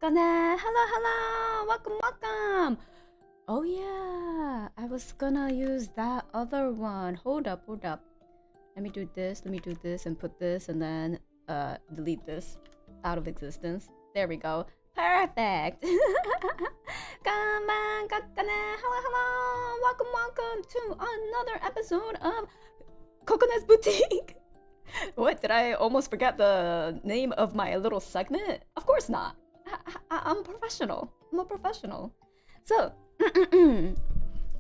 Kokone. Hello. Welcome. Oh yeah, I was gonna use that other one. Hold up. Let me do this, and put this, and then delete this out of existence. There we go. Perfect. Come on, Kokone. Hello. Welcome to another episode of Kokone's Boutique. What, did I almost forget the name of my little segment? Of course not. I'm a professional. So,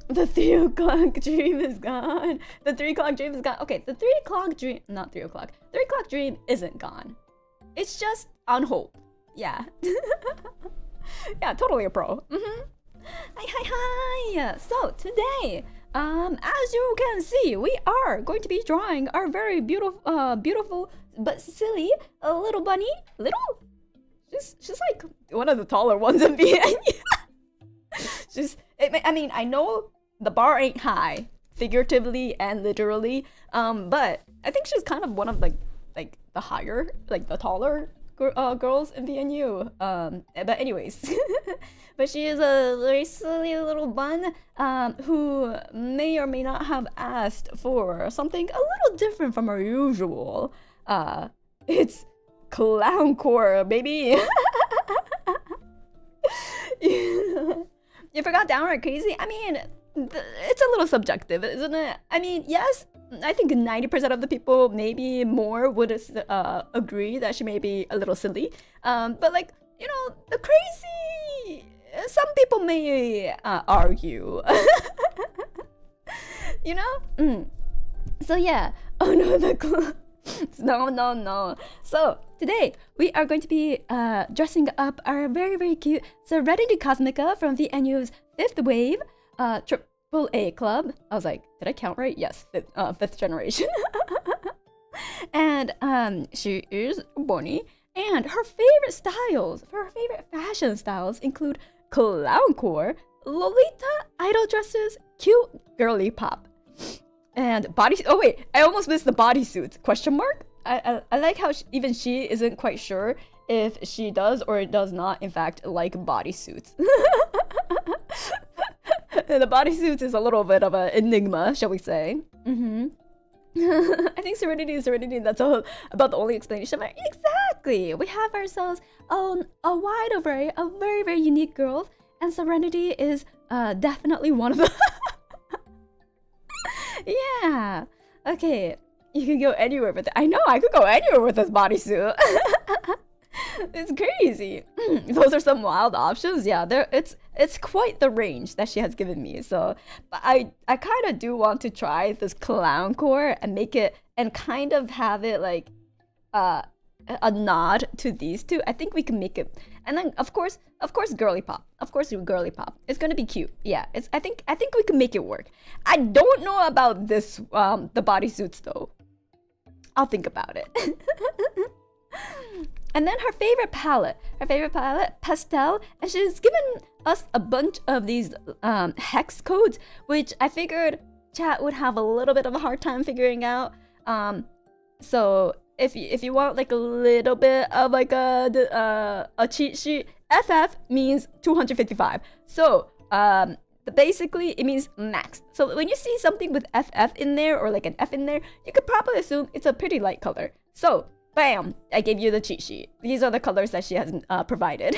the 3 o'clock dream is gone. The 3 o'clock dream is gone. Okay, the 3 o'clock dream, not 3 o'clock. 3 o'clock dream isn't gone. It's just on hold. Yeah. Yeah, totally a pro. Hi. So, today, as you can see, we are going to be drawing our very beautiful but silly little bunny. She's like one of the taller ones in V&U. I mean, I know the bar ain't high, figuratively and literally, but I think she's kind of one of like the higher, like the taller girls in V&U. But anyways, but she is a very silly little bun who may or may not have asked for something a little different from her usual. It's clowncore, baby. You forgot downright crazy? I mean, it's a little subjective, isn't it? I mean, yes, I think 90% of the people, maybe more, would agree that she may be a little silly. But like, you know, the crazy, some people may argue. You know? So yeah. Oh no, no. So today we are going to be dressing up our very cute Serenity Cosmica from V&U's 5th Wave AAA club. I was like, did I count right? Yes, 5th generation. And she is Bonnie, and her favorite fashion styles include clowncore, Lolita idol dresses, cute girly pop, and body. Oh wait, I almost missed the bodysuits. Question mark? I like how even she isn't quite sure if she does or does not in fact like bodysuits. The bodysuits is a little bit of an enigma, shall we say? I think Serenity. That's all about the only explanation. But exactly, we have ourselves a wide array of very unique girls, and Serenity is definitely one of them. Yeah. Okay. You can go anywhere with it. I know, I could go anywhere with this bodysuit. It's crazy. Those are some wild options. Yeah, it's quite the range that she has given me. So, but I kind of do want to try this clowncore and make it and kind of have it like a nod to these two. I think we can make it. And then of course girly pop. It's gonna be cute. Yeah, I think we can make it work. I don't know about this the bodysuits though. I'll think about it. And then her favorite palette, pastel, and she's given us a bunch of these hex codes, which I figured chat would have a little bit of a hard time figuring out. So if you want like a little bit of like a cheat sheet, FF means 255. So basically it means max. So when you see something with FF in there or like an F in there, you could probably assume it's a pretty light color. So bam, I gave you the cheat sheet. These are the colors that she has provided.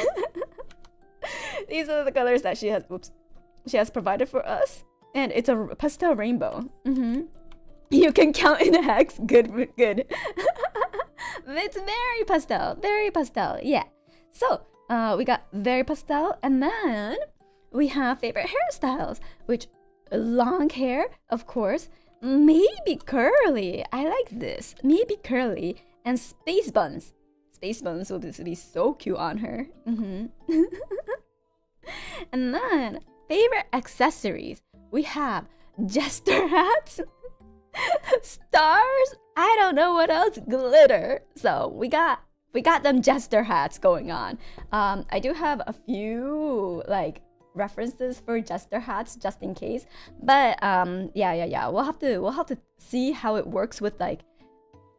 These are the colors that she has provided for us, and it's a pastel rainbow. You can count in hex. Good. It's very pastel. Yeah. So we got very pastel, and then we have favorite hairstyles, which long hair, of course, maybe curly. I like this. Maybe curly. And space buns. Space buns will be so cute on her. And then favorite accessories. We have jester hats, stars. I don't know what else. Glitter. So we got them jester hats going on. I do have a few like references for jester hats just in case. But yeah. We'll have to see how it works with like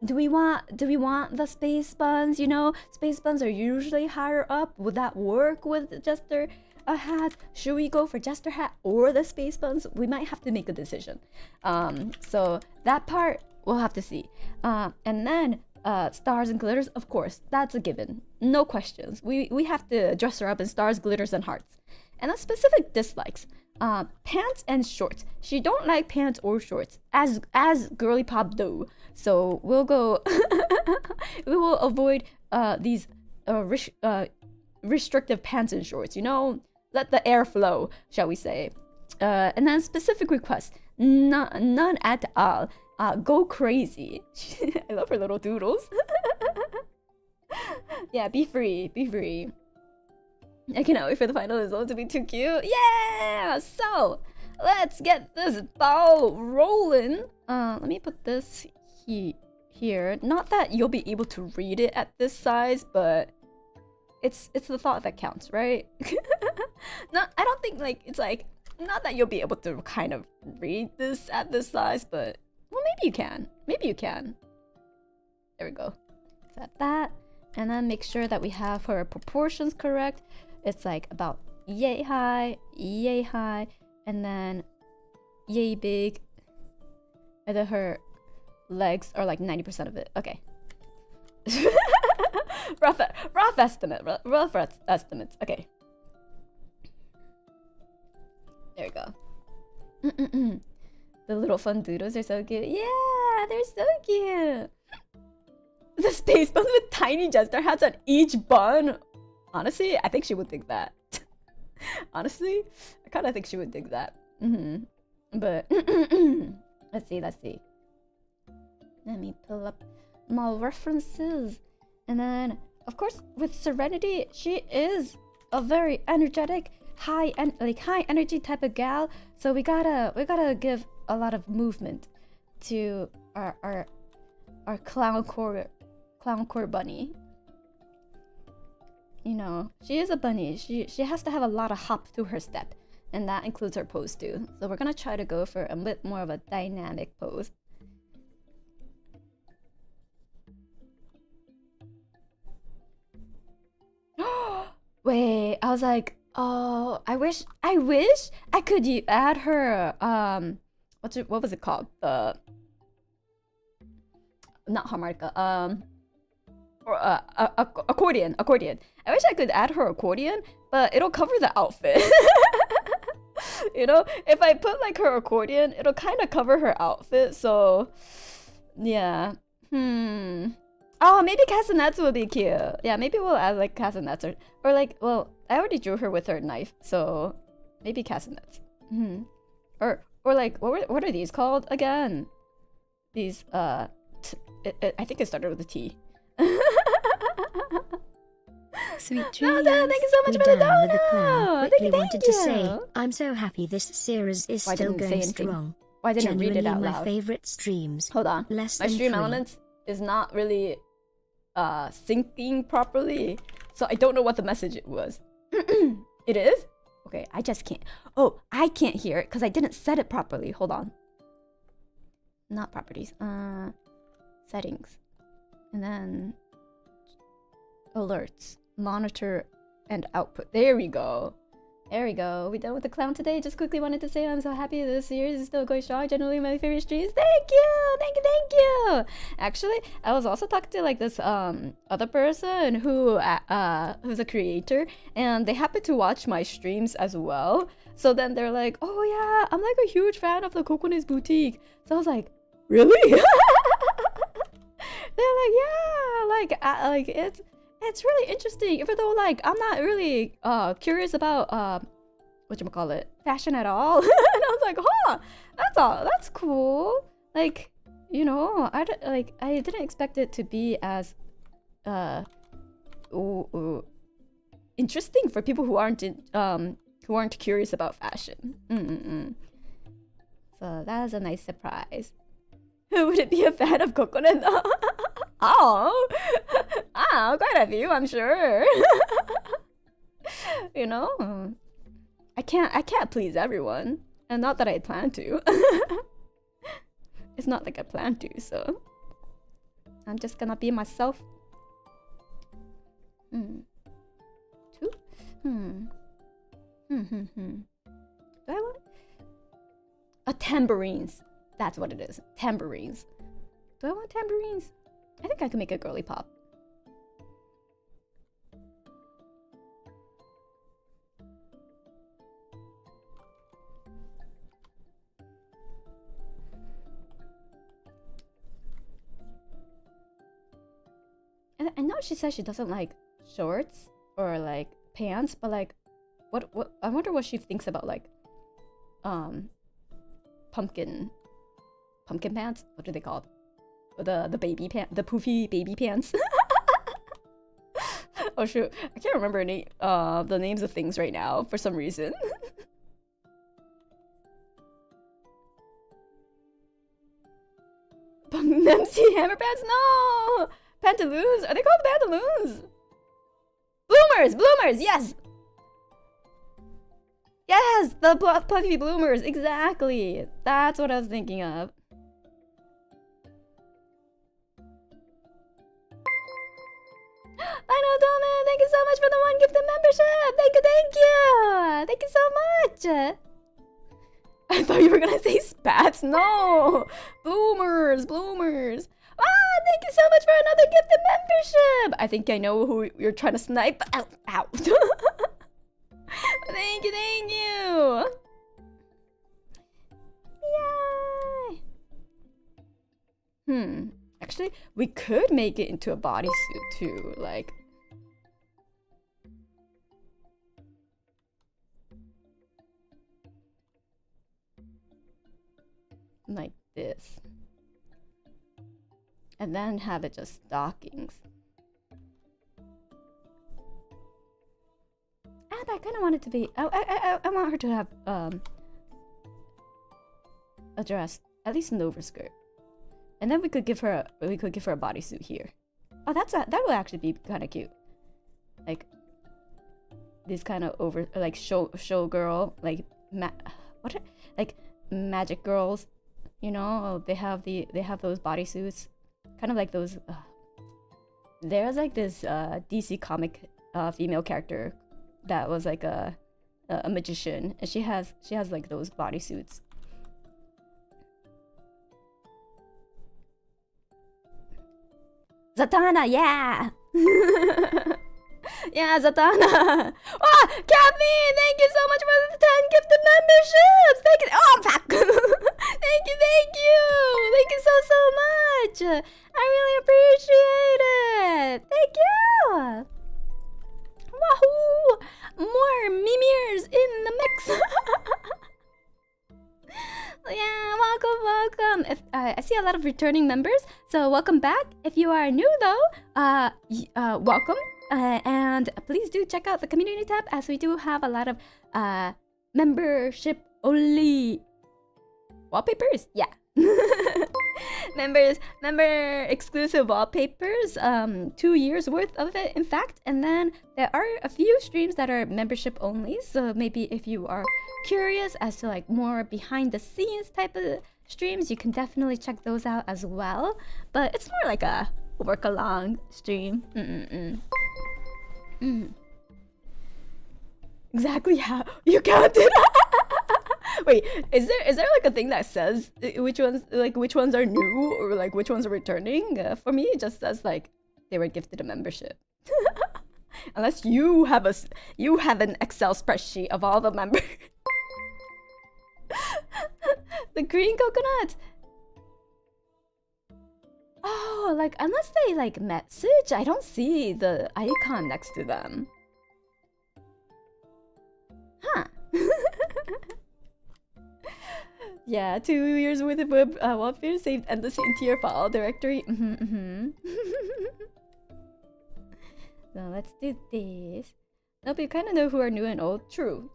do we want the space buns? You know, space buns are usually higher up. Would that work with jester a hat? Should we go for jester hat or the space buns? We might have to make a decision. So that part we'll have to see. And then stars and glitters, of course, that's a given. No questions. We have to dress her up in stars, glitters, and hearts. And then specific dislikes. Pants and shorts. She don't like pants or shorts as girly pop do. So we'll go. We will avoid these restrictive pants and shorts. You know, let the air flow, shall we say? And then specific requests. None at all. Go crazy. I love her little doodles. Yeah, be free, be free. I cannot wait for the final result to be too cute. Yeah! So, let's get this ball rolling. Let me put this here. Not that you'll be able to read it at this size, but it's the thought that counts, right? I don't think like it's like not that you'll be able to kind of read this at this size, but well, maybe you can. Maybe you can. There we go. Set that, and then make sure that we have her proportions correct. It's like about yay high, and then yay big, and then her legs are like 90% of it. Okay. rough estimates. Okay. There we go. The little fun doodles are so cute. Yeah, they're so cute. The space buns with tiny jester hats on each bun. Honestly, I think she would dig that. Honestly, I kind of think she would dig that. But let's see. Let me pull up my references. And then, of course, with Serenity, she is a very energetic, high energy type of gal. So we gotta give a lot of movement to our clown core bunny. You know, she is a bunny. She has to have a lot of hop to her step, and that includes her pose too. So we're gonna try to go for a bit more of a dynamic pose. Wait, I was like, oh, I wish I could add her what was it called? Not harmonica. Or accordion. I wish I could add her accordion, but it'll cover the outfit. You know, if I put like her accordion, it'll kind of cover her outfit. So, yeah. Oh, maybe castanets would be cute. Yeah, maybe we'll add like castanets or like, well, I already drew her with her knife, so maybe castanets. Or like, what are these called again? These I think it started with a T. Sweet dreams. No, thank you so much for the donut. Quickly wanted to say, I'm so happy this series is still going strong. Why didn't I read it out loud? My favorite streams. Hold on. My stream elements is not really syncing properly, so I don't know what the message was. It is? Okay, I just can't. Oh, I can't hear it because I didn't set it properly. Hold on. Not properties. Settings. And then alerts, monitor, and output. There we go. We done with the clown today. Just quickly wanted to say I'm so happy this series is still going strong. Generally my favorite streams. Thank you. Actually, I was also talking to like this other person who's a creator, and they happen to watch my streams as well. So then they're like, oh yeah, I'm like a huge fan of the Kokone's boutique. So I was like, really? They're like, yeah, like it's really interesting, even though like I'm not really curious about whatchamacallit, fashion at all. And I was like, huh, that's cool. Like, you know, I didn't expect it to be as interesting for people who aren't curious about fashion. So that was a nice surprise. Would it be a fan of Kokone? Oh, quite a few, I'm sure. You know, I can't please everyone, and not that I plan to. It's not like I plan to, so I'm just gonna be myself. 2? Do I want tambourines? That's what it is. Tambourines. Do I want tambourines? I think I can make a girly pop. And I know she says she doesn't like shorts or like pants, but like what I wonder what she thinks about like pumpkin pants. What are they called? The baby pants, the poofy baby pants. Oh shoot, I can't remember the names of things right now for some reason. MC hammer pants? No! Pantaloons? Are they called pantaloons? Bloomers, yes! Yes, the puffy bloomers, exactly. That's what I was thinking of. I know, Domin, thank you so much for the 1 gifted membership. Thank you so much. I thought you were gonna say spats. No, bloomers. Ah, thank you so much for another gifted membership. I think I know who you're trying to snipe. Ow, ow. Thank you. Yay. Actually, we could make it into a bodysuit too, like this. And then have it just stockings. And I kind of want it to be. I want her to have a dress, at least an overskirt, and then we could give her a bodysuit here. Oh, that would actually be kind of cute, like this kind of like show girl, like like magic girls, you know? They have those bodysuits, kind of like those. There's like this DC comic female character that was like a magician, and she has like those bodysuits. Zatanna, yeah. Yeah, Zatanna. Oh, Kathleen, thank you so much for the 10 gifted memberships. Thank you. Oh, fuck. Thank you. Thank you so much. I really appreciate it. Thank you. Wahoo! More mimirs in the mix. Yeah, welcome. I see a lot of returning members, so welcome back. If you are new though, welcome. And please do check out the community tab, as we do have a lot of membership only wallpapers. Yeah. member exclusive wallpapers, 2 years worth of it, in fact. And then there are a few streams that are membership only, so maybe if you are curious as to like more behind the scenes type of streams, you can definitely check those out as well. But it's more like a work along stream. Exactly how you counted. Wait, is there like a thing that says which ones are new or like which ones are returning? For me, it just says like they were gifted a membership. Unless you have an Excel spreadsheet of all the members. The green coconut. Oh, like unless they like message, I don't see the icon next to them. Huh. Yeah, 2 years worth of web wallpaper saved endlessly into your file directory. So let's do this. Nope, you kind of know who are new and old. True.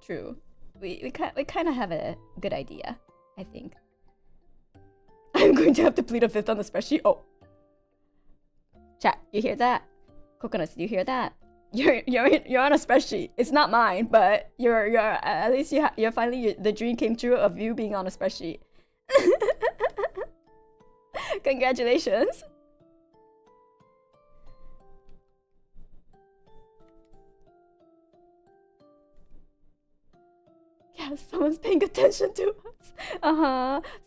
We kind of have a good idea, I think. I'm going to have to plead a fifth on the spreadsheet. Oh, chat, you hear that? Coconuts, you hear that? You're on a spreadsheet. It's not mine, but you're at least you're finally the dream came true of you being on a spreadsheet. Congratulations. Yes, someone's paying attention to us.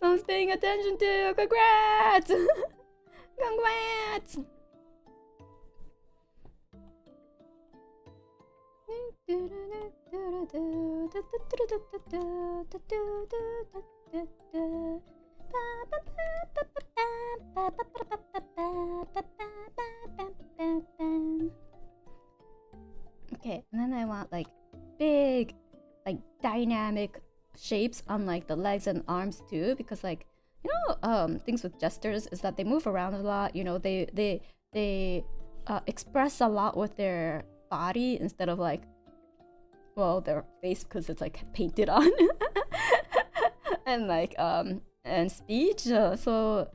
Someone's paying attention to. Congrats! Congrats! Okay, and then I want like big, like dynamic shapes on like the legs and arms too, because like, you know, things with jesters is that they move around a lot. You know, they express a lot with their body instead of like, well, their face, because it's like painted on. And like and speech. So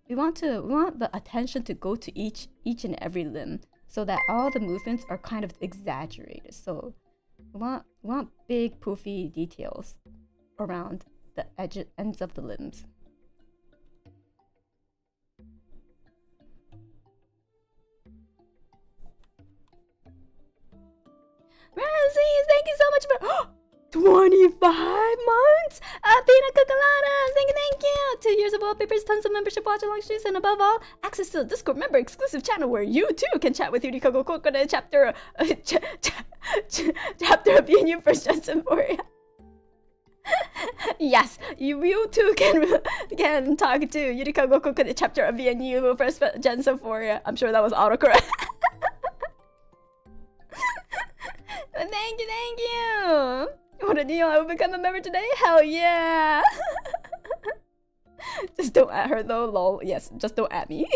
we want the attention to go to each and every limb, so that all the movements are kind of exaggerated. So we want big poofy details around the ends of the limbs. Ramses, thank you so much for 25 months! Pina Cocoladas, thank you! 2 years of wallpapers, tons of membership watch-along streams, and above all, access to the Discord member exclusive channel where you too can chat with Yurikago Kokone chapter chapter of V&U Symphoria. Yes, you too can talk to Yurikago Kokone chapter of V&U Symphoria. I'm sure that was autocorrect. Thank you! What a deal, I will become a member today? Hell yeah! Just don't at her though, lol. Yes, just don't at me.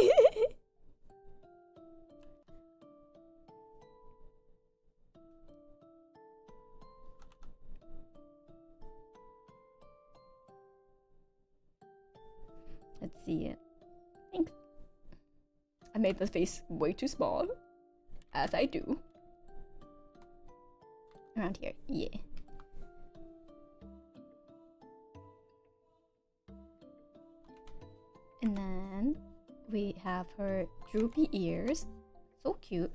Let's see it. Thanks. I made the face way too small, as I do. Around here, yeah. And then we have her droopy ears, so cute.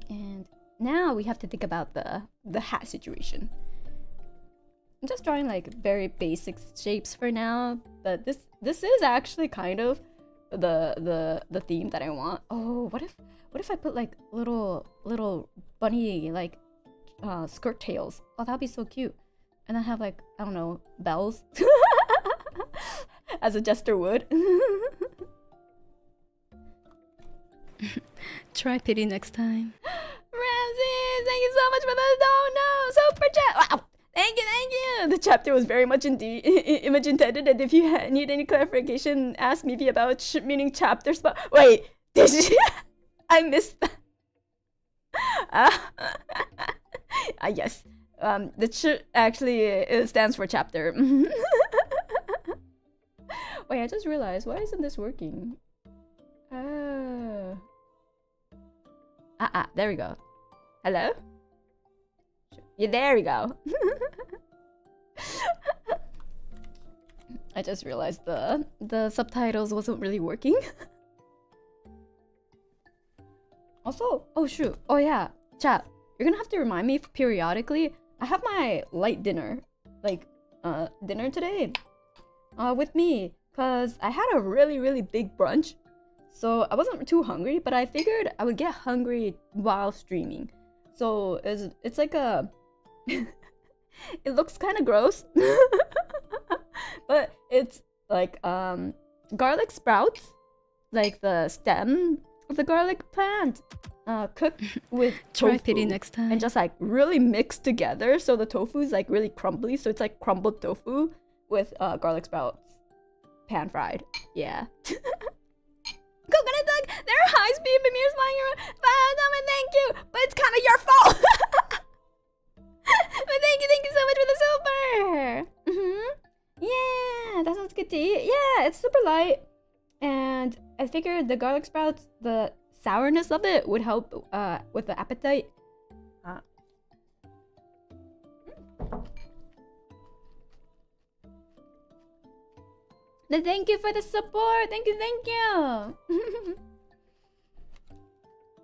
And now we have to think about the hat situation. I'm just drawing like very basic shapes for now, but this is actually kind of the theme that I want. Oh, what if I put like little bunny like skirt tails? Oh, that'd be so cute. And I have like, I don't know, bells. As a jester would. Try pity next time. Ramses, thank you so much for the super chat. Wow, thank you. The chapter was very much image intended, and if you need any clarification, ask me about meaning chapters. But wait, did she? I missed that. Yes. The ch actually stands for chapter. Wait, I just realized, why isn't this working? There we go. Hello? Yeah, there we go. I just realized the subtitles wasn't really working. Also, oh shoot, oh yeah, chat, you're gonna have to remind me periodically. I have my light dinner, like dinner today, with me. Cause I had a really big brunch, so I wasn't too hungry, but I figured I would get hungry while streaming. So it's like a it looks kind of gross, but it's like garlic sprouts, like the stem of the garlic plant, cooked with tofu. Try pity next time. And just like really mixed together, so the tofu is like really crumbly, so it's like crumbled tofu with garlic sprouts. Pan fried, yeah. Coconut dog, there are high speed premieres flying around. Thank you, but it's kind of your fault. But thank you so much for the super. Yeah, that sounds good to eat. Yeah, it's super light, and I figured the garlic sprouts, the sourness of it would help with the appetite. Thank you for the support. Thank you.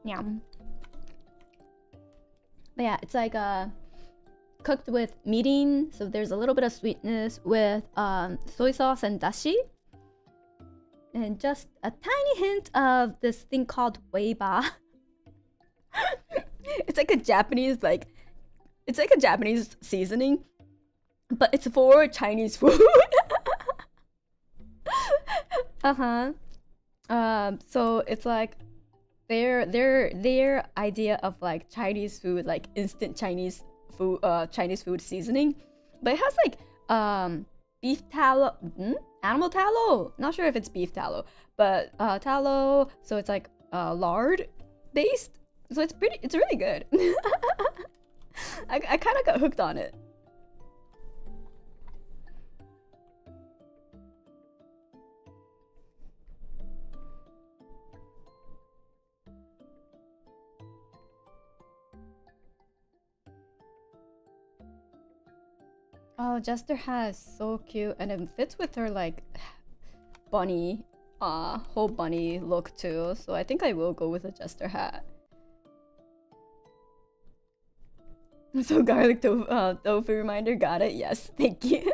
Yum. But yeah, it's like cooked with mirin, so there's a little bit of sweetness with soy sauce and dashi. And just a tiny hint of this thing called weiba. It's like a Japanese it's like a Japanese seasoning, but it's for Chinese food. So it's like their idea of like Chinese food, like instant Chinese food seasoning, but it has like beef tallow, animal tallow. Not sure if it's beef tallow, but tallow. So it's like lard based. So it's really good. I kind of got hooked on it. Oh, Jester hat is so cute, and it fits with her like bunny, whole bunny look too. So I think I will go with a Jester hat. So garlic tofu reminder, got it. Yes, thank you.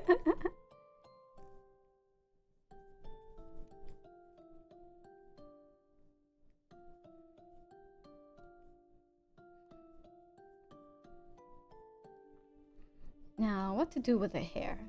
Now, what to do with the hair?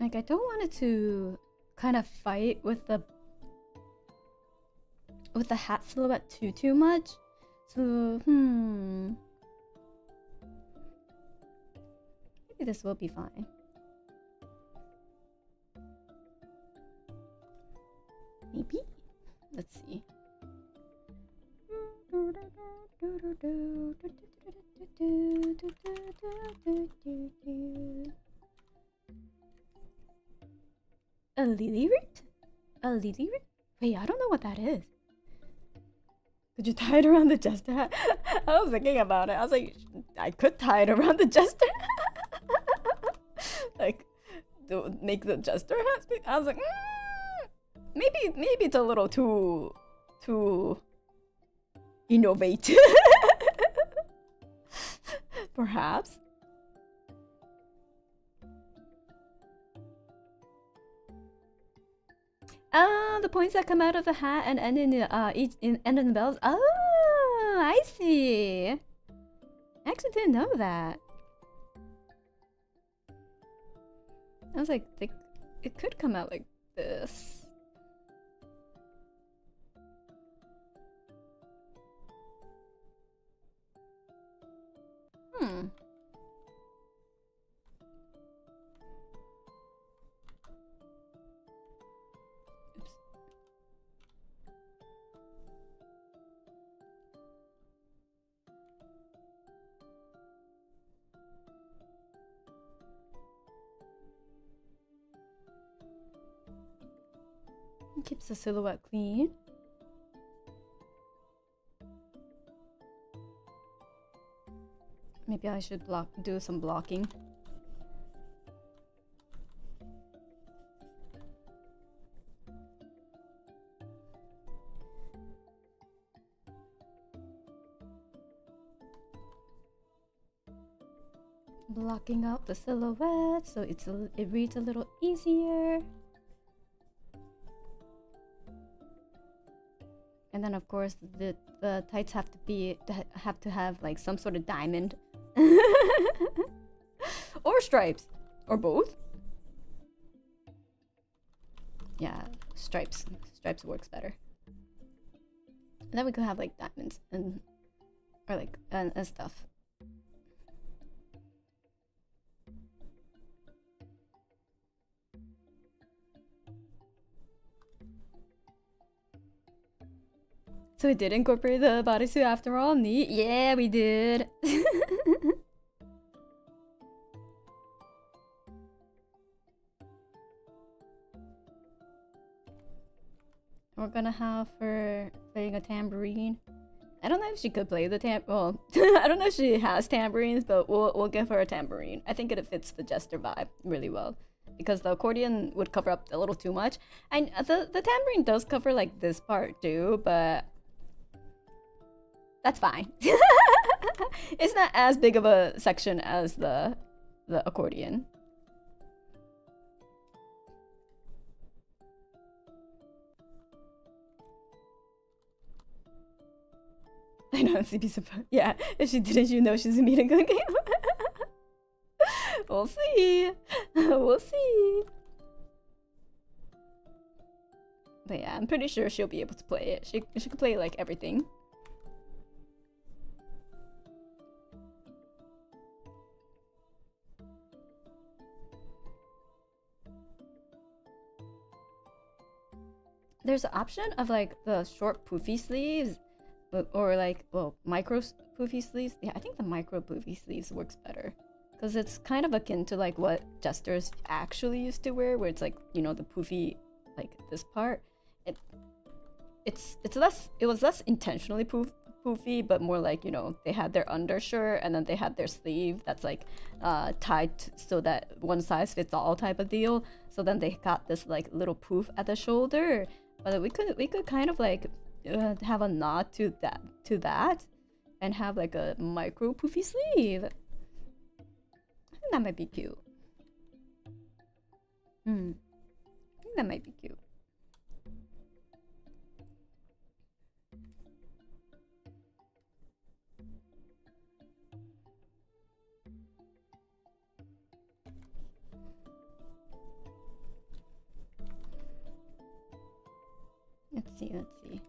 Like, I don't want it to kind of fight with the hat silhouette too much. So, maybe this will be fine. Maybe? Let's see. A lily root? A lily root? Wait, I don't know what that is. Could you tie it around the jester hat? I was thinking about it. I was like, I could tie it around the jester hat. Like, make the jester hat speak. I was like, maybe it's a little too innovative. Perhaps. The points that come out of the hat and end in end in the bells. Oh, I see. I actually didn't know that. I was like, it could come out like this. Keeps the silhouette clean. Maybe I should do some blocking. Blocking out the silhouette so it reads a little easier. And then of course the tights have to have like some sort of diamond or stripes or both. Yeah, stripes works better. And then we could have like diamonds and stuff. So we did incorporate the bodysuit after all. Neat. Yeah, we did. We're gonna have her playing a tambourine. I don't know if she could play the well, I don't know if she has tambourines, but we'll give her a tambourine. I think it fits the jester vibe really well. Because the accordion would cover up a little too much. And the tambourine does cover like this part too, but that's fine. It's not as big of a section as the accordion. I know, CP support. Yeah, if she didn't, you know she's meeting a game. We'll see. We'll see. But yeah, I'm pretty sure she'll be able to play it. She can play like everything. There's an option of like the short poofy sleeves, or like, well, micro poofy sleeves. Yeah, I think the micro poofy sleeves works better. Because it's kind of akin to like what jesters actually used to wear, where it's like, you know, the poofy, like this part. It was less intentionally poofy, but more like, you know, they had their undershirt and then they had their sleeve that's like tied so that one size fits all type of deal. So then they got this like little poof at the shoulder. But we could kind of like have a nod to that and have like a micro poofy sleeve. I think that might be cute. I think that might be cute. Let's see.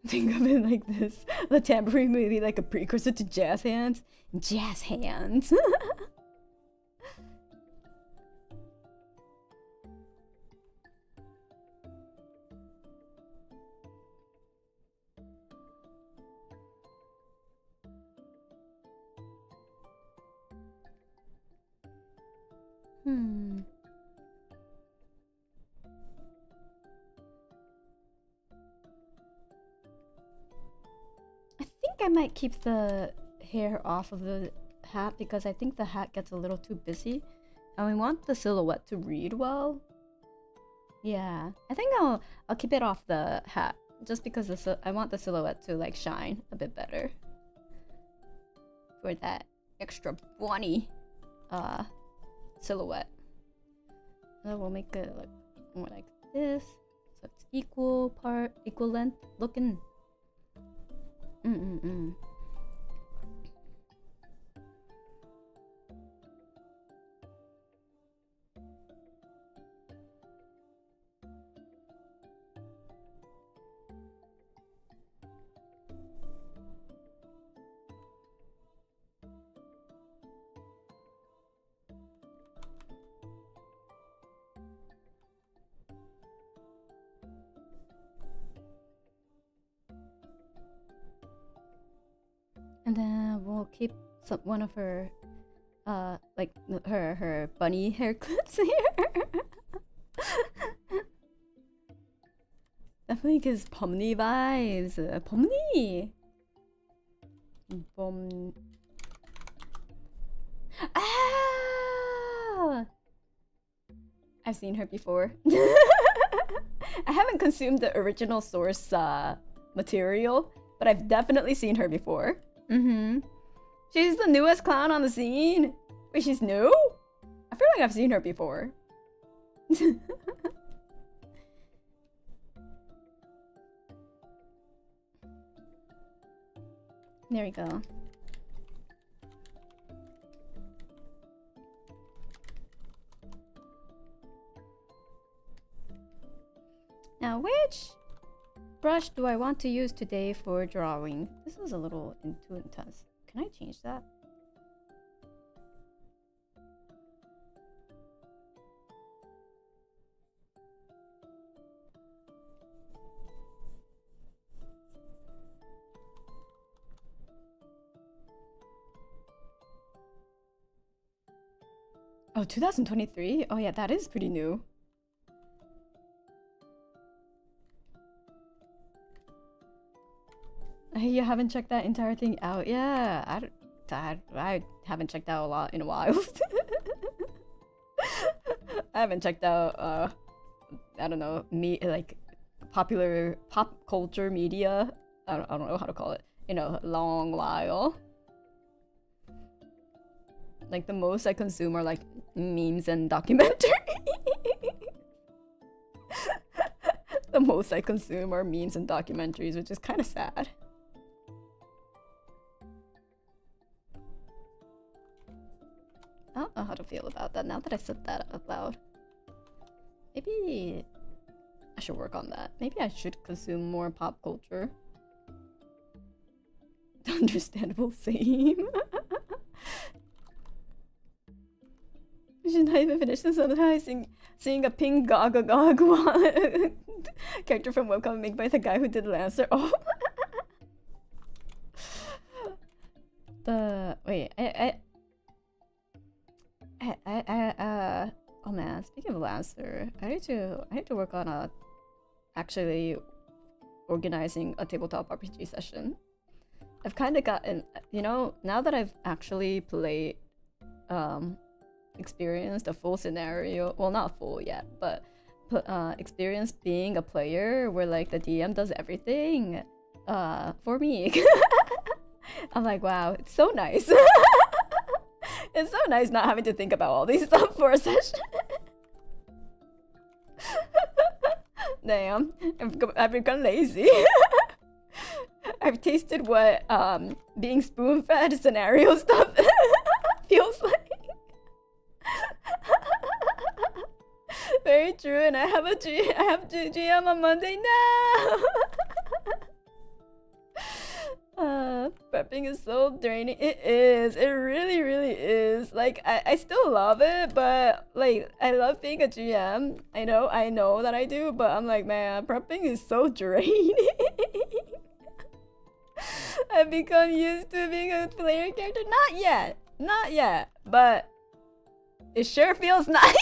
Think of it like this. The tambourine may be like a precursor to jazz hands. Jazz hands. I might keep the hair off of the hat because I think the hat gets a little too busy and we want the silhouette to read well. Yeah, I think I'll keep it off the hat just because I want the silhouette to like shine a bit better for that extra bunny silhouette. So we'll make it like more like this, so it's equal length looking. And then we'll keep one of her, like her bunny hair clips here. Definitely gives Pomni vibes. Pomni. Ah! I've seen her before. I haven't consumed the original source material, but I've definitely seen her before. She's the newest clown on the scene. Wait, she's new? I feel like I've seen her before. There we go. Now, which brush do I want to use today for drawing? This is a little too intense. Can I change that? Oh, 2023? Oh yeah, that is pretty new. You haven't checked that entire thing out? Yeah, I haven't checked out a lot in a while. I haven't checked out I don't know, like popular pop culture media. I don't know how to call it in a long while. Like the most I consume are like memes and documentary. The most I consume are memes and documentaries, which is kind of sad. I don't know how to feel about that now that I said that out loud. Maybe I should work on that. Maybe I should consume more pop culture. Understandable, same. You should not even finish this sometimes seeing a pink gog character from webcomic made by the guy who did Lancer. Oh. Oh man, speaking of Lancer, I need to work on actually organizing a tabletop RPG session. I've kind of gotten, you know, now that I've actually played experienced a full scenario, well, not full yet, but experienced being a player where like the DM does everything for me. I'm like, wow, it's so nice. It's so nice not having to think about all these stuff for a session. Damn, I've become lazy. I've tasted what being spoon-fed scenario stuff feels like. Very true, and I have GM on Monday now. Prepping is so draining. It is. It really, really is. Like I still love it, but like I love being a GM. I know that I do, but I'm like, man, prepping is so draining. I've become used to being a player character. Not yet, but it sure feels nice.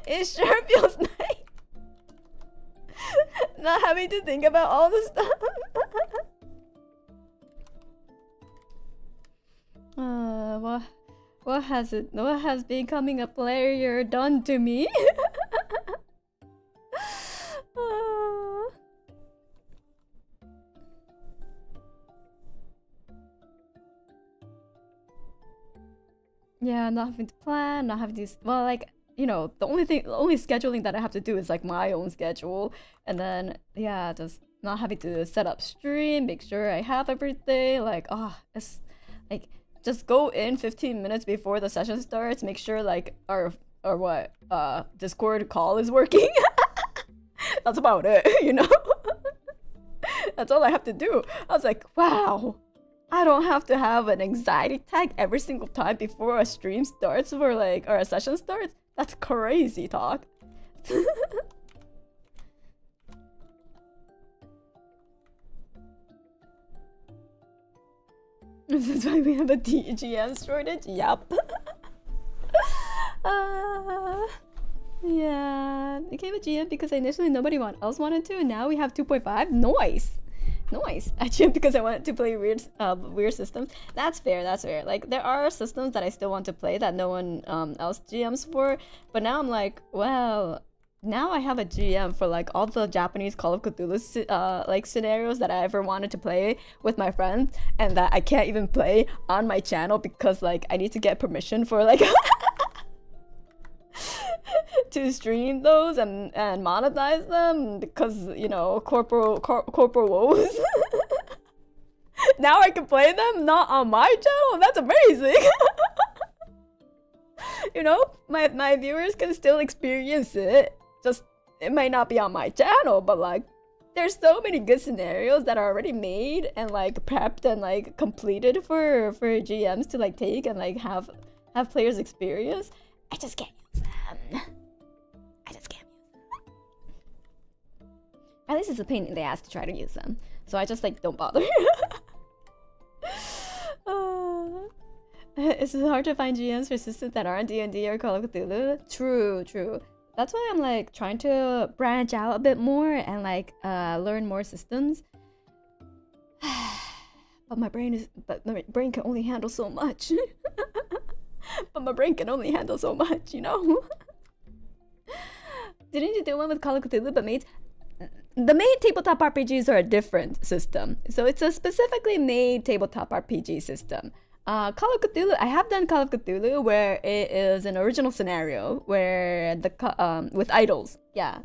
It sure feels nice. Not having to think about all the stuff. What has becoming a player done to me? Yeah, not having to plan, not having to, well, like, you know, the only scheduling that I have to do is like my own schedule, and then yeah, just not having to set up stream, make sure I have everything. Like, it's like just go in 15 minutes before the session starts, make sure like our Discord call is working. That's about it, you know. That's all I have to do. I was like, wow, I don't have to have an anxiety attack every single time before a stream starts or a session starts. That's crazy talk. This is why we have a GM shortage? Yup. Yeah, I became a GM because initially nobody else wanted to, and now we have 2.5. Nice. I GM because I wanted to play weird systems. That's fair. Like, there are systems that I still want to play that no one else GMs for, but now I'm like, well, now I have a GM for like all the Japanese Call of Cthulhu like scenarios that I ever wanted to play with my friends, and that I can't even play on my channel because like I need to get permission for like to stream those and monetize them because, you know, corporal woes. Now I can play them not on my channel. That's amazing. You know, my viewers can still experience it. Just it might not be on my channel, but like there's so many good scenarios that are already made and like prepped and like completed for GMs to like take and like have players experience. I just can't use them. At least it's a pain in the ass to try to use them, so I just like don't bother. It's hard to find GMs for systems that aren't D&D or Call of Cthulhu. True. That's why I'm like trying to branch out a bit more and like learn more systems, but my brain can only handle so much. But my brain can only handle so much, you know? Didn't you do one with Call of Cthulhu but made... The made tabletop RPGs are a different system. So it's a specifically made tabletop RPG system. Call of Cthulhu, I have done Call of Cthulhu where it is an original scenario where the with idols, yeah.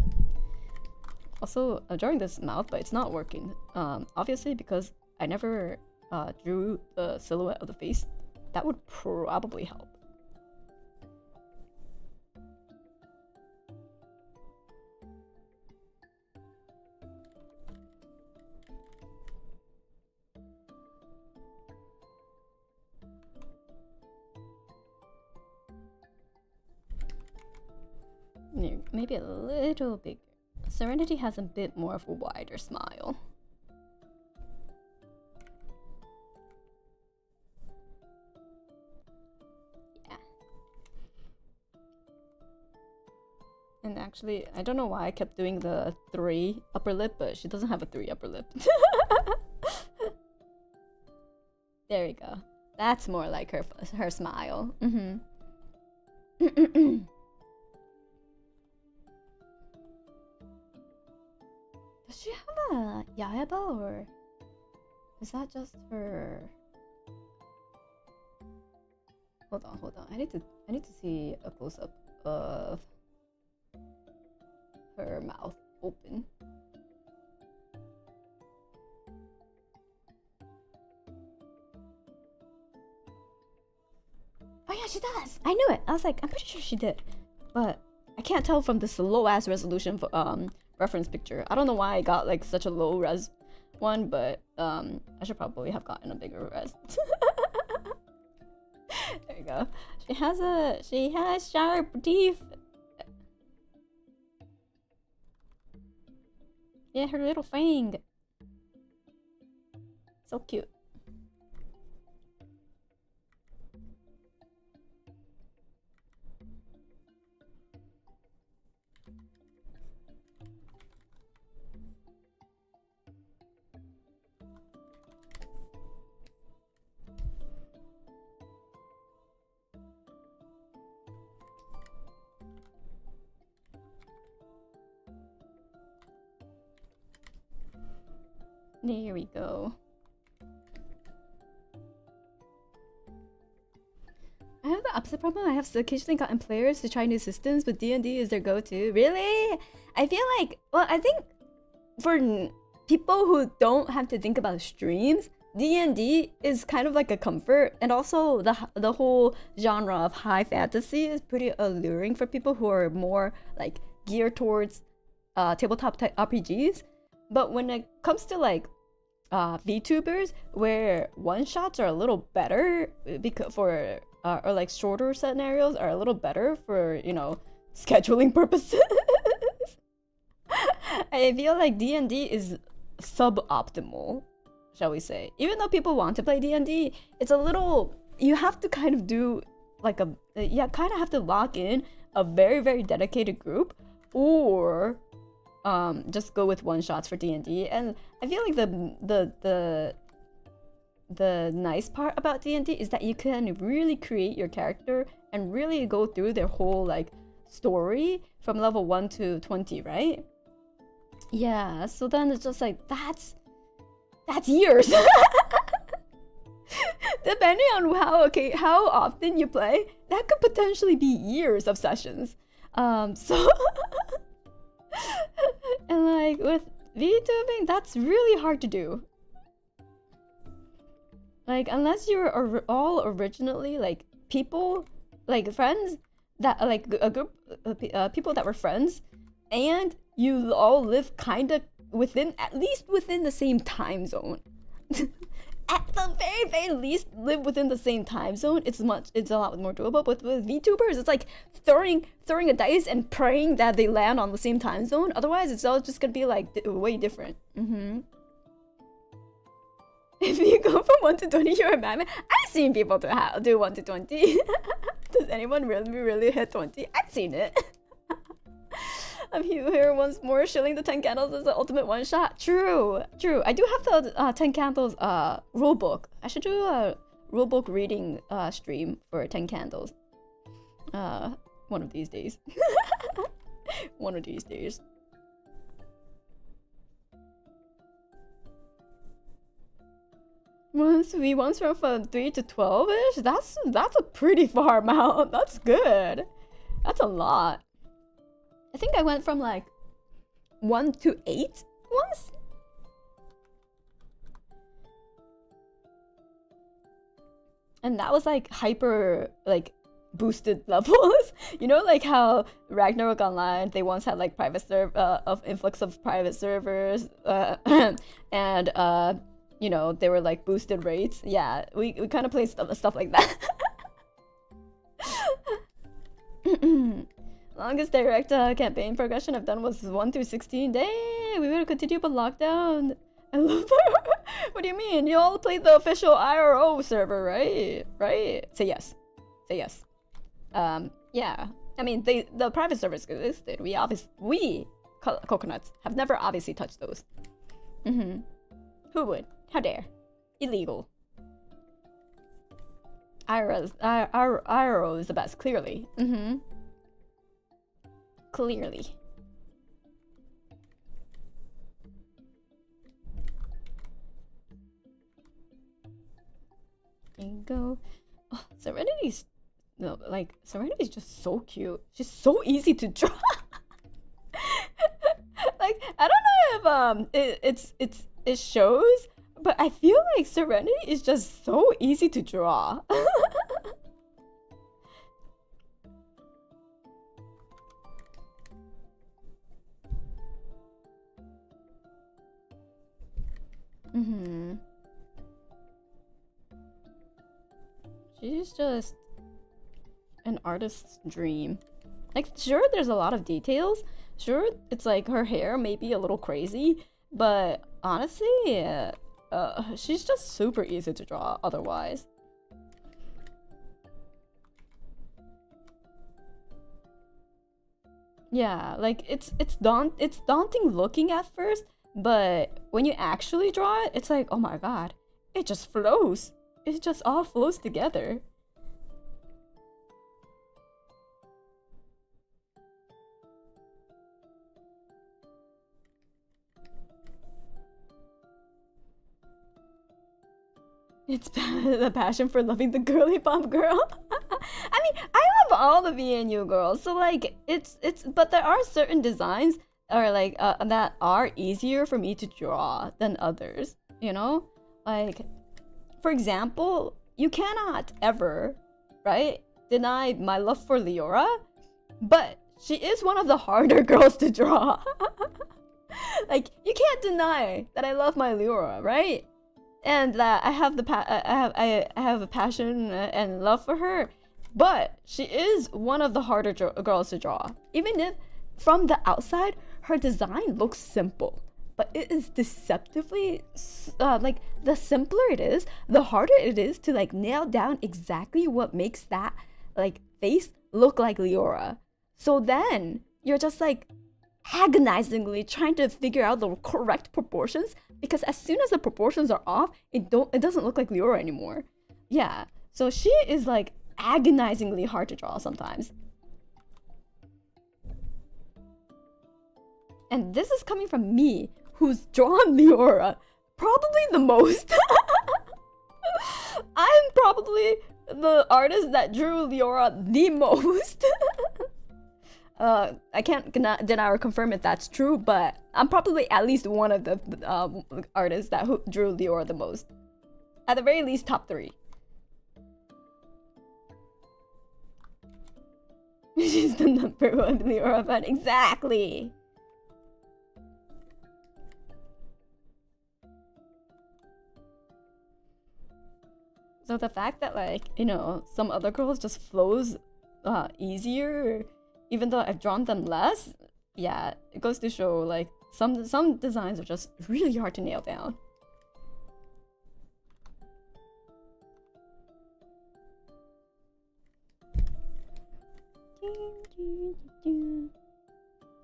Also, I'm drawing this mouth, but it's not working. Obviously because I never drew the silhouette of the face. That would probably help. Maybe a little bigger. Serenity has a bit more of a wider smile. Yeah. And actually, I don't know why I kept doing the 3 upper lip, but she doesn't have a 3 upper lip. There we go. That's more like her smile. Does she have a Yaiba, or is that just her? Hold on. I need to see a close up of her mouth open. Oh yeah, she does. I knew it. I was like, I'm pretty sure she did, but I can't tell from this low ass resolution for reference picture. I don't know why I got like such a low res one, but I should probably have gotten a bigger res. There you go. She has sharp teeth. Yeah, her little fang. So cute. There we go. I have the opposite problem. I have occasionally gotten players to try new systems, but D&D is their go-to. Really? I feel like, well, I think for people who don't have to think about streams, D&D is kind of like a comfort, and also the whole genre of high fantasy is pretty alluring for people who are more like geared towards tabletop type RPGs. But when it comes to like VTubers, where one-shots are a little better because or like shorter scenarios are a little better for, you know, scheduling purposes. I feel like D&D is suboptimal, shall we say. Even though people want to play D&D, it's a little, you have to kind of do like you kind of have to lock in a very, very dedicated group, or just go with one-shots for D&D. And I feel like the nice part about D&D is that you can really create your character and really go through their whole like story from level 1 to 20, right? Yeah, so then it's just like that's years. Depending on how often you play, that could potentially be years of sessions. So and like with VTubing, that's really hard to do. Like, unless you're all originally like people, like friends that like a group of people that were friends, and you all live kind of at least within the same time zone. At the very, very least, live within the same time zone. It's a lot more doable. But with VTubers, it's like throwing a dice and praying that they land on the same time zone. Otherwise, it's all just gonna be like way different. If you go from 1 to 20, you're a madman. I've seen people do 1 to 20. Does anyone really hit 20? I've seen it. I'm here once more. Shilling the 10 candles is the ultimate one shot. True, true. I do have the 10 candles rulebook. I should do a rulebook reading stream for 10 candles. One of these days. One of these days. We once went from 3 to 12-ish? That's a pretty far amount. That's good. That's a lot. I think I went from like 1 to 8 once. And that was like hyper like boosted levels. You know, like how Ragnarok Online, they once had like private of influx of private servers and you know, they were like boosted rates. Yeah, we kind of played stuff like that. Longest direct campaign progression I've done was 1 through 16. Dang, we would continue but lockdown. I love her. What do you mean? You all played the official IRO server, right? Right? Say yes. Say yes. Yeah. I mean, the private servers existed. We coconuts have never obviously touched those. Who would? How dare? Illegal. IRO is the best, clearly. Clearly. Go. Oh, Serenity's Serenity's just so cute. She's so easy to draw. Like, I don't know if it shows, but I feel like Serenity is just so easy to draw. She's just an artist's dream. Like, sure, there's a lot of details. Sure, it's like her hair may be a little crazy, but honestly, she's just super easy to draw otherwise. Yeah, like it's daunting looking at first, but when you actually draw it, it's like, oh my god, it just flows. It just all flows together. It's the passion for loving the girly pop girl. I mean, I love all the V&U girls, so like but there are certain designs or like that are easier for me to draw than others, you know? Like, for example, you cannot ever, right, deny my love for Leora, but she is one of the harder girls to draw. Like, you can't deny that I love my Leora, right? And that I have I have a passion and love for her, but she is one of the harder girls to draw. Even if from the outside her design looks simple, but it is deceptively like, the simpler it is, the harder it is to like nail down exactly what makes that like face look like Leora. So then you're just like agonizingly trying to figure out the correct proportions, because as soon as the proportions are off, it doesn't look like Leora anymore. Yeah, so she is like agonizingly hard to draw sometimes. And this is coming from me, who's drawn Leora probably the most. I'm probably the artist that drew Leora the most. I can't deny or confirm if that's true, but I'm probably at least one of the artists that drew Leora the most. At the very least, top 3. She's the #1 Leora fan, exactly. So the fact that, like, you know, some other girls just flows easier, even though I've drawn them less, yeah, it goes to show, like, some designs are just really hard to nail down.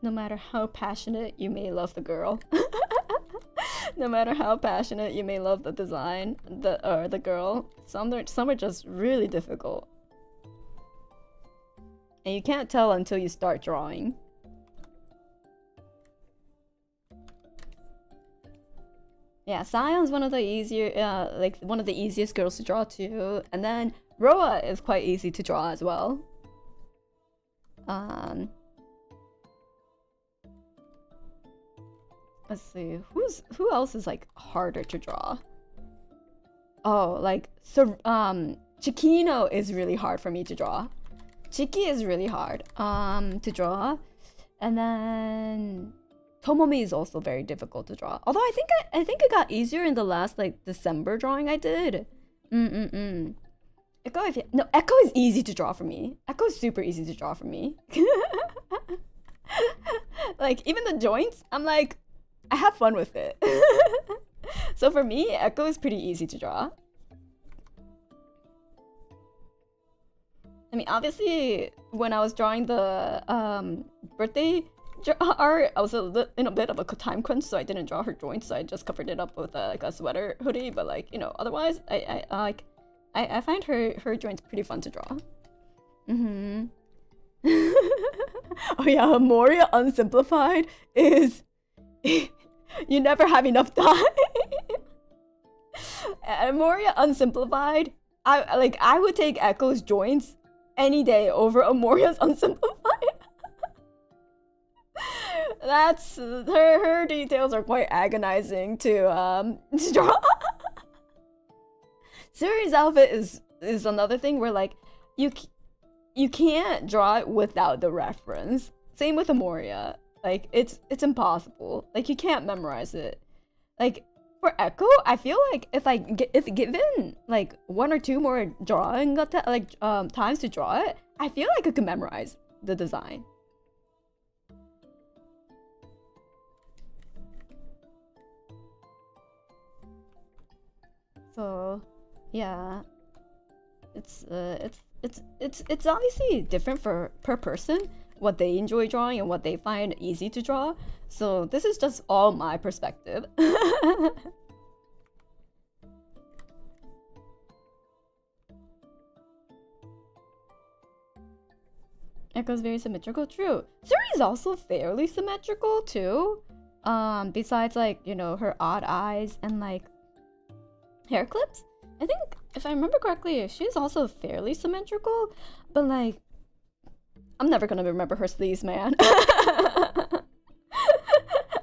no matter how passionate you may love the girl, no matter how passionate you may love the design, the girl, some are just really difficult. And you can't tell until you start drawing. Yeah, Sion's one of the easier, like one of the easiest girls to draw too. And then Roa is quite easy to draw as well. Let's see, who else is like harder to draw? Oh, like so Chikino is really hard for me to draw. Chiki is really hard to draw. And then Tomomi is also very difficult to draw. Although I think it got easier in the last like December drawing I did. Echo, Echo is easy to draw for me. Echo is super easy to draw for me. Like even the joints, I'm like, I have fun with it. So for me, Echo is pretty easy to draw. I mean, obviously, when I was drawing the birthday art, I was in a bit of a time crunch, so I didn't draw her joints. So I just covered it up with like a sweater hoodie. But like, you know, otherwise, I find her joints pretty fun to draw. Oh yeah, Moria Unsimplified is you never have enough time. And Moria Unsimplified, I would take Echo's joints any day over Amoria's Unsimplified. That's her details are quite agonizing to draw. Suri's outfit is another thing where like you can't draw it without the reference. Same with Amoria. Like it's impossible. Like you can't memorize it. Like for Echo, I feel like if given like 1 or 2 more drawing times to draw it, I feel like I could memorize the design. So yeah, it's obviously different per person, what they enjoy drawing and what they find easy to draw. So this is just all my perspective. Echo's very symmetrical, true. Suri is also fairly symmetrical too. Besides like, you know, her odd eyes and like hair clips. I think if I remember correctly, she's also fairly symmetrical, but like I'm never gonna remember her sleeves, man.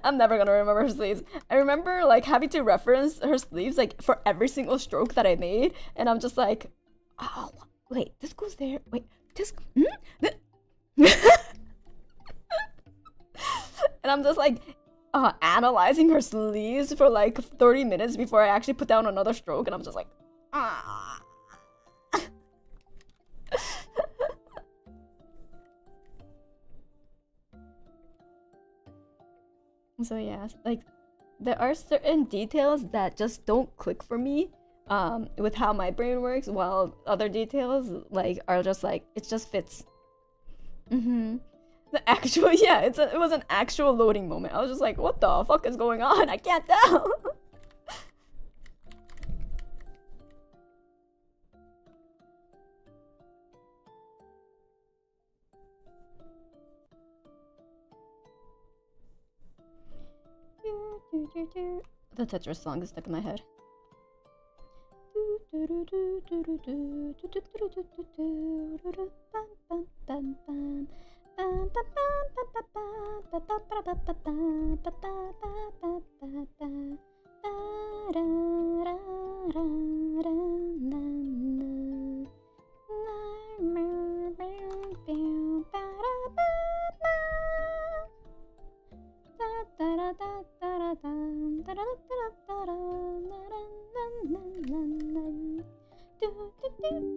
I'm never gonna remember her sleeves. I remember like having to reference her sleeves like for every single stroke that I made, and I'm just like, oh wait, this goes there. Wait, this. And I'm just like analyzing her sleeves for like 30 minutes before I actually put down another stroke, and I'm just like, ah. So yeah, like there are certain details that just don't click for me with how my brain works, while other details like are just like it just fits. The actual, yeah, it was an actual loading moment. I was just like, what the fuck is going on? I can't tell. The Tetris song is stuck in my head.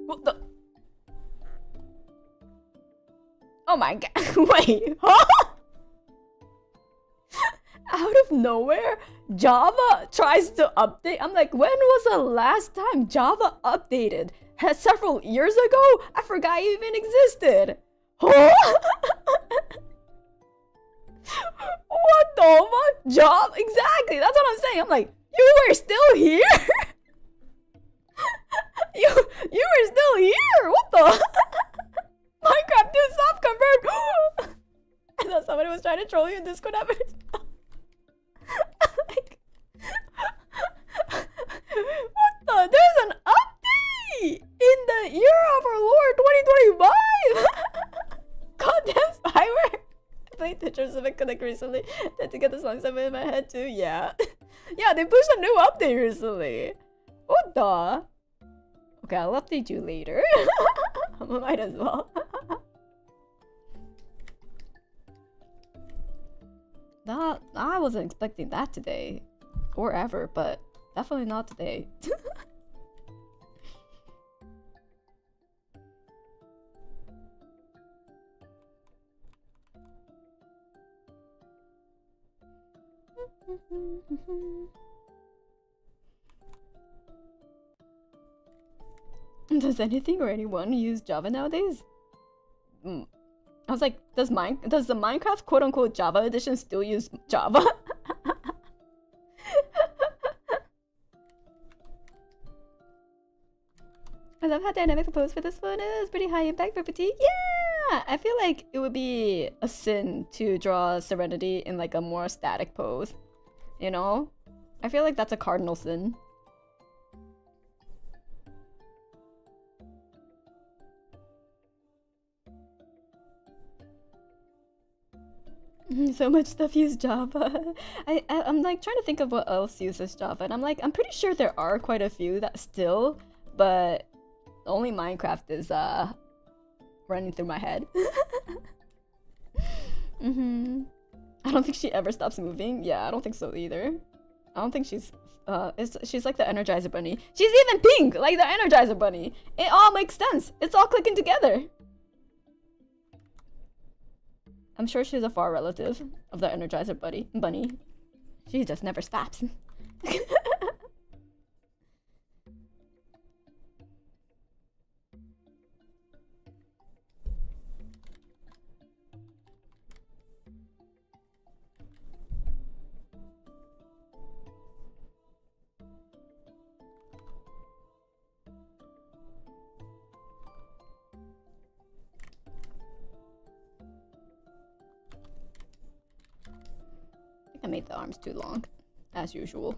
What the? Oh my god, wait, huh? Out of nowhere, Java tries to update. I'm like, when was the last time Java updated? Several years ago? I forgot it even existed. Huh? What the fuck? Job? Exactly. That's what I'm saying. I'm like, you were still here? you were still here? What the? Minecraft do soft convert. I thought somebody was trying to troll you in Discord ever. Like, what the? There's an update in the year of our Lord 2025. Goddamn spyware. I played Tetra Civic Connect recently. Had to get the songs up in my head too. Yeah. Yeah, they pushed a new update recently. What the? Okay, I'll update you later. Might as well. That I wasn't expecting that today. Or ever, but definitely not today. Does anything or anyone use Java nowadays? I was like, does the Minecraft quote-unquote Java edition still use Java? I love how dynamic the pose for this one is. Pretty high impact for petite. Yeah! I feel like it would be a sin to draw Serenity in like a more static pose. You know? I feel like that's a cardinal sin. So much stuff use Java. I'm like trying to think of what else uses Java, and I'm like, I'm pretty sure there are quite a few that still, but only Minecraft is running through my head. I don't think she ever stops moving. Yeah, I don't think so either. I don't think she's she's like the Energizer Bunny. She's even pink, like the Energizer Bunny. It all makes sense. It's all clicking together. I'm sure she's a far relative of the Energizer Bunny. She just never stops. I made the arms too long, as usual.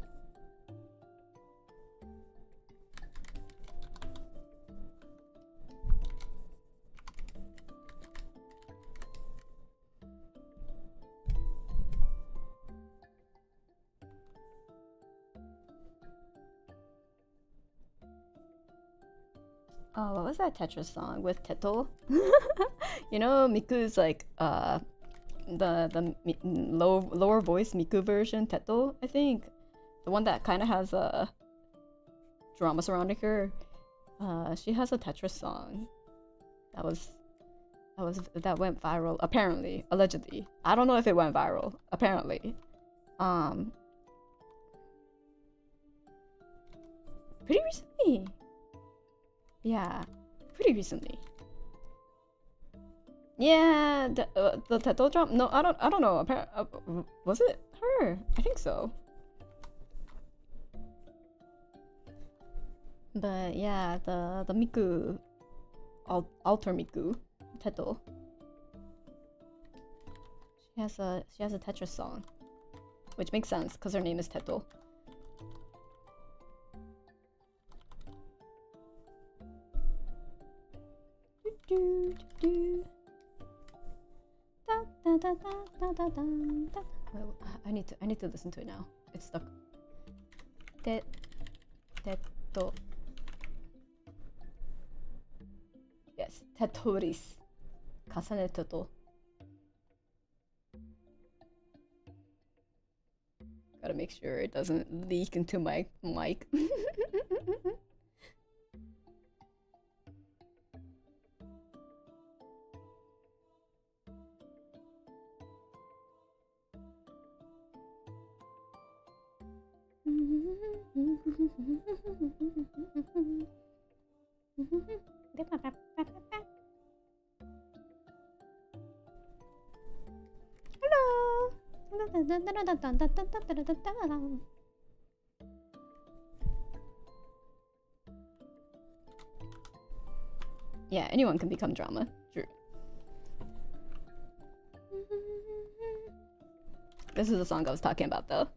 Oh, what was that Tetris song with Teto? You know, Miku's like the lower voice Miku version, Teto, I think. The one that kind of has drama surrounding her. She has a Tetris song that went viral, apparently, allegedly. I don't know if it went viral, apparently. Pretty recently. Yeah, pretty recently. Yeah, the Teto drum. No, I don't know. Was it her? I think so. But yeah, the Miku, alter Miku, Teto. She has a Tetris song, which makes sense because her name is Teto. I need to listen to it now. It's stuck. Teto. Yes, Tetoris. Kasane Teto. Gotta make sure it doesn't leak into my mic. Hello. Yeah, anyone can become drama. True. This is the song I was talking about, though.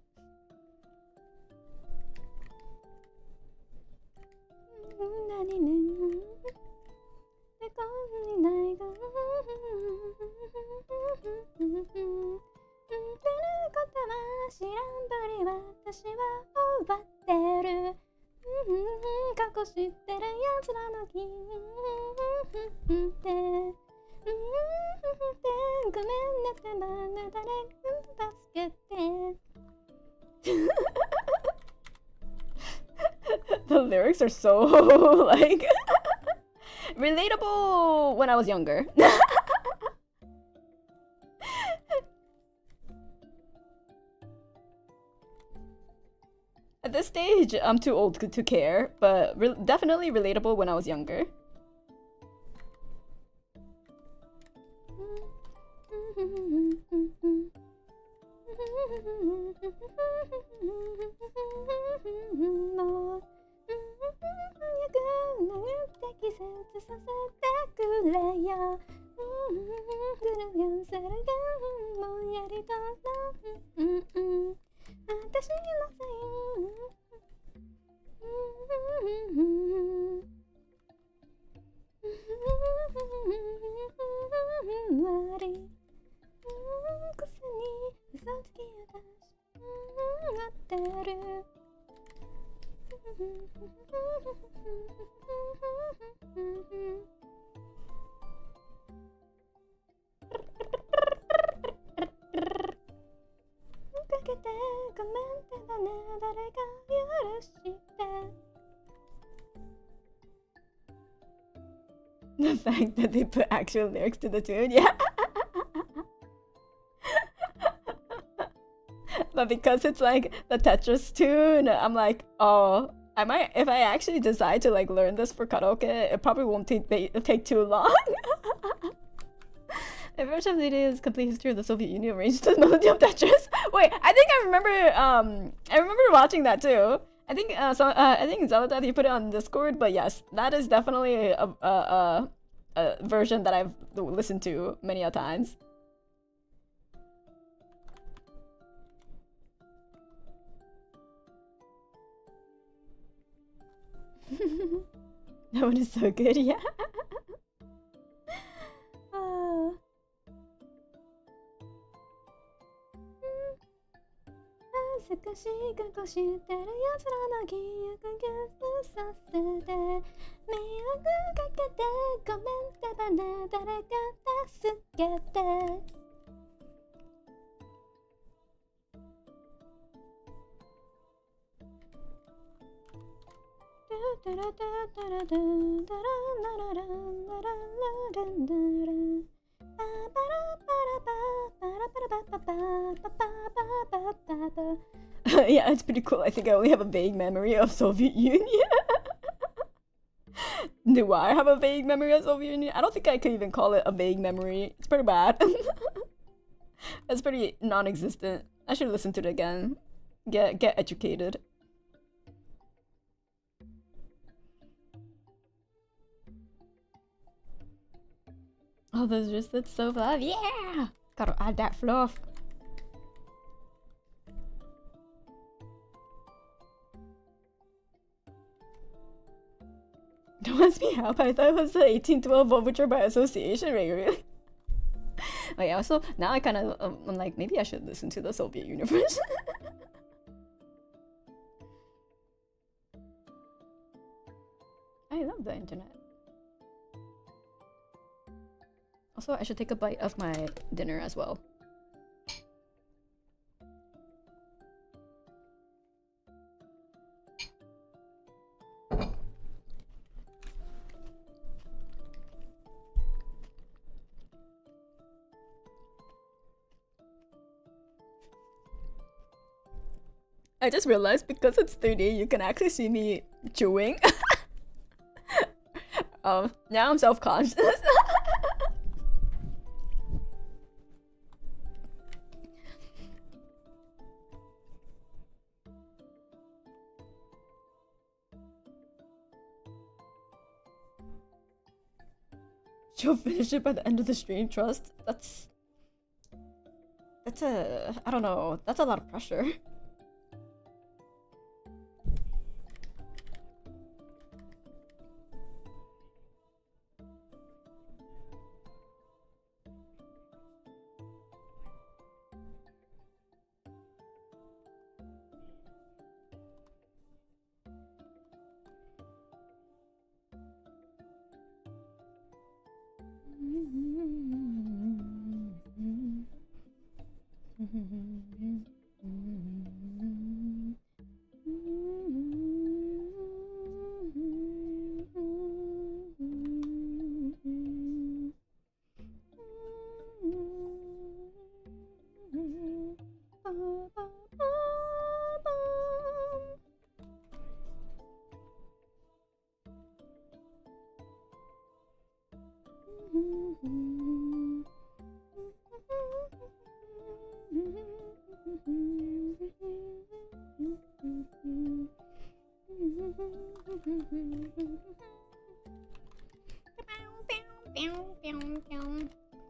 The lyrics are so like relatable when I was younger. At this stage, I'm too old to care, but definitely relatable when I was younger. The fact that they put actual lyrics to the tune, yeah. But because it's like the Tetris tune, I'm like, oh, I might, if I actually decide to like learn this for karaoke, it probably won't take too long. A version of the video is complete history of the Soviet Union arranged the melody of Tetris. Wait, I think I remember watching that too. I think I think Zelda, you put it on Discord, but yes, that is definitely a version that I've listened to many a times. That one is so good, yeah. Yeah, it's pretty cool. I think I only have a vague memory of Soviet Union. Do I have a vague memory of Soviet Union? I don't think I could even call it a vague memory. It's pretty bad. It's pretty non-existent. I should listen to it again. Get educated. Oh, those wristlets so fluff. Yeah! Gotta add that fluff. Don't ask me how, but I thought it was the 1812 overture by association, really. Oh yeah, also, now I kind of, I'm like, maybe I should listen to the Soviet Union version. I love the internet. Also, I should take a bite of my dinner as well. I just realized because it's 3D, you can actually see me chewing. Now I'm self-conscious. You'll finish it by the end of the stream, trust? That's I don't know, that's a lot of pressure.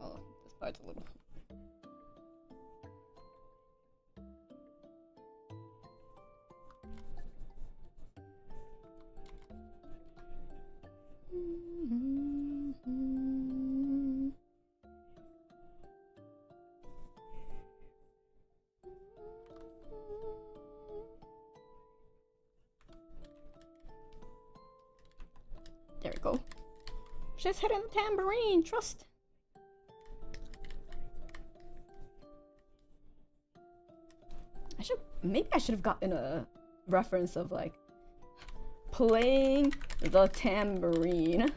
Oh, this part's a little. There we go. She's hitting the tambourine, trust. Maybe I should have gotten a reference of like playing the tambourine.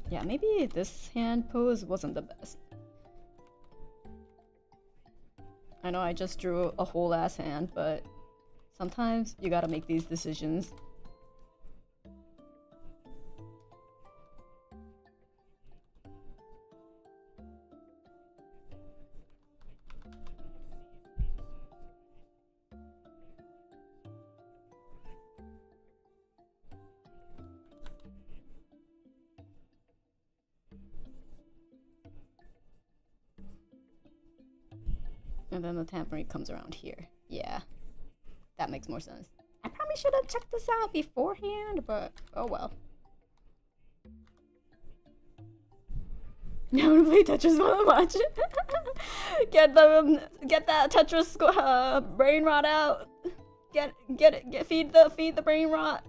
Yeah, maybe this hand pose wasn't the best. I know I just drew a whole ass hand, but sometimes you gotta make these decisions. And then the tambourine comes around here. Yeah, that makes more sense. I probably should have checked this out beforehand, but oh well. Now I'm gonna play Tetris while I watch it. Get that Tetris brain rot out. Feed the brain rot.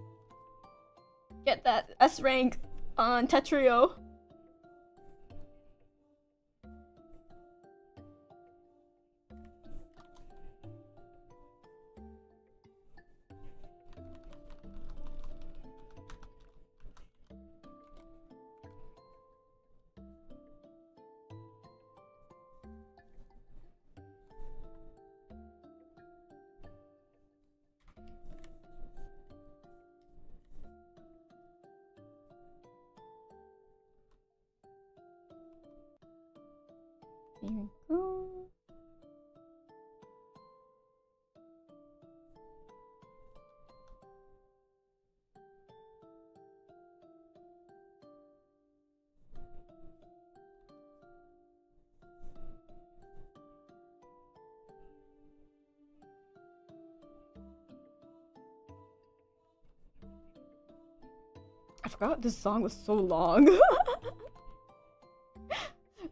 Get that S rank on Tetrio. Here we go. I forgot this song was so long.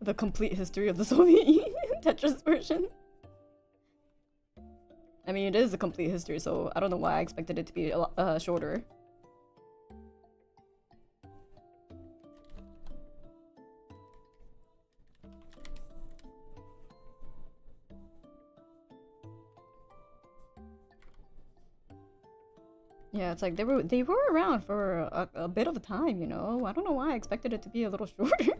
The complete history of the Soviet Union Tetris version. I mean, it is a complete history, so I don't know why I expected it to be a lot shorter. Yeah, it's like they were around for a bit of a time, you know? I don't know why I expected it to be a little shorter.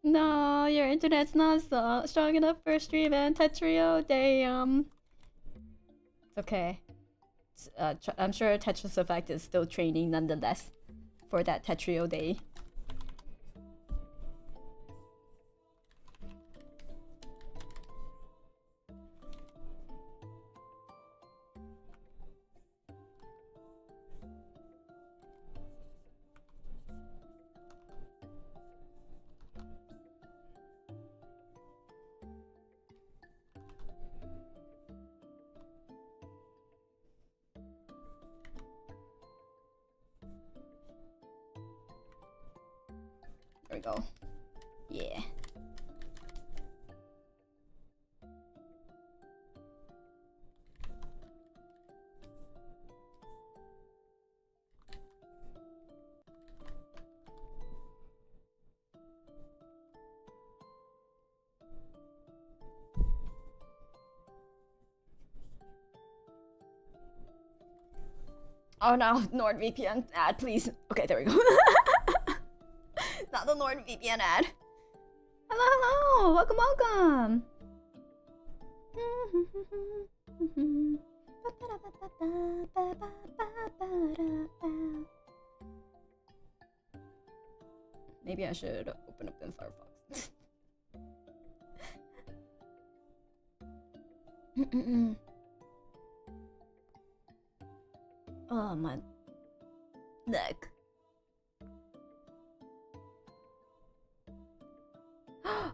No, your internet's not so strong enough for stream and Tetrio. Damn. It's okay. I'm sure Tetris Effect is still training nonetheless for that Tetrio day. There we go. Yeah. Oh no, NordVPN ad, please. Okay, there we go. Not the NordVPN ad. Hello, hello! Welcome, welcome! Maybe I should open up in Firefox. Oh, my neck.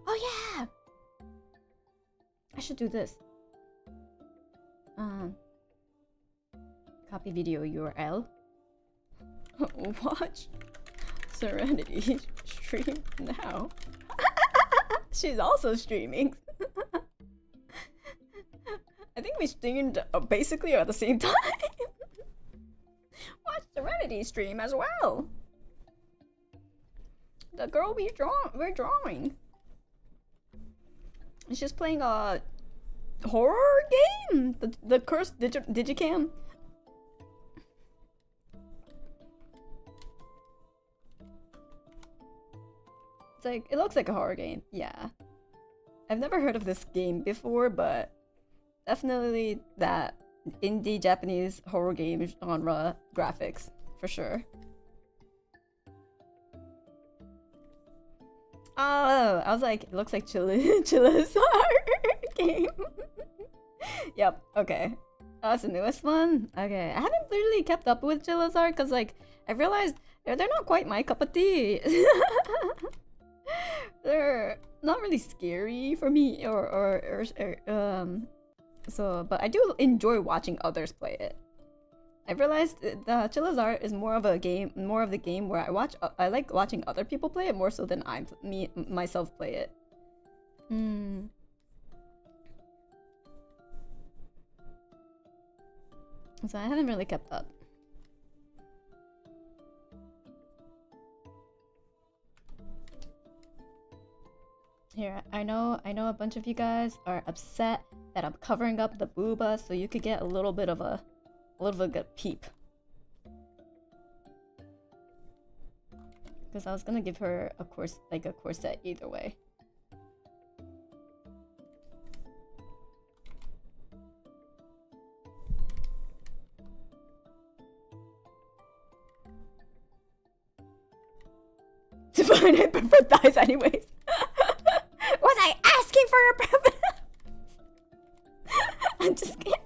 Oh yeah! I should do this. Copy video URL. Watch Serenity stream now. She's also streaming. I think we streamed basically at the same time. Watch Serenity stream as well. The girl we're drawing. She's just playing a horror game. The cursed digicam. It's like, it looks like a horror game. Yeah. I've never heard of this game before, but definitely that indie Japanese horror game genre graphics for sure. Oh, I was like, it looks like Chilla's game. Yep, okay. Oh, it's the newest one? Okay, I haven't really kept up with Chilla's art because, like, I realized they're not quite my cup of tea. They're not really scary for me, so, but I do enjoy watching others play it. I realized the Chilla's art is more of the game where I like watching other people play it more so than myself play it. So I haven't really kept up. Here, I know a bunch of you guys are upset that I'm covering up the booba so you could get a little bit of a good peep. Because I was gonna give her a corset either way. To find I prefer thighs anyways. Was I asking for a preference? I'm just kidding.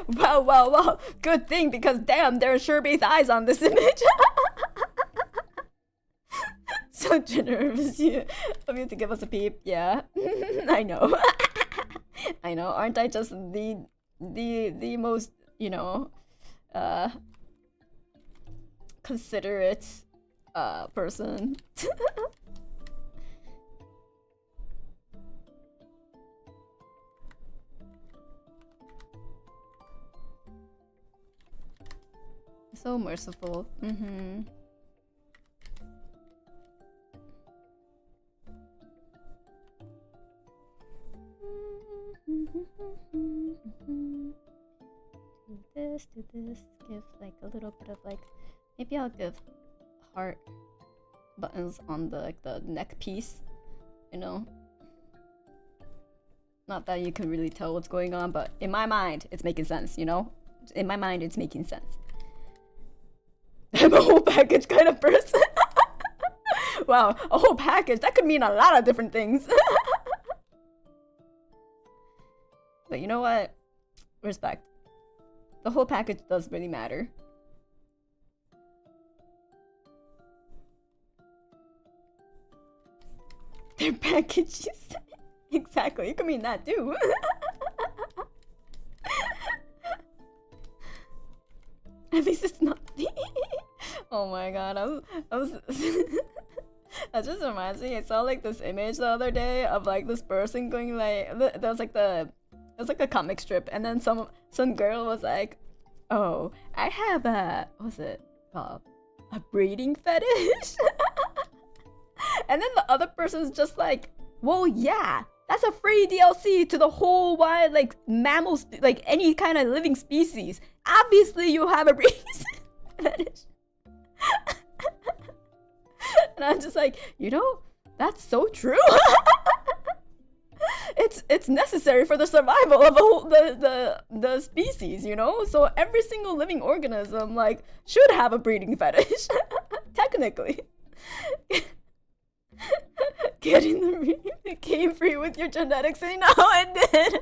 Wow. Good thing, because damn, there sure be thighs on this image. So generous of you to give us a peep. Yeah. I know. I know. Aren't I just the most, you know, considerate person? So merciful. Do this, give like a little bit of like, maybe I'll give heart buttons on the like the neck piece, you know. Not that you can really tell what's going on, but in my mind, it's making sense, you know? In my mind, it's making sense. I'm a whole package kind of person. Wow, a whole package. That could mean a lot of different things. But you know what? Respect. The whole package does really matter. They're packages. Exactly, it could mean that too. At least it's not. Oh my god, I was that just reminds me, I saw like this image the other day of like this person going like, there was like a comic strip, and then some girl was like, oh, I have a, what's it called? A breeding fetish? And then the other person's just like, well, yeah, that's a free DLC to the whole wide, like, mammals, like, any kind of living species. Obviously, you have a breeding fetish. And I'm just like, you know, that's so true. It's necessary for the survival of the species, you know? So every single living organism, like, should have a breeding fetish. Technically. Getting the came free with your genetics, and no, it did.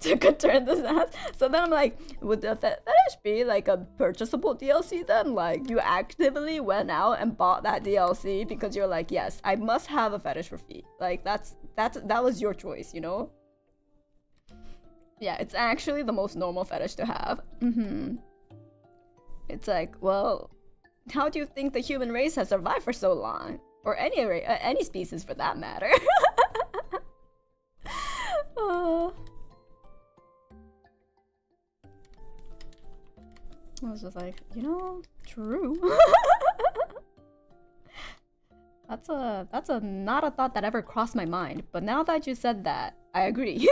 Took a turn this ass. So then I'm like, would the fetish be like a purchasable DLC then? Like, you actively went out and bought that DLC because you're like, yes, I must have a fetish for feet. Like, that was your choice, you know? Yeah, it's actually the most normal fetish to have. It's like, well, how do you think the human race has survived for so long? Or any species for that matter. I was just like, you know, true. That's not a thought that ever crossed my mind. But now that you said that, I agree.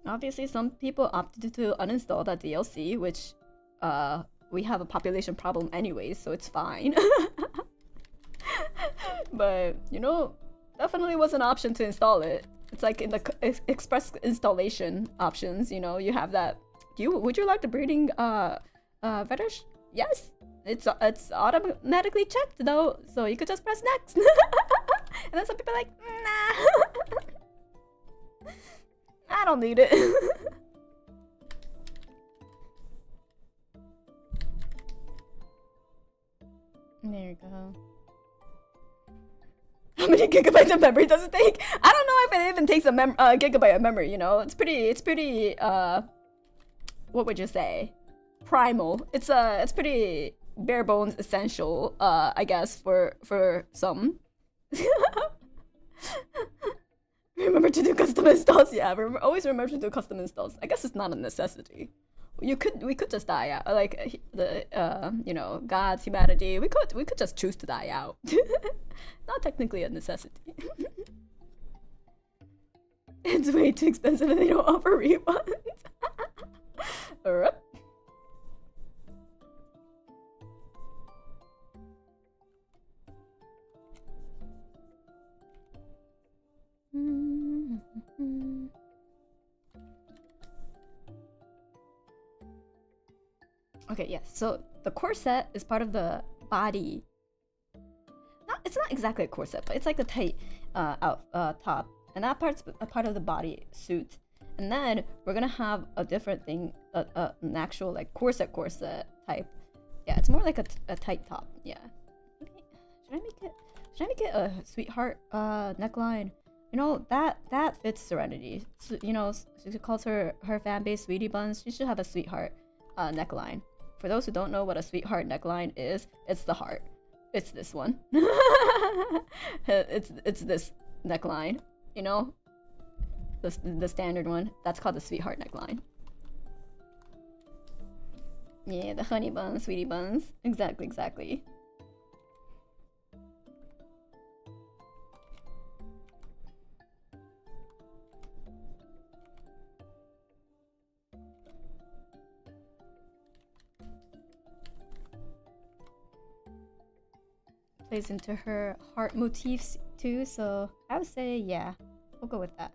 Obviously, some people opted to uninstall that DLC, which we have a population problem anyway, so it's fine. But, you know, definitely was an option to install it. It's like in the express installation options, you know, you have that. Would you like the breeding fetish? Yes. It's automatically checked though, so you could just press next. And then some people are like, nah. I don't need it. There you go. How many gigabytes of memory does it take? I don't know if it even takes a gigabyte of memory, you know? It's pretty, what would you say? Primal. It's pretty bare bones essential, I guess, for some. Remember to do custom installs. Yeah, always remember to do custom installs. I guess it's not a necessity. We could just die out, like the you know, gods, humanity. We could just choose to die out. Not technically a necessity. It's way too expensive and they don't offer refunds. Okay, yes. So the corset is part of the body. It's not exactly a corset, but it's like a tight top, and that part's a part of the body suit. And then we're gonna have a different thing, an actual like corset type. Yeah, it's more like a tight top. Yeah. Should I make it a sweetheart neckline? You know, that fits Serenity. So, you know, she calls her fan base Sweetie Buns. She should have a sweetheart neckline. For those who don't know what a sweetheart neckline is, it's the heart. It's this one. it's this neckline, you know? The standard one. That's called the sweetheart neckline. Yeah, the honey buns, sweetie buns. Exactly. plays into her heart motifs too, so I would say yeah, we'll go with that.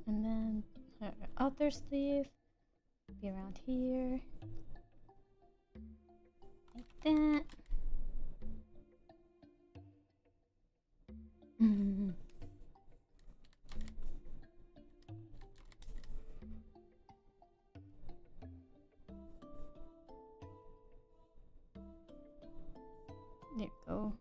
And then her outer sleeve be around here, like that. There you go.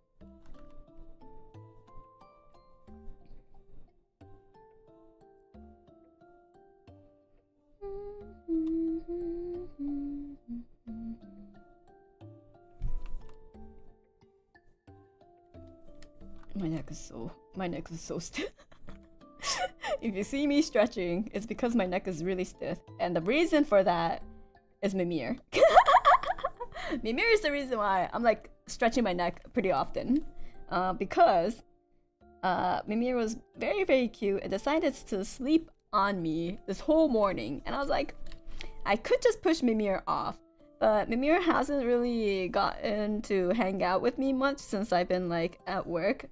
My neck is so stiff. If you see me stretching, it's because my neck is really stiff, and the reason for that is Mimir. Mimir is the reason why I'm like stretching my neck pretty often, because Mimir was very cute and decided to sleep on me this whole morning, and I was like, I could just push Mimir off, but Mimir hasn't really gotten to hang out with me much since I've been like at work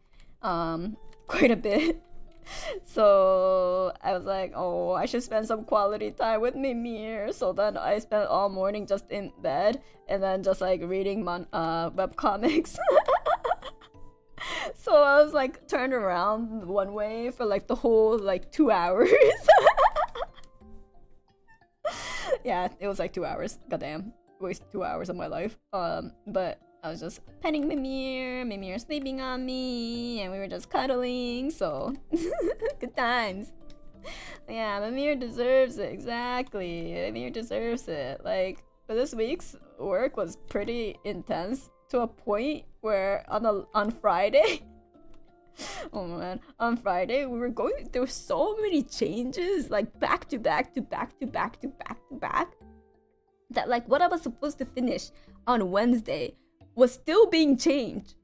quite a bit. So I was like, oh, I should spend some quality time with Mimir. So then I spent all morning just in bed and then just like reading webcomics. So I was like turned around one way for like the whole like 2 hours. Yeah, it was like 2 hours. Goddamn, wasted 2 hours of my life. But I was just petting Mimir sleeping on me, and we were just cuddling, so good times. Yeah, Mimir deserves it, exactly. Mimir deserves it. Like, but this week's work was pretty intense to a point where on Friday, oh man, on Friday we were going through so many changes, like back to back, that like what I was supposed to finish on Wednesday was still being changed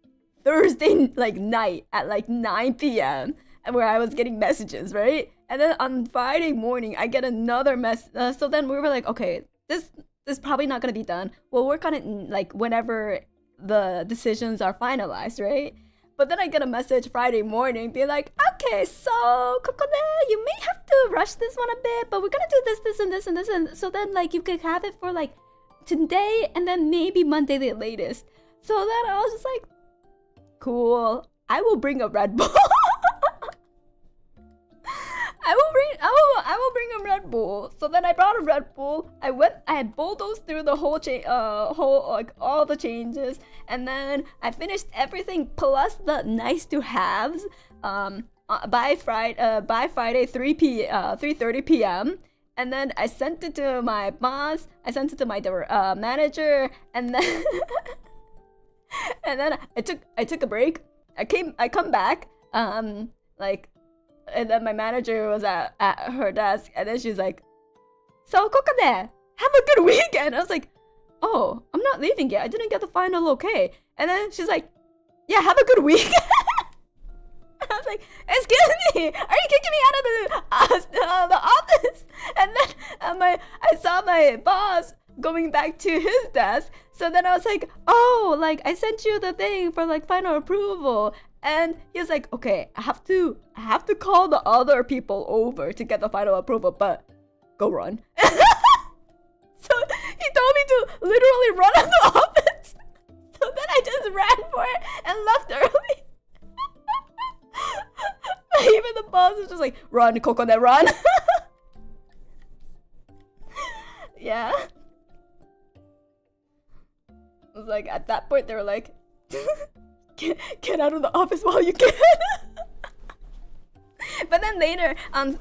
Thursday like night at like 9 p.m. and where I was getting messages, right? And then on Friday morning I get another so then we were like, okay, this is probably not gonna be done. We'll work on it like whenever the decisions are finalized, right? But then I get a message Friday morning being like, okay, so Kokone, you may have to rush this one a bit, but we're gonna do this and this and this, and so then like you could have it for like today and then maybe Monday the latest. So then I was just like, cool, I will bring a Red Bull. I will bring a Red Bull. So then I brought a Red Bull. I had bulldozed through the whole like all the changes, and then I finished everything plus the nice to haves by Friday 3:30 p.m. And then I sent it to my boss, I sent it to my manager, and then and then I took a break. I come back, like, and then my manager was at her desk, and then she's like, so Kokone, have a good weekend. I was like, oh, I'm not leaving yet, I didn't get the final okay. And then she's like, yeah, have a good weekend. I was like, excuse me, are you kicking me out of the office? And then I saw my boss going back to his desk. So then I was like, oh, like I sent you the thing for like final approval. And he was like, okay, I have to call the other people over to get the final approval, but go run. So he told me to literally run out of the office. So then I just ran for it and left early. Even the boss was just like, run, Kokone, run. Yeah. It was like, at that point, they were like, get out of the office while you can. But then later on,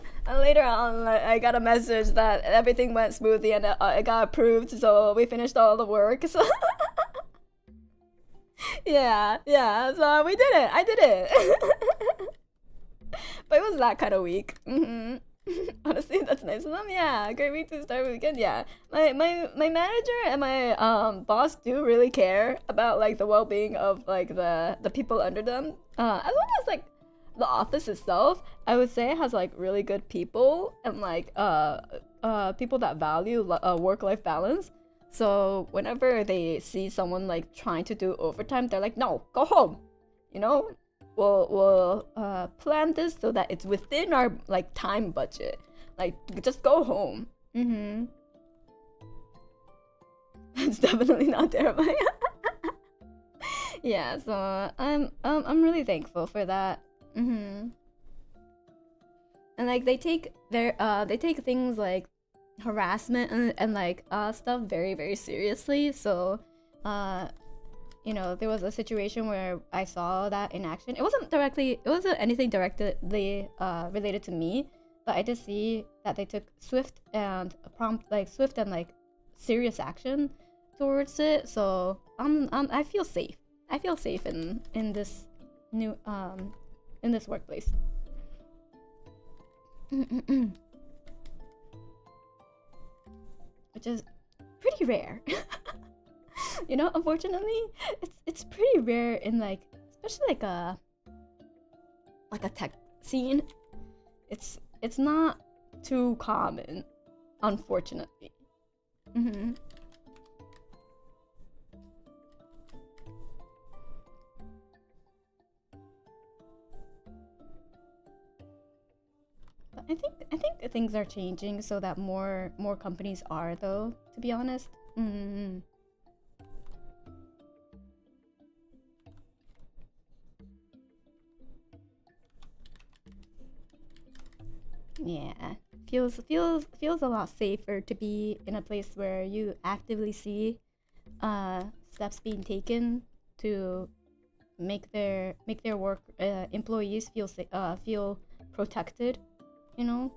I got a message that everything went smoothly and it got approved, so we finished all the work. So yeah, so we did it. I did it. But it was that kind of week. Honestly, that's nice of them. Yeah, great week to start weekend. Yeah, my manager and my boss do really care about like the well-being of like the people under them. As well as like the office itself, I would say has like really good people and like people that value work-life balance. So whenever they see someone like trying to do overtime, they're like, no, go home. You know, we'll plan this so that it's within our like time budget. Like just go home. It's definitely not terrifying. Yeah, so I'm really thankful for that. And like they take things like harassment and like stuff very, very seriously. So you know, there was a situation where I saw that in action. It wasn't anything directly related to me, but I did see that they took swift and serious action towards it. So I feel safe. I feel safe in this new in this workplace. Which is pretty rare. You know, unfortunately, it's pretty rare in like, especially like a tech scene. It's not too common, unfortunately. But I think things are changing so that more companies are, though, to be honest. Yeah, feels a lot safer to be in a place where you actively see steps being taken to make their work employees feel protected, you know.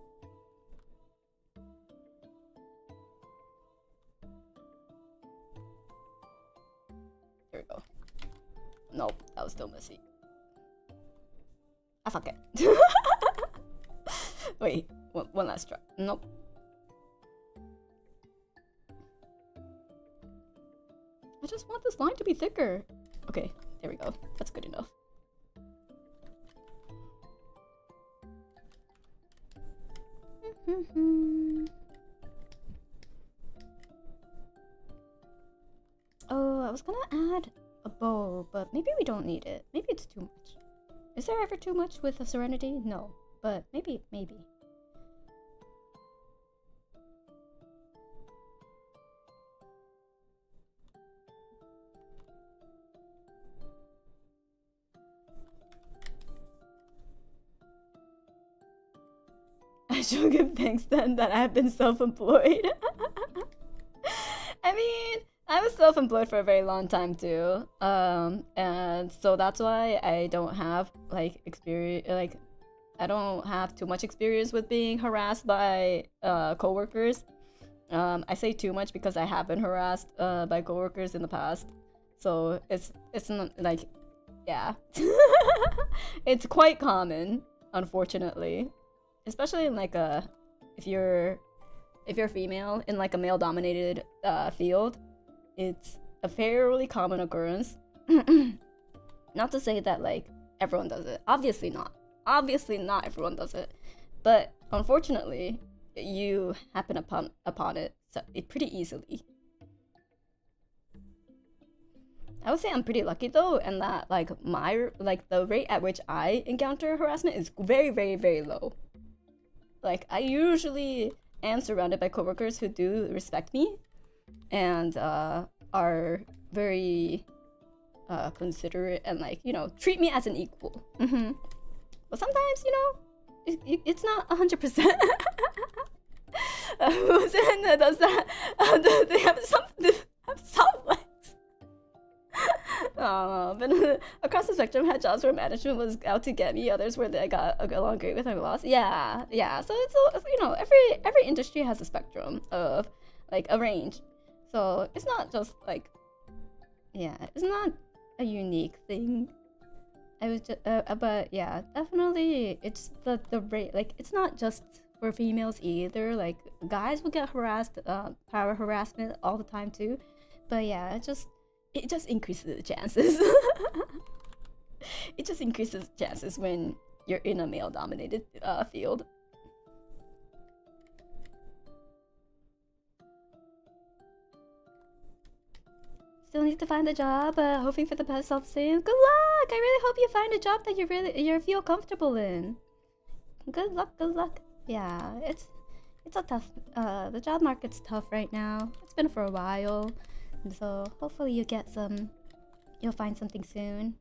There we go. Nope, that was still messy. Ah, fuck it. Wait, one last try. Nope. I just want this line to be thicker. Okay, there we go. That's good enough. Oh, I was gonna add a bow, but maybe we don't need it. Maybe it's too much. Is there ever too much with a Serenity? No, but maybe. I should give thanks then that I have been self-employed. I mean, I was self-employed for a very long time too, and so that's why I don't have like experience. Like, I don't have too much experience with being harassed by coworkers. I say too much because I have been harassed by coworkers in the past, so it's not like, yeah, it's quite common, unfortunately, especially in like if you're female in like a male-dominated field. It's a fairly common occurrence. Not to say that like everyone does it. Obviously not. Obviously not everyone does it. But unfortunately, you happen upon it pretty easily. I would say I'm pretty lucky though, and that like the rate at which I encounter harassment is very, very, very low. Like, I usually am surrounded by coworkers who do respect me and are very considerate and like, you know, treat me as an equal. But sometimes, you know, it's not 100%. Does that? They have soft legs. But across the spectrum, had jobs where management was out to get me. Others where I got along great with my boss. Yeah. So it's, you know, every industry has a spectrum of like a range. So it's not just like, yeah, it's not a unique thing. I was just, but yeah, definitely, it's the rate. Like, it's not just for females either. Like guys will get harassed, power harassment all the time too. But yeah, it just increases the chances. It just increases chances when you're in a male-dominated field. Still need to find a job, hoping for the best self-same. Good luck! I really hope you find a job that you feel comfortable in. Good luck, good luck. Yeah, it's a tough, the job market's tough right now. It's been for a while. And so hopefully you'll find something soon.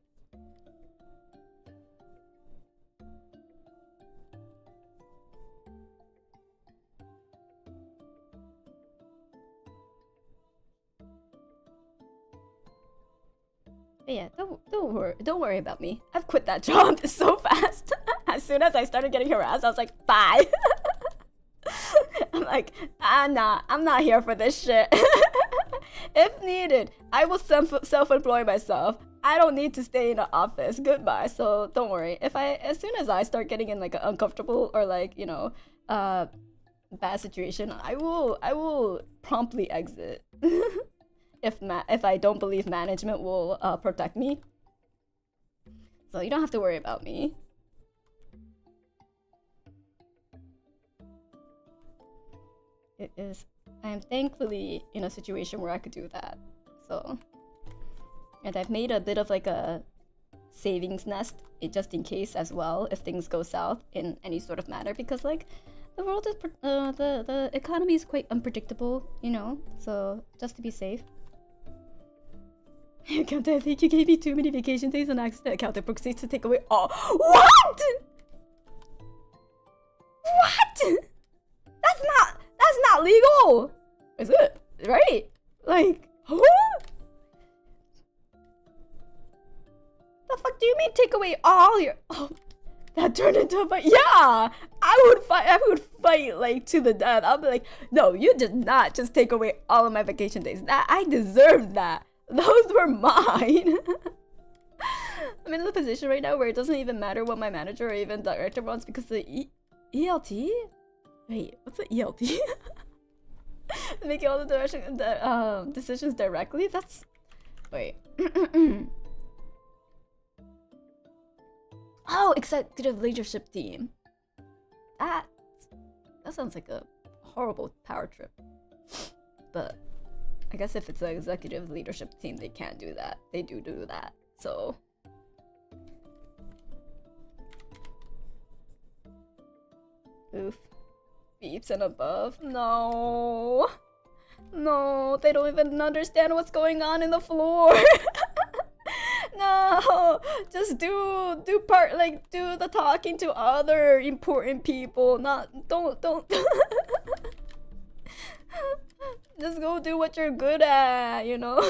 But yeah, don't worry about me. I've quit that job so fast. As soon as I started getting harassed, I was like, bye. I'm like, I'm not here for this shit. If needed, I will self-employ myself. I don't need to stay in the office. Goodbye. So don't worry. As soon as I start getting in like an uncomfortable or like, you know, bad situation, I will promptly exit. If I don't believe management will protect me. So you don't have to worry about me. I am thankfully in a situation where I could do that. So, and I've made a bit of like a savings nest just in case as well if things go south in any sort of matter, because like the world is the economy is quite unpredictable, you know. So just to be safe. Accountant, I think you gave me too many vacation days on accident. Accountant proceeds to take away all. What? What? That's not legal. Is it? Right? Like, what? The fuck do you mean take away all your? Oh, that turned into a fight. Yeah, I would fight like to the death. I'll be like, no, you did not just take away all of my vacation days. I deserved that. Those were mine. I'm in the position right now where it doesn't even matter what my manager or even director wants, because the ELT? Wait, what's the ELT? Making all the decisions directly? That's... Wait. Oh, executive leadership team. That sounds like a horrible power trip. But I guess if it's an executive leadership team, they can't do that. They do that. So oof. Beeps and above. No, they don't even understand what's going on in the floor. No, just do the talking to other important people. Don't. Just go do what you're good at, you know?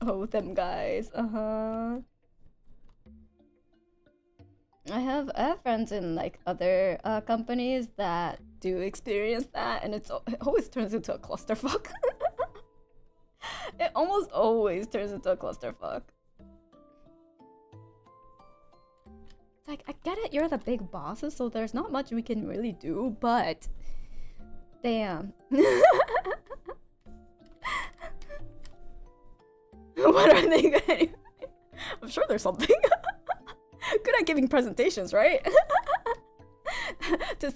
Oh, them guys. I have friends in like other companies that do experience that, and it always turns into a clusterfuck. It almost always turns into a clusterfuck. It's like, I get it, you're the big bosses, so there's not much we can really do, but damn. What are they going? I'm sure there's something. Good at giving presentations, right? to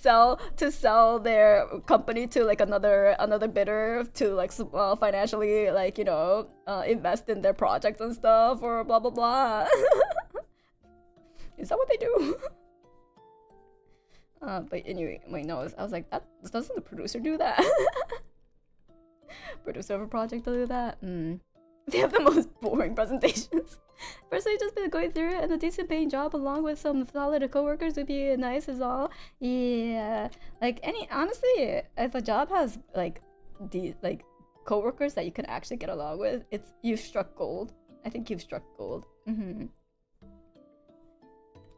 sell their company to like another bidder to like financially, like, you know, invest in their projects and stuff, or blah blah blah. Is that what they do? But anyway, wait, no, I was like, doesn't the producer do that? Producer of a project do that? They have the most boring presentations. Personally, just been going through it, and a decent paying job along with some solid coworkers would be nice as all. Yeah, like honestly, if a job has like coworkers that you can actually get along with, you've struck gold. I think you've struck gold.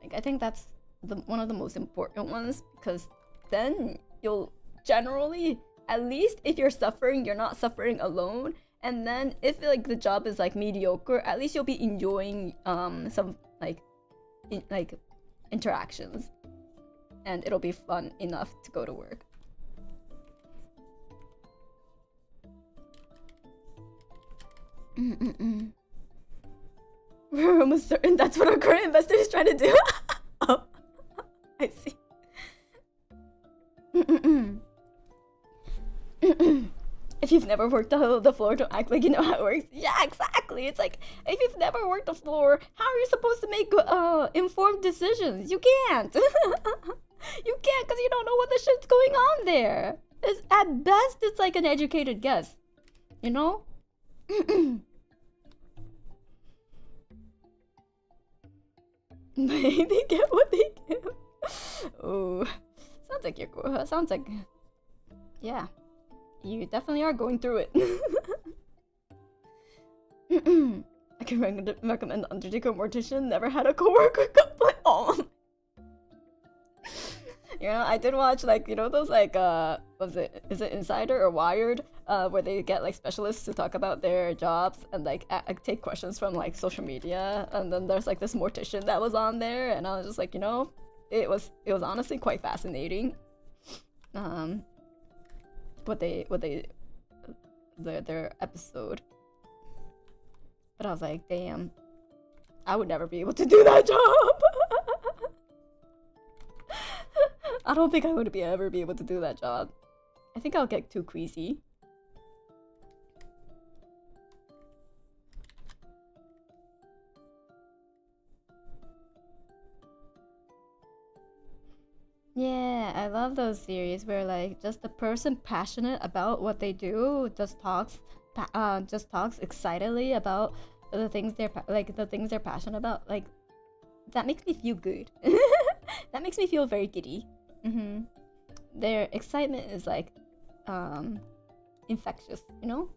Like, I think that's one of the most important ones, because then you'll generally, at least if you're suffering, you're not suffering alone. And then if like the job is like mediocre, at least you'll be enjoying some like interactions, and it'll be fun enough to go to work. We're almost certain that's what our current investor is trying to do. Oh, I see. If you've never worked the floor, don't act like you know how it works. Yeah, exactly. It's like, if you've never worked the floor, how are you supposed to make informed decisions? You can't. You can't, because you don't know what the shit's going on there. At best, it's like an educated guess. You know? They get what they give. Oh, sounds like you're cool. Sounds like, yeah, you definitely are going through it. I can recommend the Undertaker Mortician. Never had a coworker complain. Oh. You know, I did watch like, you know, those like is it Insider or Wired, where they get like specialists to talk about their jobs and like take questions from like social media, and then there's like this mortician that was on there, and I was just like, you know, it was honestly quite fascinating. Their episode, but I was like, damn, I would never be able to do that job. I don't think I would ever be able to do that job. I think I'll get too queasy. Yeah, I love those series where like just the person passionate about what they do just talks excitedly about the things they're passionate about. Like, that makes me feel good. That makes me feel very giddy. Their excitement is like infectious, you know?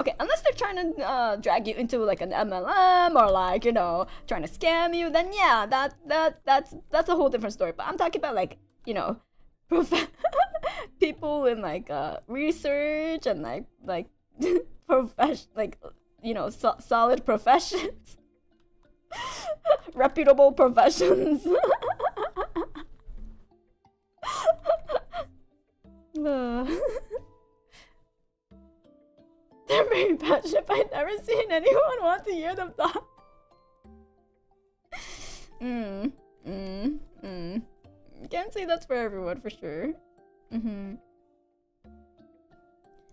Okay, unless they're trying to drag you into like an MLM or like, you know, trying to scam you, then yeah, that's a whole different story. But I'm talking about like, you know, people in like research and like profession, like, you know, solid professions. Reputable professions. They're very passionate, but I've never seen anyone want to hear them talk. Can't say that's for everyone, for sure.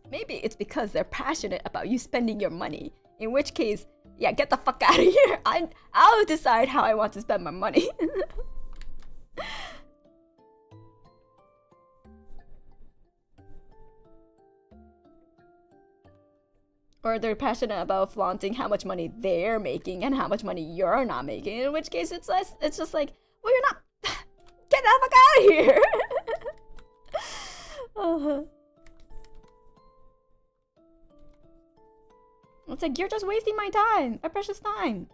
Maybe it's because they're passionate about you spending your money. In which case, yeah, get the fuck out of here. I'll decide how I want to spend my money. Or they're passionate about flaunting how much money they're making and how much money you're not making. In which case, it's just like, well, you're not. Get the fuck out of here. It's like, you're just wasting my time, my precious time.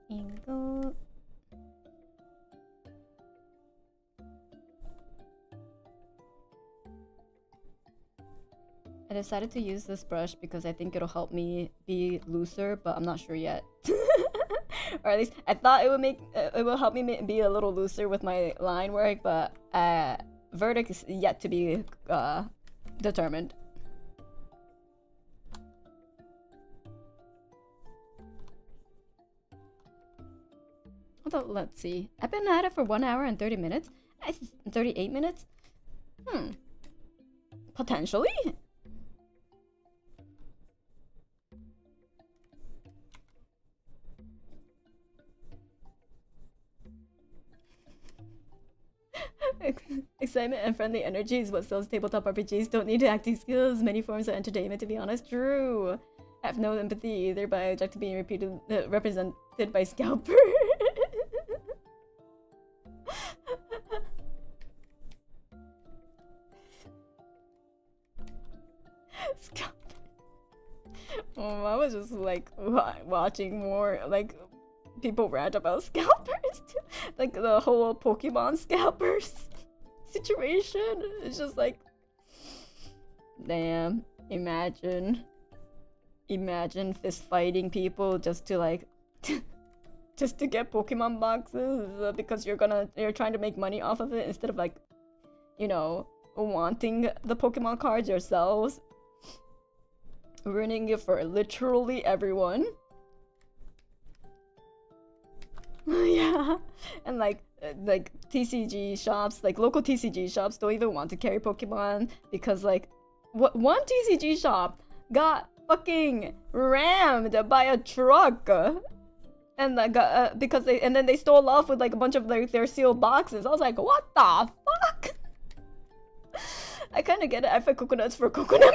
Ingo. I decided to use this brush because I think it'll help me be looser, but I'm not sure yet. Or at least I thought it will help me be a little looser with my line work, but verdict is yet to be determined. Although, let's see. I've been at it for 1 hour and 30 minutes. 38 minutes? Potentially? Excitement and friendly energy is what sells tabletop RPGs. Don't need acting skills. Many forms of entertainment, to be honest. True. I have no empathy either, but I object to being represented by scalper. Scalper. Oh, I was just like watching more like people rant about scalpers, like the whole Pokemon scalpers situation. It's just like, damn, imagine fist fighting people just to like just to get Pokemon boxes because you're trying to make money off of it instead of like, you know, wanting the Pokemon cards yourselves, ruining it for literally everyone. Yeah, and like TCG shops, like local TCG shops don't even want to carry Pokemon because like one TCG shop got fucking rammed by a truck, and like because then they stole off with like a bunch of like their sealed boxes. I was like, what the fuck? I kind of get it. I find coconuts for coconut.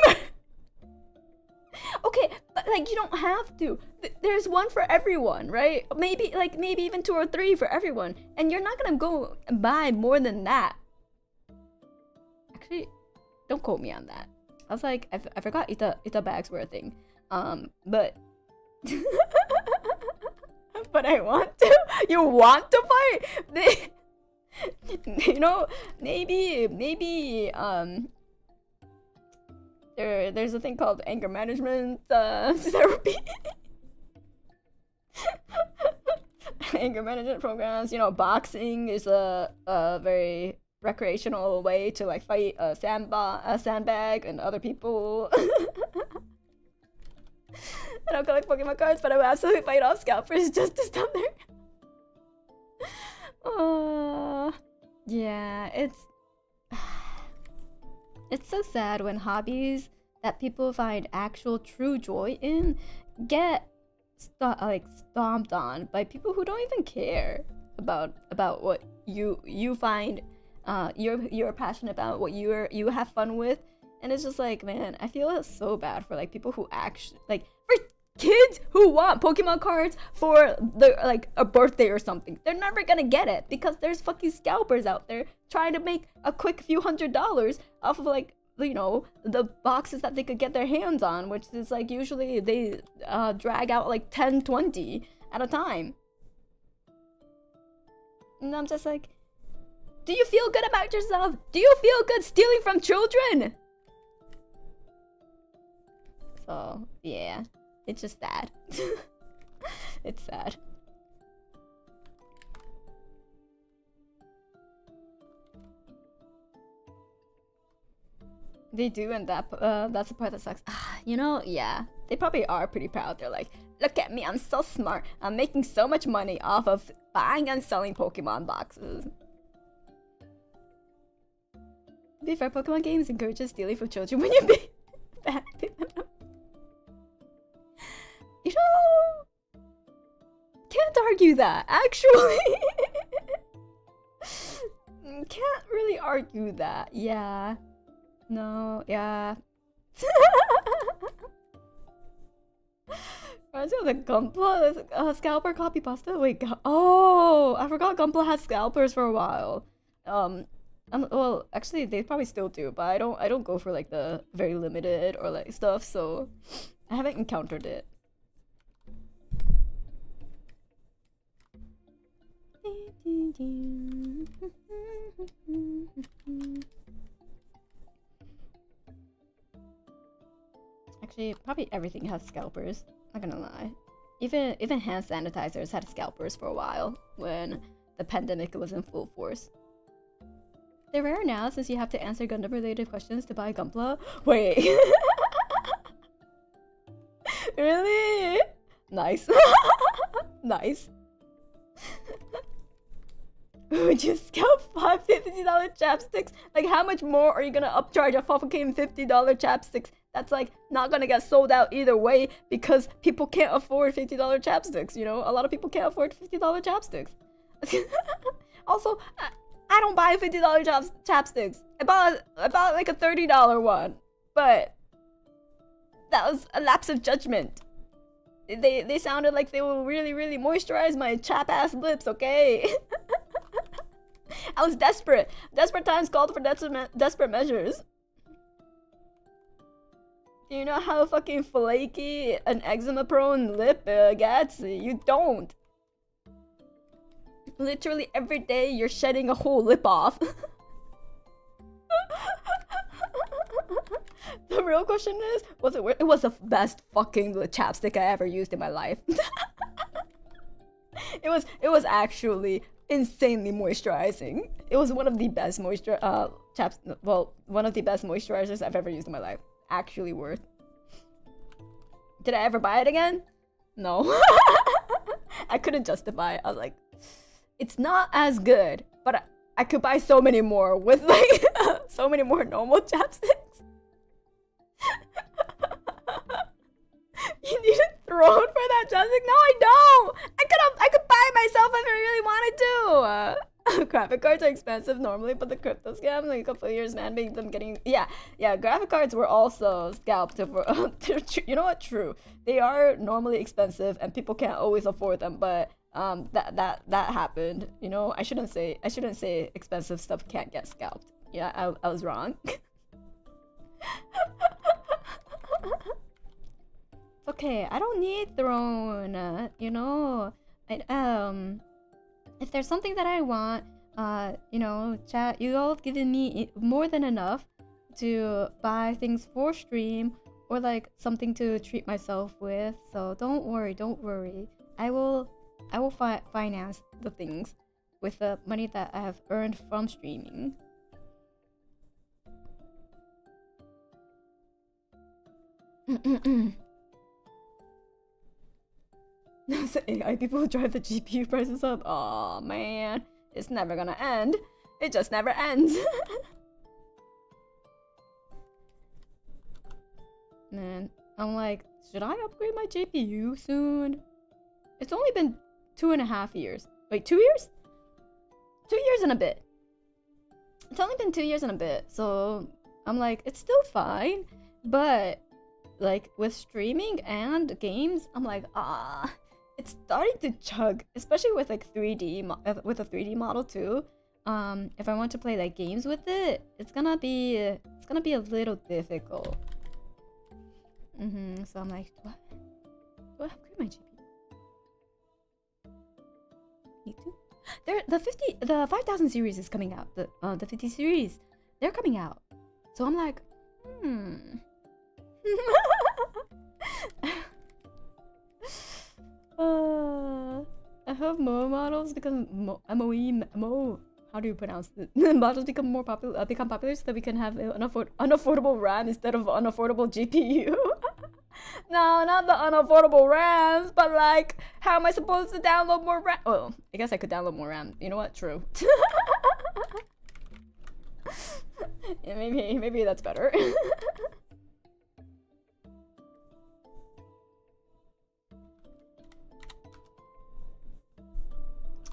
Okay, but like you don't have to. There's one for everyone, right? Maybe even 2 or 3 for everyone, and you're not gonna go and buy more than that. Actually, don't quote me on that. I was like, I forgot Ita bags were a thing. But but I want to. You want to fight? You know, maybe there's a thing called anger management therapy. Anger management programs. You know, boxing is a very recreational way to like fight a sandbag and other people. I don't collect Pokemon cards, but I would absolutely fight off scalpers just to stop there. Yeah, it's so sad when hobbies that people find actual true joy in get stomped on by people who don't even care about what you find you're passionate about, what you have fun with. And it's just like, man, I feel so bad for like people who actually like, for kids who want Pokemon cards for like a birthday or something. They're never gonna get it because there's fucking scalpers out there trying to make a quick few $100s off of like, you know, the boxes that they could get their hands on, which is like usually they drag out like 10-20 at a time. And I'm just like, do you feel good about yourself? Do you feel good stealing from children? So yeah, it's just sad. It's sad. They do, and that's the part that sucks. You know, yeah, they probably are pretty proud. They're like, look at me, I'm so smart. I'm making so much money off of buying and selling Pokemon boxes. To be fair, Pokemon games encourages stealing from children when you be bad. You know, can't argue that, actually. Can't really argue that, yeah. No, yeah. Reminds me of the Gunpla scalper copy pasta. Wait, oh, I forgot Gunpla had scalpers for a while. Well, actually, they probably still do, but I don't go for like the very limited or like stuff, so I haven't encountered it. Actually, probably everything has scalpers. Not gonna lie. Even hand sanitizers had scalpers for a while when the pandemic was in full force. They're rare now since you have to answer Gundam-related questions to buy Gunpla. Wait. Really? Nice. Nice. Would you scalp $50 chapsticks? Like, how much more are you gonna upcharge a fucking $50 chapsticks? That's like not gonna get sold out either way because people can't afford $50 chapsticks. You know, a lot of people can't afford $50 chapsticks. Also, I don't buy $50 chapsticks. I bought like a $30 one, but that was a lapse of judgment. They sounded like they will really moisturize my chap ass lips. Okay. I was desperate. Desperate times called for desperate measures. Do you know how fucking flaky an eczema-prone lip gets? You don't. Literally every day you're shedding a whole lip off. The real question is, was it worth it? It was the best fucking chapstick I ever used in my life. It was actually insanely moisturizing. It was one of the best one of the best moisturizers I've ever used in my life. Actually worth. Did I ever buy it again? No. I couldn't justify it. I was like, it's not as good, but I could buy so many more with like so many more normal chapsticks. You need a throne for that chapstick? No, I don't. I could buy it myself if I really wanted to. Graphic cards are expensive normally, but the crypto scams like a couple of years, man, made them getting yeah. Graphic cards were also scalped. You know what? True, they are normally expensive, and people can't always afford them. But that happened. You know, I shouldn't say expensive stuff can't get scalped. Yeah, I was wrong. Okay, I don't need throne. You know, if there's something that I want, you know, chat, you all have given me more than enough to buy things for stream or like something to treat myself with. So don't worry. I will finance the things with the money that I have earned from streaming. The AI people drive the GPU prices up. Oh man, it's never gonna end. It just never ends. Man, I'm like, should I upgrade my GPU soon? It's only been 2.5 years. Wait, 2 years? 2 years and a bit. It's only been 2 years and a bit, so I'm like, it's still fine. But like with streaming and games, I'm like, it's starting to chug, especially with like 3D with a 3D model too. If I want to play like games with it, it's gonna be a little difficult. So I'm like, do I upgrade my GPU? Need to? The 5000 series is coming out. The 50 series, they're coming out. So I'm like, I hope Mo models become Mo. How do you pronounce it? Models become popular so that we can have an unaffordable RAM instead of unaffordable GPU. No, not the unaffordable RAMs, but like, how am I supposed to download more RAM? Oh, I guess I could download more RAM. You know what? True. Yeah, maybe that's better.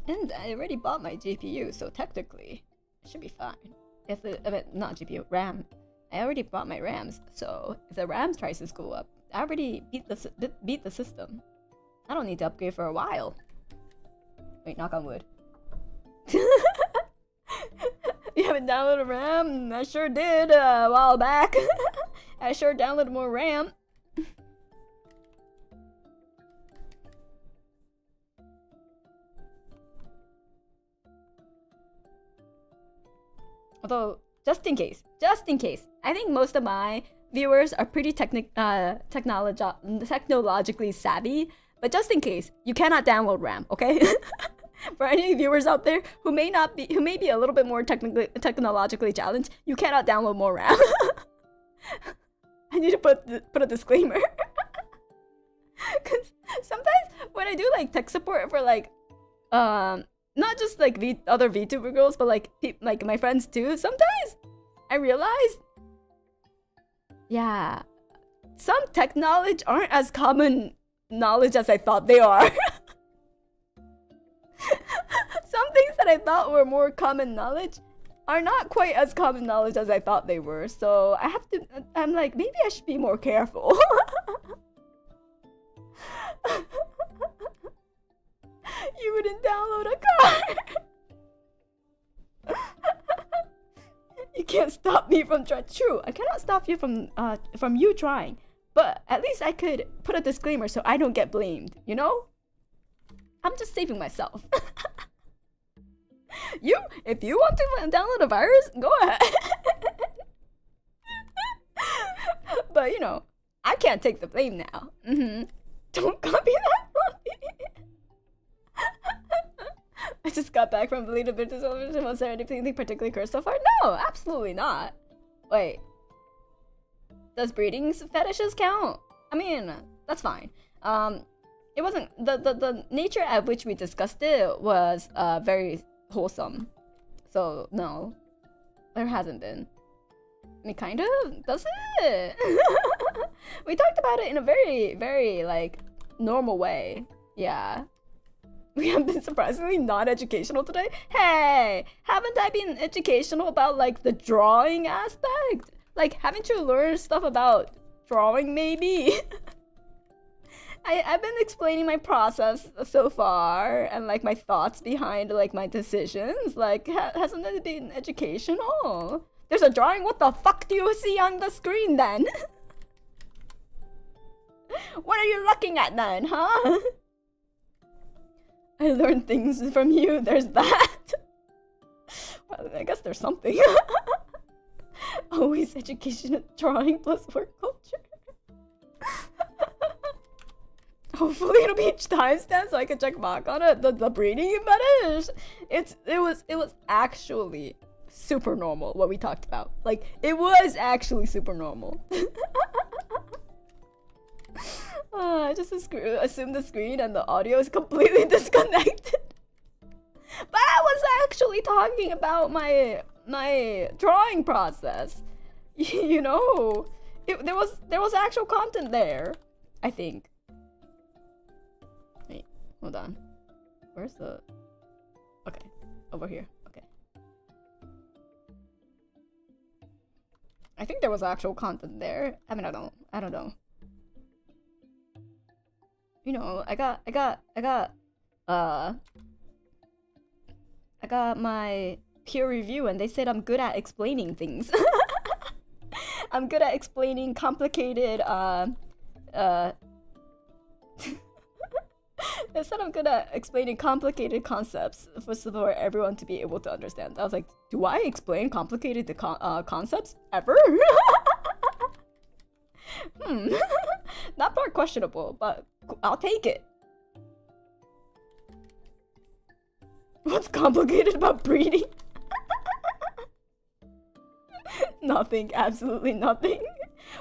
And I already bought my GPU, so technically it should be fine. Not GPU, RAM. I already bought my RAMs, so if the RAM prices go up, I already beat the system. I don't need to upgrade for a while. Wait, knock on wood. You haven't downloaded RAM? I sure did a while back. I sure downloaded more RAM. Although, just in case, I think most of my viewers are pretty technologically savvy. But just in case, you cannot download RAM, okay? For any viewers out there who may be a little bit more technologically challenged, you cannot download more RAM. I need to put a disclaimer. Cause sometimes when I do like tech support for like not just like other VTuber girls, but like my friends too, sometimes I realize, yeah, some tech knowledge aren't as common knowledge as I thought they are. Some things that that I thought were more common knowledge are not quite as common knowledge as I thought they were. So I have to, I'm like, maybe I should be more careful. You wouldn't download a card. You can't stop me from trying. True, I cannot stop you from you trying. But at least I could put a disclaimer so I don't get blamed, you know? I'm just saving myself. If you want to download a virus, go ahead. But you know, I can't take the blame now. Don't copy that from me. I just got back from Believe Bit to Celebration. Was there anything particularly cursed so far? No, absolutely not. Wait. Does breeding fetishes count? I mean, that's fine. It wasn't the nature at which we discussed it was very wholesome. So no, there hasn't been. I mean, kind of, does it? We talked about it in a very, very like normal way. Yeah. We have been surprisingly non-educational today. Hey, haven't I been educational about like the drawing aspect? Like, haven't you learned stuff about drawing maybe? I've been explaining my process so far and like my thoughts behind like my decisions. Like, hasn't it been educational? There's a drawing. What the fuck do you see on the screen then? What are you looking at then, huh? I learned things from you. There's that. Well, I guess there's something. Always education at drawing plus work culture. Hopefully it'll be each timestamp so I can check back on it. The breeding fetish. It was actually super normal what we talked about. Like, it was actually super normal. I just assumed the screen and the audio is completely disconnected. But I was actually talking about my drawing process. You know, there was actual content there, I think. Wait, hold on. Where's the? Okay, over here. Okay. I think there was actual content there. I mean, I don't know. You know, I got my peer review and they said I'm good at explaining things. I'm good at explaining complicated they said I'm good at explaining complicated concepts for everyone to be able to understand. I was like, do I explain complicated concepts ever? That part questionable, but I'll take it. What's complicated about breeding? Nothing, absolutely nothing.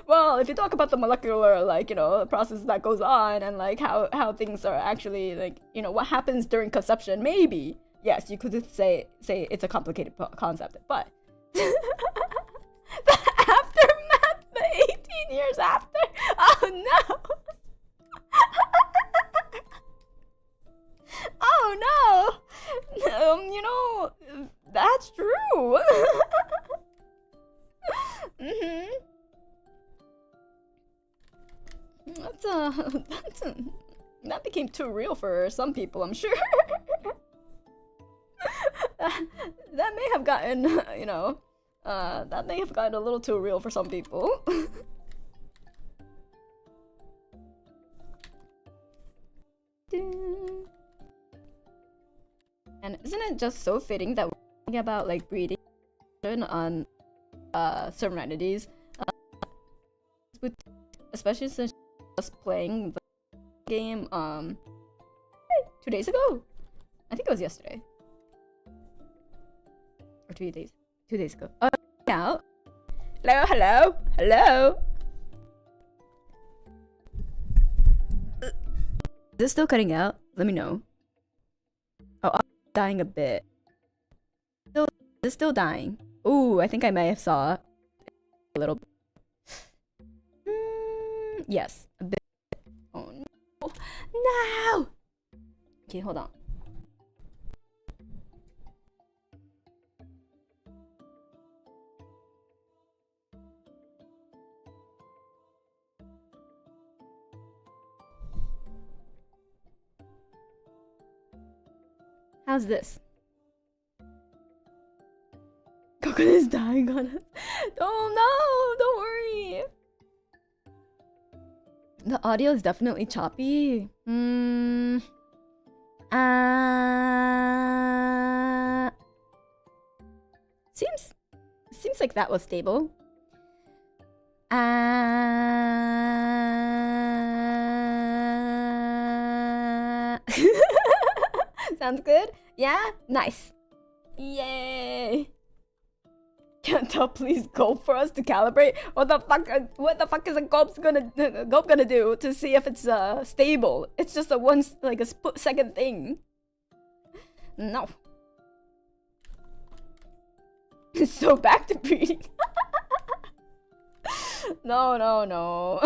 Well, if you talk about the molecular, like, you know, process that goes on and like how things are actually like, you know, what happens during conception, maybe yes, you could say it's a complicated concept, but the aftermath, the 18 years after, oh no. Oh no! You know, that's true. That became too real for some people, I'm sure. That may have gotten, you know, that may have gotten a little too real for some people. And isn't it just so fitting that we're talking about like breeding on certain entities, especially since just playing the game 2 days ago. I think it was yesterday or 2 days. 2 days ago. Oh, now. Hello. Is this still cutting out? Let me know. Oh, I'm dying a bit. It's still dying. Ooh, I think I may have saw a little bit. Yes, a bit. Oh no! Okay, hold on. how's this? Kokone is dying on us. Oh no, don't worry. The audio is definitely choppy. Seems like that was stable. Sounds good? Yeah? Nice. Yay. Can't tell, please gulp for us to calibrate. What the fuck is a gulp gonna do to see if it's stable? It's just a split second thing. No. So back to breeding. No. No.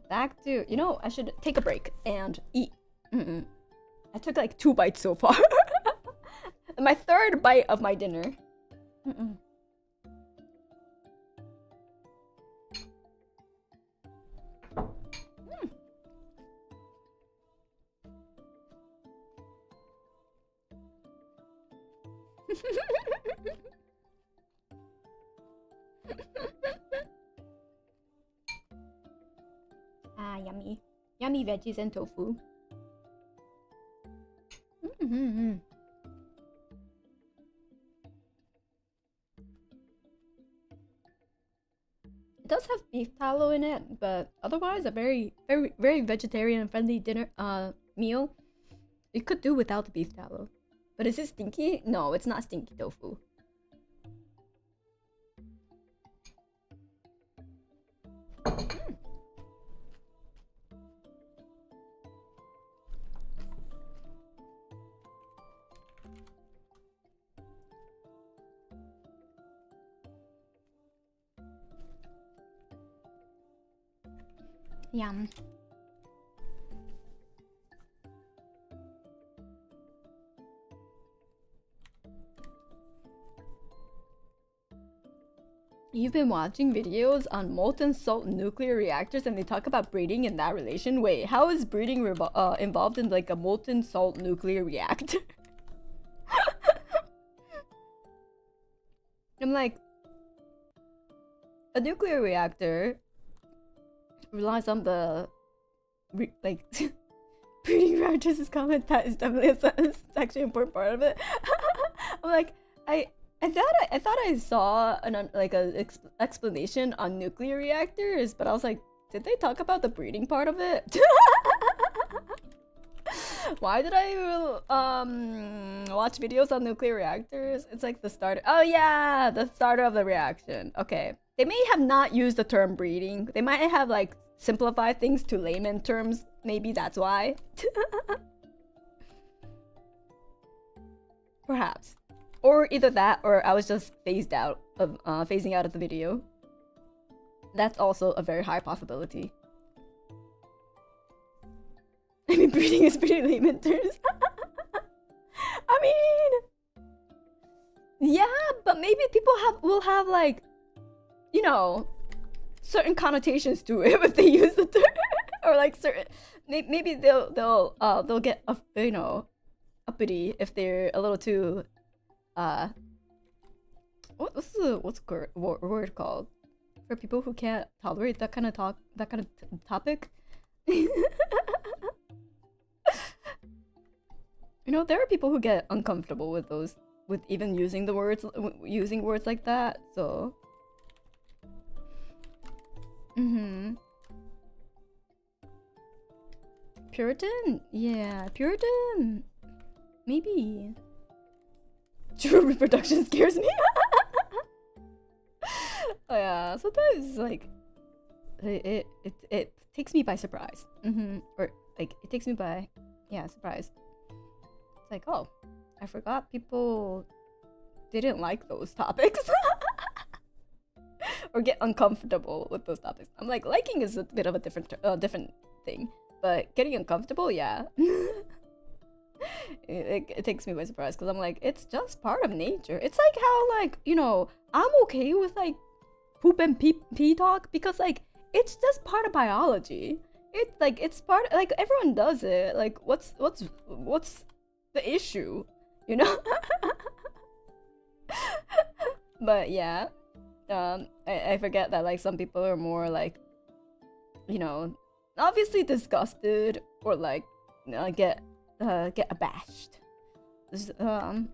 Back to, you know, I should take a break and eat. I took like 2 bites so far. My 3rd bite of my dinner. Ah, yummy. Yummy veggies and tofu. It does have beef tallow in it, but otherwise a very vegetarian friendly dinner meal. You could do without the beef tallow. But is it stinky? No, it's not stinky tofu. Yum. You've been watching videos on molten salt nuclear reactors and they talk about breeding in that relation? Wait, how is breeding involved in like a molten salt nuclear reactor? I'm like, a nuclear reactor relies on the breeding reactors is comment. That is definitely it's actually an important part of it. I'm like, I thought I saw an explanation on nuclear reactors, but I was like, did they talk about the breeding part of it? Why did I watch videos on nuclear reactors? It's like the starter. Oh yeah, the starter of the reaction. Okay, they may have not used the term breeding. They might have like simplified things to layman terms. Maybe that's why. Perhaps. Or either that, or I was just phasing out of the video. That's also a very high possibility. I mean, breeding is pretty layman terms. I mean, yeah, but maybe people will have like, you know, certain connotations to it if they use the term, or like certain. Maybe they'll get you know, uppity if they're a little too. What's the word called for people who can't tolerate that kind of topic? You know, there are people who get uncomfortable with even using words like that. So, Puritan, yeah, Puritan, maybe. True reproduction scares me. Oh yeah, sometimes like it takes me by surprise. Or like it takes me by surprise. It's like, oh, I forgot people didn't like those topics. Or get uncomfortable with those topics. I'm like, liking is a bit of a different thing, but getting uncomfortable, yeah. It takes me by surprise because I'm like, it's just part of nature. It's like how, like, you know, I'm okay with like poop and pee talk because like it's just part of biology. It's like it's part like everyone does it. Like what's the issue? You know? But yeah. I forget that like some people are more like, you know, obviously disgusted or like get abashed, so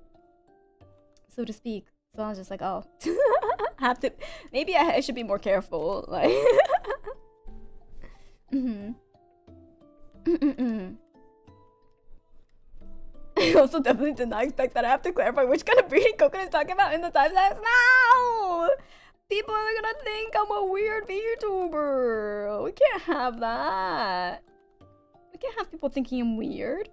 to speak. So I was just like, oh, have to. Maybe I should be more careful. Like, I also definitely did not expect that I have to clarify which kind of breeding Kokone is talking about in the time lapse. No! People are gonna think I'm a weird VTuber. We can't have that. We can't have people thinking I'm weird.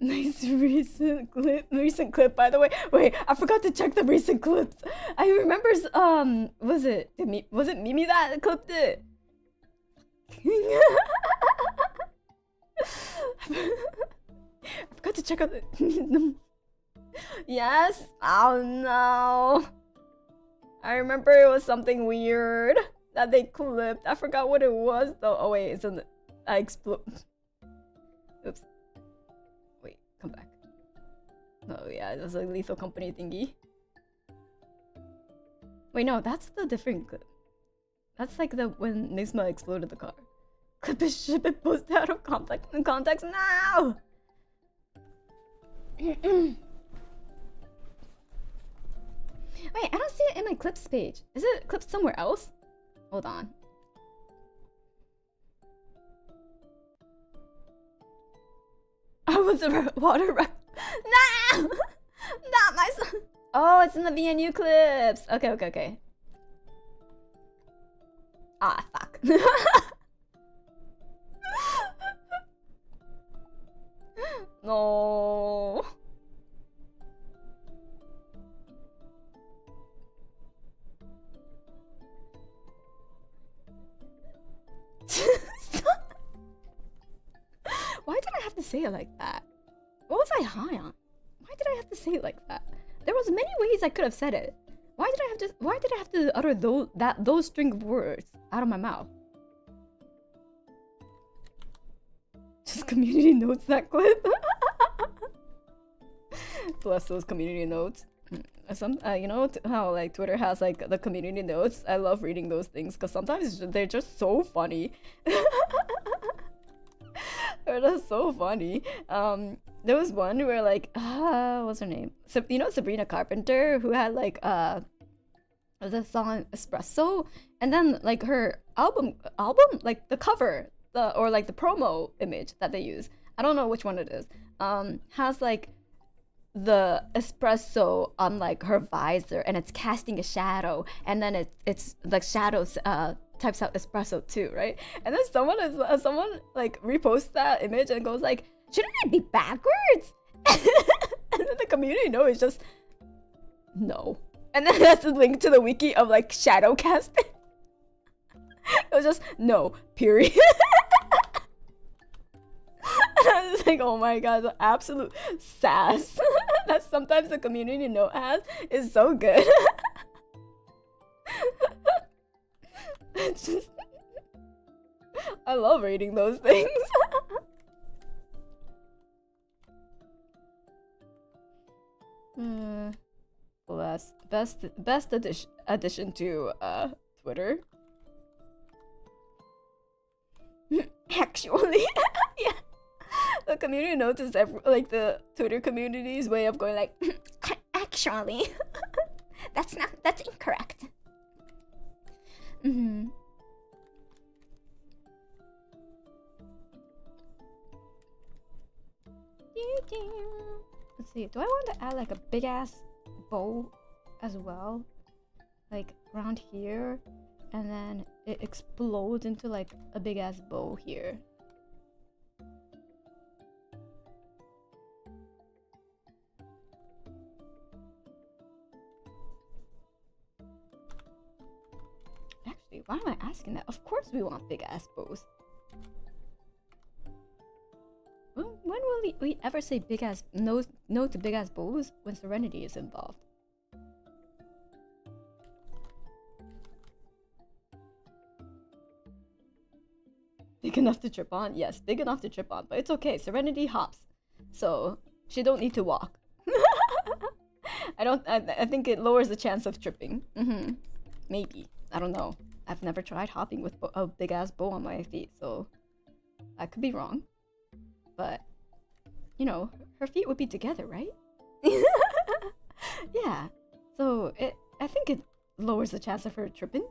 Nice recent clip, by the way. Wait, I forgot to check the recent clips. I remember, was it Mimi that clipped it? I forgot to check out the... Yes? Oh no. I remember it was something weird that they clipped. I forgot what it was though. Oh wait, it's in the... I explode. Oops. Wait, come back. Oh yeah, it was a Lethal Company thingy. Wait, no, that's the different clip. That's like the when Nixma exploded the car. Clip is ship it posted out of context now! Wait, I don't see it in my clips page. Is it clipped somewhere else? Hold on. I was a water wreck. No! Not my son. Oh, it's in the V&U clips. Okay. Ah, fuck. No. Why did I have to say it like that? What was I high on? Why did I have to say it like that? There was many ways I could have said it. Why did I have to utter those string of words out of my mouth? Just community notes that clip. Bless those community notes. You know how like Twitter has like the community notes. I love reading those things because sometimes they're just so funny. They're just so funny. There was one where like what's her name? So you know Sabrina Carpenter, who had like the song Espresso, and then like her album like the cover, or like the promo image that they use, I don't know which one it is, has like the espresso on like her visor, and it's casting a shadow, and then it's like shadows types out espresso too, right? And then someone like reposts that image and goes like, shouldn't it be backwards? And then the community note is just no, and then that's the link to the wiki of like shadow casting. It was just no, period. And I was like, oh my god, the absolute sass that sometimes the community note has is so good. It's just... I love reading those things. Best addition to Twitter. Actually, yeah. The community notes is like the Twitter community's way of going like, actually, that's incorrect. Let's see. Do I want to add like a big ass bow as well, like around here, and then it explodes into like a big ass bow here? Actually, why am I asking that? Of course we want big ass bows. When will we ever say big ass no to big ass bows when Serenity is involved? Big enough to trip on? Yes, big enough to trip on, but it's okay. Serenity hops, so she don't need to walk. I think it lowers the chance of tripping. Maybe. I don't know. I've never tried hopping with a big ass bow on my feet, so I could be wrong. But you know, her feet would be together, right? Yeah. So I think it lowers the chance of her tripping.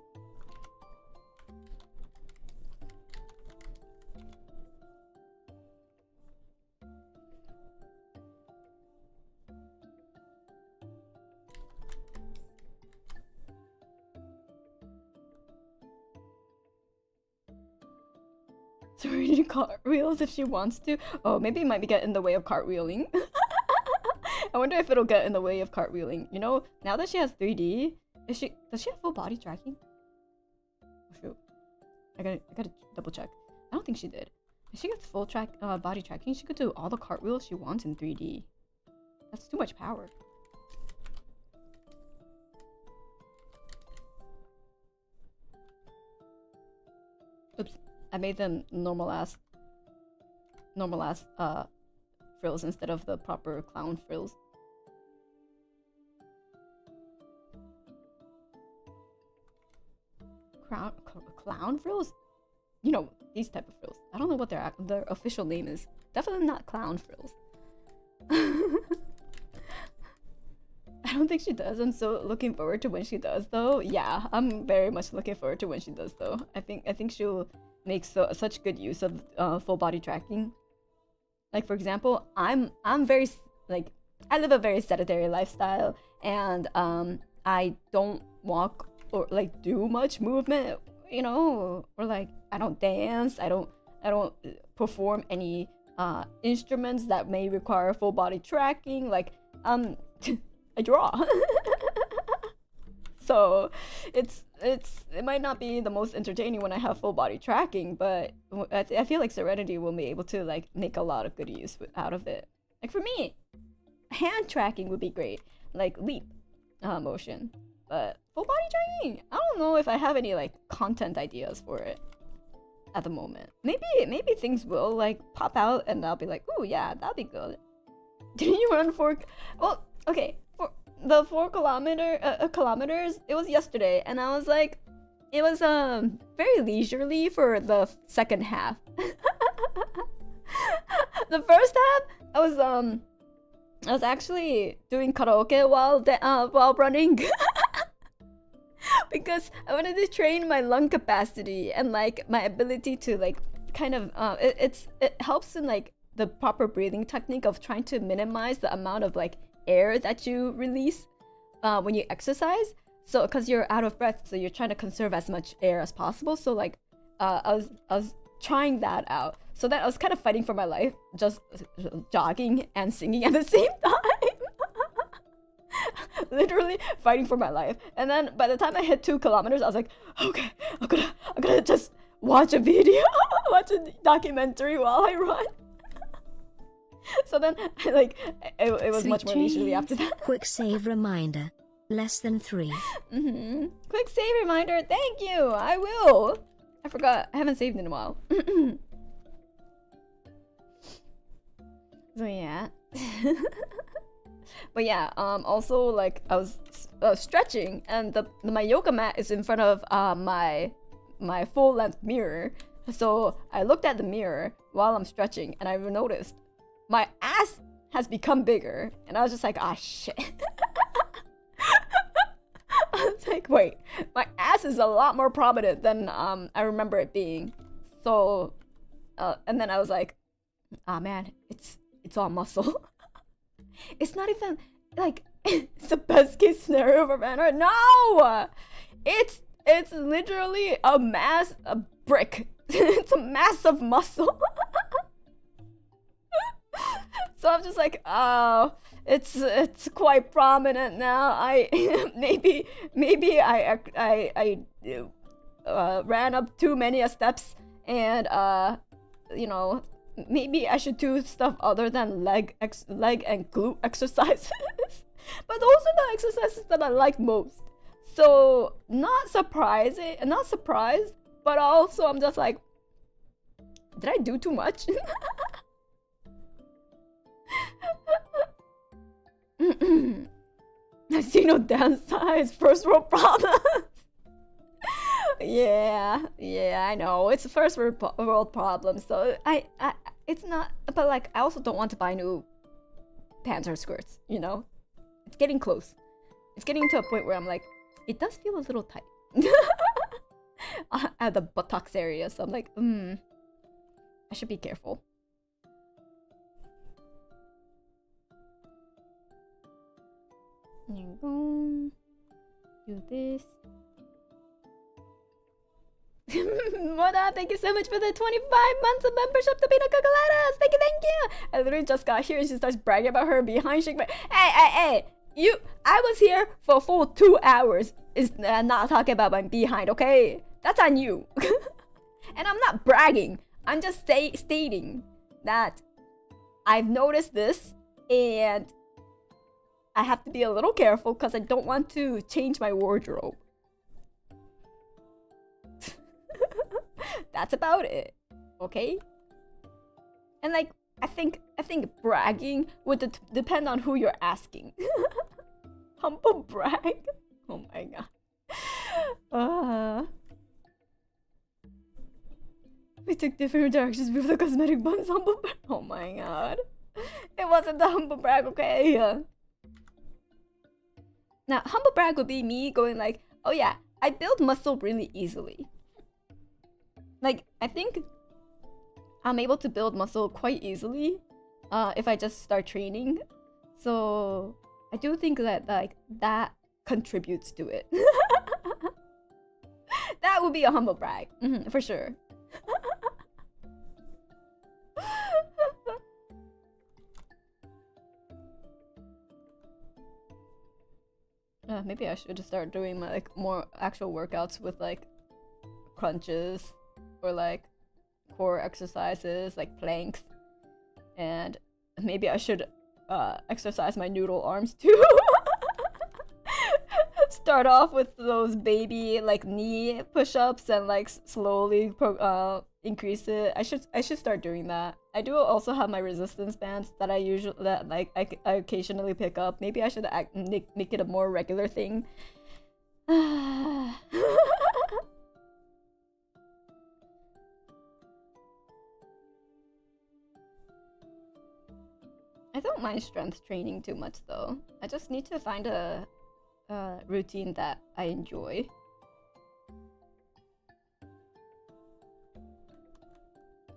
Sorry, cartwheels if she wants to. Oh, maybe it might get in the way of cartwheeling. I wonder if it'll get in the way of cartwheeling. You know, now that she has 3D, does she have full body tracking? Oh shoot, I gotta double check. I don't think she did. If she gets full body tracking, she could do all the cartwheels she wants in 3D. That's too much power. Oops. I made them normal ass frills instead of the proper clown frills. Clown frills? You know, these type of frills. I don't know what their official name is. Definitely not clown frills. I don't think she does. I'm so looking forward to when she does though. Yeah, I'm very much looking forward to when she does though. I think she'll make such good use of full body tracking. Like for example, I'm very like I live a very sedentary lifestyle, and I don't walk or like do much movement, you know, or like I don't dance, I don't perform any instruments that may require full body tracking. Like I draw. So it might not be the most entertaining when I have full body tracking, but I feel like Serenity will be able to like make a lot of good use out of it. Like for me, hand tracking would be great, like leap motion, but full body tracking, I don't know if I have any like content ideas for it at the moment. Maybe things will like pop out and I'll be like, oh yeah, that'd be good. Didn't you run for? Well, okay. The 4 kilometers, it was yesterday, and I was like, it was very leisurely for the second half. The first half, I was actually doing karaoke while running. Because I wanted to train my lung capacity and like my ability to like kind of it helps in like the proper breathing technique of trying to minimize the amount of like air that you release when you exercise. So because you're out of breath, so you're trying to conserve as much air as possible. So like I was trying that out, so that I was kind of fighting for my life, just jogging and singing at the same time. Literally fighting for my life. And then by the time I hit 2 kilometers, I was like, okay, I'm gonna just watch a video, watch a documentary while I run. So then, like, it was much more leisurely after that. Quick save reminder. Less than 3. Quick save reminder. Thank you. I will. I forgot. I haven't saved in a while. So yeah. But yeah. Also, like, I was stretching, and my yoga mat is in front of my full length mirror. So I looked at the mirror while I'm stretching, and I noticed my ass has become bigger, and I was just like, ah, shit. I was like, wait, my ass is a lot more prominent than I remember it being. So, and then I was like, ah, man, it's all muscle. It's not even like it's the best case scenario for Banner. No, it's literally a brick. It's a mass of muscle. So I'm just like, oh, it's quite prominent now. I maybe I ran up too many steps, and you know, maybe I should do stuff other than leg and glute exercises. But those are the exercises that I like most. So not surprised, but also I'm just like, did I do too much? I see no downside. First world problems. yeah, I know it's a first world problem. So I it's not. But like, I also don't want to buy new pants or skirts. You know, it's getting close. It's getting to a point where I'm like, it does feel a little tight at the buttocks area. So I'm like, I should be careful. There you go. Do this. Moda, thank you so much for the 25 months of membership to Pina Cocoladas. Thank you. I literally just got here and she starts bragging about her behind shake. Hey. I was here for a full 2 hours. Is not talking about my behind, okay? That's on you. And I'm not bragging. I'm just stating that I've noticed this and I have to be a little careful because I don't want to change my wardrobe. That's about it, okay? And like, I think bragging would depend on who you're asking. Humble brag? Oh my god. We took different directions with the cosmetic buns. Humble brag. Oh my god. It wasn't the humble brag, okay? Now, humble brag would be me going like, oh yeah, I build muscle really easily. Like, I think I'm able to build muscle quite easily if I just start training. So I do think that like that contributes to it. That would be a humble brag, for sure. Maybe I should start doing my like more actual workouts with like crunches or like core exercises like planks, and maybe I should exercise my noodle arms too. Start off with those baby like knee push-ups and like slowly increase it. I should start doing that. I do also have my resistance bands that I occasionally pick up. Maybe I should make it a more regular thing. I don't mind strength training too much though. I just need to find a routine that I enjoy.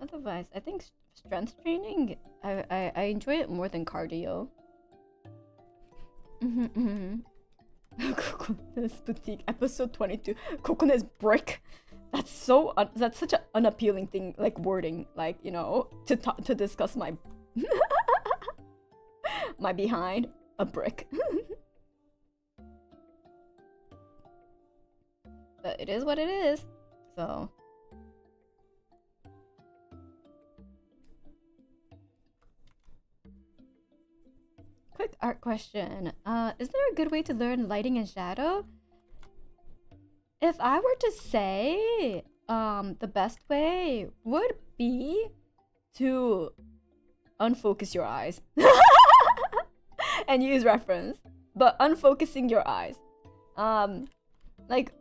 Otherwise, I think strength training, I enjoy it more than cardio. Kokone's boutique, episode 22. Kokone's brick. That's such an unappealing thing, like wording, like, you know, to discuss my my behind, a brick. But it is what it is. So quick art question. Is there a good way to learn lighting and shadow? If I were to say, the best way would be to unfocus your eyes and use reference, but unfocusing your eyes. Like,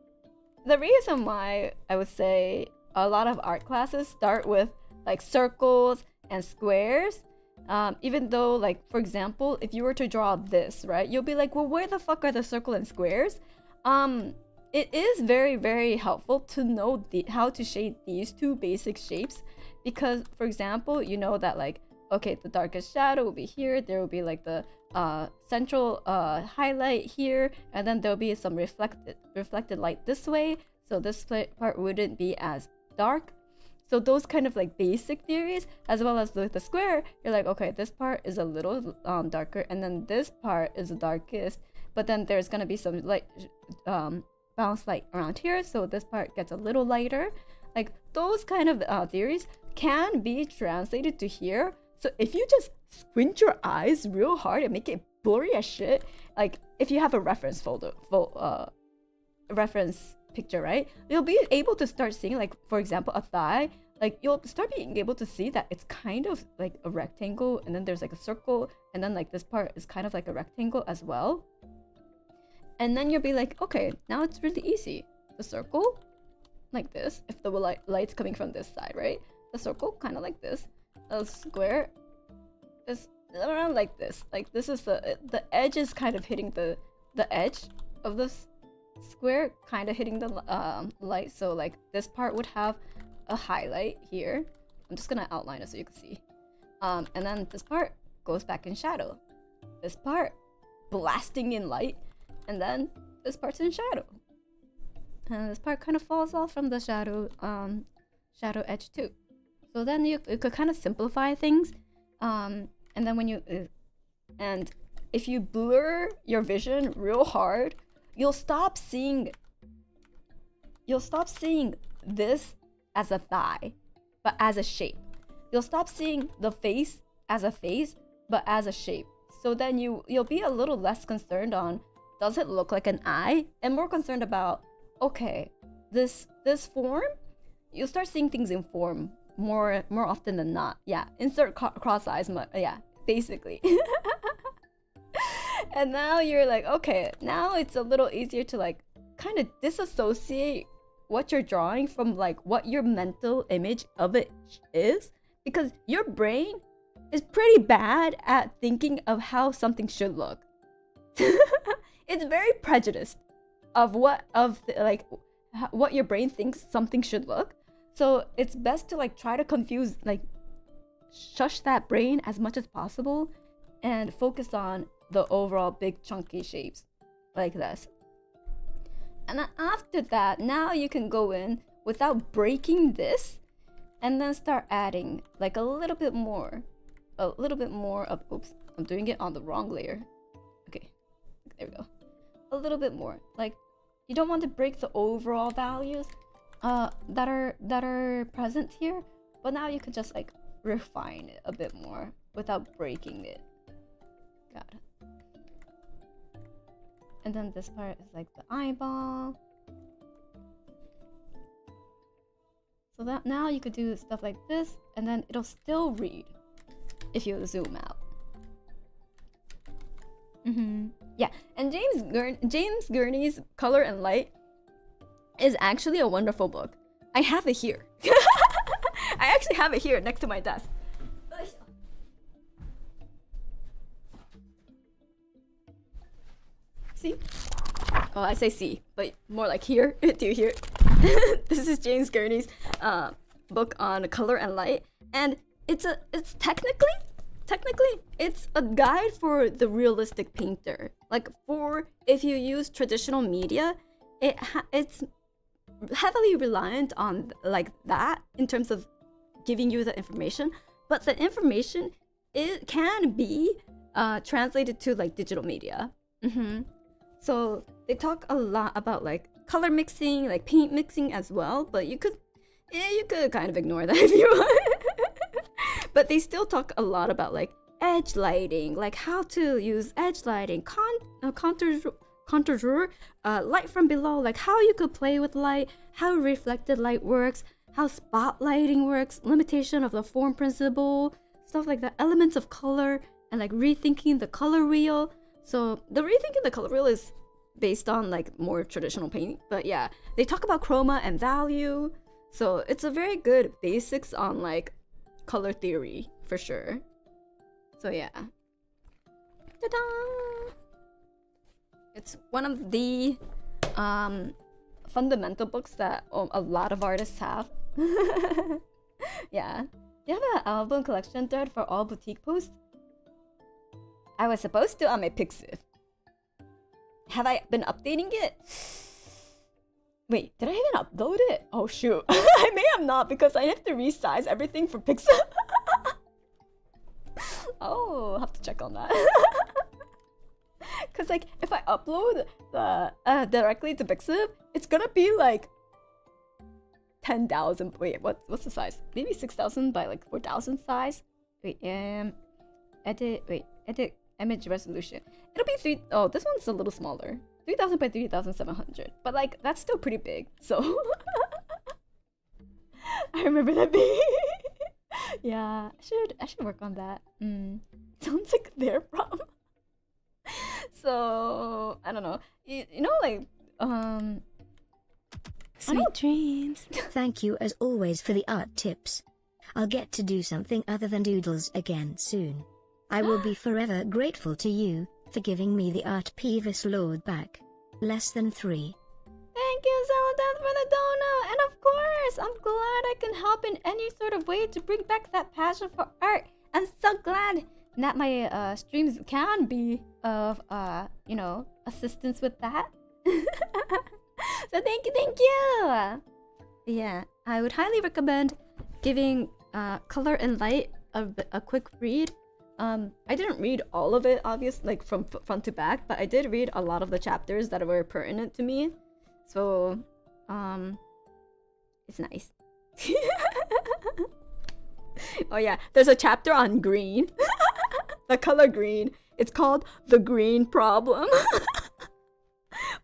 the reason why I would say a lot of art classes start with like circles and squares, even though, like, for example, if you were to draw this, right, you'll be like, well, where the fuck are the circle and squares? It is very, very helpful to know how to shade these two basic shapes, because, for example, you know that, like, okay, the darkest shadow will be here, there will be like the central highlight here, and then there'll be some reflected light this way, so this part wouldn't be as dark. So those kind of like basic theories, as well as with the square, you're like, okay, this part is a little darker, and then this part is the darkest, but then there's gonna be some light bounce light around here, so this part gets a little lighter. Like, those kind of theories can be translated to here. So if you just squint your eyes real hard and make it blurry as shit, like if you have a reference reference picture, right? You'll be able to start seeing, like, for example, a thigh. Like, you'll start being able to see that it's kind of like a rectangle, and then there's like a circle, and then like this part is kind of like a rectangle as well. And then you'll be like, okay, now it's really easy. The circle, like this, if the light's coming from this side, right? The circle, kind of like this. The square is around like this. Like, this is the edge is kind of hitting the edge of this square, kind of hitting the light. So like this part would have a highlight here. I'm just gonna outline it so you can see. And then this part goes back in shadow. This part blasting in light, and then this part's in shadow. And this part kind of falls off from the shadow edge too. So then you could kind of simplify things. And then when you and if you blur your vision real hard, you'll stop seeing this as a thigh, but as a shape. You'll stop seeing the face as a face, but as a shape. So then you'll be a little less concerned on, does it look like an eye? And more concerned about, okay, this form, you'll start seeing things in form more often than not. Yeah, insert cross eyes, yeah, basically. And now you're like, okay, now it's a little easier to like kind of disassociate what you're drawing from like what your mental image of it is, because your brain is pretty bad at thinking of how something should look. It's very prejudiced of what your brain thinks something should look. So it's best to like try to shush that brain as much as possible and focus on the overall big chunky shapes like this. And then after that, now you can go in without breaking this and then start adding like a little bit more of, oops, I'm doing it on the wrong layer. Okay, there we go. A little bit more. Like, you don't want to break the overall values that are present here, but now you can just like refine it a bit more without breaking it. Got it. And then this part is like the eyeball. So that now you could do stuff like this, and then it'll still read if you zoom out. Yeah, and James Gurney's Color and Light is actually a wonderful book. I have it here. I actually have it here next to my desk. See? Oh, I say see, but more like here. Do you hear? This is James Gurney's book on color and light, and it's technically it's a guide for the realistic painter. Like, for if you use traditional media, it's heavily reliant on like that in terms of giving you the information, but the information can be translated to like digital media. So they talk a lot about like color mixing, like paint mixing as well, but you could kind of ignore that if you want. But they still talk a lot about like edge lighting, like how to use edge lighting, contour, light from below, like how you could play with light, how reflected light works, how spotlighting works, limitation of the form principle, stuff like that, elements of color, and like rethinking the color wheel. So the rethinking the color wheel is based on like more traditional painting, but yeah, they talk about chroma and value. So it's a very good basics on like color theory for sure. So yeah. Ta-da! It's one of the fundamental books that a lot of artists have. Yeah. Do you have an album collection thread for all boutique posts? I was supposed to on my Pixiv. Have I been updating it? Wait, did I even upload it? Oh shoot. I may have not, because I have to resize everything for Pixiv. Oh, I'll have to check on that. Cause like if I upload the directly to Pixiv, it's gonna be like 10,000. Wait, what's the size? Maybe 6,000 by like 4,000 size. Wait, edit image resolution. It'll be 3. Oh, this one's a little smaller. 3,000 by 3,700. But like that's still pretty big. So I remember that being. Yeah, I should work on that. Sounds like their problem. So I don't know. You know, like sweet dreams. Thank you as always for the art tips. I'll get to do something other than doodles again soon. I will be forever grateful to you for giving me the art peevis lord back. Less than 3. Thank you, Zelodeath, for the donut! And of course, I'm glad I can help in any sort of way to bring back that passion for art. I'm so glad that my streams can be of, you know, assistance with that. So thank you! Yeah, I would highly recommend giving Color and Light a quick read. I didn't read all of it, obviously, like from front to back, but I did read a lot of the chapters that were pertinent to me. So, it's nice. Oh yeah, there's a chapter on green. The color green. It's called The Green Problem.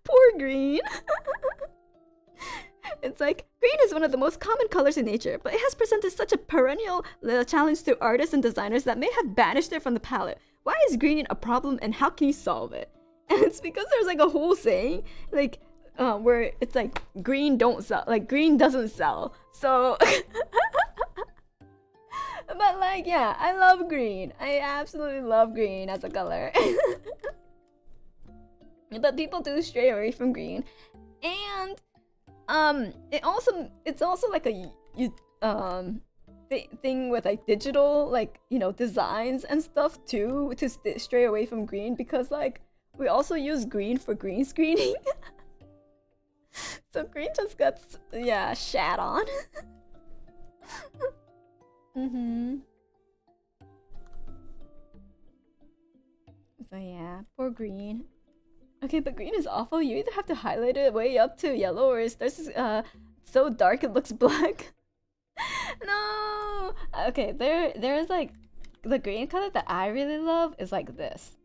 Poor green. It's like, green is one of the most common colors in nature, but it has presented such a perennial challenge to artists and designers that may have banished it from the palette. Why is green a problem and how can you solve it? And it's because there's like a whole saying, like, where it's like, green don't sell, like, green doesn't sell. So, but like, yeah, I love green. I absolutely love green as a color. But people do stray away from green. And it's also like a thing with like digital, like, you know, designs and stuff too, to stray away from green, because like we also use green for green screening. So green just gets, yeah, shat on. So yeah, poor green. Okay, but green is awful. You either have to highlight it way up to yellow, or it's so dark it looks black. No. Okay, there's like the green color that I really love is like this.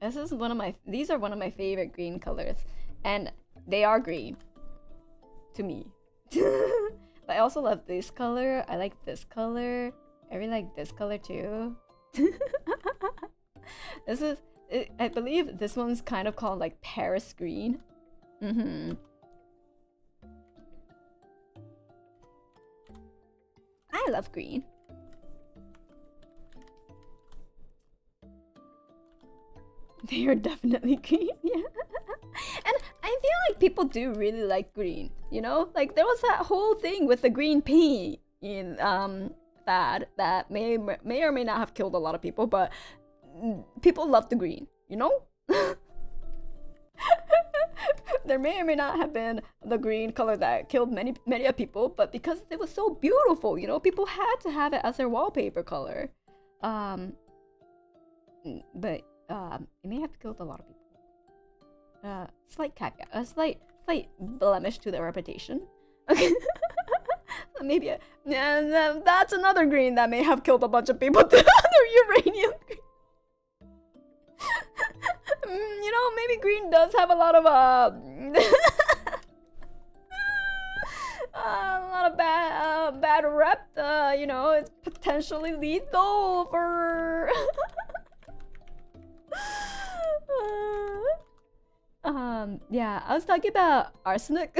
These are one of my favorite green colors, and they are green to me. But I also love this color. I like this color. I really like this color too. I believe this one's kind of called like Paris green. I love green. They are definitely green, yeah. And I feel like people do really like green, you know? Like there was that whole thing with the green pea in fad that may or may not have killed a lot of people, but people love the green, you know? There may or may not have been the green color that killed many people, but because it was so beautiful, you know, people had to have it as their wallpaper color. But it may have killed a lot of people. Slight caveat, a slight blemish to their reputation. Okay. Maybe that's another green that may have killed a bunch of people too. Another uranium green. You know, maybe green does have a lot of a lot of bad rep. You know, it's potentially lethal for. Yeah, I was talking about arsenic,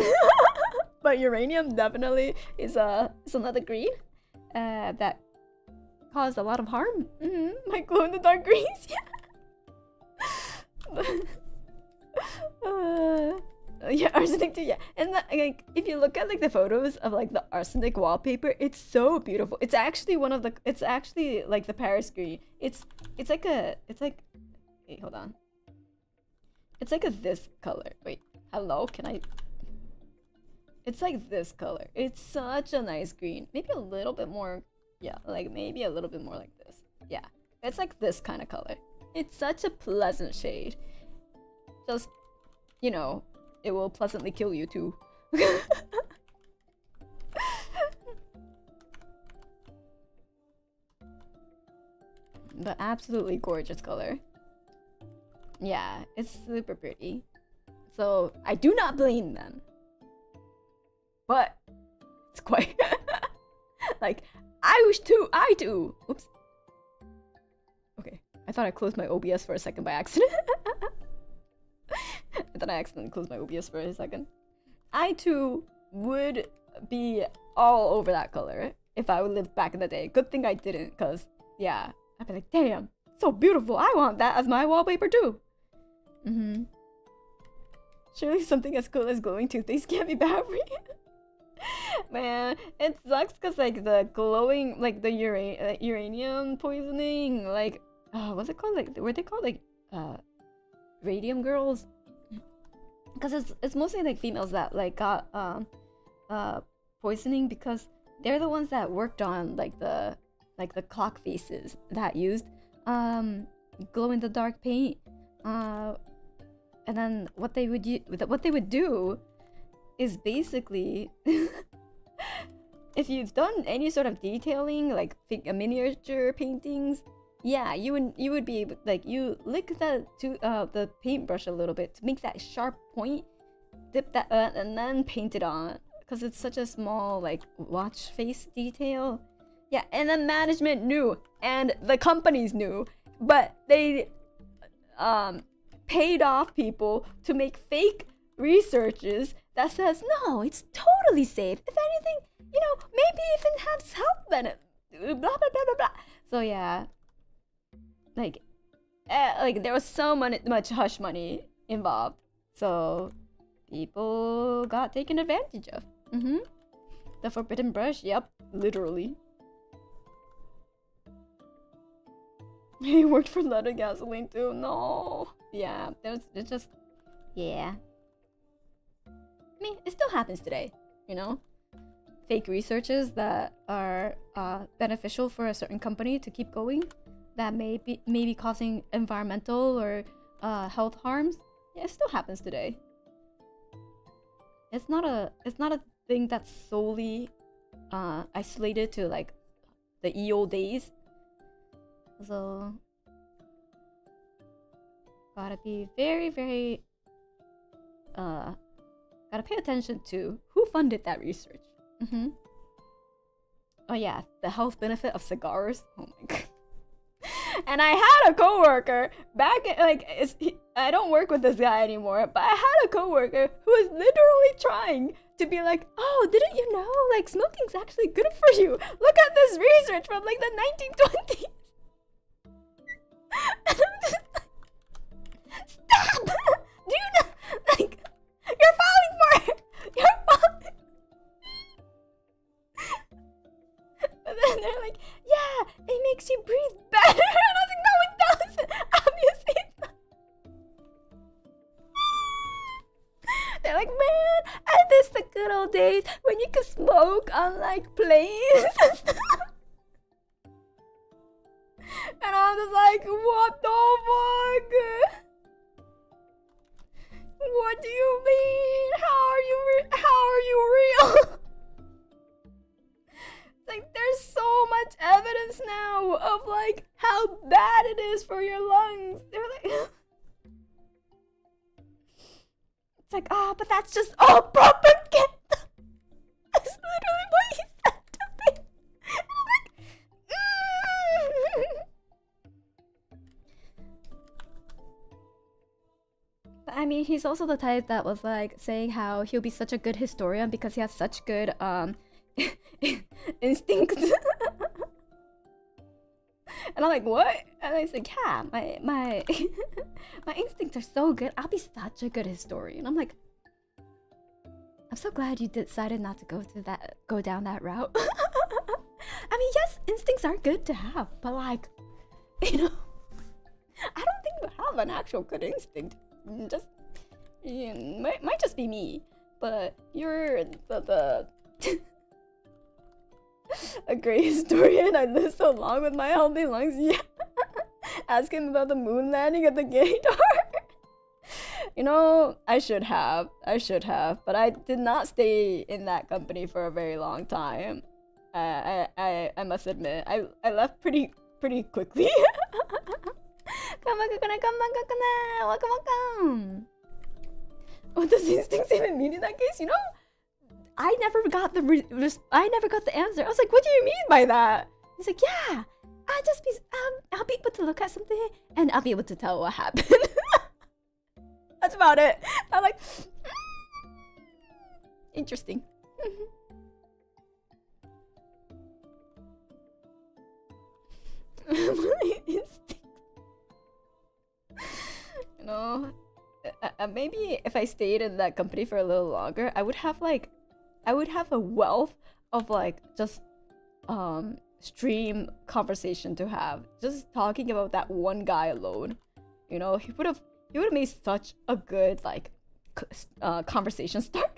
but uranium definitely is another green that caused a lot of harm. My glow-in-the-dark greens, yeah. Yeah, arsenic too, yeah. And like, if you look at like the photos of like the arsenic wallpaper, it's so beautiful. It's actually it's actually like the Paris green. It's like wait, hold on. It's like this color. Wait, hello, can I? It's like this color. It's such a nice green. Maybe a little bit more, yeah, like maybe a little bit more like this. Yeah, it's like this kind of color. It's such a pleasant shade. Just, you know, it will pleasantly kill you too. But absolutely gorgeous color. Yeah, it's super pretty. So I do not blame them. But it's quite like I do. Oops. Okay, I thought I closed my OBS for a second by accident. I thought I accidentally closed my OBS for a second. I too would be all over that color if I would live back in the day. Good thing I didn't, cause yeah, I'd be like, damn, so beautiful. I want that as my wallpaper too. Surely something as cool as glowing toothpaste can't be bad for you. Man, it sucks cause like the glowing, like the uranium poisoning, like what's it called? Like were they called like radium girls? Because it's mostly like females that like got poisoning because they're the ones that worked on like the clock faces that used glow in the dark paint. And then what they would do is basically if you've done any sort of detailing like miniature paintings, yeah, you would be able, like, you lick the paintbrush a little bit to make that sharp point, dip that and then paint it on, because it's such a small like watch face detail. Yeah, and the management knew and the companies knew, but they paid off people to make fake researches that says no, it's totally safe. If anything, you know, maybe even has health benefits. Blah blah blah blah blah. So yeah, like there was so much hush money involved, so people got taken advantage of. The forbidden brush, yep, literally. He worked for leather gasoline too. No, yeah, it's just, yeah. I mean, it still happens today, you know? Fake researches that are beneficial for a certain company to keep going, that may be causing environmental or health harms. Yeah, it still happens today. It's not a thing that's solely isolated to like the old days. So gotta be very, very gotta pay attention to who funded that research. Oh yeah, the health benefit of cigars. Oh my god. And I had a coworker back I don't work with this guy anymore, but I had a coworker who was literally trying to be like, oh, didn't you know, like, smoking's actually good for you? Look at this research from like the 1920s. And I'm just like, stop! Do you know, like, you're falling for it! You're falling. But then they're like, yeah, it makes you breathe better. And I was like, no, it doesn't. Obviously it's not. They're like, man, I miss the good old days when you could smoke on like planes and stuff. And I'm just like, what the fuck? What do you mean? How are you real? Like, there's so much evidence now of like how bad it is for your lungs. They're like, it's like, oh, but that's just all propaganda. That's literally what he said to me. And I'm like, But I mean, he's also the type that was like saying how he'll be such a good historian because he has such good instincts. And I'm like, what? And I said, yeah, my my instincts are so good. I'll be such a good historian. I'm like, I'm so glad you decided not to go down that route. I mean, yes, instincts are good to have, but like, you know, I don't think you have an actual good instinct. Just, might just be me, but you're the a great historian. I lived so long with my healthy lungs. Yeah. Ask him about the moon landing at the gator. You know, I should have, but I did not stay in that company for a very long time. I must admit, I left pretty pretty quickly. Come on, Kokone, come on, Kokone! Welcome, welcome! What does instincts even mean in that case? You know, I never got the answer. I was like, what do you mean by that? He's like, yeah, I'll be able to look at something and I'll be able to tell what happened. That's about it. I'm like, interesting. You know, maybe if I stayed in that company for a little longer, I would have a wealth of like just stream conversation to have, just talking about that one guy alone. You know, he would have made such a good like conversation starter.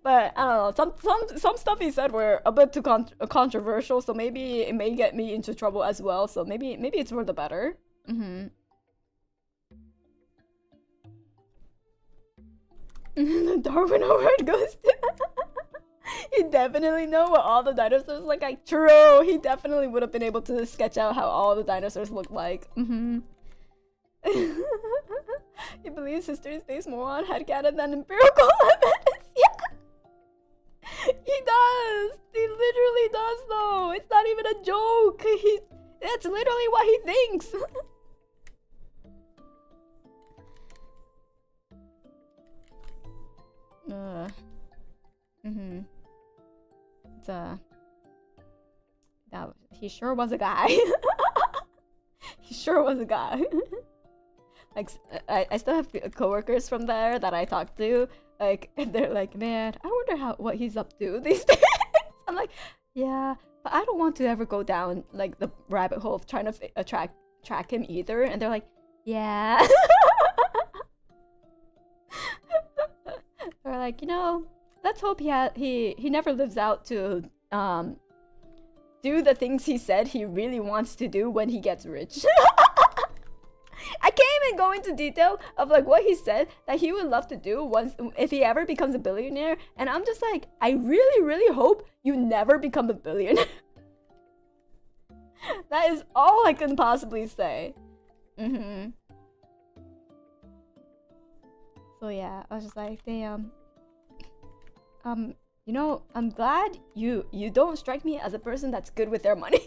But I don't know, some stuff he said were a bit too controversial, so maybe it may get me into trouble as well. So maybe it's for the better. The Darwin Award goes to he definitely know what all the dinosaurs look like. True, he definitely would have been able to sketch out how all the dinosaurs look like. He believes history is based more on headcanon than empirical evidence. Yeah, he does. He literally does, though. It's not even a joke. That's literally what he thinks. He sure was a guy. He sure was a guy. Like, I still have coworkers from there that I talk to. Like, they're like, man, I wonder what he's up to these days. I'm like, yeah, but I don't want to ever go down like the rabbit hole of trying to track him either. And they're like, yeah. Or like, you know, let's hope he never lives out to do the things he said he really wants to do when he gets rich. I can't even go into detail of like what he said that he would love to do once if he ever becomes a billionaire, and I'm just like, I really, really hope you never become a billionaire. That is all I can possibly say. So yeah, I was just like, damn. You know, I'm glad you don't strike me as a person that's good with their money.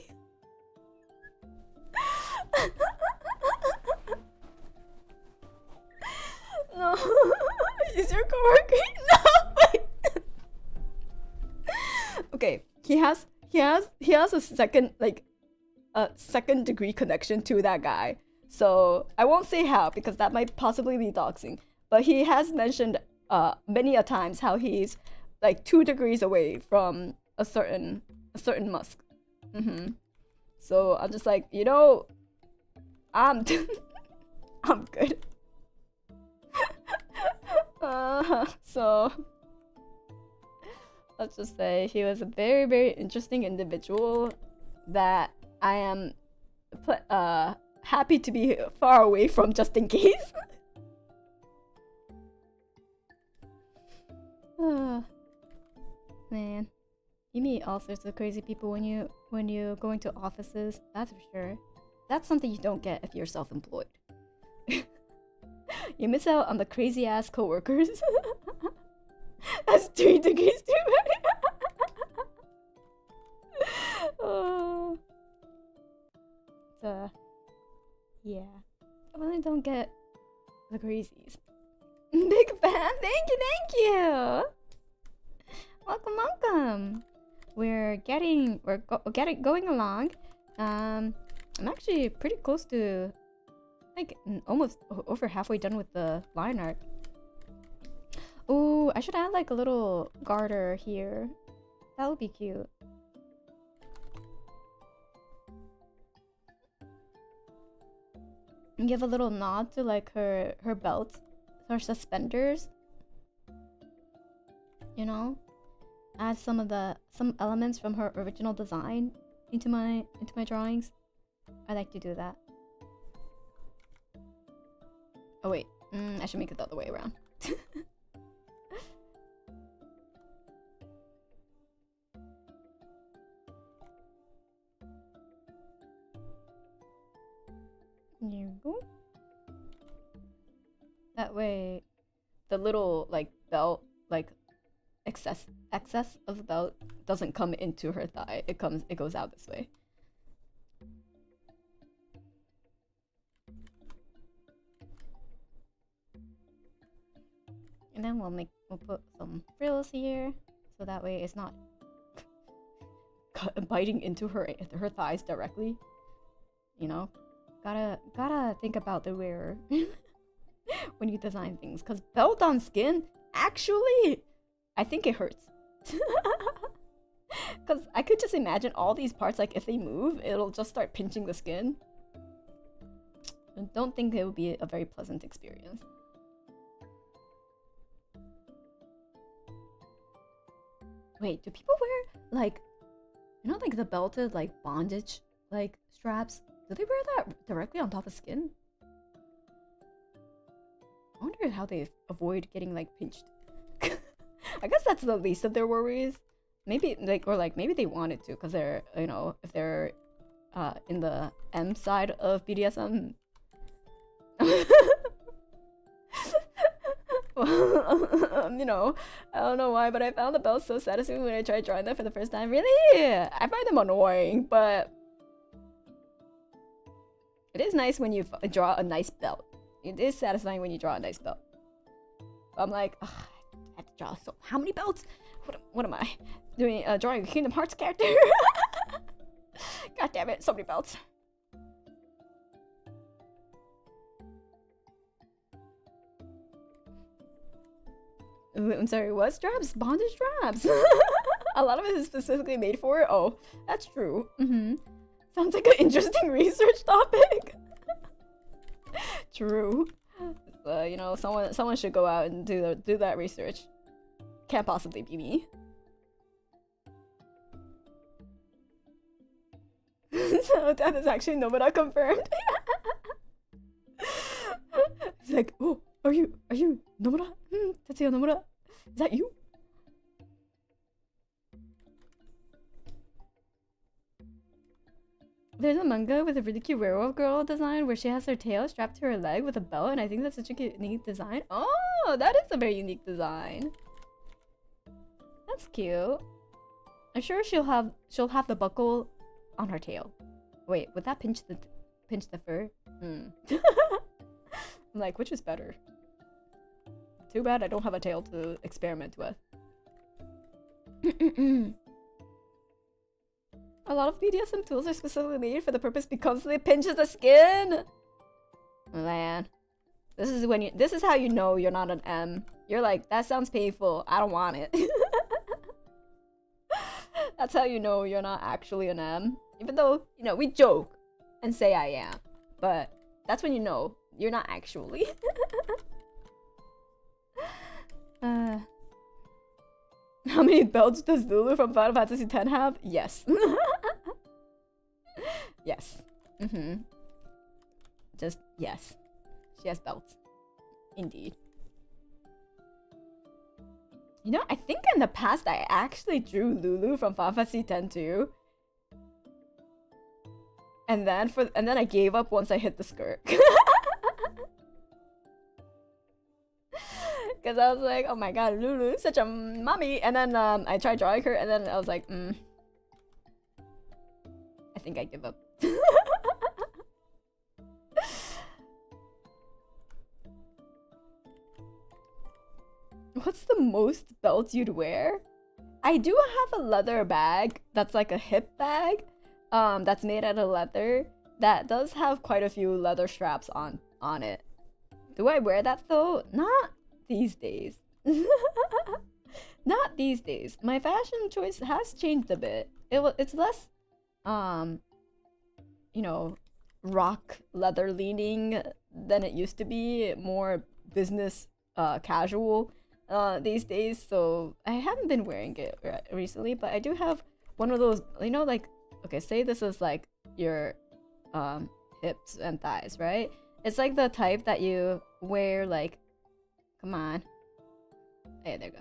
No. Is your coworker? No. Wait. Okay, he has a second degree connection to that guy. So I won't say how, because that might possibly be doxing. But he has mentioned many a times how he's like 2 degrees away from a certain Musk. So I'm just like, you know, I'm good. So let's just say he was a very, very interesting individual that I am happy to be far away from, just in case. Man, you meet all sorts of crazy people when you go into offices. That's for sure. That's something you don't get if you're self-employed. You miss out on the crazy ass coworkers. That's 3 degrees too many. Yeah, I really don't get the crazies. Big fan, thank you. Welcome. We're going along. I'm actually pretty close to, like, almost over halfway done with the line art. Oh, I should add like a little garter here. That would be cute. And give a little nod to like her belt, her suspenders. You know, add some elements from her original design into my drawings. I like to do that. Oh wait, I should make it the other way around. There you go. That way, the little like belt, like excess of belt doesn't come into her thigh. It goes out this way. And then we'll put some frills here, so that way it's not biting into her thighs directly. You know, gotta think about the wearer when you design things, because belt on skin, actually, I think it hurts. Because I could just imagine all these parts, like if they move, it'll just start pinching the skin. I don't think it would be a very pleasant experience. Wait, do people wear, like, you know, like the belted, like, bondage, like, straps? Do they wear that directly on top of skin? I wonder how they avoid getting, like, pinched. I guess that's the least of their worries. Maybe, like, or, like, maybe they wanted to, because they're, you know, if they're in the M side of BDSM. You know, I don't know why, but I found the belts so satisfying when I tried drawing them for the first time. Really? I find them annoying, but it is nice when you draw a nice belt. It is satisfying when you draw a nice belt. I'm like, I have to draw so how many belts? What am I doing? Drawing a Kingdom Hearts character? God damn it! So many belts. I'm sorry, what straps? Bondage straps. A lot of it is specifically made for it. Oh, that's true. Sounds like an interesting research topic. True. You know, someone should go out and do that research. Can't possibly be me. So that is actually Nomura confirmed. It's like, oh, are you Nomura? Tetsuya Nomura? Is that you? There's a manga with a really cute werewolf girl design where she has her tail strapped to her leg with a belt, and I think that's such a unique design. Oh, that is a very unique design. That's cute. I'm sure she'll have the buckle on her tail. Wait, would that pinch the fur? I'm like, which is better? Too bad I don't have a tail to experiment with. A lot of BDSM tools are specifically made for the purpose because they pinches the skin. Man, this is how you know you're not an M. You're like, that sounds painful. I don't want it. That's how you know you're not actually an M. Even though, you know, we joke and say I am, but that's when you know you're not actually. How many belts does Lulu from Final Fantasy X have? Yes. Yes. Just yes. She has belts. Indeed. You know, I think in the past I actually drew Lulu from Final Fantasy X too. And then I gave up once I hit the skirt. Because I was like, oh my god, Lulu is such a mommy. And then I tried drawing her, and then I was like, I think I give up. What's the most belt you'd wear? I do have a leather bag that's like a hip bag that's made out of leather that does have quite a few leather straps on it. Do I wear that though? Not these days. Not these days. My fashion choice has changed a bit. It's less you know, rock leather leaning than it used to be. More business casual these days, so I haven't been wearing it recently, but I do have one of those, you know, like, okay, say this is like your hips and thighs, right? It's like the type that you wear, like, come on, hey, there you go.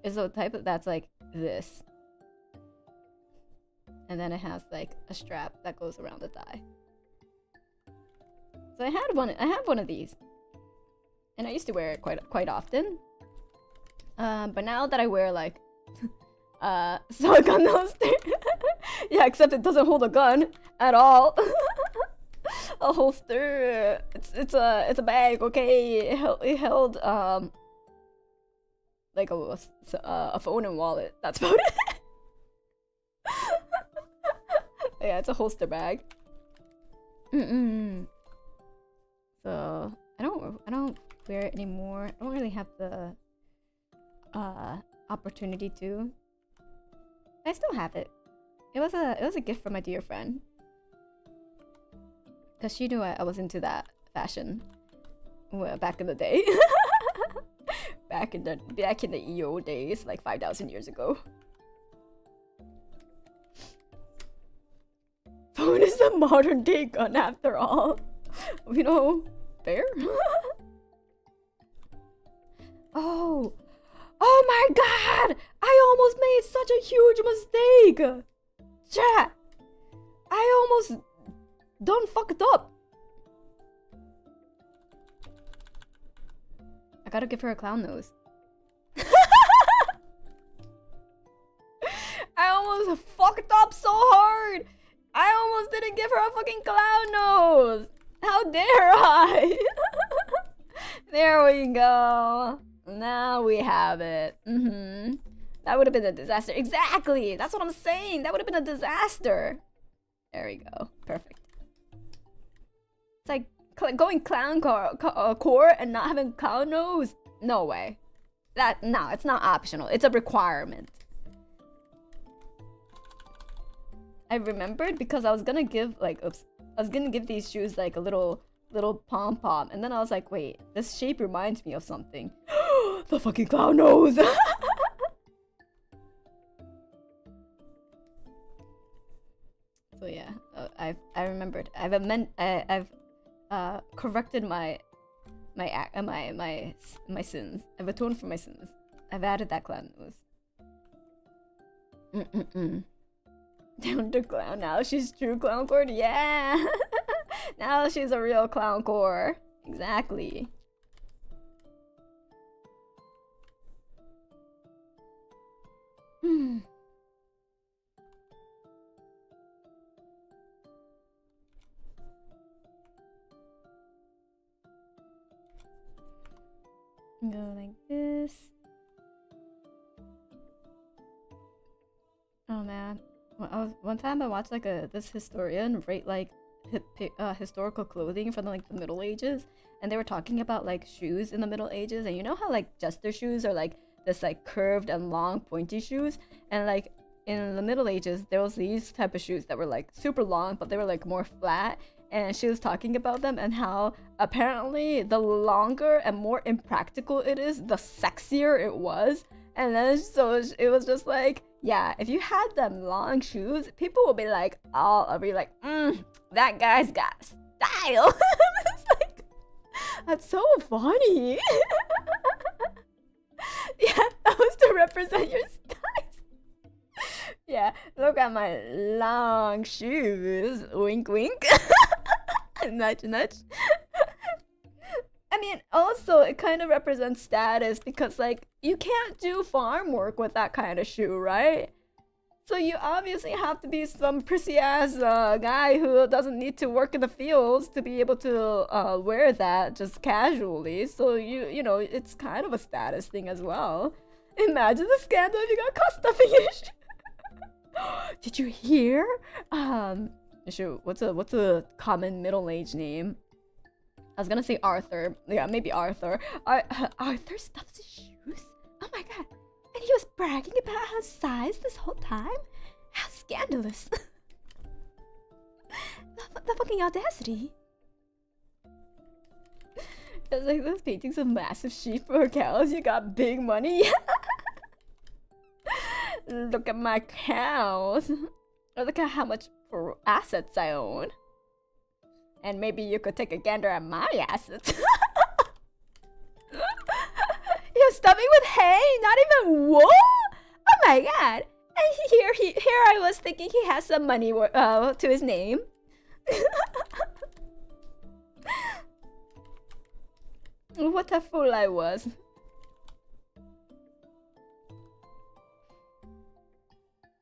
It's the type that's like this, and then it has like a strap that goes around the thigh. So I have one of these, and I used to wear it quite often. But now that I wear like so a gun holster, yeah, except it doesn't hold a gun at all. A holster, it's a bag, okay? It held like a phone and wallet. That's about it. Yeah, it's a holster bag. So I don't wear it anymore. I don't really have the opportunity to. I still have it. It was a gift from my dear friend, because she knew I was into that fashion back in the day. back in the EO days, like 5,000 years ago. Phone is a modern day gun after all. You know, fair. Oh my god! I almost made such a huge mistake! Chat! I almost done fucked up! I gotta give her a clown nose. I almost fucked up so hard! I almost didn't give her a fucking clown nose! How dare I? There we go. Now we have it. That would have been a disaster. Exactly! That's what I'm saying! That would have been a disaster! There we go. Perfect. It's like going clown core and not having clown nose? No way. No, it's not optional. It's a requirement. I remembered because I was gonna give I was gonna give these shoes like a little pom-pom, and then I was like, wait, this shape reminds me of something. The fucking clown nose! So yeah, I remembered. I've corrected my sins. I've atoned for my sins. I've added that clown nose. Down to clown. Now she's true clown core. Yeah. Now she's a real clown core. Exactly. Go like this. Oh man. One time I watched like this historian rate like historical clothing from like the Middle Ages, and they were talking about like shoes in the Middle Ages, and you know how like jester shoes are like this like curved and long pointy shoes, and like in the Middle Ages there was these type of shoes that were like super long but they were like more flat, and she was talking about them and how apparently the longer and more impractical it is, the sexier it was. And then so it was just like, yeah, if you had them long shoes, people will be like, that guy's got style. It's like, that's so funny. Yeah, that was to represent your style. Yeah, look at my long shoes. Wink, wink. Nudge, nudge. I mean, also, it kind of represents status because, like, you can't do farm work with that kind of shoe, right? So you obviously have to be some prissy-ass guy who doesn't need to work in the fields to be able to wear that just casually. So, you know, it's kind of a status thing as well. Imagine the scandal if you got caught stuffing your shoe. Did you hear? Shoot, what's a common middle-aged name? I was gonna say Arthur. Yeah, maybe Arthur. Arthur stuffs his shoes? Oh my god. And he was bragging about his size this whole time? How scandalous. the fucking audacity. It's like those paintings of massive sheep or cows. You got big money. Look at my cows. Look at how much assets I own. And maybe you could take a gander at my assets. You're stuffing with hay, not even wool? Oh my god. And here I was thinking he has some money to his name. What a fool I was.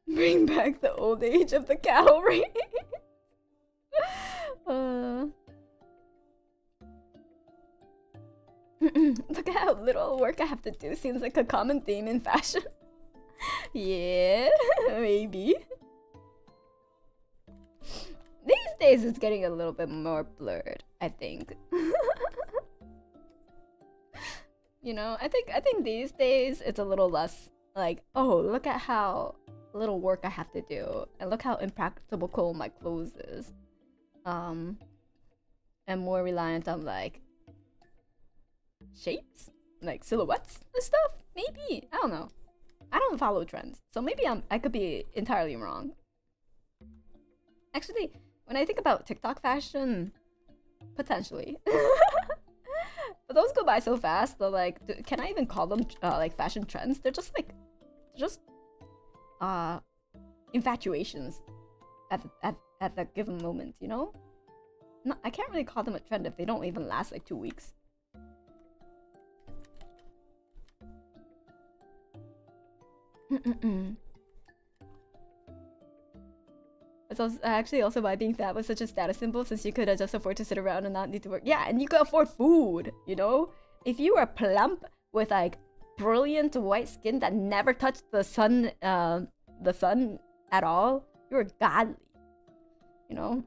Bring back the old age of the cavalry. Look at how little work I have to do. Seems like a common theme in fashion. Yeah, maybe. These days it's getting a little bit more blurred, I think. You know, I think these days it's a little less like, oh, look at how little work I have to do, and look how impractical my clothes is. And more reliant on like shapes, like silhouettes and stuff. Maybe, I don't know. I don't follow trends, so maybe I could be entirely wrong. Actually, when I think about TikTok fashion, potentially. But those go by so fast that like, can I even call them like fashion trends? They're just like, infatuations at that given moment, you know? No, I can't really call them a trend if they don't even last like 2 weeks. It's also, actually also why being fat was such a status symbol, since you could just afford to sit around and not need to work. Yeah, and you could afford food, you know? If you were plump with like brilliant white skin that never touched the sun at all, you were godly, you know?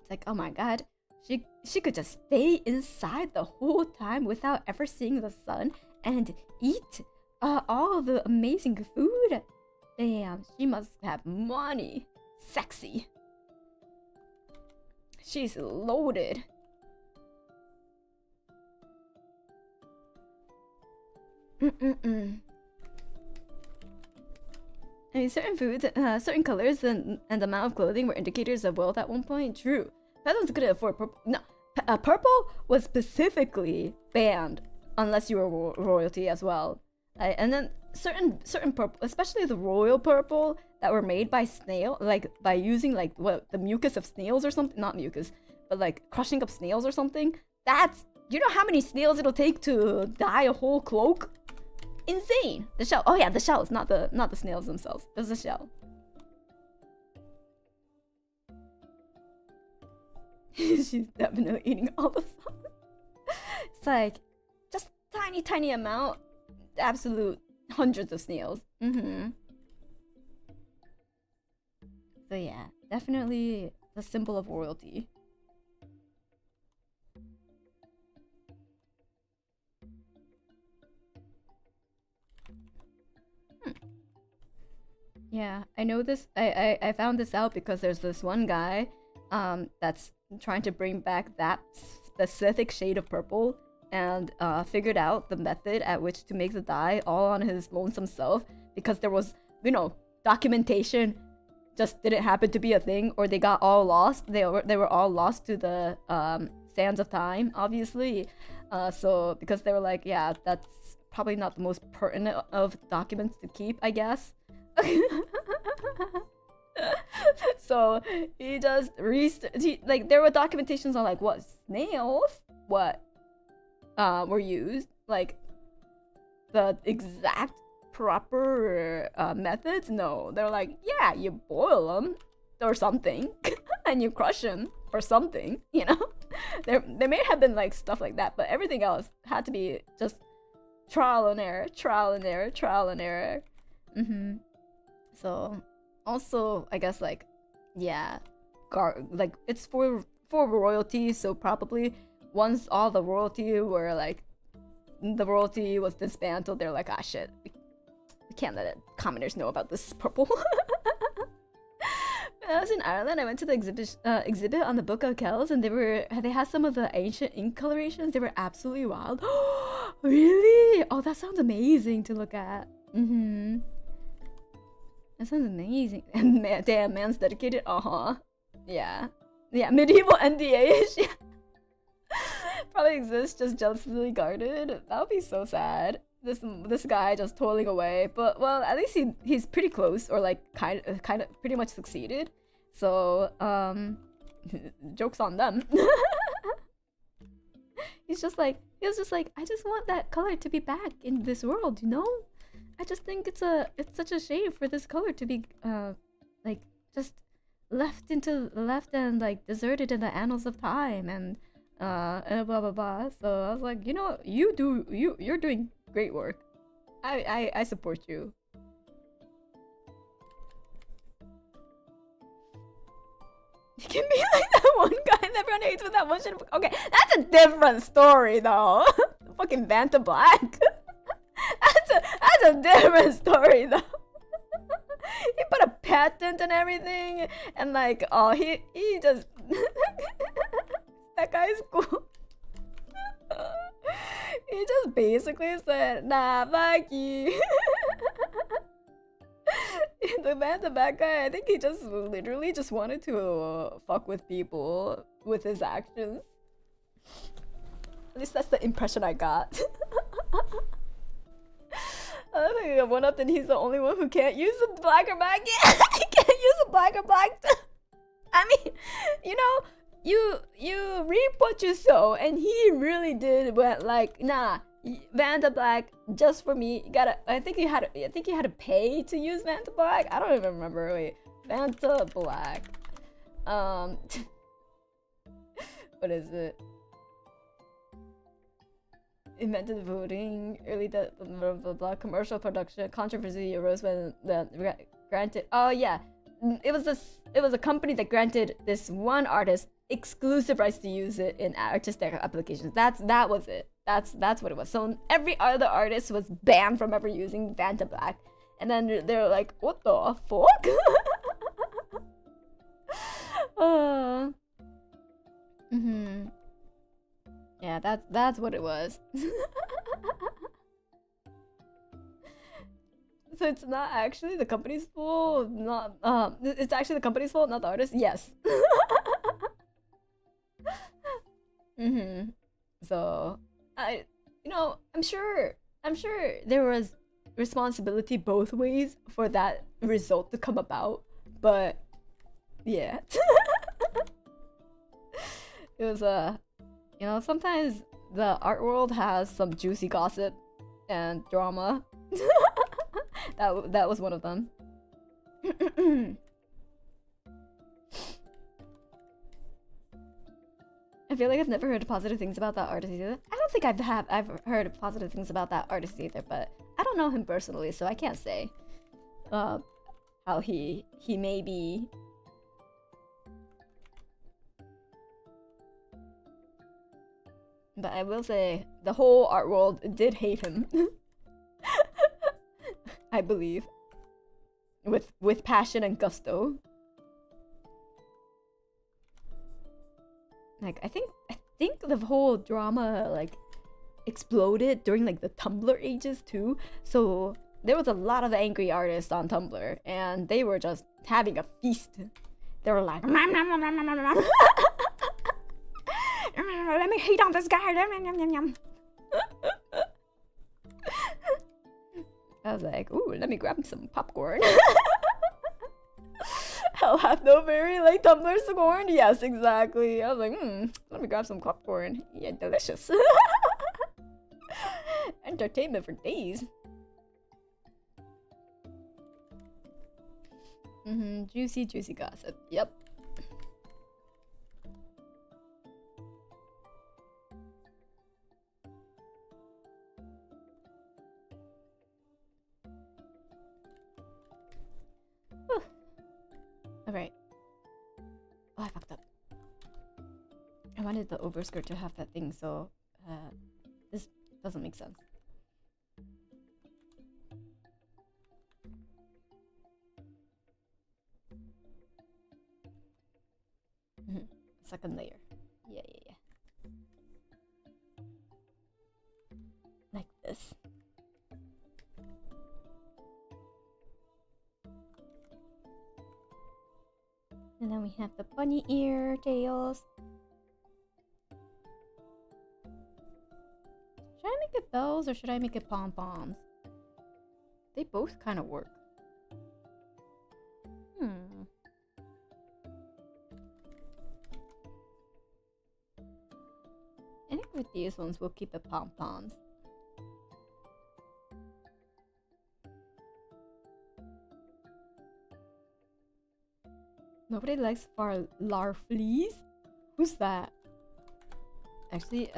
It's like, oh my god, she could just stay inside the whole time without ever seeing the sun and eat all the amazing food. Damn, she must have money. Sexy. She's loaded. I mean, certain foods, certain colors, and the amount of clothing were indicators of wealth at one point. True. Peasants couldn't afford purple. No, purple was specifically banned unless you were royalty as well. And then certain purple, especially the royal purple that were made by snail, like by using like what, the mucus of snails or something, not mucus, but like crushing up snails or something. That's, you know how many snails it'll take to dye a whole cloak? Insane. The shell. Oh yeah, the shells, not the snails themselves. It was the shell. She's definitely eating all the sauce. It's like just tiny amount. Absolute hundreds of snails. So yeah, definitely the symbol of royalty. Yeah, I know this. I found this out because there's this one guy that's trying to bring back that specific shade of purple, and figured out the method at which to make the dye all on his lonesome self, because there was, you know, documentation just didn't happen to be a thing, or they got all lost. They were all lost to the sands of time, obviously. So because they were like, yeah, that's probably not the most pertinent of documents to keep, I guess. So he just like, there were documentations on like what snails, what were used, like the exact proper methods. No, they're like, yeah, you boil them or something and you crush them or something, you know. There may have been like stuff like that, but everything else had to be just trial and error. So also, I guess, like, yeah, like it's for royalty, so probably once all the royalty were like, the royalty was dismantled, they're like, ah shit, we can't let commoners know about this purple. When I was in Ireland, I went to the exhibit on the Book of Kells, and they had some of the ancient ink colorations. They were absolutely wild. Really? Oh, that sounds amazing to look at. That sounds amazing. And damn, man's dedicated. Yeah, medieval NDA-ish. Yeah. Probably exists, just jealously guarded. That would be so sad. This guy just toiling away, but well, at least he's pretty close, or like kind of pretty much succeeded. So jokes on them. he was just like, I just want that color to be back in this world, you know? I just think it's such a shame for this color to be like just left and like deserted in the annals of time and blah blah blah. So I was like, you know, you're doing great work. I support you. You can be like that one guy and everyone hates with that one shit. Okay, that's a different story though. Fucking Vanta Black. that's a different story though. He put a patent and everything, and like, oh, he just that guy's cool. He just basically said, nah, fuck you. The man, the bad guy, I think he just literally just wanted to fuck with people with his actions. At least that's the impression I got. I think I went up and he's the only one who can't use the black or black. Yeah, he can't use the black or black. I mean, you know, you reap what you sow, and he really did went like, nah, Vanta Black just for me. You gotta. I think you had to pay to use Vanta Black. I don't even remember. Wait, Vanta Black. What is it? Invented voting, early blah, blah, blah, commercial production, controversy arose when the granted. Oh yeah, it was a company that granted this one artist exclusive rights to use it in artistic applications. That was it. That's what it was. So every other artist was banned from ever using Vanta Black, and then they're like, what the fuck? Yeah, that's what it was. So it's not actually the company's fault, not it's actually the company's fault, not the artist. Yes. So I'm sure there was responsibility both ways for that result to come about, but yeah. It was sometimes the art world has some juicy gossip and drama. That was one of them. I feel like I've never heard positive things about that artist either. I don't think I've heard positive things about that artist either, but I don't know him personally, so I can't say how he may be. But I will say the whole art world did hate him. I believe. With passion and gusto. Like I think the whole drama like exploded during like the Tumblr ages too. So there was a lot of angry artists on Tumblr and they were just having a feast. They were like let me hate on this guy. I was like, ooh, let me grab some popcorn. I'll have no very like Tumblr scorn. Yes, exactly. I was like, let me grab some popcorn. Yeah, delicious. Entertainment for days. Juicy gossip. Yep. Alright. Oh, I fucked up. I wanted the overskirt to have that thing, so this doesn't make sense. Second layer. Yeah. Like this. And then we have the bunny ear tails. Should I make it bells or should I make it pom-poms? They both kind of work. I think With these ones, we'll keep the pom-poms. Nobody likes larfleas? Who's that? Actually,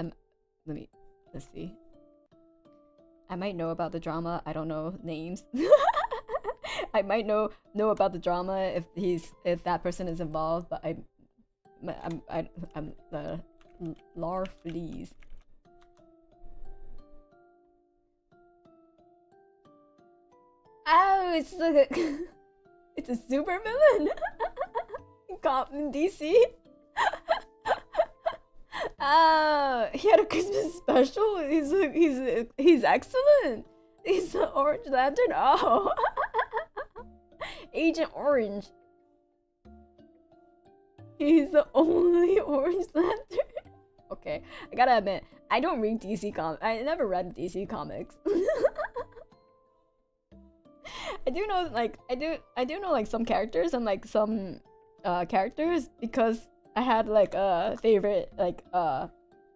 let's see. I might know about the drama. I don't know names. I might know about the drama if that person is involved, but I'm the larfleas. Oh, it's like it's a super villain. In DC. Oh, he had a Christmas special. He's excellent. He's the Orange Lantern. Oh, Agent Orange. He's the only Orange Lantern. Okay, I gotta admit, I don't read DC comics. I never read DC comics. I do know, like, I do know like some characters and like some characters because I had like a favorite like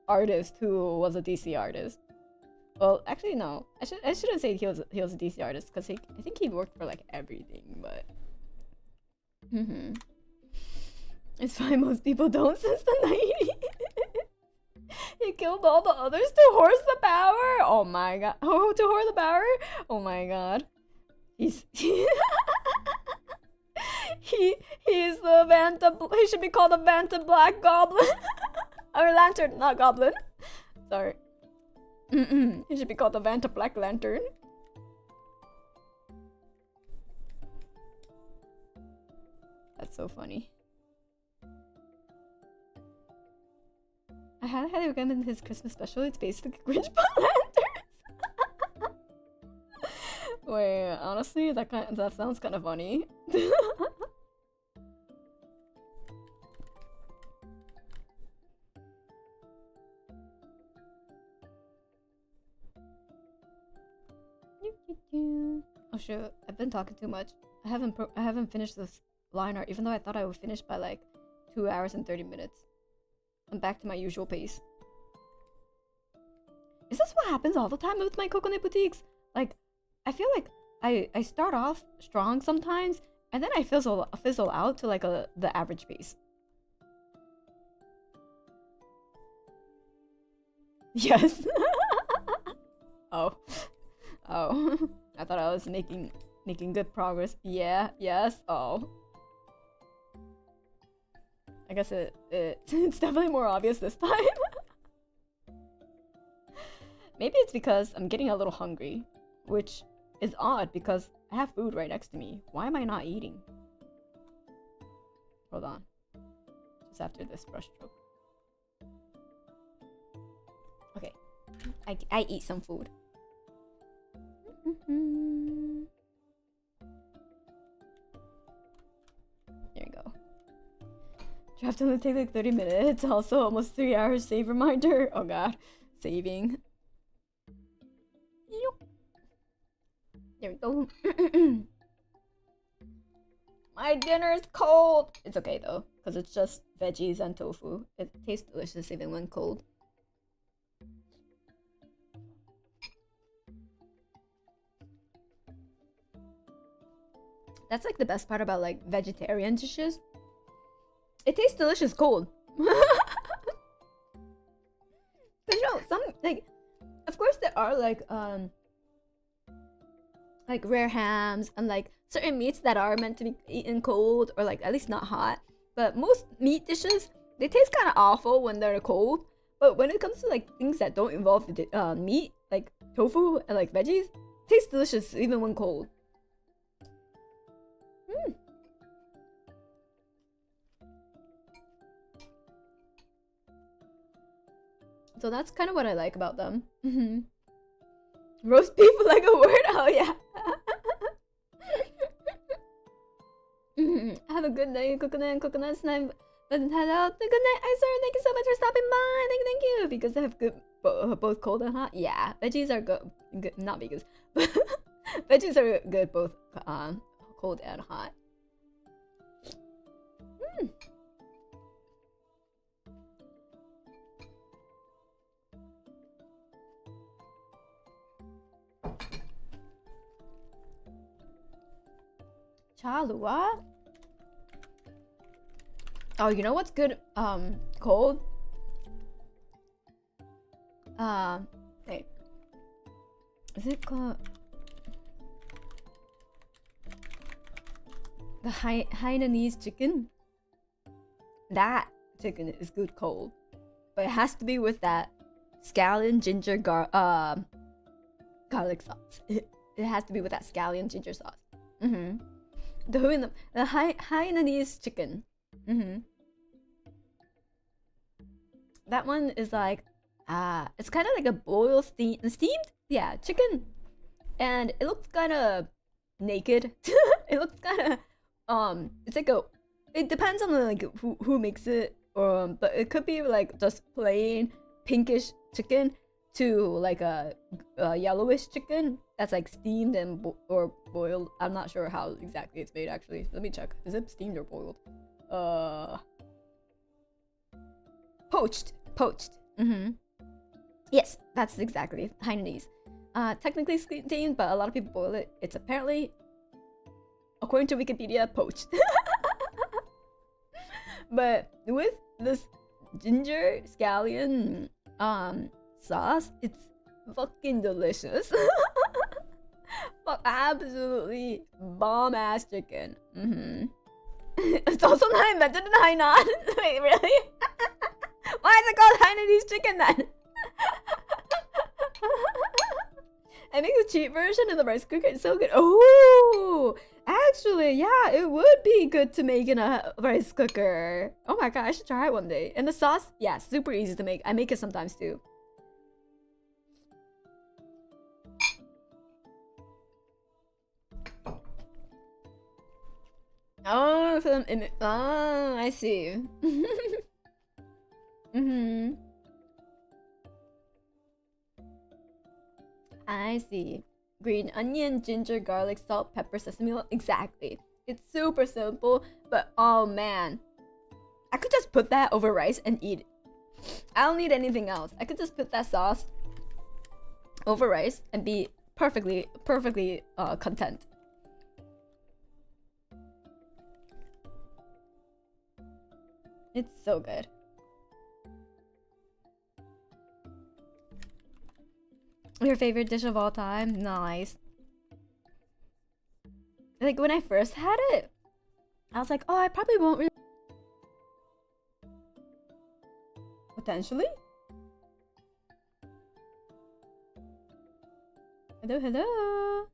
artist who was a DC artist. Well, actually no, I shouldn't say he was a DC artist because I think he worked for like everything, but it's fine. Most people don't since the 90s. He killed all the others to horse the power. Oh my god! Oh, to horse the power. Oh my god. He's he's the Vanta. He should be called the Vanta Black Goblin or Lantern, not Goblin. Sorry. He should be called the Vanta Black Lantern. That's so funny. I had recommend his Christmas special. It's basically Grinch but lanterns. Wait, honestly, that sounds kind of funny. Oh shoot, I've been talking too much. I haven't finished this line art, even though I thought I would finish by like 2 hours and 30 minutes. I'm back to my usual pace. Is this what happens all the time with my Kokone boutiques? Like, I feel like I start off strong sometimes, and then I fizzle out to like the average pace. Yes. Oh. I thought I was making good progress. Yeah. Yes. Oh. I guess it's definitely more obvious this time. Maybe it's because I'm getting a little hungry, which is odd because I have food right next to me. Why am I not eating? Hold on. Just after this brushstroke. Okay. I eat some food. There you go. Draft only take like 30 minutes. Also almost 3 hours. Save reminder. Oh god. Saving. There we go. My dinner is cold. It's okay though, because it's just veggies and tofu. It tastes delicious even when cold. That's like the best part about like vegetarian dishes. It tastes delicious cold. But no, some like, of course there are like rare hams and like certain meats that are meant to be eaten cold or like at least not hot. But most meat dishes, they taste kind of awful when they're cold. But when it comes to like things that don't involve the meat, like tofu and like veggies, tastes delicious even when cold. So that's kind of what I like about them. Roast beef like a word? Oh yeah. Have a good day, Kokone and Coconuts. And I've head out. Good night, I sir. Thank you so much for stopping by. Thank you. Because they have good both cold and hot. Yeah, veggies are good. Not because, but veggies are good both cold and hot. Chalua? Oh, you know what's good? Cold? Hey. Is it called? The Hainanese chicken? That chicken is good cold. But it has to be with that scallion ginger garlic sauce. It has to be with that scallion ginger sauce. The Hainanese chicken. That one is like, it's kind of like a boiled steamed, yeah, chicken, and it looks kind of naked. It looks kind of, it's like a, it depends on the, like who makes it, but it could be like just plain pinkish chicken to like a yellowish chicken that's like steamed and or boiled. I'm not sure how exactly it's made actually. Let me check. Is it steamed or boiled? Poached. Yes, that's exactly Hainanese. Technically steamed, but a lot of people boil it. It's apparently, according to Wikipedia, poached. But with this ginger scallion sauce, it's fucking delicious. Absolutely bomb ass chicken. It's also not invented in Hainan. Wait, really? Why is it called Hainanese chicken then? I make the cheap version of the rice cooker. It's so good. Oh, actually, yeah, it would be good to make in a rice cooker. Oh my god, I should try it one day. And the sauce, yeah, super easy to make. I make it sometimes too. Oh, oh, I see. I see. Green onion, ginger, garlic, salt, pepper, sesame oil. Exactly. It's super simple, but oh man. I could just put that over rice and eat it. I don't need anything else. I could just put that sauce over rice and be perfectly content. It's so good. Your favorite dish of all time? Nice. Like when I first had it, I was like, oh, I probably won't really. Potentially? Hello.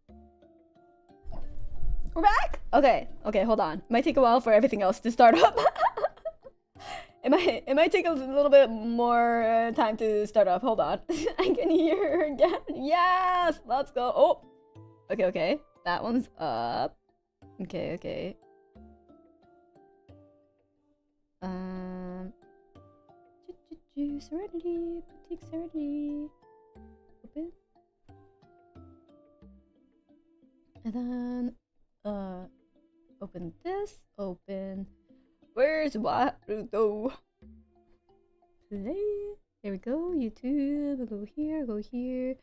We're back? Okay, hold on. It might take a while for everything else to start up. It might take a little bit more time to start up. Hold on. I can hear her again. Yes! Let's go. Oh! Okay. That one's up. Okay. Serenity. Boutique Serenity. Open. And then, open this. Open. Where's Waruto? Play. There we go. YouTube. Go here.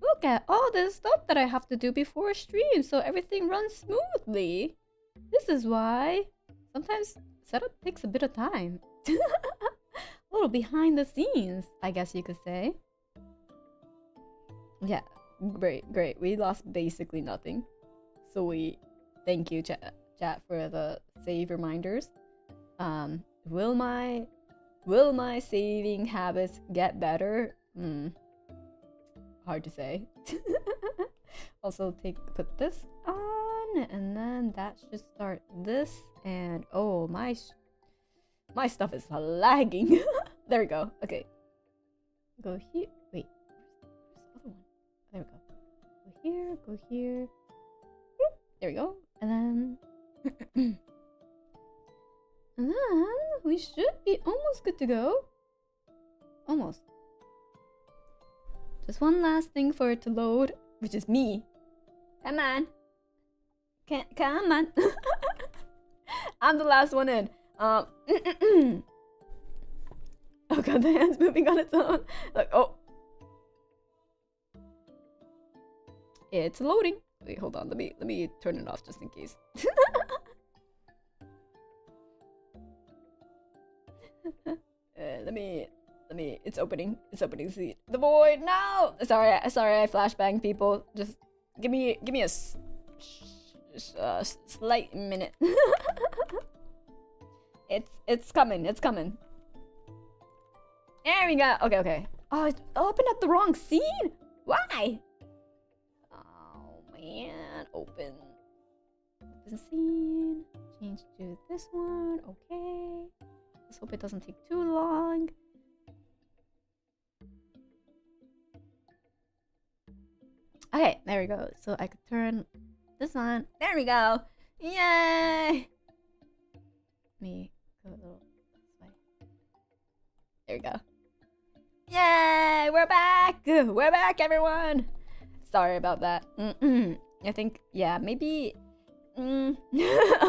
Look at all this stuff that I have to do before stream, so everything runs smoothly. This is why sometimes setup takes a bit of time. A little behind the scenes, I guess you could say. Yeah, great. We lost basically nothing. So we thank you, chat for the save reminders. Will my saving habits get better? Hard to say. Also put this on, and then that should start this, and oh my stuff is lagging. There we go. Okay, go here. Wait, where's the other one? There we go. Go here. There we go. And then and then we should be almost good to go. Almost. Just one last thing for it to load, which is me. Come on. Come on. I'm the last one in. Oh god, the hand's moving on its own. Like, oh. It's loading. Wait, hold on. Let me turn it off just in case. Let me. It's opening. It's opening. See the void. No. Sorry. I flashbang people. Just give me a slight minute. It's coming. It's coming. There we go. Okay. Oh, it opened at the wrong scene. Why? Oh man. Open scene. Change to this one. Okay. Let's hope it doesn't take too long. Okay, there we go. So I could turn this on. There we go. Yay! Let me go a little this way. There we go. Yay! We're back! We're back, everyone! Sorry about that. I think, yeah, maybe... I'm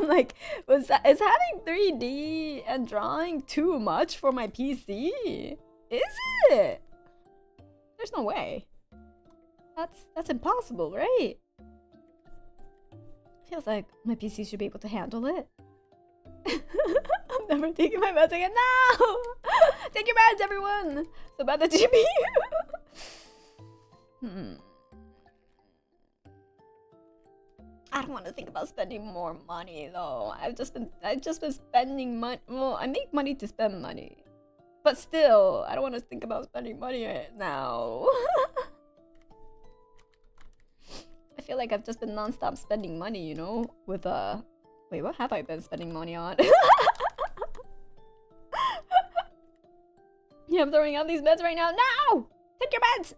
like, is having 3D and drawing too much for my PC? Is it? There's no way. That's impossible, right? Feels like my PC should be able to handle it. I'm never taking my meds again. No! Take your meds, everyone! So about the GPU. I don't want to think about spending more money though. I've just been spending money. Well, I make money to spend money, but still, I don't want to think about spending money right now. I feel like I've just been non-stop spending money, you know, with wait, what have I been spending money on? Yeah, I'm throwing out these meds right now. No! Take your meds!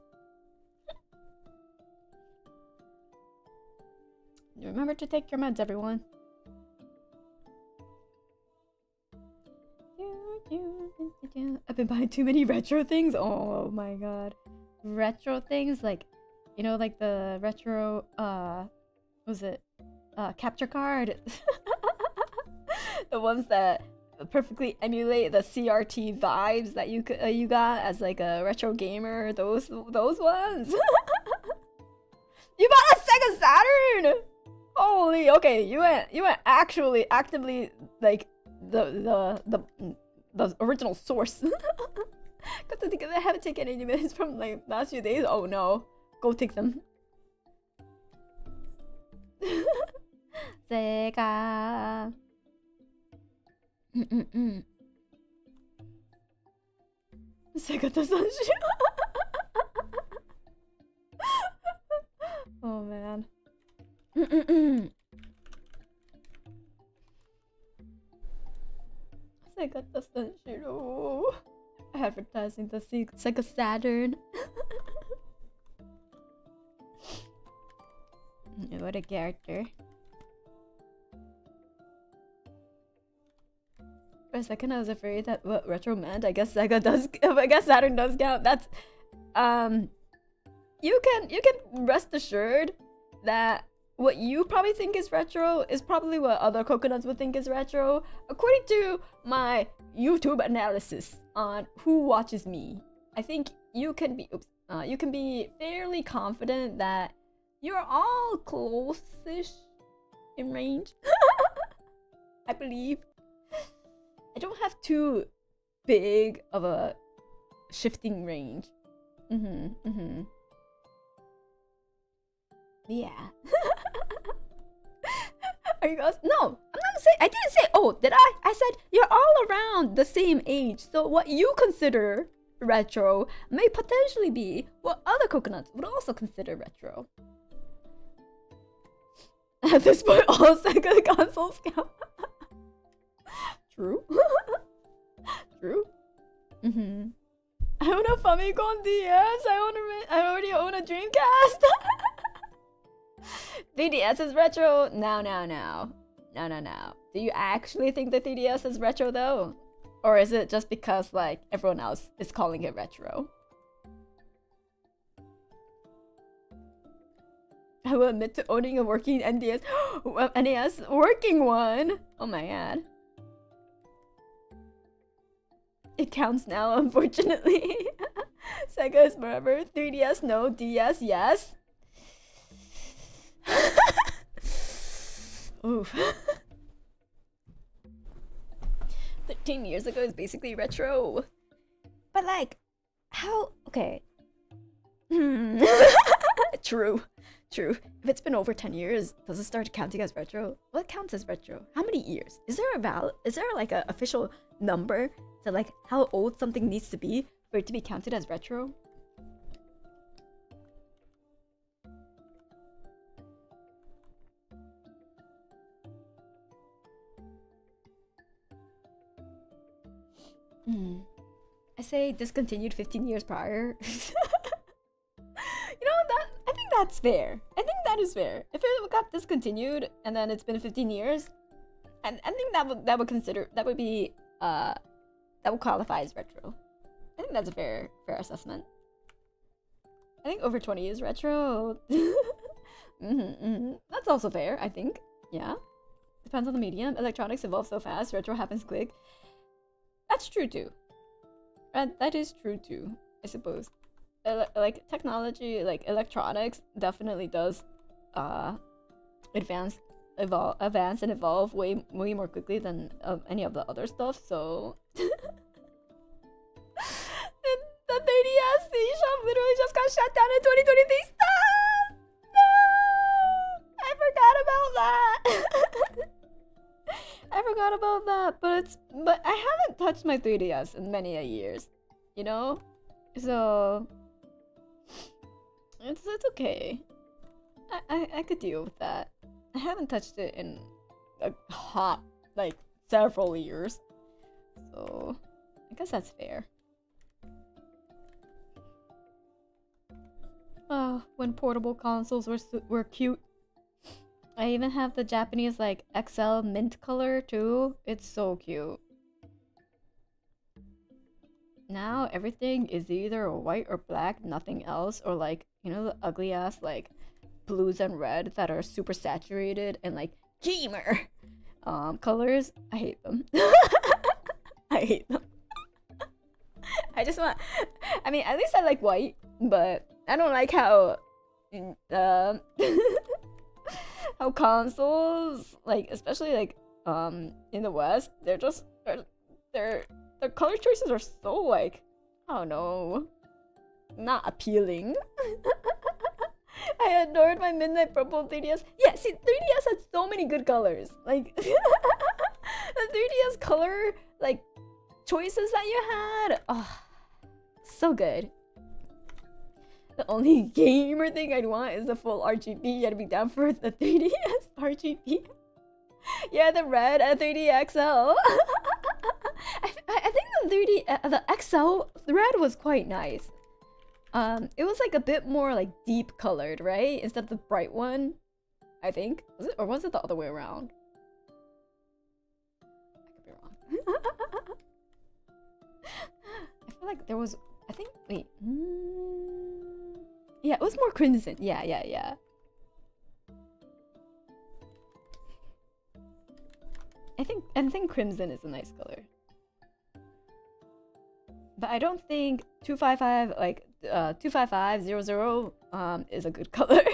Remember to take your meds, everyone. I've been buying too many retro things. Oh my god. Retro things, like, you know, like the retro, what was it? Capture card. The ones that perfectly emulate the CRT vibes that you got as like a retro gamer. Those ones. You bought a Sega Saturn! Holy, okay, you went actually actively like the original source. Got to think of it, I haven't taken any minutes from like last few days. Oh no. Go take them. Sega. Sega doesn't shoot. Oh man. Sega doesn't shoot. Advertising the Sega Saturn. What a character. For a second I was afraid that what retro meant. I guess Sega does, I guess Saturn does count. That's you can rest assured that what you probably think is retro is probably what other coconuts would think is retro, according to my YouTube analysis on who watches me. I think you can be fairly confident that you're all close-ish in range. I believe. I don't have too big of a shifting range. Yeah. Are you guys? No, I'm not saying. I didn't say. Oh, did I? I said you're all around the same age. So what you consider retro may potentially be what other coconuts would also consider retro. At this point, all Sega consoles count. True. True. I own a Famicom DS. I already own a Dreamcast. 3DS is retro. No. Do you actually think the 3DS is retro though? Or is it just because like everyone else is calling it retro? I will admit to owning a working NDS. NES working one. Oh my god. It counts now, unfortunately. Sega is forever. 3DS no. DS yes. Oof. 13 years ago is basically retro. But like, how? Okay. True. True. If it's been over 10 years, does it start counting as retro? What counts as retro? How many years? Is there like a official number to like how old something needs to be for it to be counted as retro? I say discontinued 15 years prior. You know, that I think that's fair. I think that is fair. If it got discontinued and then it's been 15 years, and I think that would qualify as retro. I think that's a fair assessment. I think over 20 is retro. That's also fair, I think. Yeah. Depends on the medium. Electronics evolve so fast, retro happens quick. That's true too. That is true too, I suppose. Like technology, like electronics definitely does advance and evolve way more quickly than any of the other stuff, so the 3DS shop literally just got shut down in 2023. Stop! No! I forgot about that. I forgot about that, but I haven't touched my 3DS in many years, you know? So it's okay. I could deal with that. I haven't touched it in a hot, like, several years. So I guess that's fair. Oh, when portable consoles were cute. I even have the Japanese like XL mint color too. It's so cute. Now everything is either white or black, nothing else, or like, you know, the ugly ass like blues and red that are super saturated and like gamer colors. I hate them. I hate them. I mean, at least I like white, but I don't like how how consoles, like especially like in the West, they're just their color choices are so like, I don't know, not appealing. I adored my midnight purple 3DS. Yeah, see, 3DS had so many good colors. Like the 3DS color like choices that you had, oh, so good. The only gamer thing I'd want is the full RGB. You gotta be down for the 3DS RGB. Yeah, the red 3D XL. I think the XL red was quite nice. It was like a bit more like deep colored, right? Instead of the bright one, I think. Was it, or was it the other way around? I could be wrong. I feel like there was. I think. Wait. Yeah, it was more crimson. Yeah. I think crimson is a nice color. But I don't think 255 like 25500 is a good color.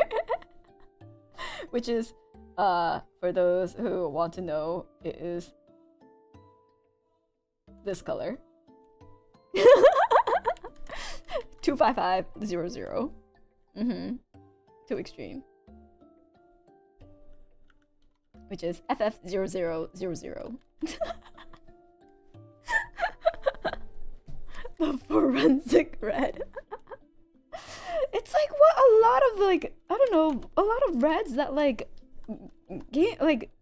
Which is for those who want to know, it is this color. 25500. Too extreme. Which is FF0000. The forensic red. It's like what a lot of like, I don't know, a lot of reds that like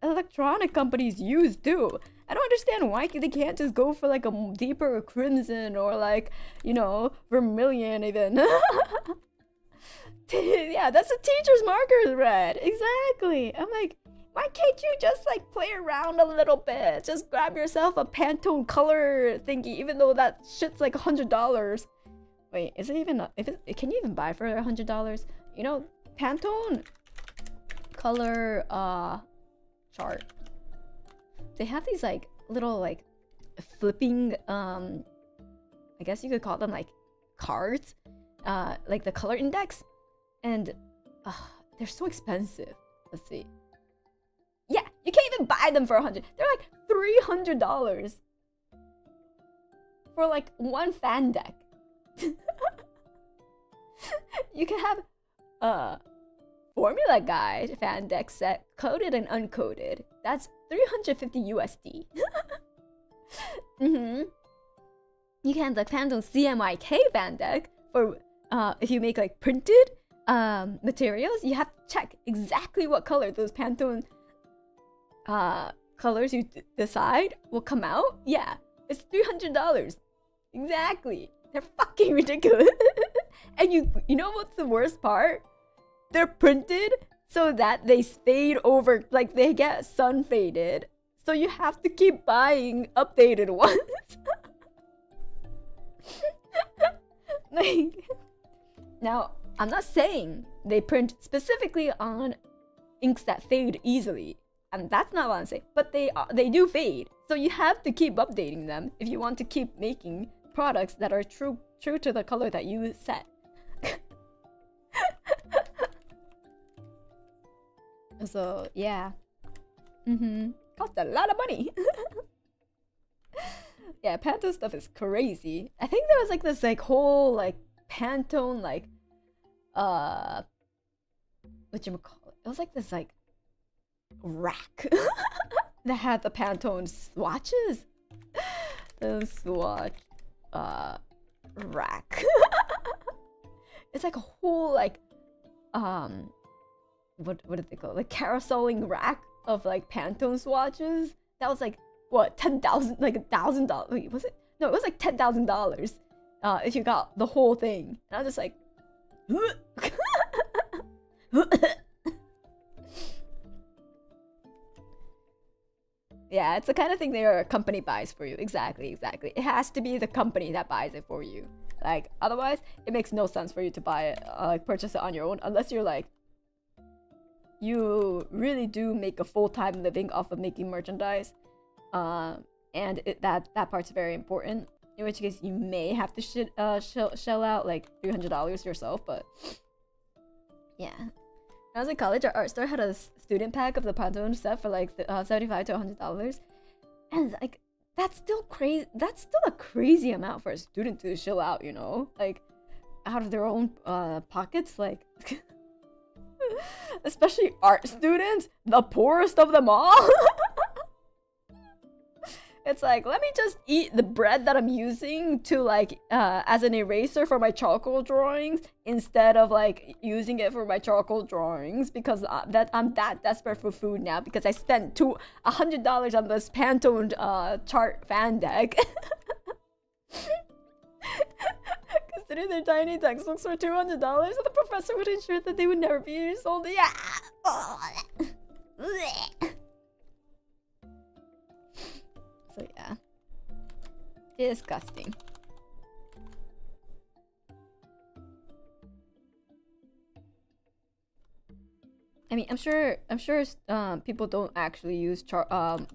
electronic companies use too. I don't understand why they can't just go for like a deeper crimson or like, you know, vermilion even. Yeah, that's a teacher's marker red. Exactly. I'm like, why can't you just like play around a little bit? Just grab yourself a Pantone color thingy, even though that shit's like $100. Wait, is it even? Can you even buy for $100? You know, Pantone color chart. They have these like little like flipping I guess you could call them like cards, like the color index, and they're so expensive. Let's see. Yeah, you can't even buy them for $100. They're like $300. for like one fan deck. You can have Formula Guide fan deck set, coded and uncoded. That's 350 USD. You can have the Pantone CMYK fan deck for if you make like printed materials, you have to check exactly what color those Pantone colors you decide will come out. Yeah, it's $300. Exactly. They're fucking ridiculous. And you know what's the worst part? They're printed so that they fade over, like they get sun faded. So you have to keep buying updated ones. Like, now, I'm not saying they print specifically on inks that fade easily. And that's not what I'm saying. But they do fade. So you have to keep updating them if you want to keep making products that are true to the color that you set. So yeah, cost a lot of money. Yeah, Pantone stuff is crazy. I think there was like this like whole like Pantone like whatchamacallit, it was like this like rack that had the Pantone swatches. The swatch rack. It's like a whole like what did they call it? Like carouseling rack of like Pantone swatches. That was like what, 10,000, like $1,000. Wait, was it? No, it was like $10,000 if you got the whole thing. And I was just like yeah, it's the kind of thing their company buys for you. Exactly. It has to be the company that buys it for you. Like, otherwise, it makes no sense for you to buy it, like purchase it on your own, unless you're like, you really do make a full-time living off of making merchandise, and that part's very important. In which case, you may have to shell out like $300 yourself. But yeah, when I was in college, our art store had a student pack of the Pantone stuff for like $75 to $100, and like that's still crazy. That's still a crazy amount for a student to shell out, you know, like out of their own pockets, like. Especially art students, the poorest of them all. It's like, let me just eat the bread that I'm using to like as an eraser for my charcoal drawings instead of like using it for my charcoal drawings, because I'm that desperate for food now because I spent $100 on this Pantone chart fan deck. Consider their tiny textbooks for $200, and the professor would ensure that they would never be sold. Yeah. So yeah, disgusting. I mean, I'm sure people don't actually use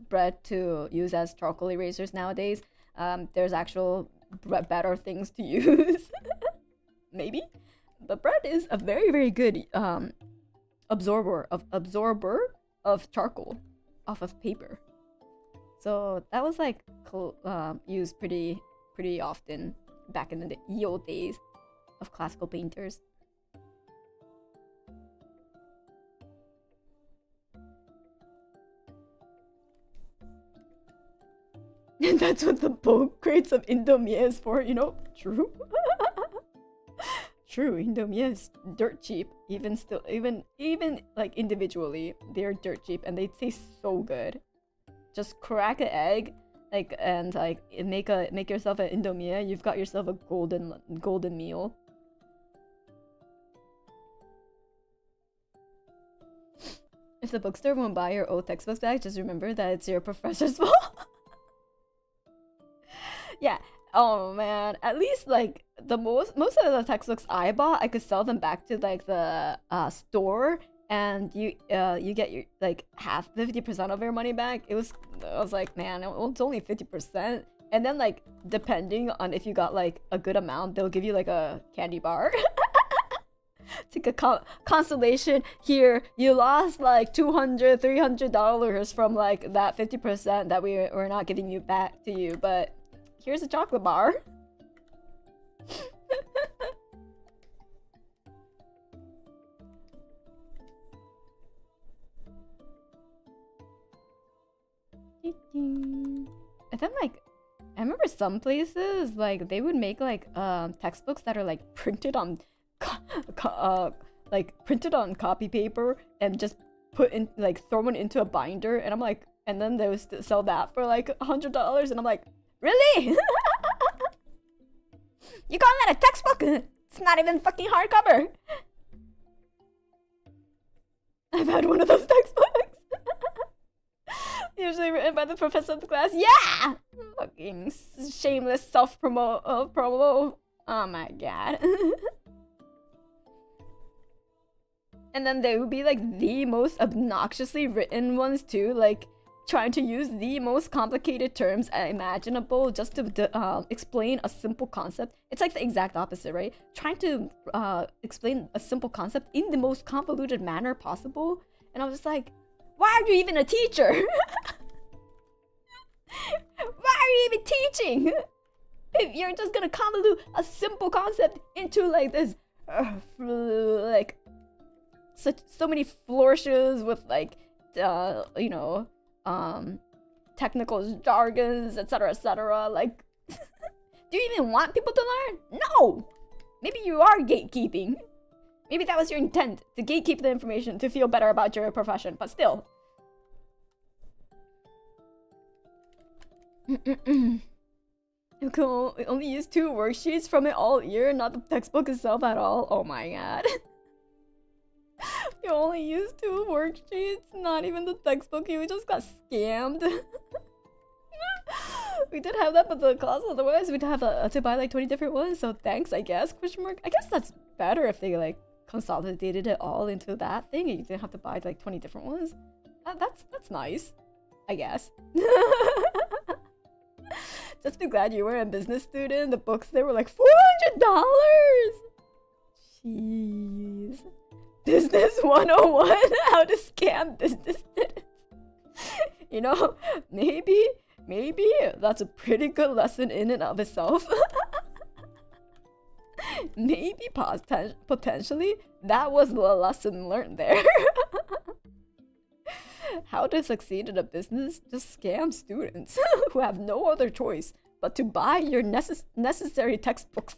bread to use as charcoal erasers nowadays. There's actual better things to use. Maybe, but bread is a very, very good absorber of charcoal off of paper. So that was like used pretty often back in the old days of classical painters. And that's what the bulk crates of Indomie is for, you know? True. True, Indomie is dirt cheap. Even like individually, they're dirt cheap and they taste so good. Just crack an egg, like, and like make yourself an Indomie. You've got yourself a golden meal. If the bookstore won't buy your old textbooks back, just remember that it's your professor's fault. Yeah. Oh man. At least like the most of the textbooks I bought, I could sell them back to like the store, and you get your like 50% of your money back. I was like, man, it's only 50%. And then like depending on if you got like a good amount, they'll give you like a candy bar. Take a consolation here. You lost like $200-300 from like that 50% that we're not giving you back to you, but here's a chocolate bar. And then like I remember some places like they would make like textbooks that are like printed on printed on copy paper and just put in like thrown into a binder, and I'm like, and then they would sell that for like $100, and I'm like, really? You call that a textbook? It's not even fucking hardcover. I've had one of those textbooks. Usually written by the professor of the class. Yeah! Fucking shameless promo. Oh my god. And then they would be like the most obnoxiously written ones too, like trying to use the most complicated terms imaginable just to explain a simple concept. It's like the exact opposite, right? Trying to explain a simple concept in the most convoluted manner possible. And I was just like, why are you even a teacher? Why are you even teaching? If you're just gonna convolute a simple concept into like this, like so many flourishes with like, you know, technical jargons, etc. Like, do you even want people to learn? No! Maybe you are gatekeeping. Maybe that was your intent, to gatekeep the information to feel better about your profession, but still. You can only use 2 worksheets from it all year, not the textbook itself at all. Oh my god. You only use 2 worksheets, not even the textbook. You just got scammed. We did have that, but the class otherwise we'd have to buy like 20 different ones. So thanks, I guess. Question mark. I guess that's better if they like consolidated it all into that thing and you didn't have to buy like 20 different ones. That's nice, I guess. Just be glad you were a business student. The books, they were like $400. Jeez. Business 101. How to scam business students. You know, maybe that's a pretty good lesson in and of itself. Maybe potentially that was the lesson learned there. How to succeed in a business? Just scam students who have no other choice but to buy your necessary textbooks.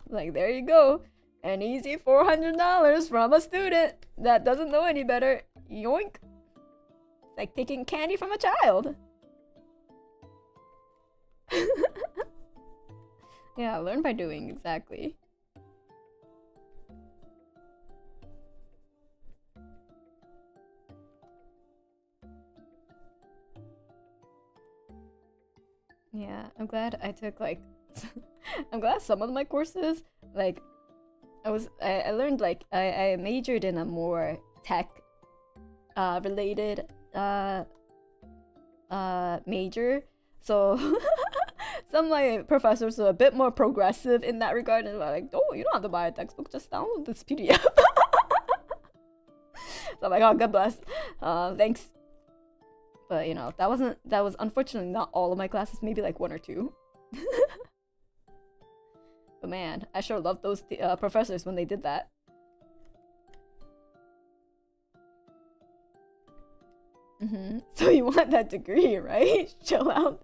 Like, there you go. An easy $400 from a student that doesn't know any better. Yoink. It's like taking candy from a child. Yeah, learn by doing, exactly. Yeah, I'm glad I took like I'm glad some of my courses, like I learned like I majored in a more tech related major. So some of my professors are a bit more progressive in that regard, and they're like, oh, you don't have to buy a textbook, just download this PDF. So I'm like, oh, God bless. Thanks. But you know, that was unfortunately not all of my classes, maybe like 1 or 2. But man, I sure loved those professors when they did that. So you want that degree, right? Shell out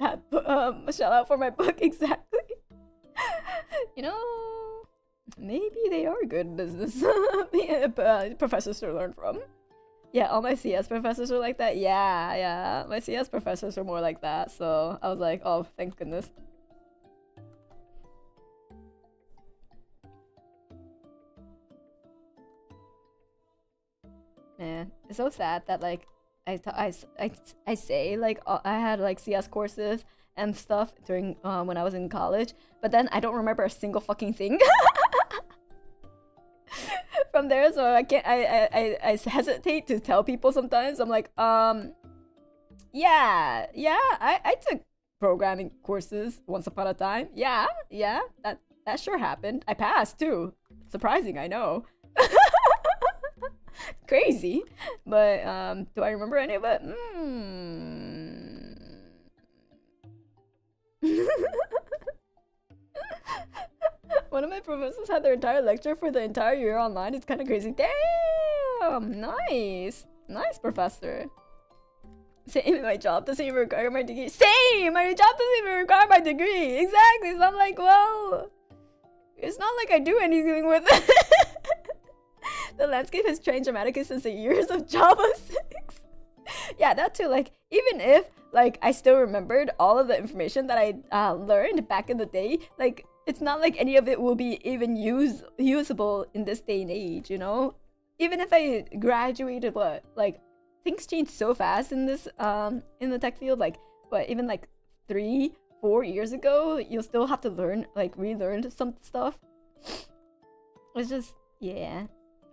for my book, exactly. You know, maybe they are good business professors to learn from. Yeah, all my CS professors are like that. Yeah, my CS professors are more like that. So I was like, oh, thank goodness. Man, it's so sad that like I say like I had like CS courses and stuff during when I was in college, but then I don't remember a single fucking thing from there. So I can't. I hesitate to tell people sometimes. I'm like, yeah, I took programming courses once upon a time. Yeah, that sure happened. I passed too. Surprising, I know. Crazy, but do I remember any of it? One of my professors had their entire lecture for the entire year online. It's kind of crazy. Damn! Nice! Nice, professor. Same, my job doesn't even require my degree. Same! My job doesn't even require my degree. Exactly. So I'm like, well, it's not like I do anything with it. The landscape has changed dramatically since the years of Java 6. Yeah, that too. Like, even if like I still remembered all of the information that I learned back in the day, like it's not like any of it will be even usable in this day and age, you know? Even if I graduated, what, like, things change so fast in this in the tech field, like what, even like 3-4 years ago, you'll still have to learn, like relearn some stuff. It's just, yeah,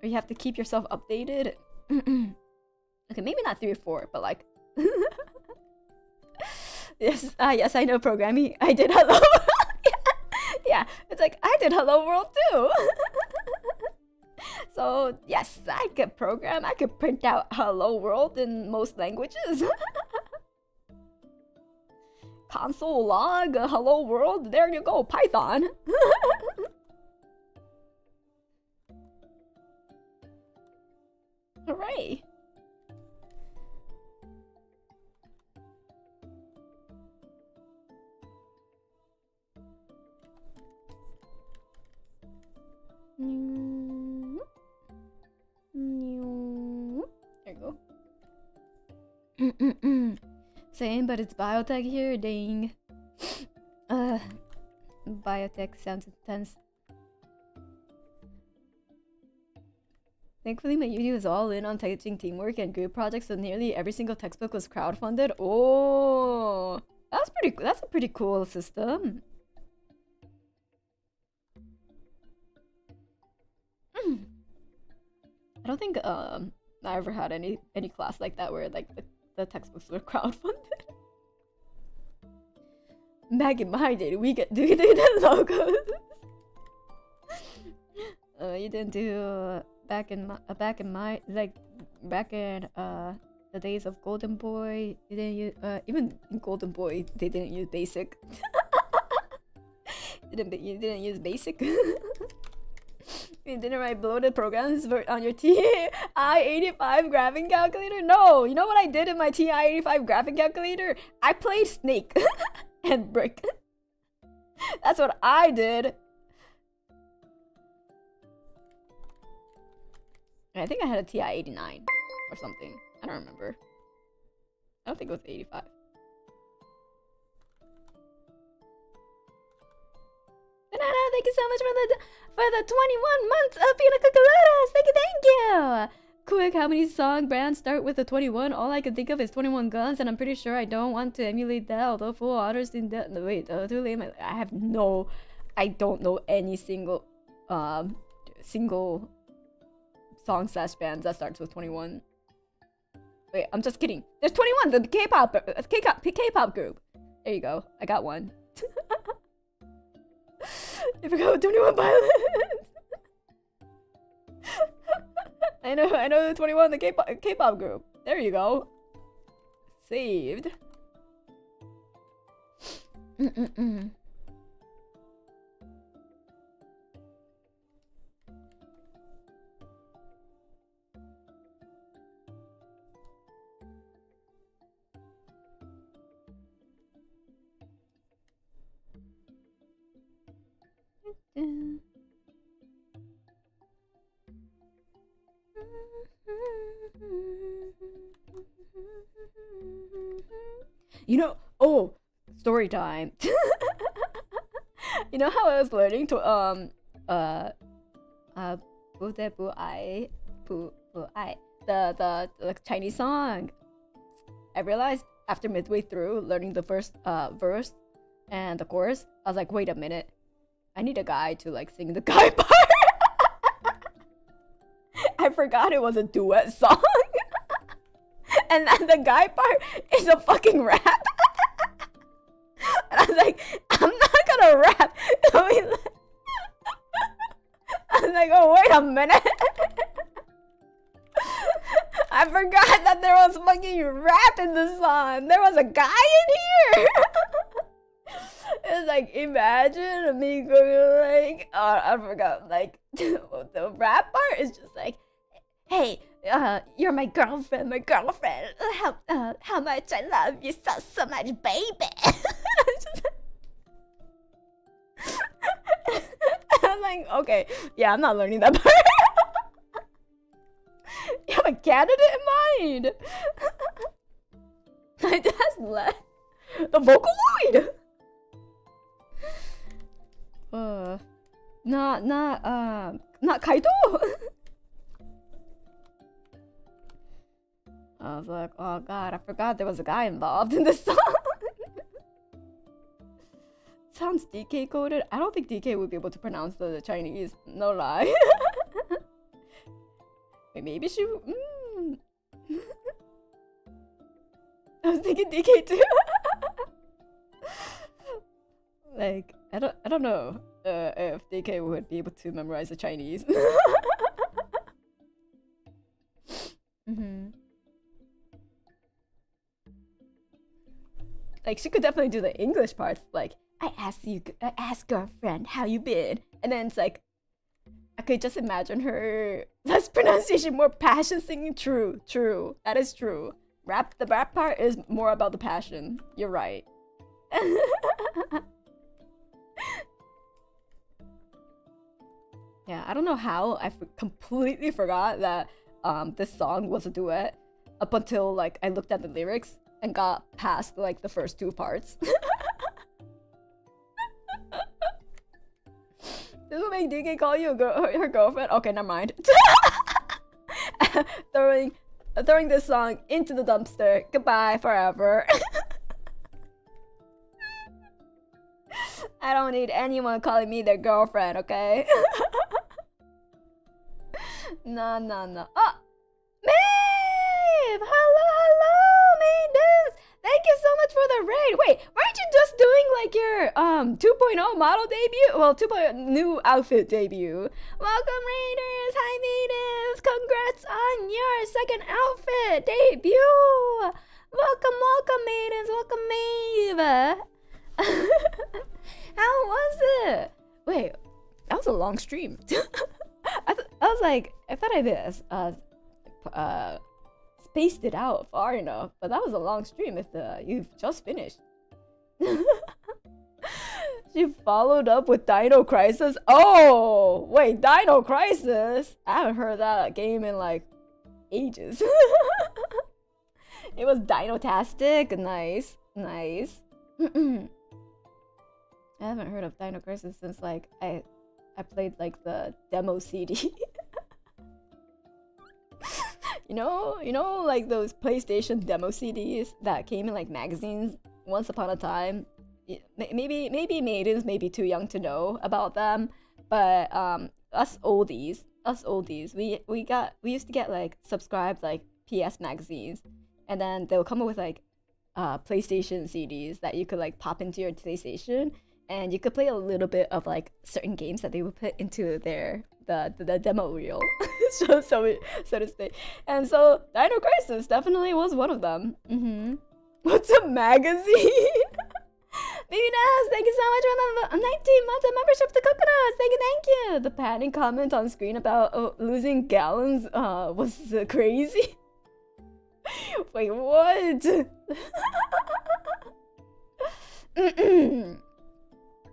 or you have to keep yourself updated. Okay, maybe not 3 or 4, but like yes, yes, I know programming. I did hello. Yeah, it's like I did hello world too. So yes, I could program. I could print out hello world in most languages. Console log hello world. There you go, Python. Hooray. There you go. Same, but it's biotech here, dang. Biotech sounds intense. Thankfully, my uni was all in on teaching teamwork and group projects, so nearly every single textbook was crowdfunded. Oh, that's a pretty cool system. I don't think I ever had any class like that where like the textbooks were crowdfunded. Back in my day, we do the logos. You didn't do back in the days of Golden Boy. You didn't use even in Golden Boy they didn't use basic. You didn't use basic. You didn't write bloated programs on your TI-85 graphing calculator? No! You know what I did in my TI-85 graphing calculator? I played Snake and Brick. That's what I did. I think I had a TI-89 or something. I don't remember. I don't think it was 85. Banana, thank you so much for the 21 months of Pina Coladas. Thank you. Quick, how many song brands start with a 21? All I can think of is 21 Guns, and I'm pretty sure I don't want to emulate that. Although full honors in that. No, wait, too late. I don't know any single song slash bands that starts with 21. Wait, I'm just kidding. There's 21, the K-pop group. There you go. I got one. You forgot 21 Pilots. I know 21, the K-pop group. There you go. Saved. You know, oh, story time. You know how I was learning to the Chinese song. I realized after midway through learning the first verse and the chorus, I was like, wait a minute, I need a guy to like sing the guy part. I forgot it was a duet song. And then the guy part is a fucking rap. And I was like, I'm not gonna rap. I was like, oh, wait a minute. I forgot that there was fucking rap in the song. There was a guy in here. It's like, imagine me going like, I forgot, like, the rap part is just like, hey, you're my girlfriend, how much I love you so much, baby. I'm like, okay, yeah, I'm not learning that part. You have a candidate in mind. I just left the Vocaloid. Not Kaido. I was like, oh god, I forgot there was a guy involved in this song. Sounds DK coded. I don't think DK would be able to pronounce the Chinese. No lie. Wait, maybe she. I was thinking DK too. Like, I don't know if DK would be able to memorize the Chinese. Like, she could definitely do the English parts. Like, I asked girlfriend how you been, and then it's like, I could just imagine her less pronunciation, more passion singing. True, that is true. The rap part is more about the passion. You're right. Yeah, I don't know how I completely forgot that this song was a duet up until like I looked at the lyrics and got past like the first two parts. This will make DK call you her girlfriend. Okay, never mind. throwing this song into the dumpster. Goodbye forever. I don't need anyone calling me their girlfriend, okay? No. Oh! Maeve! Hello, maidens! Thank you so much for the raid. Wait, weren't you just doing like your 2.0 model debut? Well, 2.0 new outfit debut. Welcome, raiders! Hi, maidens! Congrats on your second outfit debut! Welcome, maidens! Welcome, Maeve! How was it? Wait, that was a long stream. I thought I did spaced it out far enough, but that was a long stream if you've just finished. She followed up with Dino Crisis. Oh, wait, Dino Crisis? I haven't heard that game in like ages. It was Dino-tastic. Nice. I haven't heard of Dino Crisis since like I played like the demo CD. You know, like those PlayStation demo CDs that came in like magazines once upon a time. Maybe maidens may be too young to know about them, but us oldies, we used to get like subscribed like PS magazines, and then they'll come up with like PlayStation CDs that you could like pop into your PlayStation, and you could play a little bit of like certain games that they would put into the demo reel, so to speak. And so Dino Crisis definitely was one of them. What's a magazine? Baby Naz, thank you so much for the 19 months of membership to Coconuts. Thank you. The padding comment on screen about losing gallons was crazy. Wait, what?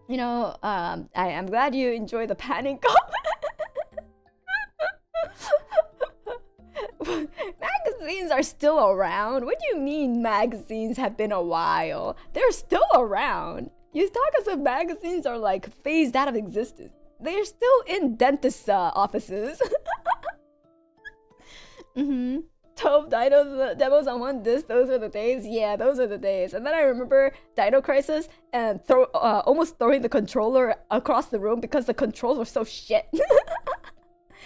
You know, I'm glad you enjoy the padding comment. Magazines are still around? What do you mean magazines have been a while? They're still around. You talk as if magazines are like phased out of existence. They're still in dentist offices. 12 Dino demos on one disc, those were the days. Yeah, those are the days. And then I remember Dino Crisis and almost throwing the controller across the room because the controls were so shit.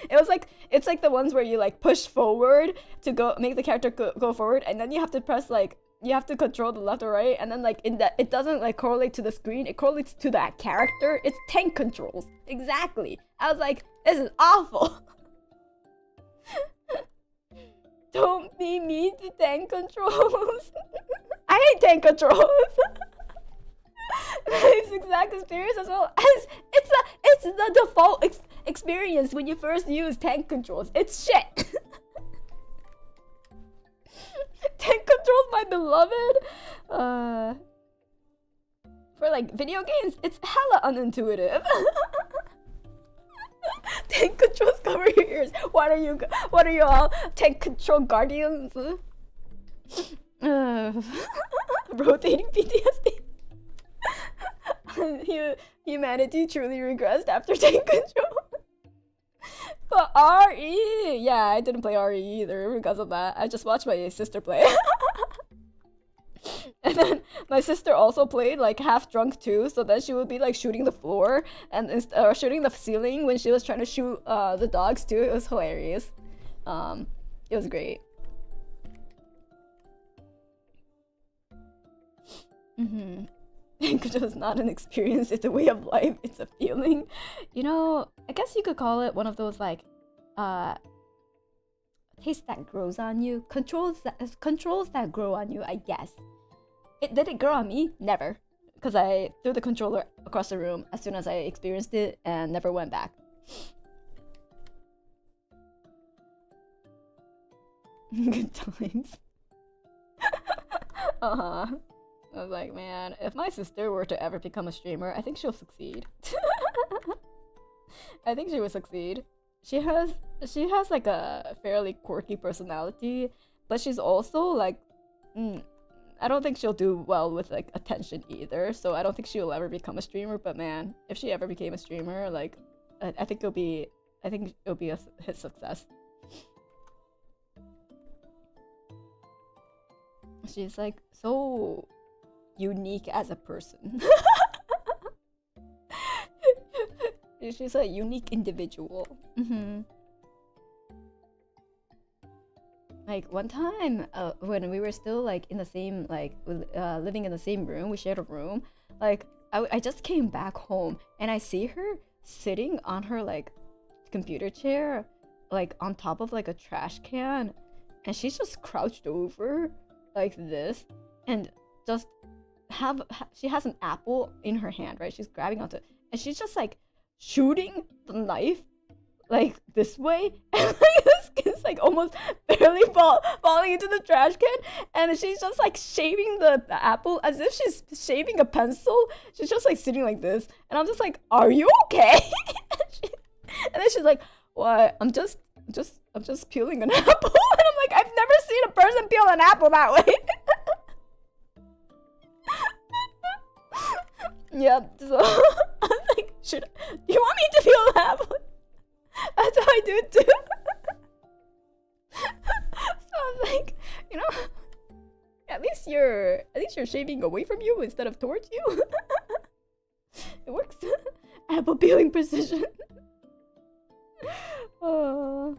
It's like the ones where you like push forward to go make the character go forward, and then you have to press like you have to control the left or right, and then like in that it doesn't like correlate to the screen, it correlates to that character. It's tank controls. Exactly. I was like, this is awful. Don't be mean to tank controls. I hate tank controls. It's exact experience as well as it's the default experience when you first use tank controls. It's shit. Tank controls, my beloved. For like video games, it's hella unintuitive. Tank controls, cover your ears. What are you all tank control guardians? Rotating PTSD. Humanity truly regressed after tank control. But RE, yeah, I didn't play RE either because of that. I just watched my sister play. And then my sister also played like half drunk too, so then she would be like shooting the floor and or shooting the ceiling when she was trying to shoot the dogs too. It was hilarious. It was great. Because it's not an experience, it's a way of life, it's a feeling. You know, I guess you could call it one of those like taste that grows on you, controls that grow on you, I guess. Did it grow on me? Never. Because I threw the controller across the room as soon as I experienced it and never went back. Good times. I was like, man, if my sister were to ever become a streamer, I think she'll succeed. I think she would succeed. She has like a fairly quirky personality, but she's also like, I don't think she'll do well with like attention either. So I don't think she'll ever become a streamer. But man, if she ever became a streamer, like, I think it'll be a hit success. She's like so unique as a person. She's a unique individual. Like one time when we were still like in the same like living in the same room, we shared a room, like I just came back home and I see her sitting on her like computer chair, like on top of like a trash can, and she's just crouched over like this and just she has an apple in her hand, right? She's grabbing onto it and she's just like shooting the knife like this way, and like the skin's like almost barely falling into the trash can, and she's just like shaving the apple as if she's shaving a pencil. She's just like sitting like this, and I'm just like, are you okay? And then she's like, what? I'm just peeling an apple. And I'm like, I've never seen a person peel an apple that way. Yep. So I was like, do you want me to peel an apple? That's how I do it too. So I was like, you know, at least you're shaving away from you instead of towards you. It works. Apple peeling precision. Oh,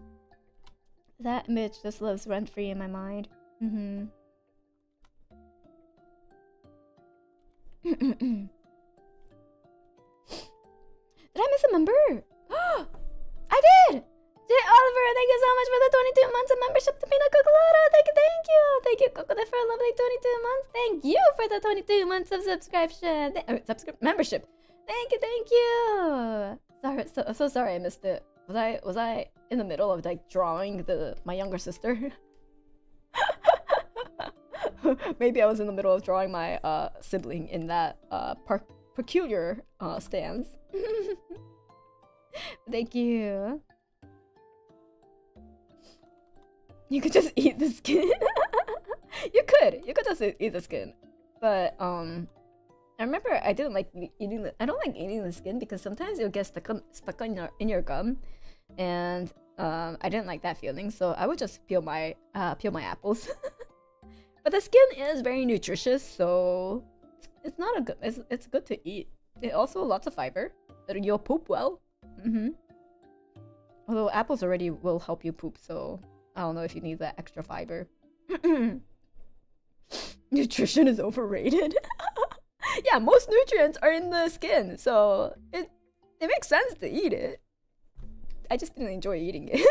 that Mitch just lives rent free in my mind. Did I miss a member? I did! Oliver, thank you so much for the 22 months of membership to Pina Cocolado. Thank you. Thank you, Kokone, for a lovely 22 months. Thank you for the 22 months of subscription. Membership. Thank you. Sorry, so sorry I missed it. Was I in the middle of like drawing my younger sister? Maybe I was in the middle of drawing my sibling in that peculiar stance. Thank you. You could just eat the skin. You could just eat the skin, but I remember I didn't like eating I don't like eating the skin because sometimes it'll get stuck in your gum, and I didn't like that feeling. So I would just peel my apples. But the skin is very nutritious, so it's not a good. It's good to eat. It also lots of fiber. You'll poop well. Although apples already will help you poop, so I don't know if you need that extra fiber. Nutrition is overrated. Yeah, most nutrients are in the skin, so it makes sense to eat it. I just didn't enjoy eating it.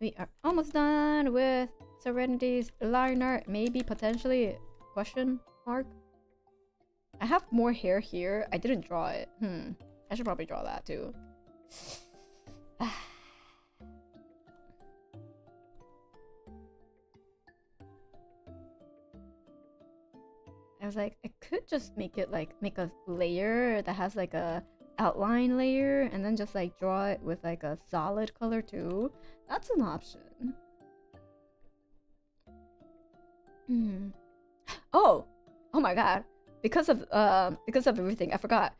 We are almost done with Serenity's liner. Maybe, potentially, question mark? I have more hair here. I didn't draw it. I should probably draw that too. I was like, I could just make it like, make a layer that has like a outline layer and then just like draw it with like a solid color too. That's an option. Oh my god. Because of everything, I forgot.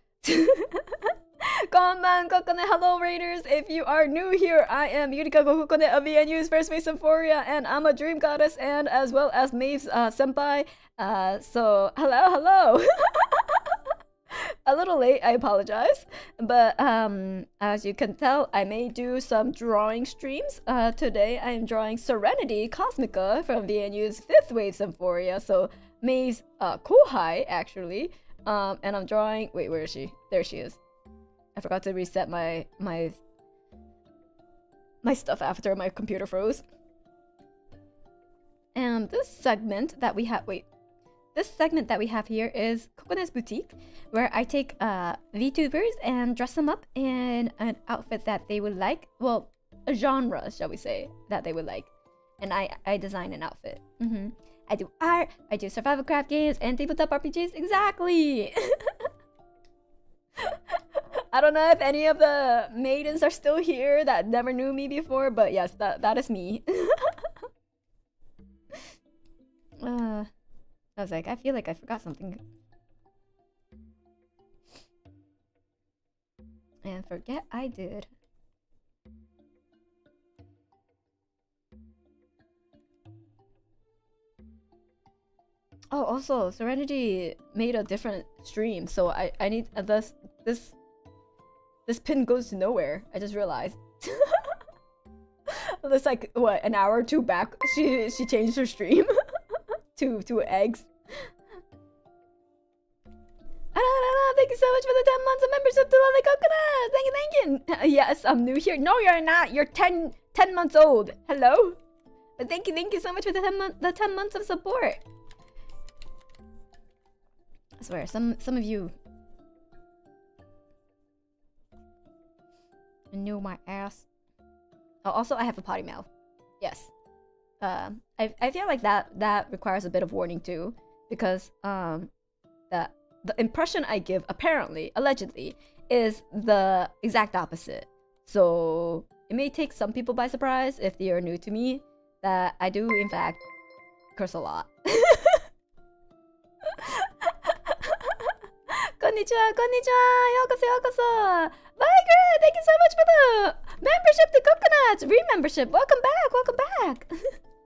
Konban, Kokone, hello Raiders! If you are new here, I am Yurikago Kokone of V&U's V&U Symphoria, and I'm a dream goddess, and as well as Maeve's senpai. So hello. A little late, I apologize. But as you can tell, I may do some drawing streams. Today I am drawing Serenity Cosmica from V&U's 5th Wave Symphoria. So Maeve's kohai, actually. And I'm drawing... Wait, where is she? There she is. I forgot to reset my stuff after my computer froze. And this segment that we have... Wait. This segment that we have here is Kokone's Boutique, where I take VTubers and dress them up in an outfit that they would like. Well, a genre, shall we say, that they would like. And I design an outfit. I do art, I do survival craft games, and tabletop RPGs. Exactly! I don't know if any of the maidens are still here that never knew me before, but yes, that is me. I was like, I feel like I forgot something. And forget I did. Oh, also, Serenity made a different stream, so I need this pin goes to nowhere. I just realized. That's like what, an hour or two back, she changed her stream to eggs. Thank you so much for the 10 months of membership to Lovely Coconut. Thank you. Yes, I'm new here. No, you're not. You're 10 months old. Hello. But thank you so much for the 10 months of support. I swear, some of you knew my ass. Oh, also, I have a potty mouth. Yes. I feel like that requires a bit of warning too, because the impression I give, apparently, allegedly, is the exact opposite. So it may take some people by surprise if they are new to me that I do in fact curse a lot. Konnichiwa, konnichiwa, yokoso. Viger, thank you so much for the membership to Coconuts! Re-membership, welcome back!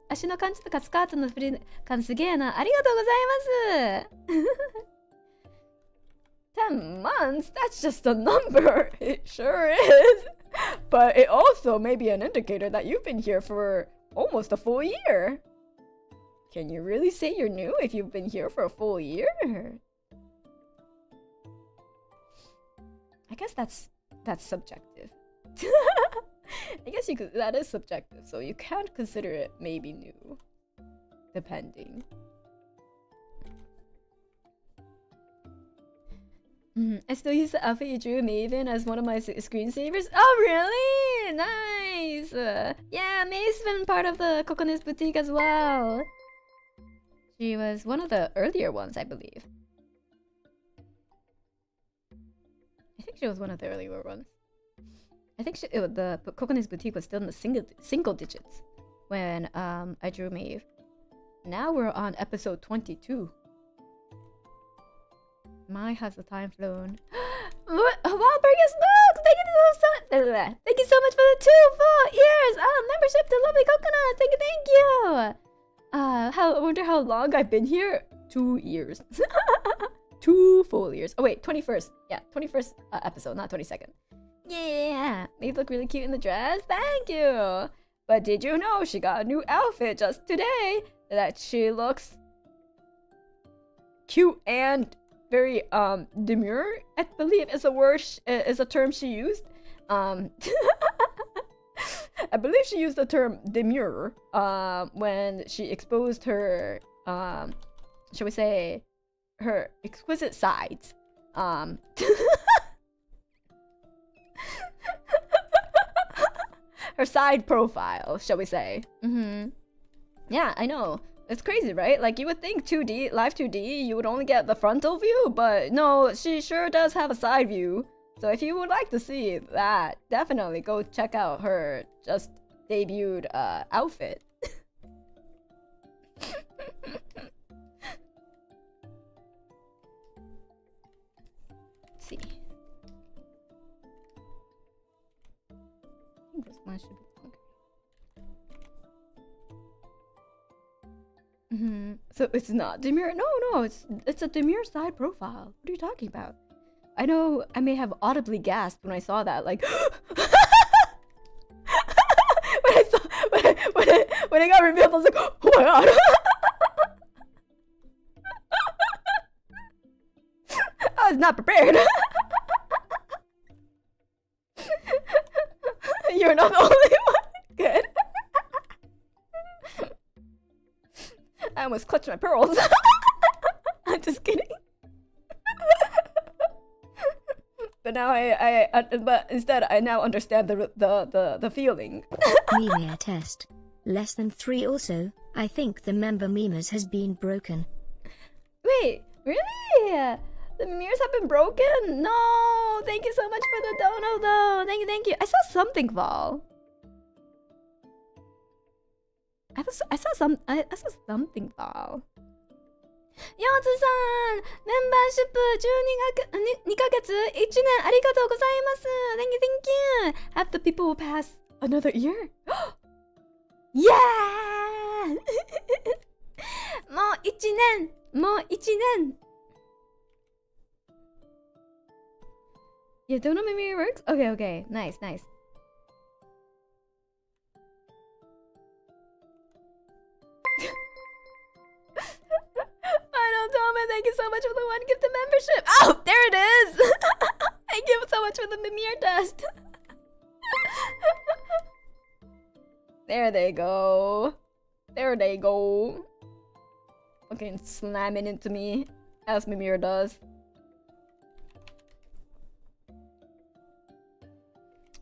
足の感じとかスカートの振り感すげえな。ありがとうございます。10 months? That's just a number. It sure is. But it also may be an indicator that you've been here for almost a full year. Can you really say you're new if you've been here for a full year? I guess that's subjective. I guess that is subjective, so you can't consider it maybe new, depending. I still use the outfit you drew Maven as one of my screensavers. Oh, really? Nice! Yeah, May's been part of the Kokone's Boutique as well. She was one of the earlier ones, I believe. I think she was one of the earlier ones. I think the Kokone's Boutique was still in the single digits when I drew Maeve. Now we're on episode 22. My, has the time flown. What? Wow, Burgess, look! Thank you so much for the 2 full years! Membership to Lovely Coconut! Thank you! I wonder how long I've been here? 2 years. 2 full years. Oh wait, 21st. Yeah, 21st episode, not 22nd. Yeah! They look really cute in the dress. Thank you! But did you know she got a new outfit just today? That she looks cute and very demure, I believe is a word is a term she used. I believe she used the term demure when she exposed her, shall we say, her exquisite sides. Her side profile, shall we say. Yeah, I know. It's crazy, right? Like, you would think 2D, live 2D, you would only get the frontal view, but no, she sure does have a side view. So if you would like to see that, definitely go check out her just debuted outfit. Let's see. I think this one should be longer. So it's not demure? No, it's a demure side profile. What are you talking about? I know I may have audibly gasped when I saw that, like when it got revealed, I was like, oh my god. I was not prepared. You're not the only one. Good. I almost clutched my pearls. I'm just kidding. But now but instead I now understand the feeling. Media test. Less than 3 also. I think the member memers has been broken. Wait, really? The mirrors have been broken? No! Thank you so much for the dono though. Thank you. I saw something fall. I saw something fall. ヨウツさん、メンバーシップ2ヶ月1年ありがとうございます。Thank you, thank you. Have the people pass another year? Yeah! もう1年 Yeah, don't know maybe it works? Okay. Nice. Thank you so much for the 1 gifted membership. Oh, there it is. Thank you so much for the Mimir test. There they go. Okay, slamming into me as Mimir does.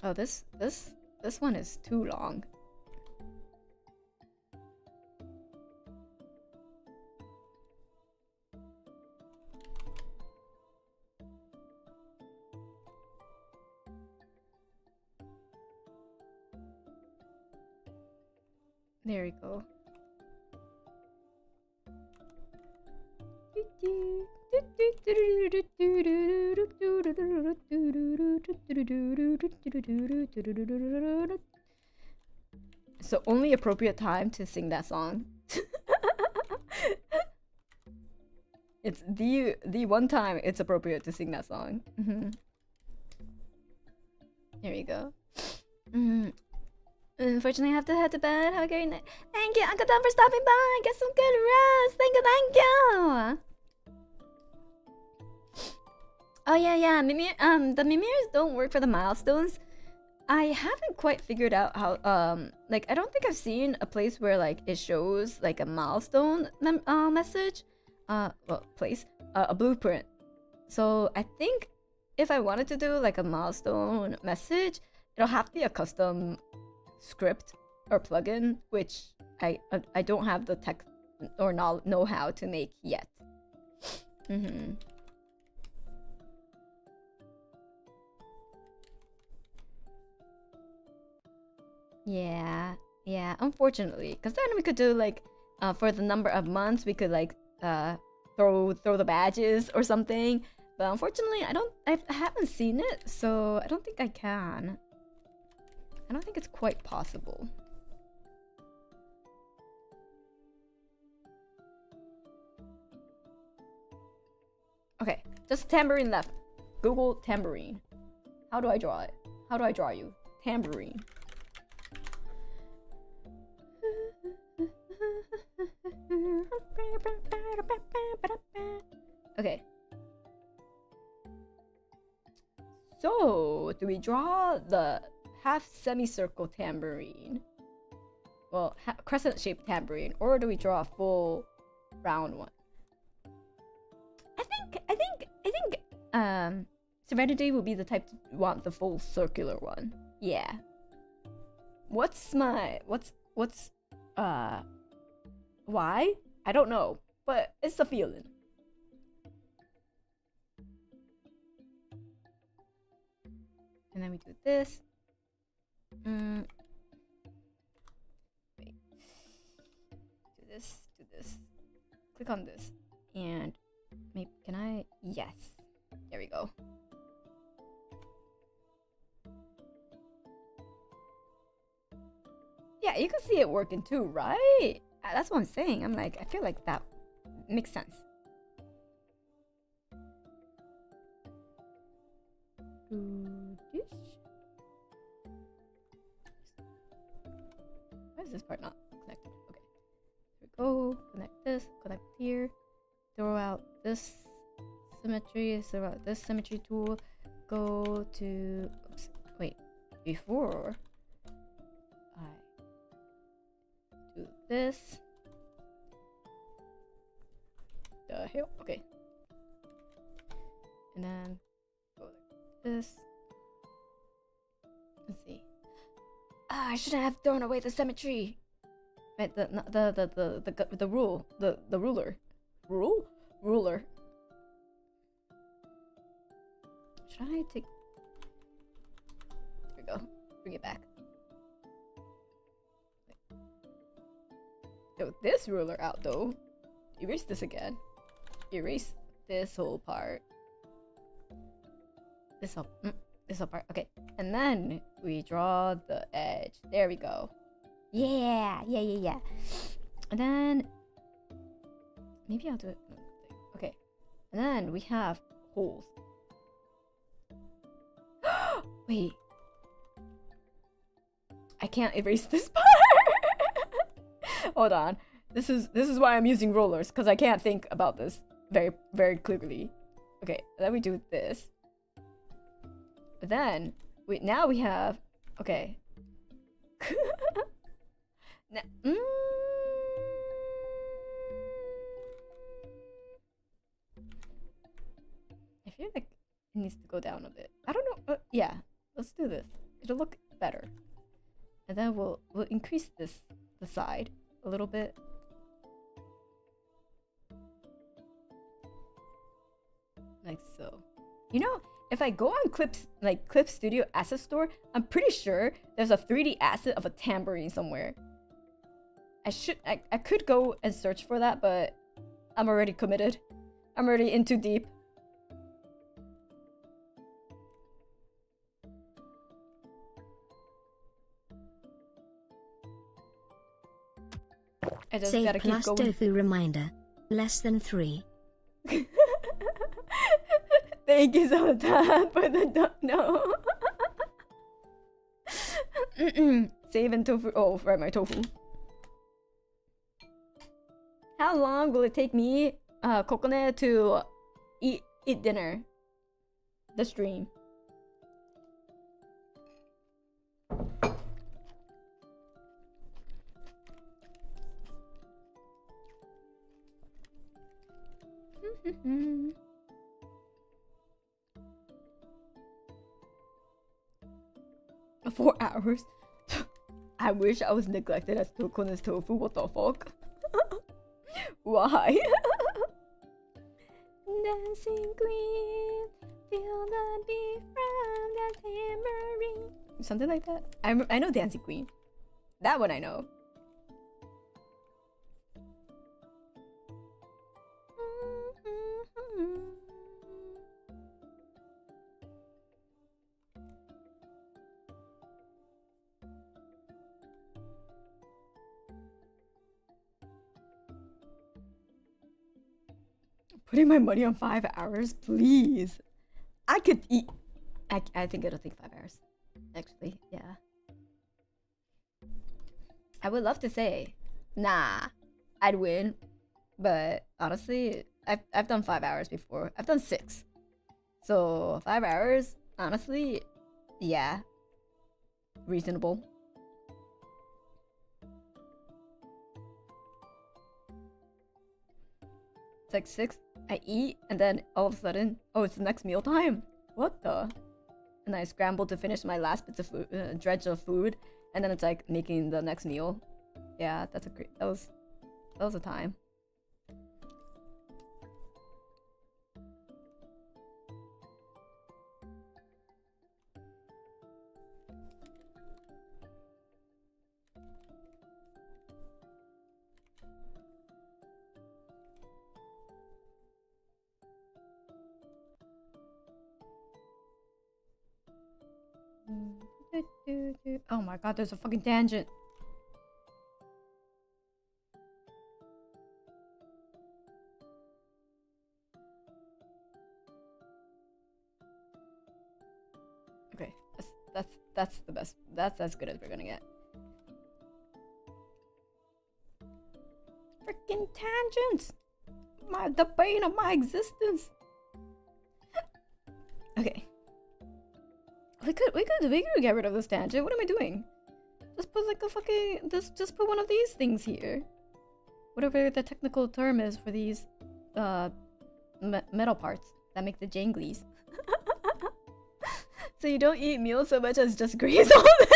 Oh, this one is too long. There we go. So only appropriate time to sing that song. It's the one time it's appropriate to sing that song. There you go. Unfortunately, I have to head to bed. Have a great night. Thank you, Uncle Tom, for stopping by. Get some good rest. Thank you. Oh yeah. The Mimirs don't work for the milestones. I haven't quite figured out how. Like, I don't think I've seen a place where like it shows like a milestone message. A blueprint. So I think if I wanted to do like a milestone message, it'll have to be a custom script or plugin, which I don't have the tech or know how to make yet. Yeah, unfortunately, because then we could do like for the number of months we could like throw the badges or something, but unfortunately I haven't seen it, so I don't think I can. I don't think it's quite possible. Okay, just tambourine left. Google tambourine. How do I draw it? How do I draw you? Tambourine. Okay. So, do we draw the half semicircle tambourine? Well, crescent-shaped tambourine, or do we draw a full round one? I think Serenity will be the type to want the full circular one. Yeah. What's why? I don't know, but it's a feeling. And then we do this. Wait. Do this. Click on this. And maybe, can I? Yes. There we go. Yeah, you can see it working too, right? That's what I'm saying. I'm like, I feel like that makes sense. Why is this part not connected? Okay. Here we go. Connect this. Connect here. Throw out this symmetry. Throw out this symmetry tool. Go to. Oops. Wait. Before I do this. The hell? Okay. And then go like this. Let's see. Ah, I shouldn't have thrown away the symmetry. Right, the ruler. Should I take? There we go. Bring it back. Throw this ruler out though. Erase this again. Erase this whole part. This whole part. Okay, and then we draw the edge. There we go. Yeah. And then maybe I'll do it. Okay, and then we have holes. Wait, I can't erase this part. Hold on. This is why I'm using rollers, because I can't think about this very clearly. Okay, then we do this. Then now we have, okay. I feel like it needs to go down a bit. I don't know. Yeah, let's do this. It'll look better. And then we'll increase the side a little bit. Like so. You know, if I go on Clip Studio Asset Store, I'm pretty sure there's a 3D asset of a tambourine somewhere. I could go and search for that, but I'm already committed. I'm already in too deep. I just Save gotta keep plus going. tofu reminder. Less than 3. Thank you so much for the don't know. Save and tofu. Oh, right, my tofu. How long will it take me, Kokone, to eat dinner? The stream. Four hours? I wish I was neglected as Kokone's tofu. What the fuck? Why? Dancing queen, feel the beat from the tambourine. Something like that. I know Dancing Queen. That one I know. Putting my money on 5 hours, please. I could eat. I think it'll take 5 hours. Actually, yeah. I would love to say, nah, I'd win, but honestly, I've done 5 hours before. I've done 6, so 5 hours. Honestly, yeah. reasonable. It's like 6, I eat, and then all of a sudden, oh, it's the next meal time. What the? And I scramble to finish my last bits of food, dredge of food, and then it's like making the next meal. Yeah, that's a great. That was a time. Oh my god, there's a fucking tangent. Okay, that's the best. That's as good as we're gonna get. Freaking tangents! The bane of my existence. Okay. We could get rid of this tangent. What am I doing? Just put like a fucking just put one of these things here. Whatever the technical term is for these metal parts that make the janglies. So you don't eat meals so much as just graze all day.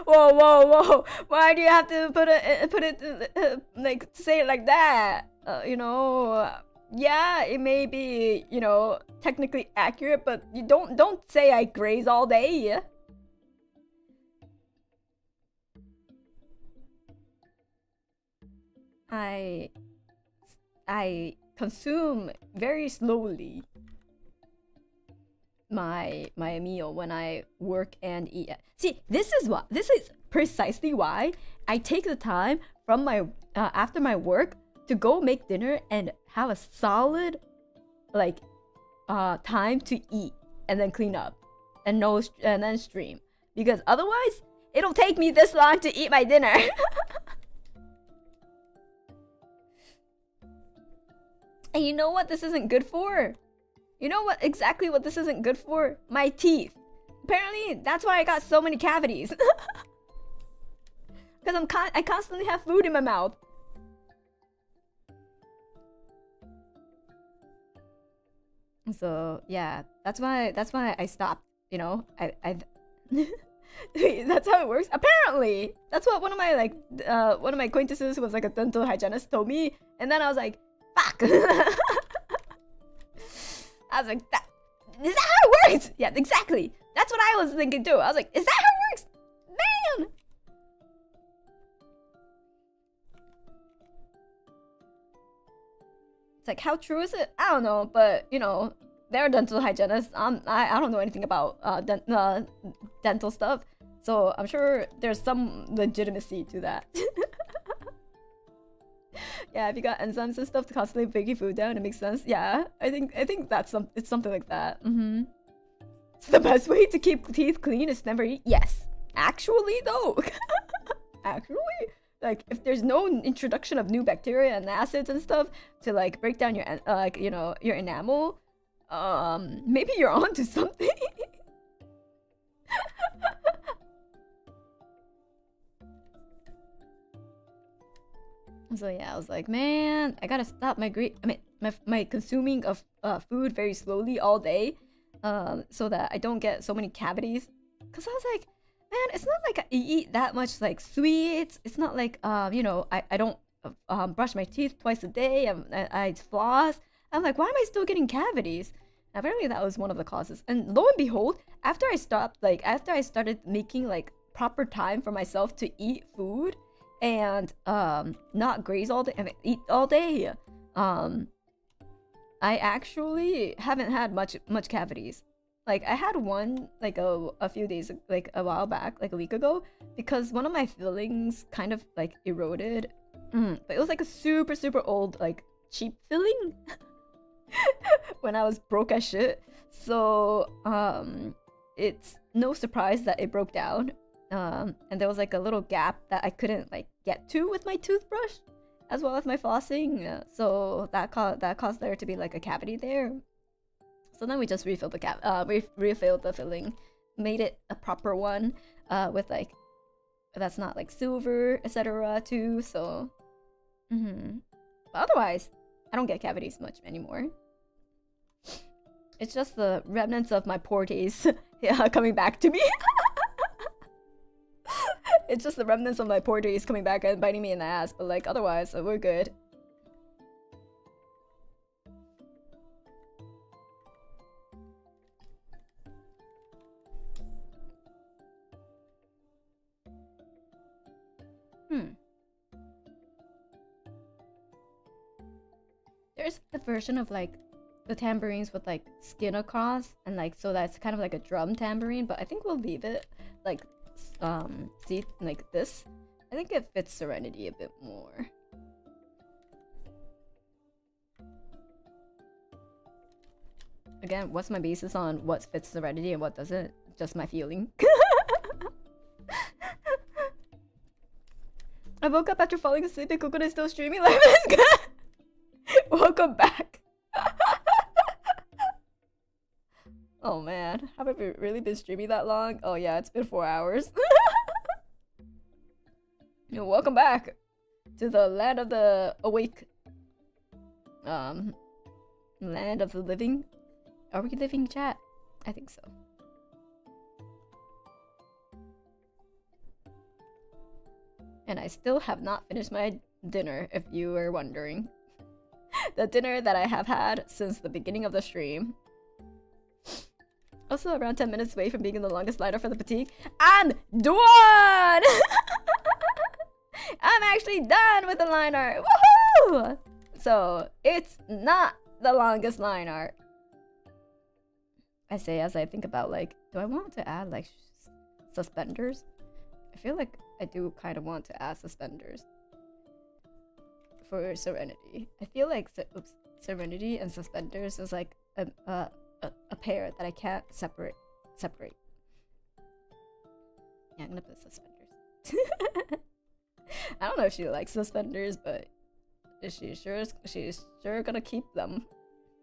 Whoa! Why do you have to put it like say it like that? You know. Yeah, it may be, you know, technically accurate, but you don't say I graze all day. I consume very slowly my meal when I work and eat. See, this is precisely why I take the time from my after my work to go make dinner and have a solid like time to eat and then clean up and then stream, because otherwise it'll take me this long to eat my dinner. And you know what this isn't good for? You know what exactly what this isn't good for? My teeth. Apparently that's why I got so many cavities. Because I constantly have food in my mouth. So yeah, that's why I stopped. You know, I that's how it works. Apparently, that's what one of my acquaintances who was like a dental hygienist told me, and then I was like, fuck. I was like, is that how it works? Yeah, exactly. That's what I was thinking too. I was like, is that how it works? Man. It's like, how true is it? I don't know, but you know, they're dental hygienists. I don't know anything about dental stuff, so I'm sure there's some legitimacy to that. Yeah, if you got enzymes and stuff to constantly breaking food down, it makes sense. Yeah, I think it's something like that. So the best way to keep teeth clean is never eat. Yes, actually though, actually. Like, if there's no introduction of new bacteria and acids and stuff to like break down your you know, your enamel, maybe you're onto something. So yeah, I was like, man, I gotta stop my consuming of food very slowly all day, so that I don't get so many cavities. Cause I was like, man, it's not like I eat that much like sweets. It's not like you know, I don't brush my teeth twice a day. I floss. I'm like, why am I still getting cavities? And apparently that was one of the causes. And lo and behold, after I started making like proper time for myself to eat food and not graze all day, I mean, eat all day, I actually haven't had much cavities. Like, I had one like a few days, like a while back, like a week ago, because one of my fillings kind of like eroded. But it was like a super old, like cheap filling when I was broke as shit. So it's no surprise that it broke down. And there was like a little gap that I couldn't like get to with my toothbrush, as well as my flossing. So that caused there to be like a cavity there. So then we just refilled the refilled the filling, made it a proper one. with like that's not like silver, etc. too. So, but otherwise, I don't get cavities much anymore. It's just the remnants of my poor days coming back to me. It's just the remnants of my poor days coming back and biting me in the ass. But like otherwise, we're good. There's the version of like the tambourines with like skin across and like so that's kind of like a drum tambourine, but I think we'll leave it like see like this. I think it fits Serenity a bit more. Again, what's my basis on what fits Serenity and what doesn't? Just my feeling. I woke up after falling asleep and Kokone is still streaming. Life is good. Welcome back. Oh man, have I really been streaming that long? Oh yeah, it's been 4 hours. Welcome back to the land of the awake. Land of the living. Are we living, chat? I think so. And I still have not finished my dinner, if you were wondering. The dinner that I have had since the beginning of the stream. Also around 10 minutes away from being the longest liner for the fatigue. I'm done! I'm actually done with the line art. Woohoo! So it's not the longest line art. I say as I think about like, do I want to add like suspenders? I feel like I do kind of want to add suspenders for Serenity. I feel like Serenity and suspenders is like a pair that I can't separate. Yeah, I'm gonna put suspenders. I don't know if she likes suspenders, but she's sure gonna keep them.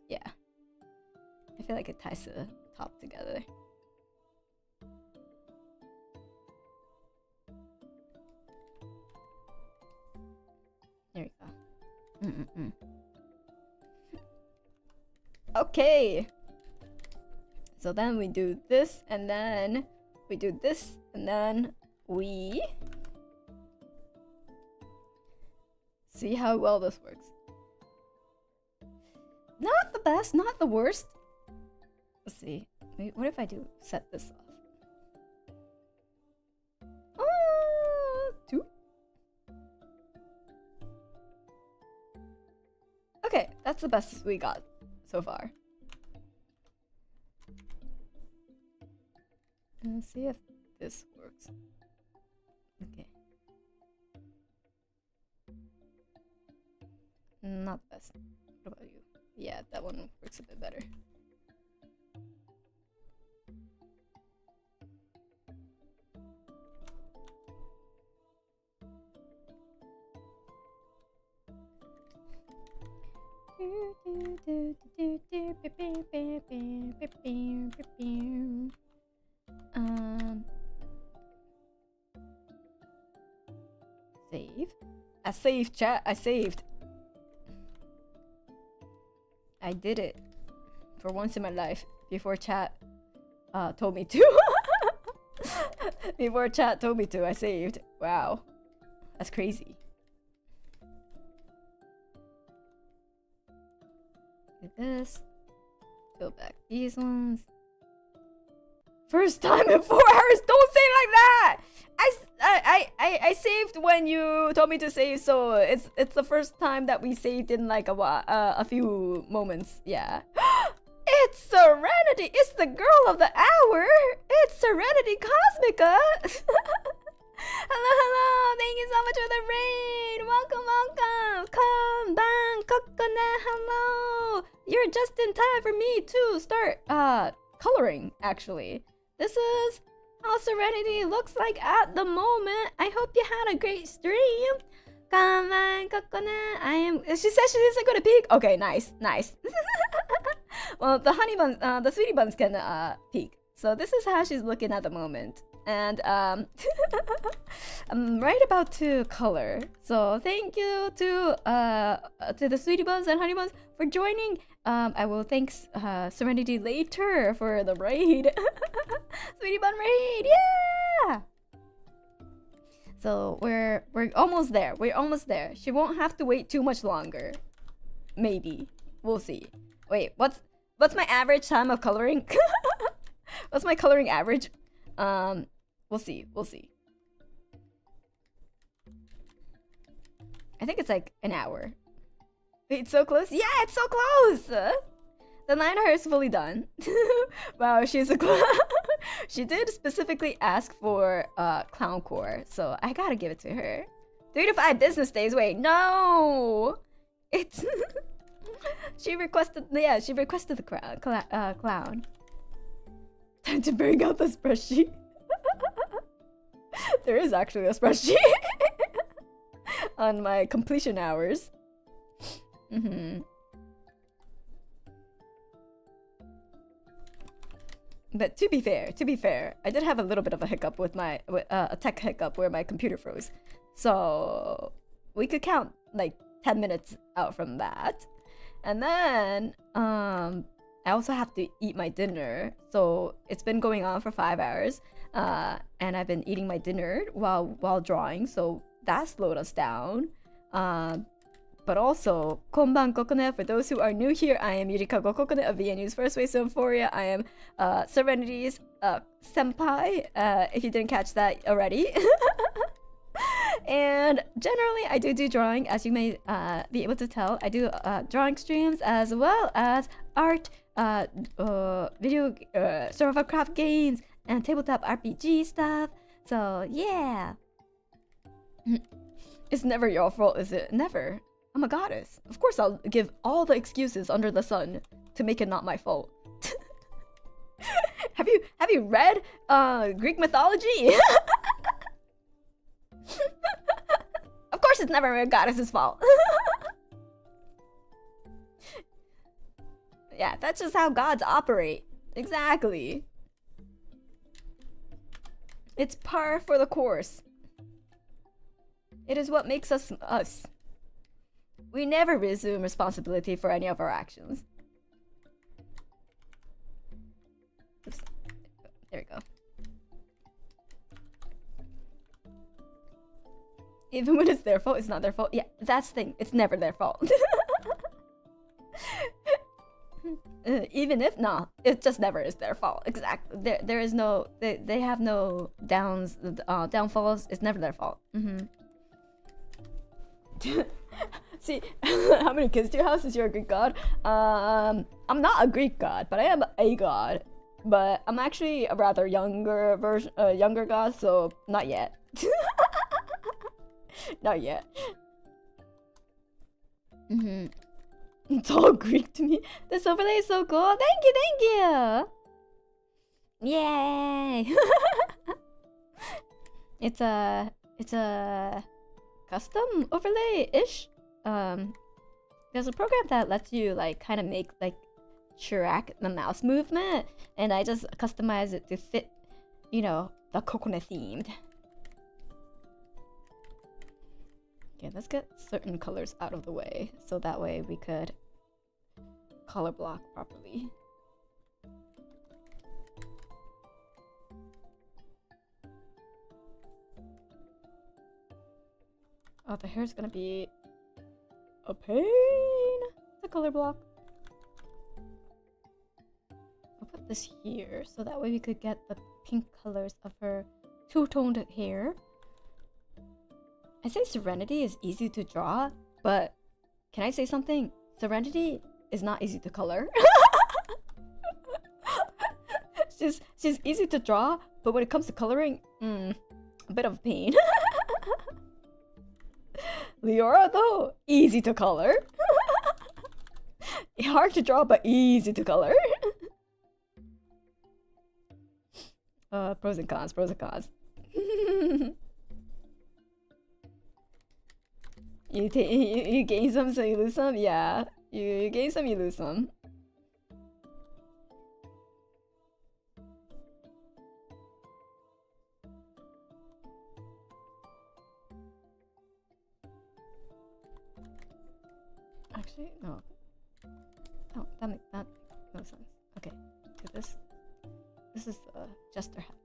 Yeah. I feel like it ties the top together. There we go. Okay. So then we do this, and then we do this, and then we see how well this works. Not the best, not the worst. Let's see. Wait, what if I do set this off? 2. Okay, that's the best we got so far. Let's see if this works. Okay. Not the best. What about you? Yeah, that one works a bit better. Save. I saved, chat. I saved. I did it for once in my life before chat told me to. Before chat told me to, I saved. Wow, that's crazy. Do this. Fill back these ones. First time in 4 hours. Don't say it like that. I saved when you told me to save, so it's the first time that we saved in like a few moments. Yeah. It's Serenity. It's the girl of the hour. It's Serenity Cosmica. Hello, hello. Thank you so much for the raid. Welcome, welcome. Come back, Kokone. Hello. You're just in time for me to start coloring. Actually, this is how Serenity looks like at the moment. I hope you had a great stream. Come on, Kokone. She says she isn't gonna peek. Okay, nice, nice. Well, the honey buns, the sweetie buns can peek. So this is how she's looking at the moment. And I'm right about to color. So thank you to the Sweetie Buns and Honey Buns for joining. I will thank Serenity later for the raid. Sweetie Bun raid, yeah! So we're almost there. We're almost there. She won't have to wait too much longer. Maybe. We'll see. Wait, what's my average time of coloring? What's my coloring average? We'll see. We'll see. I think it's like an hour. Wait, it's so close? Yeah, it's so close! The liner is fully done. Wow, she's a clown. She did specifically ask for clown core, so I gotta give it to her. 3 to 5 business days. Wait, no! It's... she requested the clown. Time to bring out the spreadsheet. There is actually a spreadsheet on my completion hours. But to be fair, I did have a little bit of a hiccup with my a tech hiccup where my computer froze. So we could count like 10 minutes out from that. And then I also have to eat my dinner. So it's been going on for 5 hours. And I've been eating my dinner while drawing, so that slowed us down. But also, konban Kokone, for those who are new here, I am Yurikago Kokone of V&U's V&U Symphoria. I am Serenity's senpai, if you didn't catch that already. And generally, I do drawing, as you may be able to tell. I do drawing streams as well as art, video, survival craft games, and tabletop RPG stuff. So yeah. It's never your fault, is it? Never. I'm a goddess. Of course I'll give all the excuses under the sun to make it not my fault. Have you read Greek mythology? Of course it's never a goddess's fault. Yeah, that's just how gods operate. Exactly. It's par for the course. It is what makes us us. We never resume responsibility for any of our actions. Oops. There we go. Even when it's their fault, it's not their fault. Yeah, that's the thing. It's never their fault. Even if not, it just never is their fault. Exactly. There is no. They have no downfalls. It's never their fault. See, how many kids do you have since you're a Greek god? I'm not a Greek god, but I am a god. But I'm actually a rather younger version, younger god, so not yet. Not yet. It's all Greek to me. This overlay is so cool. Thank you. Yay! It's a custom overlay-ish. There's a program that lets you like kind of make like track the mouse movement, and I just customize it to fit, you know, the Kokone themed. Okay, let's get certain colors out of the way so that way we could color block properly. Oh, the hair's gonna be a pain to color block. I'll put this here so that way we could get the pink colors of her two-toned hair. I say Serenity is easy to draw, but can I say something? Serenity is not easy to color. she's easy to draw, but when it comes to coloring, a bit of pain. Leora though, easy to color. Hard to draw, but easy to color. Pros and cons. You gain some, so you lose some? Yeah. You gain some, you lose some. Actually, no. Oh, that makes no sense. Okay, do this. This is the jester hat.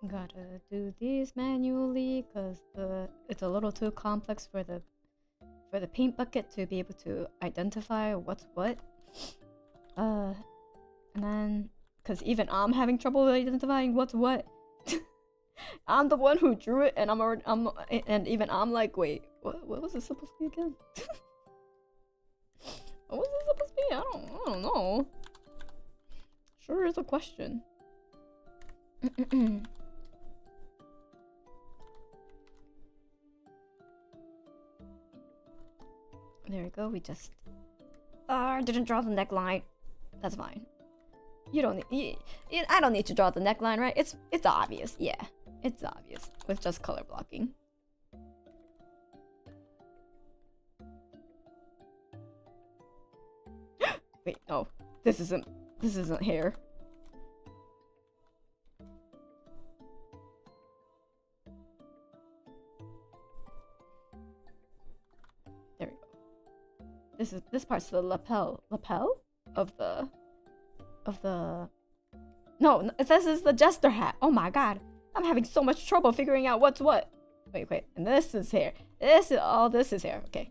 Gotta do these manually because it's a little too complex for the paint bucket to be able to identify what's what. And then because even I'm having trouble identifying what's what. I'm the one who drew it, and and even I'm like, wait, what was it supposed to be again? What was it supposed to be? I don't know. Sure is a question. There we go. We just didn't draw the neckline. That's fine. You don't need. I don't need to draw the neckline, right? It's obvious. Yeah, it's obvious with just color blocking. Wait, no. This isn't hair. There we go. This part's the lapel of the no, this is the jester hat. Oh my god, I'm having so much trouble figuring out what's what. Wait, and this is hair. This is hair. Okay,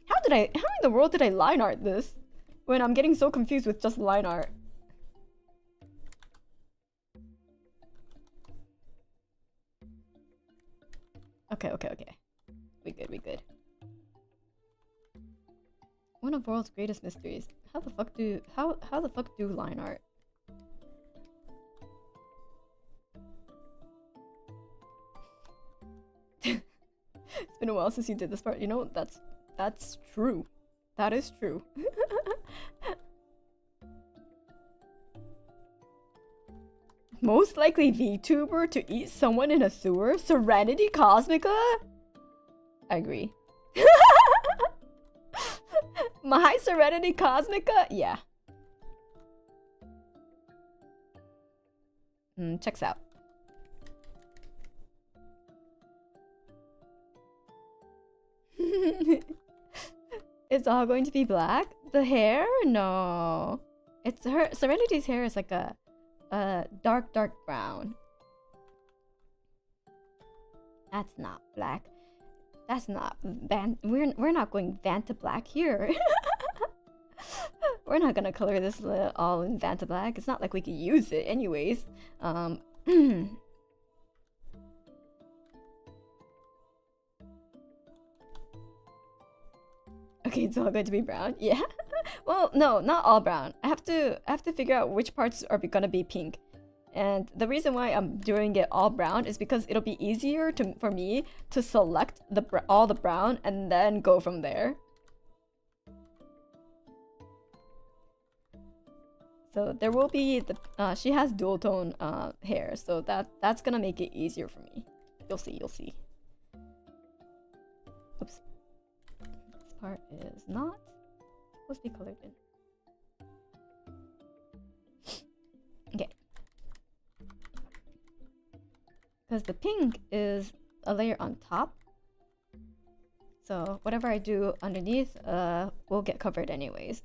how in the world did I line art this when I'm getting so confused with just line art? Okay. We good. One of the world's greatest mysteries. How the fuck do line art? It's been a while since you did this part. You know, that's true. That is true. Most likely VTuber to eat someone in a sewer? Serenity Cosmica? I agree. My Serenity Cosmica? Yeah. Checks out. It's all going to be black? The hair? No. It's her. Serenity's hair is like a dark brown. That's not black. That's not we're not going Vanta black here. We're not gonna color this all in Vanta black. It's not like we could use it anyways. Okay, it's all going to be brown. Yeah. Well, no, not all brown. I have to figure out which parts are gonna be pink. And the reason why I'm doing it all brown is because it'll be easier for me to select all the brown and then go from there. So there will be she has dual tone hair, so that's gonna make it easier for me. You'll see. Oops. This part is not supposed to be colored in. Okay. Because the pink is a layer on top. So whatever I do underneath will get covered anyways.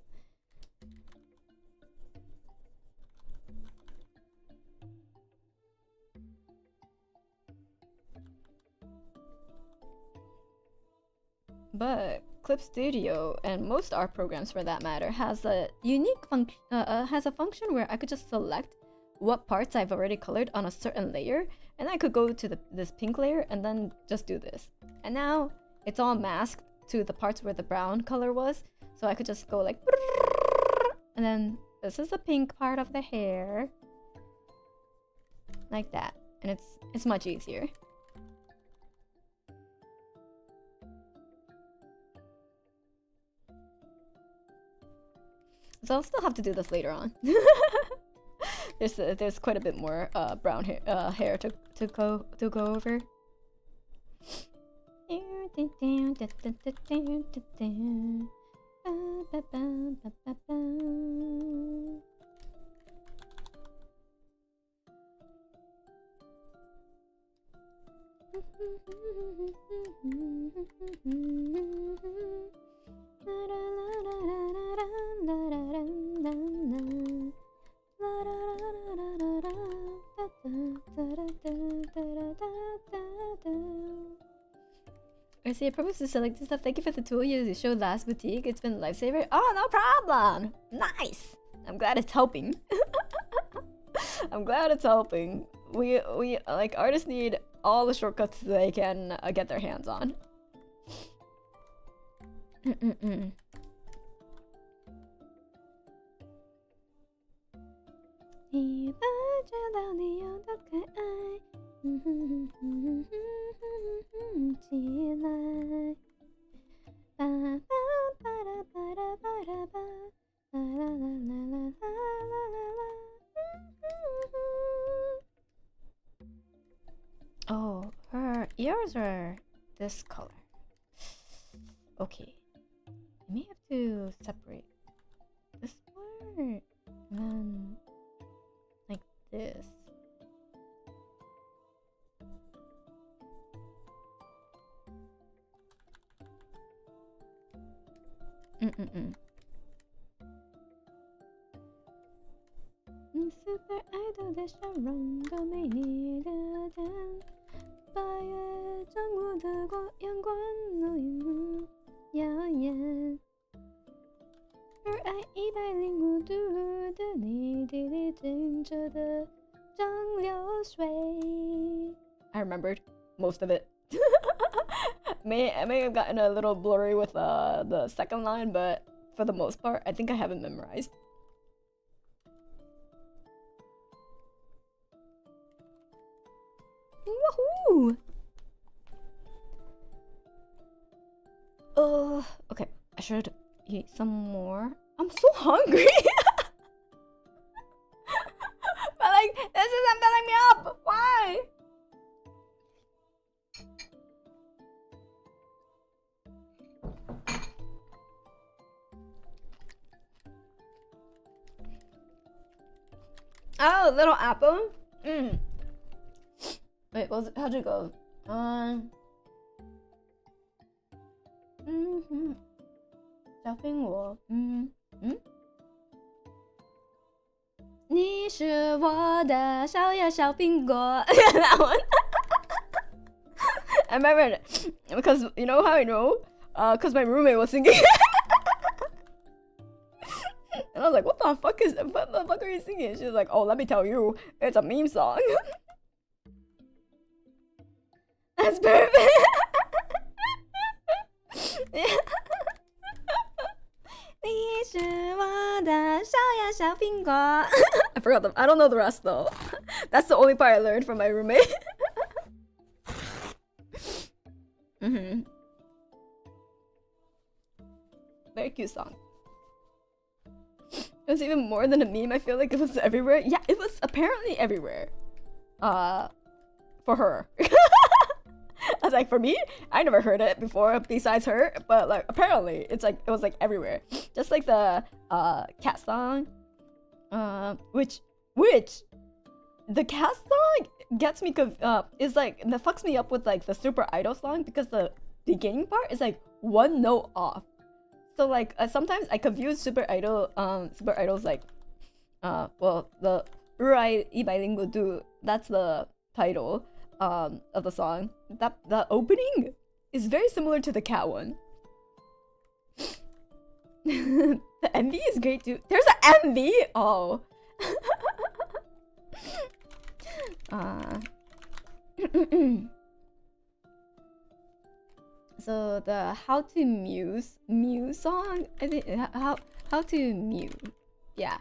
But Clip Studio and most art programs for that matter has a unique function where I could just select what parts I've already colored on a certain layer, and I could go to this pink layer and then just do this. And now it's all masked to the parts where the brown color was, so I could just go like, and then this is the pink part of the hair, like that, and it's much easier. So I'll still have to do this later on. There's quite a bit more brown hair to go over. I see a purpose to select this stuff. Thank you for the tool you showed last boutique. It's been a lifesaver. Oh, no problem. Nice. I'm glad it's helping. I'm glad it's helping. We like artists need all the shortcuts they can get their hands on. Oh, her ears are this color. Okay. I may have to separate this part and then like this. Super idol 的笑容都没你的甜，八月正午的阳光浓耀眼，而爱105度的你，滴滴静着的涨流水。I remembered most of it. I may have gotten a little blurry with the second line, but for the most part, I think I have it memorized. Woohoo! Okay. I should eat some more. I'm so hungry. But like, this isn't filling me up. Why? Oh, little apple. Wait, how'd it go? 小苹果，你是我的小呀小苹果。That one. I remember it because you know how I know? Because my roommate was singing. And I was like, what the fuck are you singing? She was like, oh, let me tell you, it's a meme song. That's perfect. Yeah. 你是我的小呀小苹果。I forgot them. I don't know the rest though. That's the only part I learned from my roommate. Very cute song. It was even more than a meme. I feel like it was everywhere. Yeah, it was apparently everywhere. For her. I was like, for me, I never heard it before besides her, but like apparently it's like it was like everywhere. Just like the cat song, which the cat song gets me is like that fucks me up with like the Super Idol song because the beginning part is like one note off. So like sometimes I confuse Super Idol's like well the Urai Ibalingo Do, that's the title of the song. That the opening is very similar to the cat one. The MV is great too. There's an MV? Oh. So the how to muse song, I think how to mew. Yeah.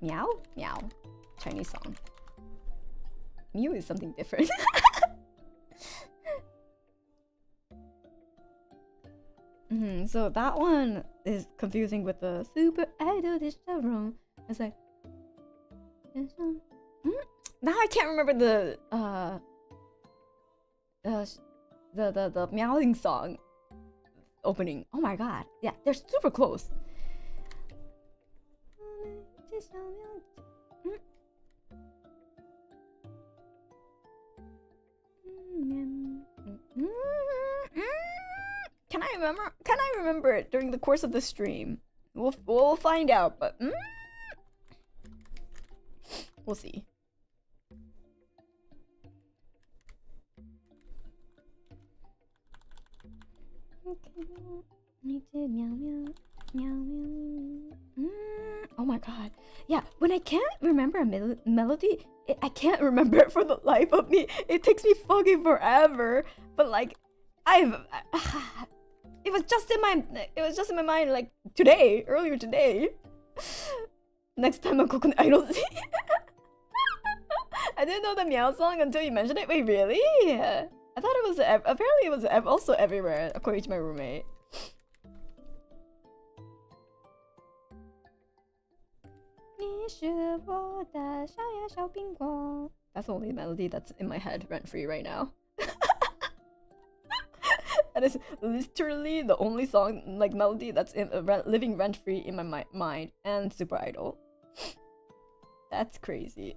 Meow? Meow. Chinese song. Mew is something different. So that one is confusing with the Super Idol de Chevron. It's like now I can't remember the meowing song opening. Oh my god. Yeah, they're super close. Can I remember it during the course of the stream? We'll find out, but we'll see. Oh my god. Yeah, when I can't remember a melody, I can't remember it for the life of me. It takes me fucking forever. But like, it was just in my mind like today, earlier today. Next time on Kokone, I don't see. I didn't know the meow song until you mentioned it. Wait, really? I thought it was apparently it was also everywhere according to my roommate. That's the only melody that's in my head rent free right now. That is literally the only song like melody that's living rent free in my mind, and Super Idol. That's crazy.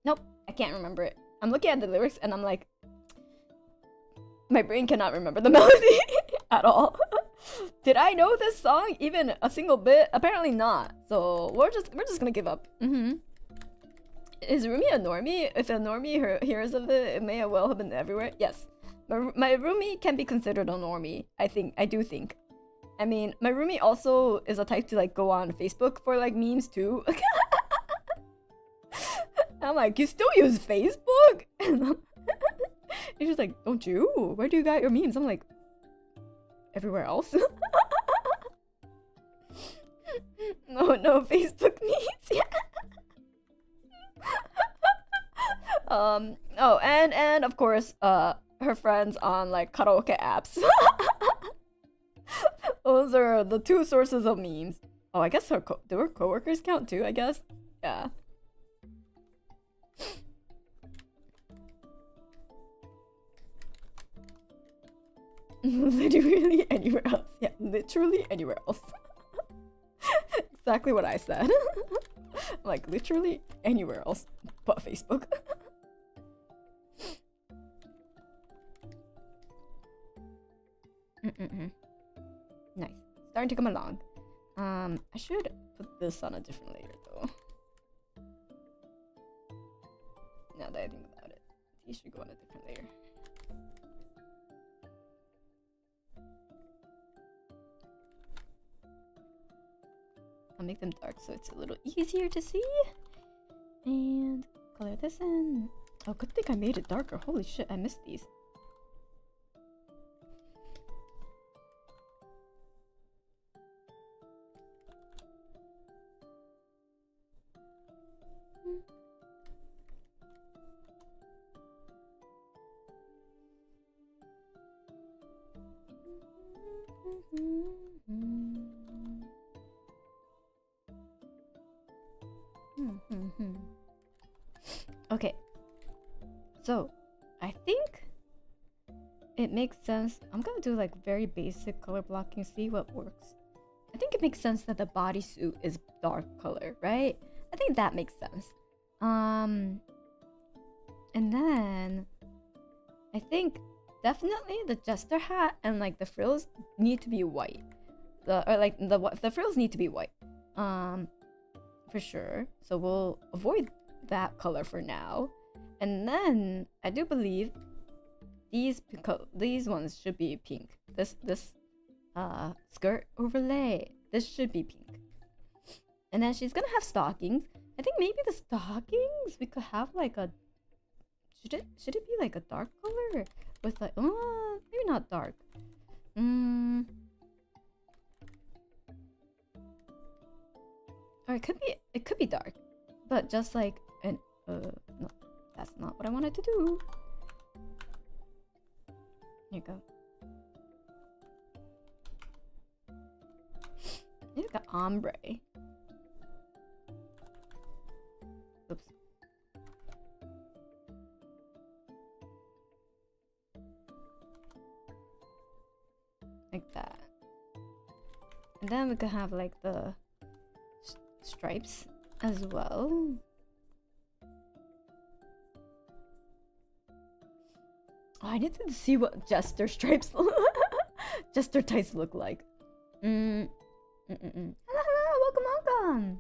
Nope, I can't remember it. I'm looking at the lyrics and I'm like, my brain cannot remember the melody at all. Did I know this song even a single bit? Apparently not. So we're just gonna give up. Is Rumi a normie? If a normie hears of it, it may well have been everywhere. Yes, my roomie can be considered a normie. I do think. I mean, my roomie also is a type to like go on Facebook for like memes too. I'm like, you still use Facebook? And he's just like, don't you? Where do you got your memes? I'm like, everywhere else. No Facebook memes. Yeah. Oh, and of course, her friends on like karaoke apps. Those are the two sources of memes. Oh, I guess do her coworkers count too? I guess. Yeah. Literally anywhere else. Yeah, literally anywhere else. Exactly what I said. Like literally anywhere else but Facebook. Nice. Starting to come along. I should put this on a different layer though. Now that I think about it, he should go on a different layer. I'll make them dark so it's a little easier to see. And color this in. Oh, good thing I made it darker. Holy shit, I missed these. Okay, so I think it makes sense. I'm gonna do like very basic color blocking, see what works. I think it makes sense that the bodysuit is dark color, right? I think that makes sense. And then I think definitely the jester hat and like the frills need to be white. The frills need to be white. For sure. So we'll avoid that color for now. And then I do believe these ones should be pink. This skirt overlay, this should be pink. And then she's gonna have stockings. I think maybe the stockings we could have like a should it be like a dark color with like maybe not dark. Or it could be dark, but just like an no, that's not what I wanted to do. Here you go. Maybe like an ombre. Oops. Like that. And then we could have like the stripes as well. Oh, I need to see what Jester stripes, Jester tights look like. Hello, hello, welcome.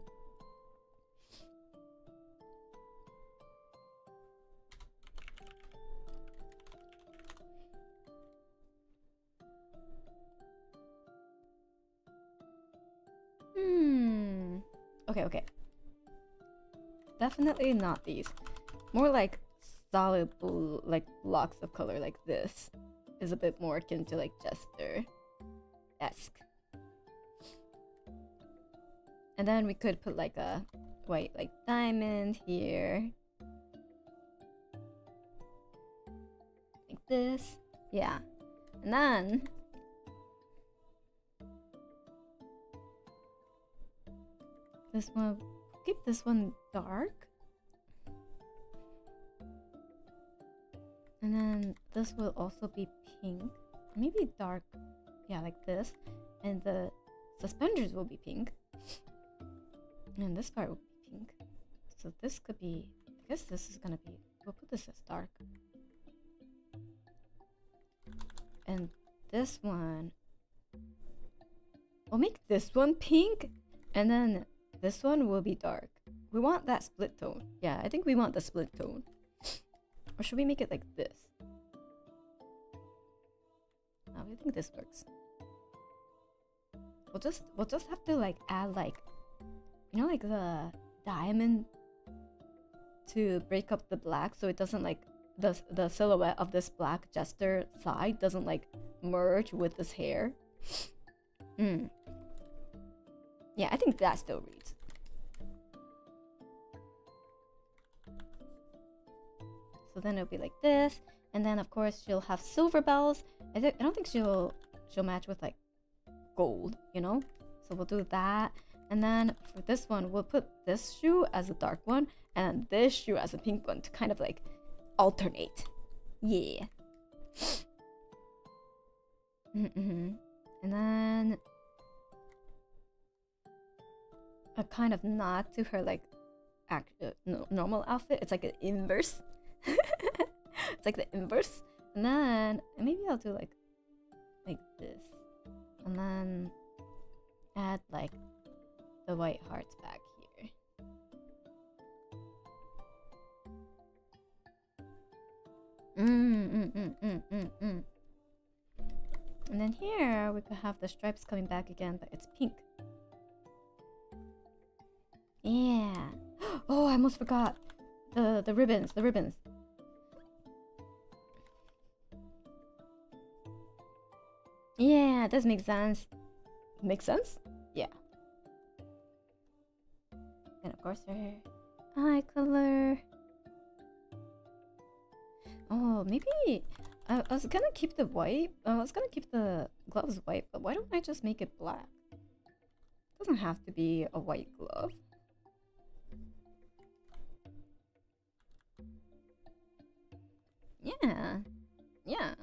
Okay. Definitely not these. More like solid blue, like blocks of color like this is a bit more akin to like Jester-esque. And then we could put like a white like diamond here. Like this. Yeah. And then this one, keep this one dark. And then this will also be pink. Maybe dark. Yeah, like this. And the suspenders will be pink. And this part will be pink. So this could be, I guess this is gonna be, we'll put this as dark. And this one, we'll make this one pink. And then this one will be dark. We want that split tone. Yeah, I think we want the split tone. Or should we make it like this? No, I think this works. We'll just have to like add like, you know, like the diamond to break up the black so it doesn't like the silhouette of this black Jester side doesn't like merge with this hair. Yeah, I think that still reads. So then it'll be like this, and then of course she'll have silver bells. I don't think she'll match with like gold, you know. So we'll do that, and then for this one we'll put this shoe as a dark one, and this shoe as a pink one to kind of like alternate. Yeah. And then a kind of nod to her like normal outfit. It's like an inverse. It's like the inverse. And then maybe I'll do like this, and then add like the white hearts back here. And then here we could have the stripes coming back again, but it's pink. Yeah. Oh, I almost forgot the ribbons. Yeah, this makes sense. Makes sense? Yeah. And of course her eye color. Oh, maybe I was gonna keep the white. I was gonna keep the gloves white, but why don't I just make it black? It doesn't have to be a white glove. Yeah.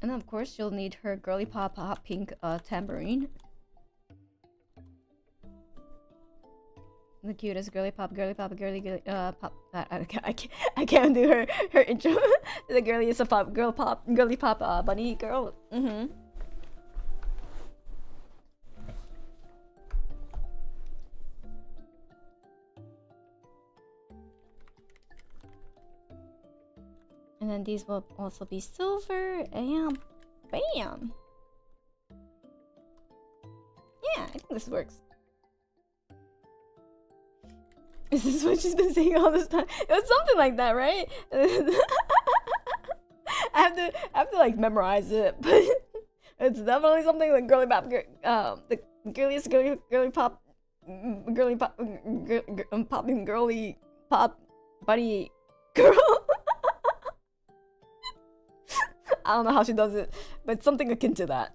And then of course she'll need her girly pop hot pink tambourine. The cutest girly pop girly pop. I can't do her intro. The girliest of pop girly pop bunny girl. And then these will also be silver, and bam! Yeah, I think this works. Is this what she's been saying all this time? It was something like that, right? I have to like memorize it, but it's definitely something like girly pop, the girliest girly pop, popping girly pop bunny girl. I don't know how she does it, but something akin to that.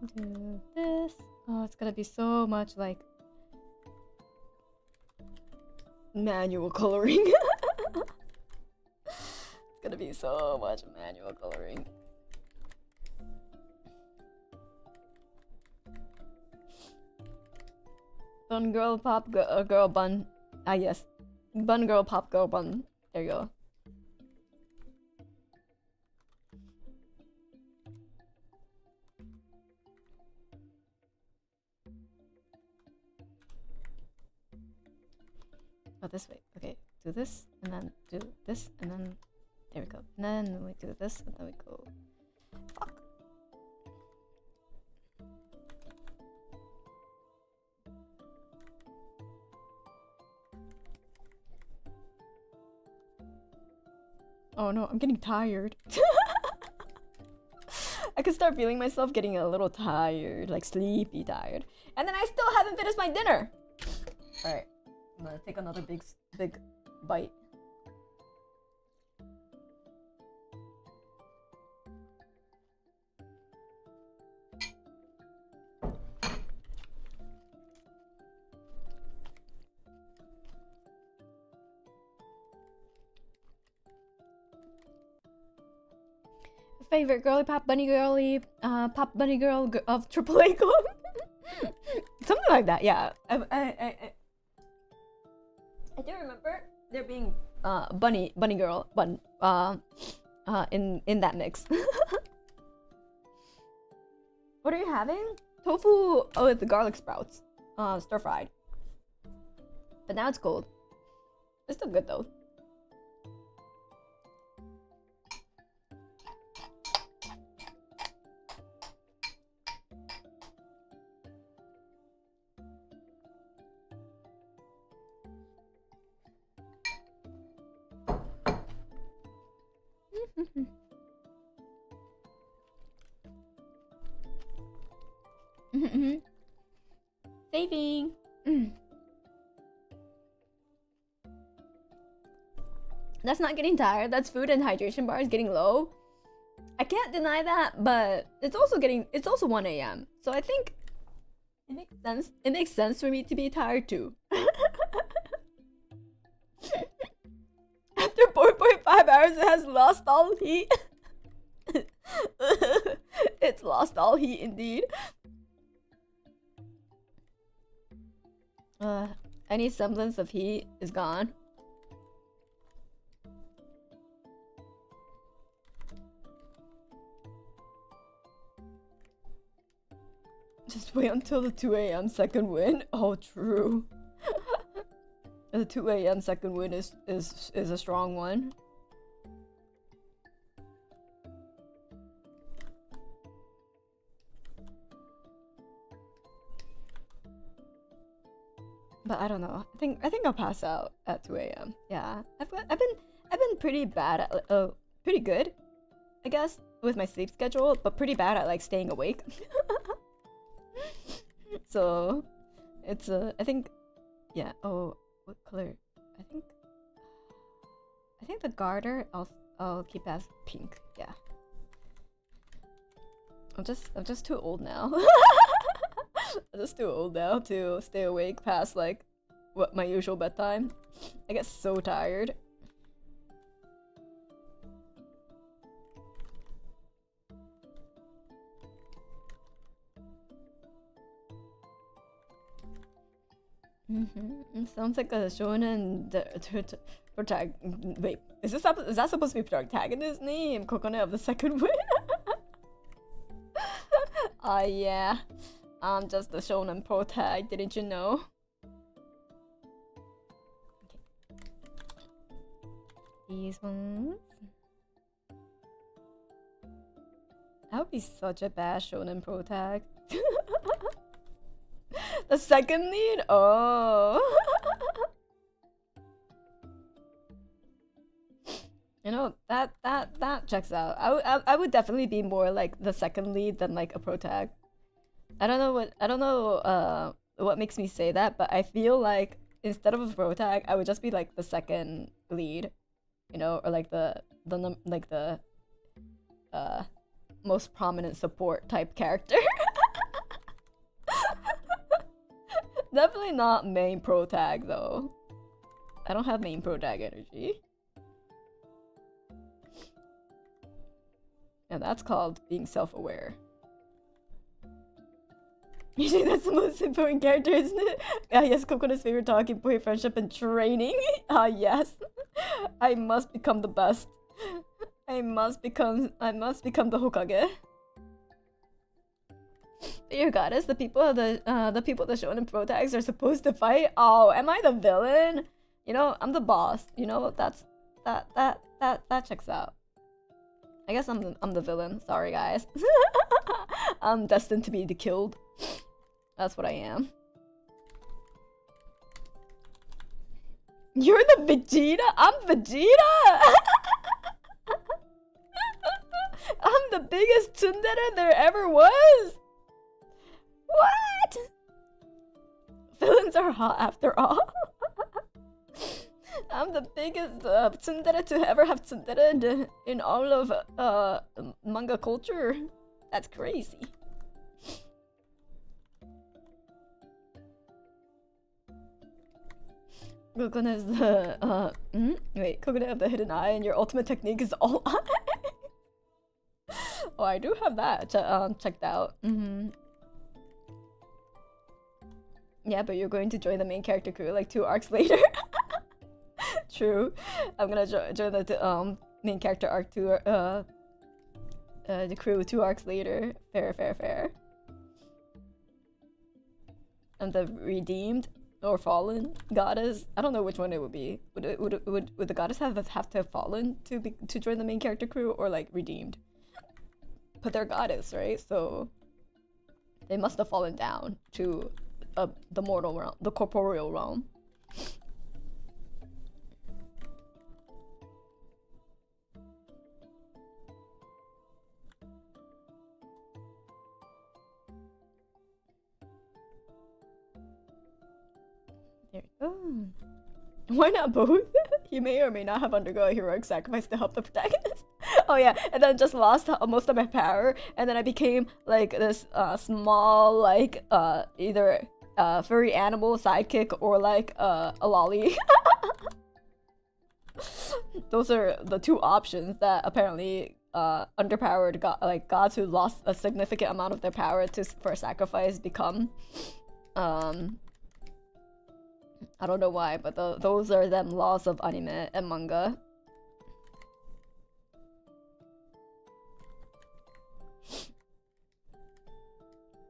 Do this. Oh, it's gonna be so much like manual coloring. It's gonna be so much manual coloring. Bun girl, pop girl, bun. Ah, yes. Bun girl, pop girl, bun. There you go. Oh, this way. Okay, do this, and then do this, and then there we go. And then we do this, and then we go. Fuck. Oh no, I'm getting tired. I could start feeling myself getting a little tired, like sleepy tired. And then I still haven't finished my dinner. Alright, I'm gonna take another big bite. Favorite girly pop bunny girly pop bunny girl of AAA Club. Something like that, yeah. I do remember there being bunny girl bun in that mix. What are you having? Tofu with the garlic sprouts, stir fried. But now it's cold. It's still good though. Saving. That's not getting tired. That's food and hydration bars getting low. I can't deny that, but it's also 1 a.m. So I think it makes sense. It makes sense for me to be tired too. After 4.5 hours, it has lost all heat. It's lost all heat indeed. Any semblance of heat is gone. Just wait until the 2 a.m. second win. Oh, true. The 2 a.m. second win is a strong one. But I don't know. I think I'll pass out at 2 a.m. Yeah, I've been pretty bad at pretty good, I guess, with my sleep schedule, but pretty bad at like staying awake. So it's I think, yeah. Oh, what color? I think the garter I'll keep as pink. Yeah. I'm just too old now. I'm just too old now to stay awake past like what my usual bedtime. I get so tired. It sounds like a shonen protag. Wait, is that supposed to be protagonist name? Kokone of the second win. Yeah. I'm just the shonen protag. Didn't you know? Okay. These ones. That would be such a bad shonen protag. The second lead? Oh. You know, that checks out. I would definitely be more like the second lead than like a protag. I don't know what makes me say that, but I feel like instead of a protag, I would just be like the second lead, you know, or like the most prominent support type character. definitely not main pro tag though. I don't have main pro tag energy. And that's called being self-aware. Usually that's the most important character, isn't it? Yes, Kokone's favorite talking point, friendship and training. Yes. I must become the best. I must become the Hokage. Your goddess, the people of the people that shown in pro tags are supposed to fight. Oh, am I the villain? You know, I'm the boss. You know, that checks out. I guess I'm the villain. Sorry, guys. I'm destined to be killed. That's what I am. You're the Vegeta? I'm Vegeta! I'm the biggest tsundere there ever was! What? Villains are hot after all. I'm the biggest tsundere to ever have tsundere in all of manga culture. That's crazy. Kokone is the wait, Kokone have the hidden eye and your ultimate technique is all eye. Oh, I do have that checked out. Yeah, but you're going to join the main character crew like 2 arcs later. True. I'm gonna join the main character arc to the crew 2 arcs later. Fair. And the redeemed or fallen goddess. I don't know which one it would be. Would the goddess have to have fallen to join the main character crew, or like redeemed? But they're goddess, right? So they must have fallen down to the mortal realm, the corporeal realm. There we go. Why not both? You may or may not have undergone a heroic sacrifice to help the protagonist. Oh yeah, and then just lost most of my power, and then I became like this small, like either furry animal sidekick or like a lolly. Those are the 2 options that apparently underpowered gods who lost a significant amount of their power for sacrifice become. I don't know why, but those are them laws of anime and manga.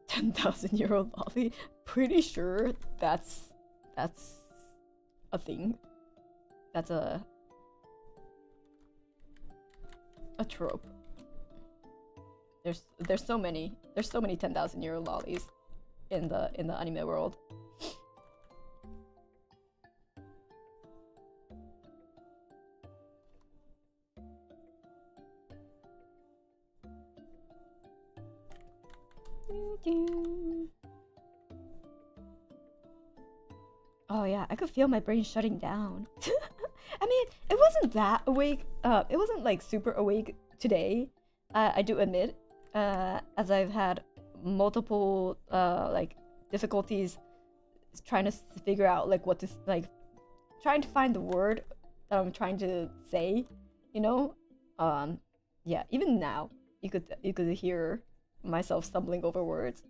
€10,000 lolly. Pretty sure that's a thing. That's a trope. There's so many €10,000 lollies in the anime world. Oh yeah, I could feel my brain shutting down. I mean, it wasn't that awake. It wasn't like super awake today. I do admit, as I've had multiple like difficulties trying to figure out like what to trying to find the word that I'm trying to say. You know, yeah. Even now, you could hear myself stumbling over words.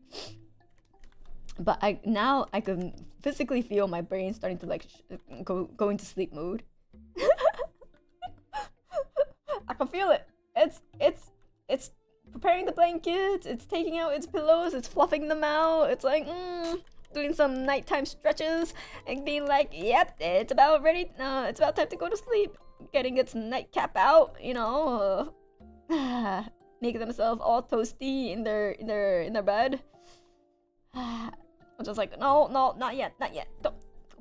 But now I can physically feel my brain starting to like go into sleep mode. I can feel it. It's preparing the blankets. It's taking out its pillows. It's fluffing them out. It's like doing some nighttime stretches and being like, "Yep, it's about ready. It's about time to go to sleep." Getting its nightcap out, you know, making themselves all toasty in their bed. I'm just like, no, not yet. Don't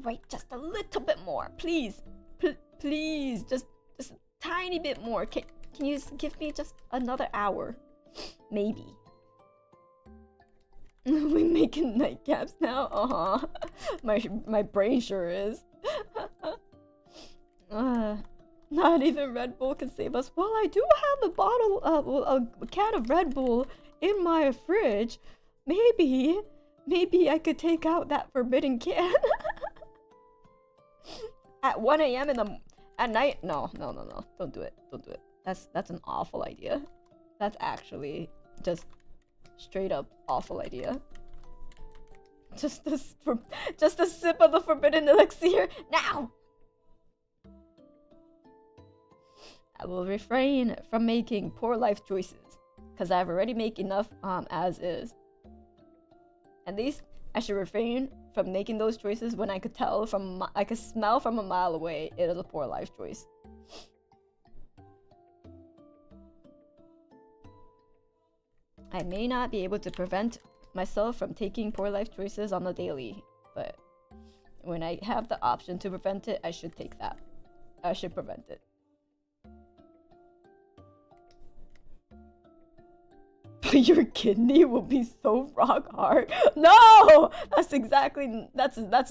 wait, just a little bit more, please, please, just a tiny bit more. Can you give me just another hour, maybe? We making nightcaps now? My brain sure is. Not even Red Bull can save us. Well, I do have a can of Red Bull in my fridge. Maybe maybe I could take out that forbidden can at 1 a.m. at night. No, don't do it. Don't do it. That's an awful idea. That's actually just straight up awful idea. Just a sip of the forbidden elixir now. I will refrain from making poor life choices because I've already made enough as is. At least I should refrain from making those choices when I could smell from a mile away it is a poor life choice. I may not be able to prevent myself from taking poor life choices on the daily, but when I have the option to prevent it, I should take that. I should prevent it. Your kidney will be so rock hard. No! That's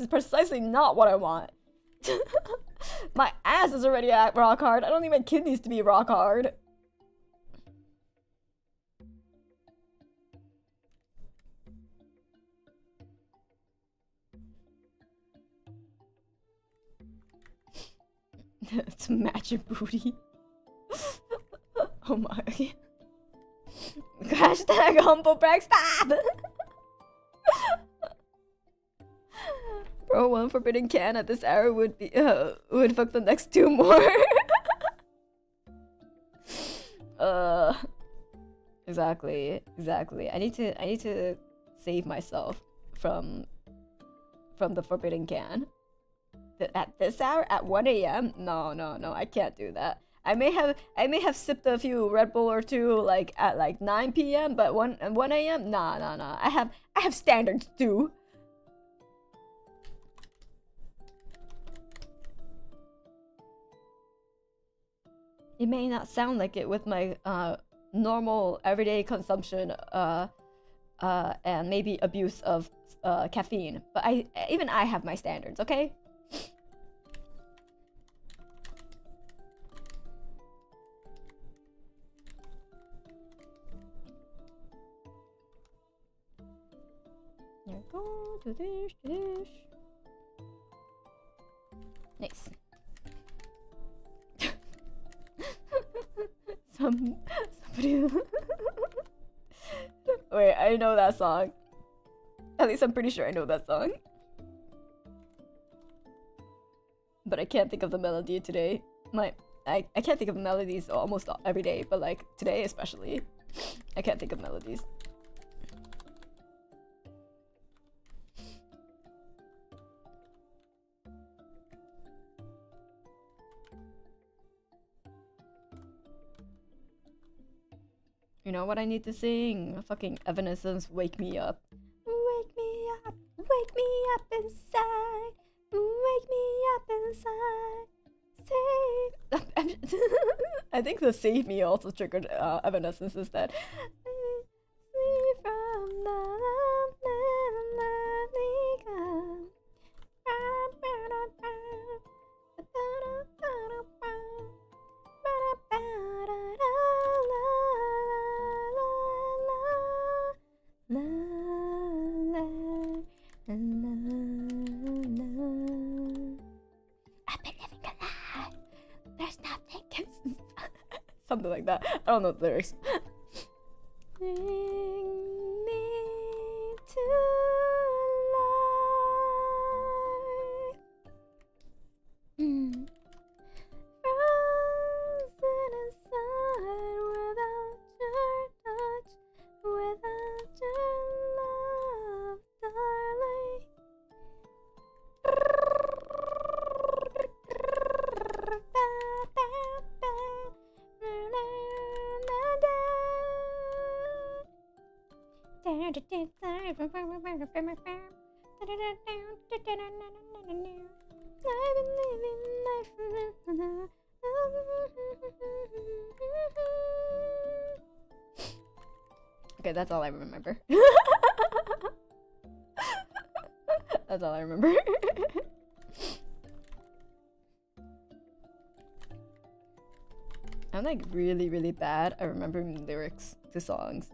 precisely not what I want. My ass is already at rock hard. I don't need my kidneys to be rock hard. It's magic booty. Oh my. Hashtag humble brag, stop! Bro, one forbidden can at this hour would fuck the next 2 more. Exactly. I need to save myself from the forbidden can. At this hour, at 1 a.m. No, I can't do that. I may have sipped a few Red Bull or 2 like at like 9 p.m. but 1 a.m. Nah. I have standards too. It may not sound like it with my normal everyday consumption and maybe abuse of caffeine, but even I have my standards, okay? There we go, do this. Nice. Somebody. Wait, I know that song. At least I'm pretty sure I know that song. But I can't think of the melody today. I can't think of melodies almost every day, but like today especially, I can't think of melodies. You know what I need to sing? Fucking Evanescence, Wake Me Up. Wake me up inside. Wake me up inside. Save. I think the Save Me also triggered Evanescence instead. Free from the I've been living a lie. There's nothing. Something like that. I don't know the lyrics. Bring me to life. Frozen inside without your touch, without your love, darling. Okay, that's all I remember. That's all I remember. I'm like really bad at remembering lyrics to songs.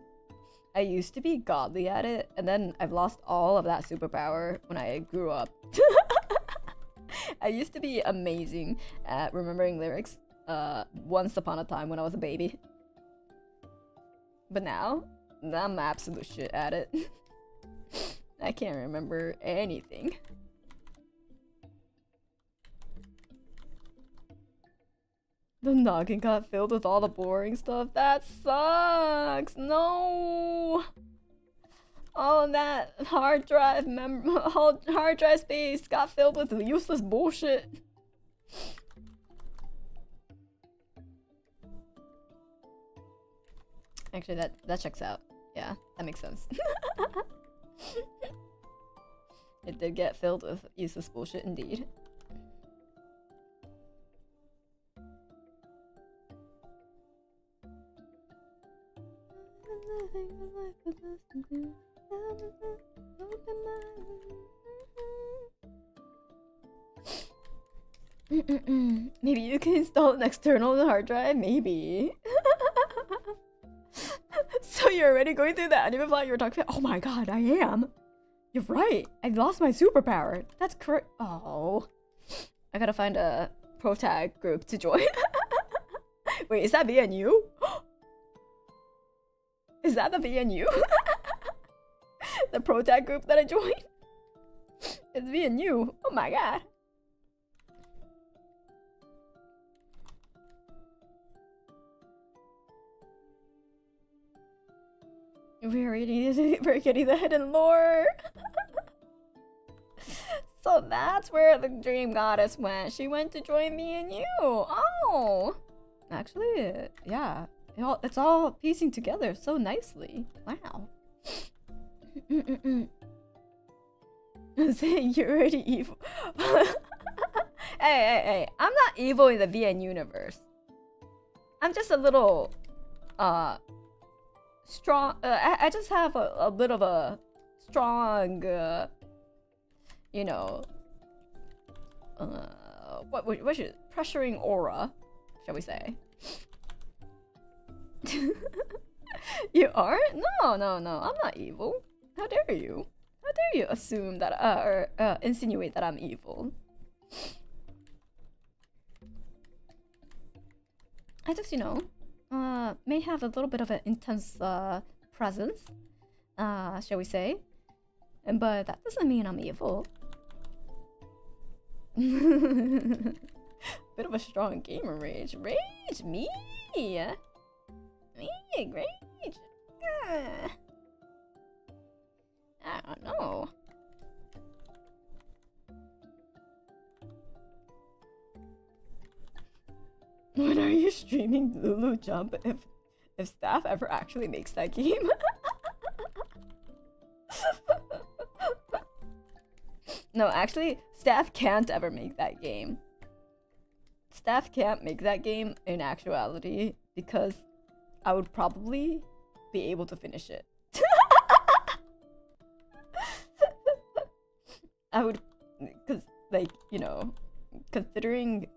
I used to be godly at it, and then I've lost all of that superpower when I grew up. I used to be amazing at remembering lyrics once upon a time when I was a baby. But now, I'm absolute shit at it. I can't remember anything. The noggin got filled with all the boring stuff. That sucks. No. All of that hard drive space got filled with useless bullshit. Actually, that checks out. Yeah, that makes sense. It did get filled with useless bullshit indeed. Maybe you can install an external hard drive? Maybe. So you're already going through the anime plot you were talking about? Oh my god, I am! You're right! I've lost my superpower! That's correct. Oh. I gotta find a protag group to join. Wait, is that V&U? Is that the V&U? The protag group that I joined? It's V&U. Oh my god. We're getting the hidden lore. So that's where the dream goddess went. She went to join V&U. Oh. Actually, yeah. It's all piecing together so nicely. Wow. Saying you're already evil. Hey. I'm not evil in the VN universe. I'm just a little strong. I just have a bit of a strong you know, what should pressuring aura, shall we say? You aren't? No, I'm not evil. How dare you? How dare you assume that or insinuate that I'm evil? I just, you know, may have a little bit of an intense presence, shall we say? But that doesn't mean I'm evil. Bit of a strong gamer rage. Rage? Me? Me? Rage? I don't know. When are you streaming Lulu Jump if staff ever actually makes that game? No, actually, staff can't ever make that game. Staff can't make that game in actuality because I would probably be able to finish it. I would, because, like, you know, considering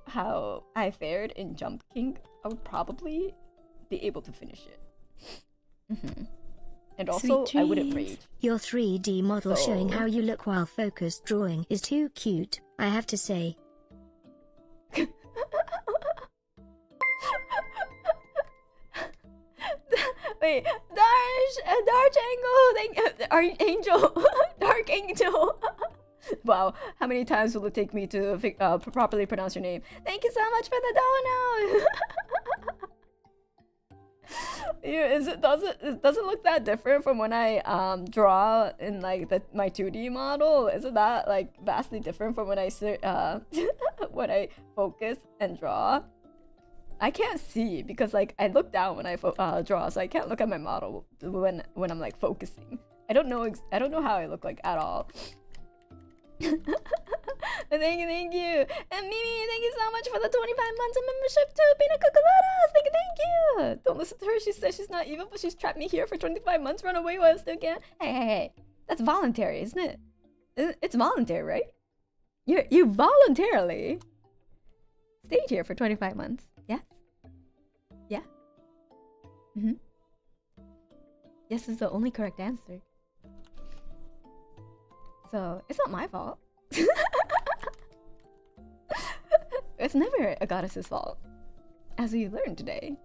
how I fared in Jump King, I would probably be able to finish it. And also, I wouldn't rage. Your 3D model showing how you look while focused drawing is too cute, I have to say. Wait, Dark Angel, Dark Angel. Wow, how many times will it take me to properly pronounce your name? Thank you so much for the dono. It doesn't look that different from when I draw in like my 2D model. Isn't that like vastly different from when I when I focus and draw? I can't see because like I look down when I draw, so I can't look at my model when I'm like focusing. I don't know how I look like at all. Thank you. And Mimi, thank you so much for the 25 months of membership too. Pina Cocoladas, thank you. Don't listen to her. She says she's not evil, but she's trapped me here for 25 months. Run away while I still can. Hey. That's voluntary, isn't it? It's voluntary, right? You voluntarily stayed here for 25 months. Yes? Yeah? Yes is the only correct answer. So it's not my fault. It's never a goddess's fault, as we learned today.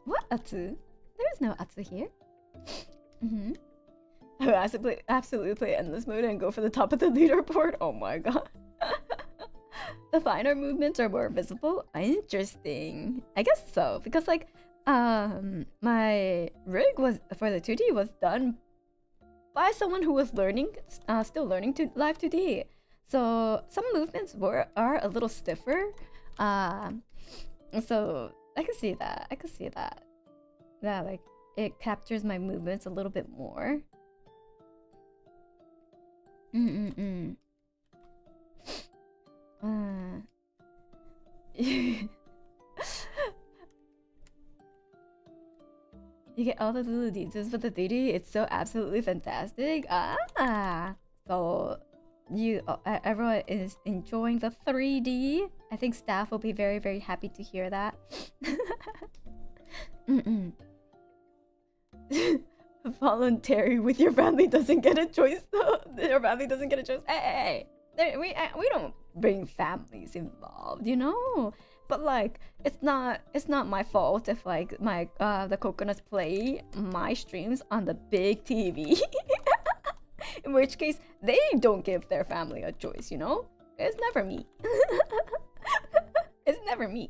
What Atsu? There is no Atsu here. I would absolutely play endless mode and go for the top of the leaderboard. Oh my god. The finer movements are more visible. Interesting. I guess so, because like my rig was for the 2D was done by someone who was learning, still learning to live 2D. So some movements are a little stiffer. So I can see that. I can see that. That like it captures my movements a little bit more. You get all the little details for the 3D. It's so absolutely fantastic. So you everyone is enjoying the 3D. I think staff will be very, very happy to hear that. Voluntary with your family doesn't get a choice though. Your family doesn't get a choice. Hey. We don't bring families involved, you know. But like, it's not my fault if like my the coconuts play my streams on the big TV. In which case, they don't give their family a choice, you know? It's never me. It's never me.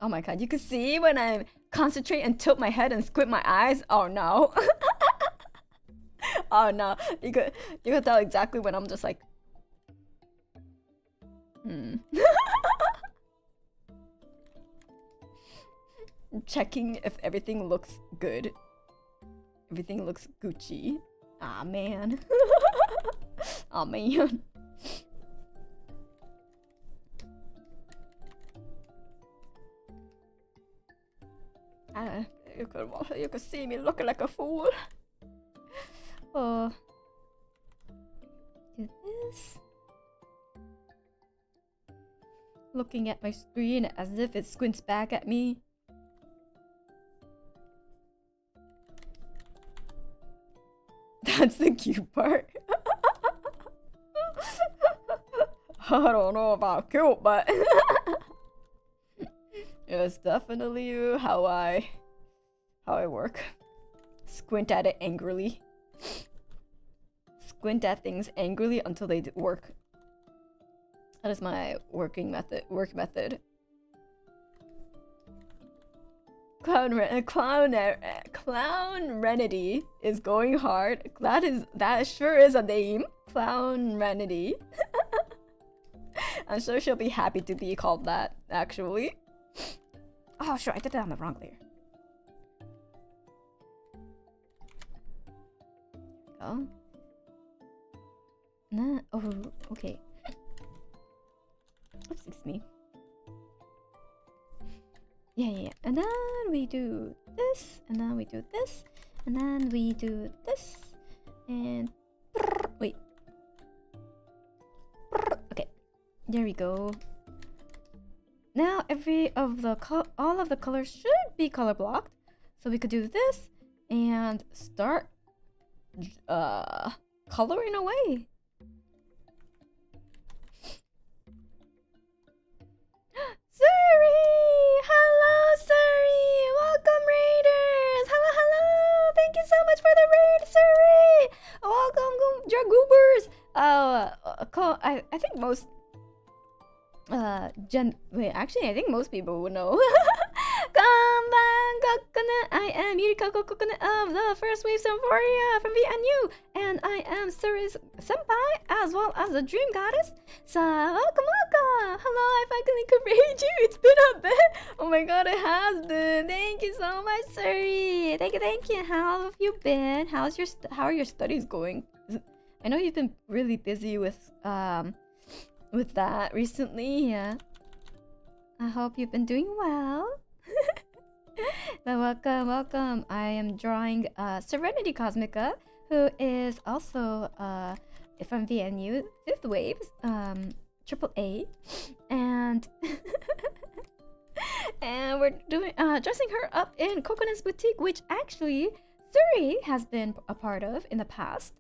Oh my god, you can see when I concentrate and tilt my head and squint my eyes. Oh no. Oh no. You could tell exactly when I'm just like checking if everything looks good. Everything looks Gucci. Ah man. Oh man. You could see me looking like a fool. Oh. Do this. Looking at my screen as if it squints back at me. That's the cute part. I don't know about cute, but it's definitely how I work. Squint at it angrily. Squint at things angrily until they work. That is my work method. Clownrenity is going hard. That sure is a name. Clownrenity. I'm sure she'll be happy to be called that, actually. Oh, sure, I did it on the wrong layer. Oh. Nah. Oh, okay. Oops, excuse me. Yeah. And then we do this, and then we do this, and then we do this, and wait. Okay, there we go. Now all of the colors should be color blocked, so we could do this and start coloring away. Suri! Hello, Suri! Welcome, Raiders! Hello! Thank you so much for the raid, Suri! Welcome, Dragoobers! I think most I think most people would know. Konban, Kokone! I am Yurikago Kokone of the First Wave Symphoria from V&U, and I am Suri's senpai as well as the Dream Goddess. So welcome! Hello, I finally could raid you. It's been a bit. Oh my god, it has been. Thank you so much, Suri. Thank you. How have you been? How are your studies going? I know you've been really busy with that recently. Yeah. I hope you've been doing well. But welcome. I am drawing Serenity Cosmica who is also from V&U Fifth Waves, Triple A, and and we're doing dressing her up in Kokone's boutique, which actually Suri has been a part of in the past.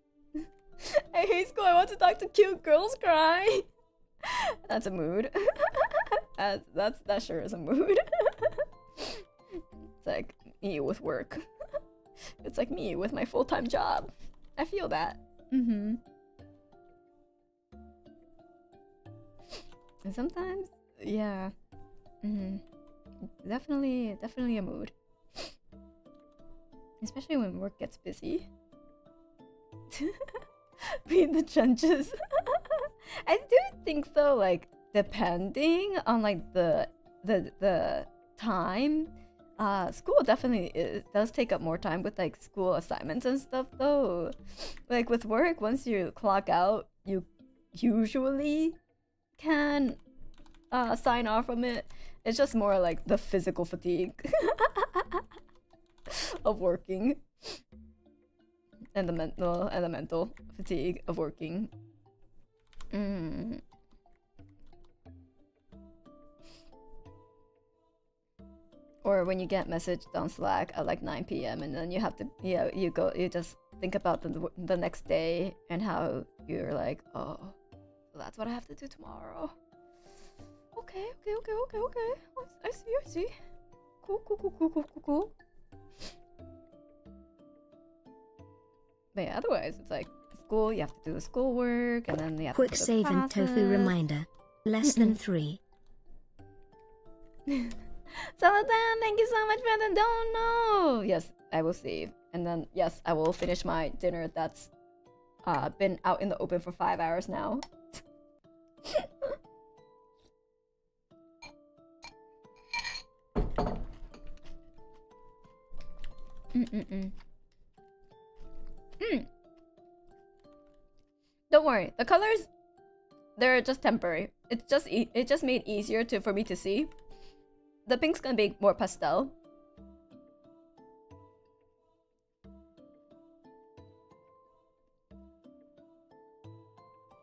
I hate school. I want to talk to cute girls. Cry. That's a mood. That sure is a mood. It's like me with work. It's like me with my full-time job. I feel that. And sometimes, yeah. Definitely a mood. Especially when work gets busy. Be in the trenches. I do think though, like depending on like the time, school definitely does take up more time with like school assignments and stuff though. Like with work, once you clock out, you usually can sign off from it. It's just more like the physical fatigue of working. And the mental fatigue of working. Or when you get messaged on Slack at like 9 p.m. and then you have to, you just think about the next day and how you're like, oh, so that's what I have to do tomorrow. Okay. I see. Cool. But yeah, otherwise it's like school, you have to do the schoolwork, and then you have Quick to do the save and tofu reminder. Less than 3. Saladan, thank you so much for the dono! Yes, I will save. And then, yes, I will finish my dinner that's been out in the open for 5 hours now. Don't worry, the colors, they're just temporary. It just made easier for me to see. The pink's gonna be more pastel.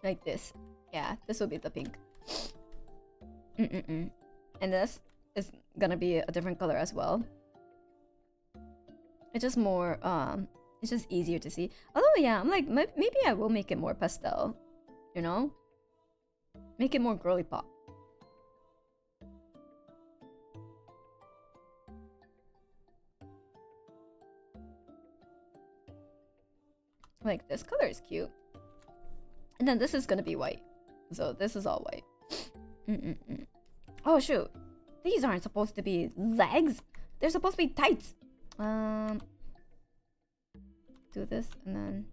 Like this. Yeah, this will be the pink. And this is gonna be a different color as well. It's just more, it's just easier to see. Although, yeah, I'm like, maybe I will make it more pastel. You know? Make it more girly pop. Like, this color is cute. And then this is gonna be white. So this is all white. Oh, shoot. These aren't supposed to be legs. They're supposed to be tights. Do this and then...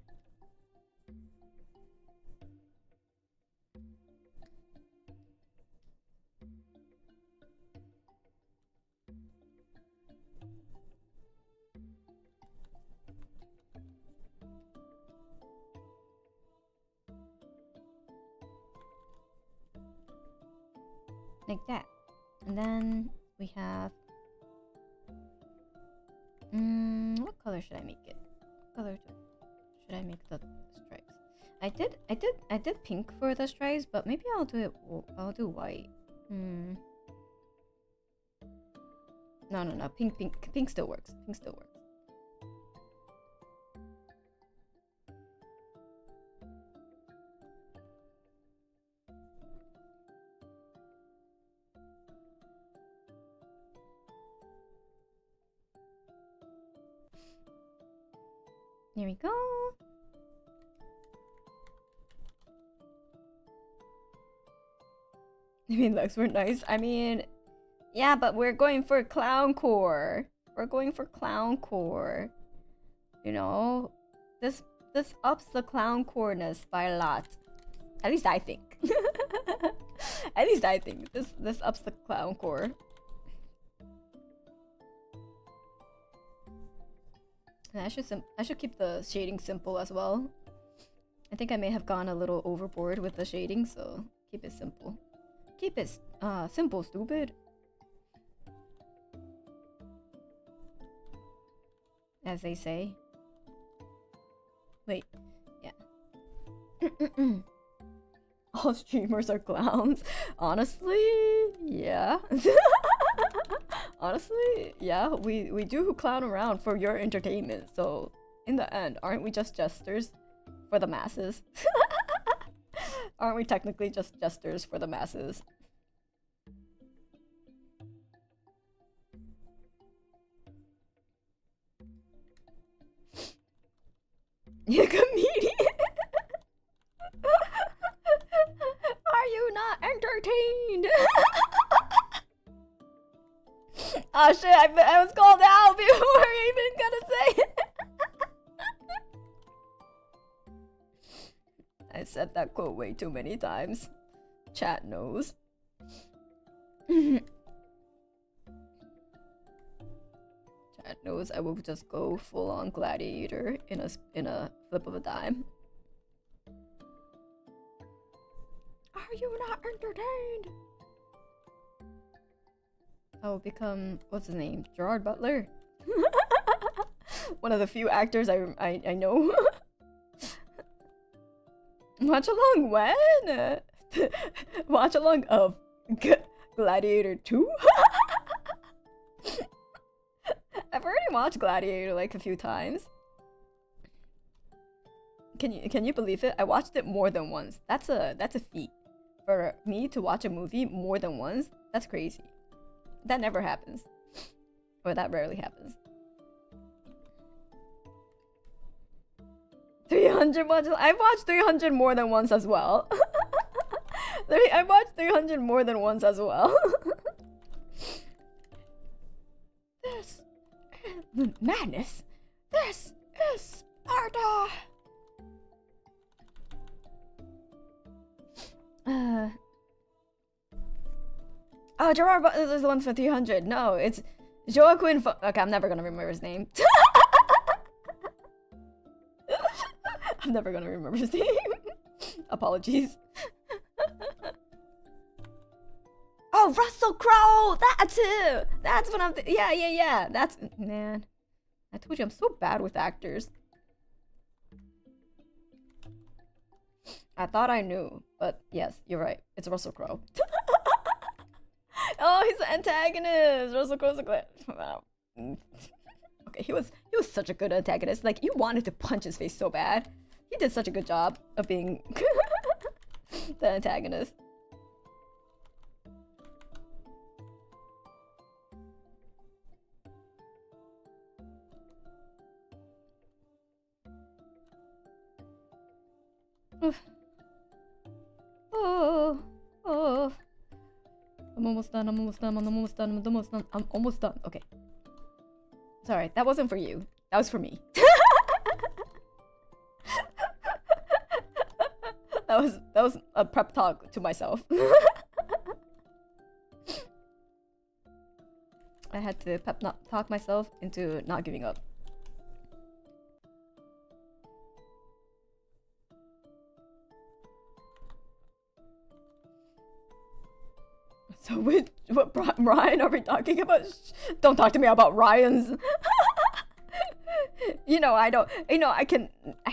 like that. And then we have... what color should I make it? What color should I make the stripes? I did pink for the stripes, but maybe I'll do white. No. Pink still works. Pink still works. Here we go. I mean, legs were nice. I mean, yeah, but we're going for clown core. We're going for clown core. You know, this ups the clown core-ness by a lot. At least I think. At least I think this ups the clown core. And I should keep the shading simple as well. I think I may have gone a little overboard with the shading, so keep it simple. Keep it simple, stupid. As they say. Wait, yeah. All streamers are clowns. Honestly, yeah. Honestly, yeah, we do clown around for your entertainment. So in the end, aren't we just jesters for the masses? Aren't we technically just jesters for the masses? You comedian. Are you not entertained? Oh shit, I was called out before I even gonna say it. I said that quote way too many times. Chat knows. Chat knows I will just go full on gladiator in a flip of a dime. Are you not entertained? I will become, what's his name? Gerard Butler? One of the few actors I know. Watch along when? Watch along of Gladiator 2? I've already watched Gladiator like a few times. Can you believe it? I watched it more than once. That's a feat. For me to watch a movie more than once, that's crazy. That never happens. Or that rarely happens. 300 much. I've watched 300 more than once as well. I watched 300 more than once as well. This is madness. This is Sparta. Oh, Gerard Butler is the one for 300. No, it's Joaquin. Okay, I'm never gonna remember his name. I'm never gonna remember his name. Apologies. Oh, Russell Crowe! That too! That's what I'm yeah. That's... Man. I told you, I'm so bad with actors. I thought I knew, but yes, you're right. It's Russell Crowe. Oh, he's the antagonist! Russell Crowe's a good... Wow. Okay, he was such a good antagonist. Like, you wanted to punch his face so bad. He did such a good job of being the antagonist. Oh. I'm almost done. Okay. Sorry, that wasn't for you. That was for me. That was a prep talk to myself. I had to talk myself into not giving up. So what Ryan are we talking about? Don't talk to me about Ryan's. I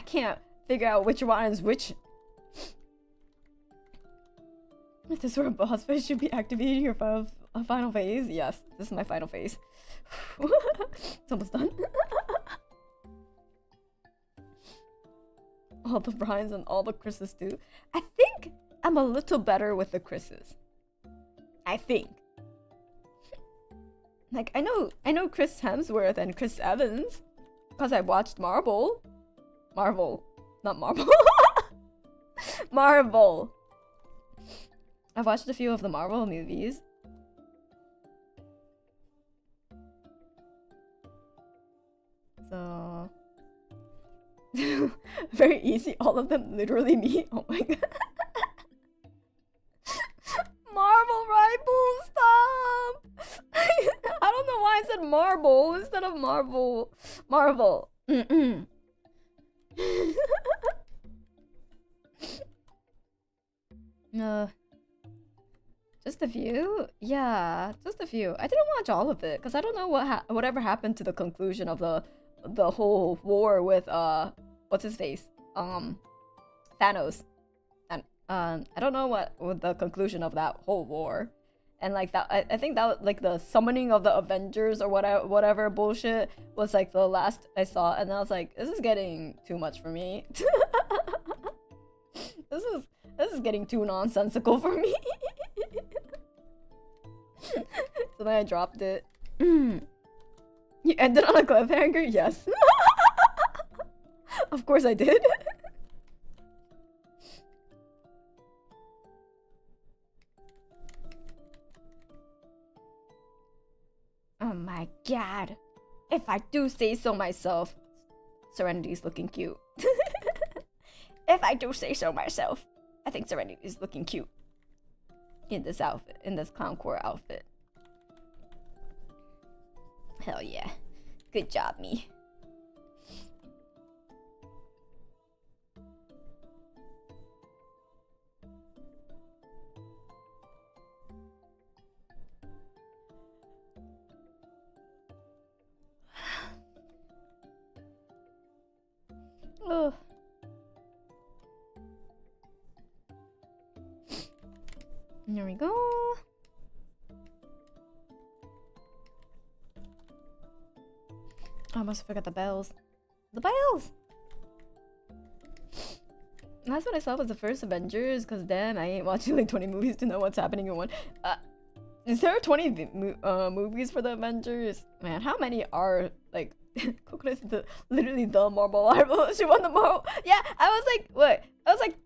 can't figure out which Ryan's which. If this were a boss fight, should be activating your final phase. Yes, this is my final phase. It's almost done. All the Brians and all the Chris's too. I think I'm a little better with the Chris's. I think. Like, I know Chris Hemsworth and Chris Evans because I watched Marvel, not Marvel. Marvel. I've watched a few of the Marvel movies. So very easy, all of them literally me. Oh my god. Marvel rivals, stop! I don't know why I said marble instead of Marvel. Marvel. Just a few? Yeah, just a few. I didn't watch all of it because I don't know whatever happened to the conclusion of the whole war with what's his face? Thanos. And I don't know what the conclusion of that whole war. And like that, I think that like the summoning of the Avengers or whatever bullshit was like the last I saw, and I was like, this is getting too much for me. this is getting too nonsensical for me. So then I dropped it. You ended on a cliffhanger? Yes. Of course I did. Oh my god. If I do say so myself, Serenity's looking cute. If I do say so myself, I think Serenity's looking cute. In this outfit, in this clown core outfit. Hell yeah. Good job, me. Oh. There we go. I almost forgot the bells. The bells! That's what I saw was the first Avengers, because damn, I ain't watching like 20 movies to know what's happening in one. Is there 20 movies for the Avengers? Man, how many are like... Kokone is literally the Marvel rival. She won the Marvel. Yeah, I was like, what? I was like,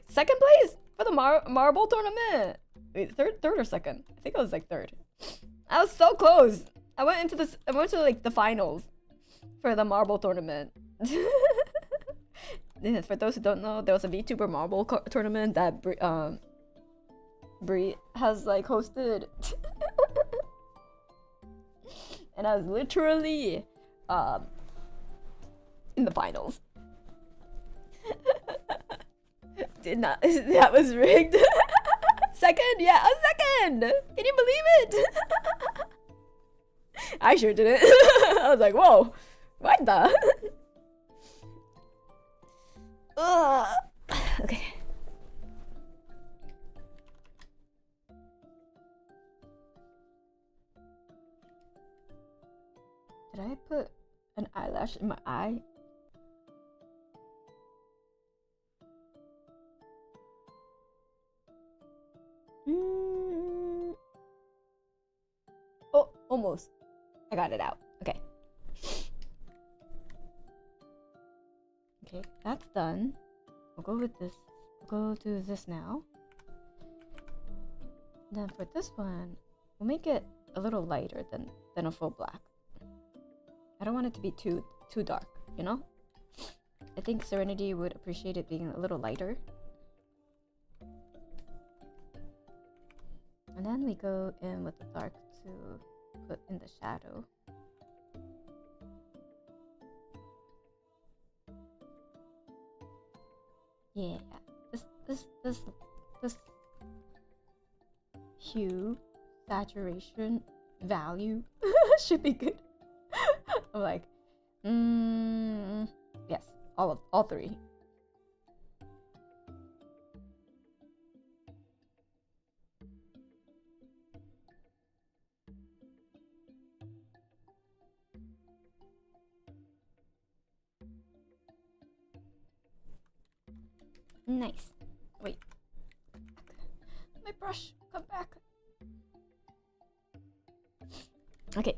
second place for the Marble tournament. Wait, third or second? I think I was like third. I was so close. I went to like the finals for the Marble tournament. For those who don't know, there was a VTuber Marble tournament that Brie has like hosted. And I was literally in the finals. That was rigged. Second? Yeah, a second! Can you believe it? I sure didn't. I was like, whoa, what the? Okay. Did I put an eyelash in my eye? Oh, almost. I got it out. Okay. Okay, that's done. We'll go with this. We'll go do this now. Then for this one, we'll make it a little lighter than a full black. I don't want it to be too dark, you know? I think Serenity would appreciate it being a little lighter. And then we go in with the dark to put in the shadow. Yeah, this hue, saturation, value should be good. I'm like, yes, all three. Nice. Wait. My brush, come back. Okay.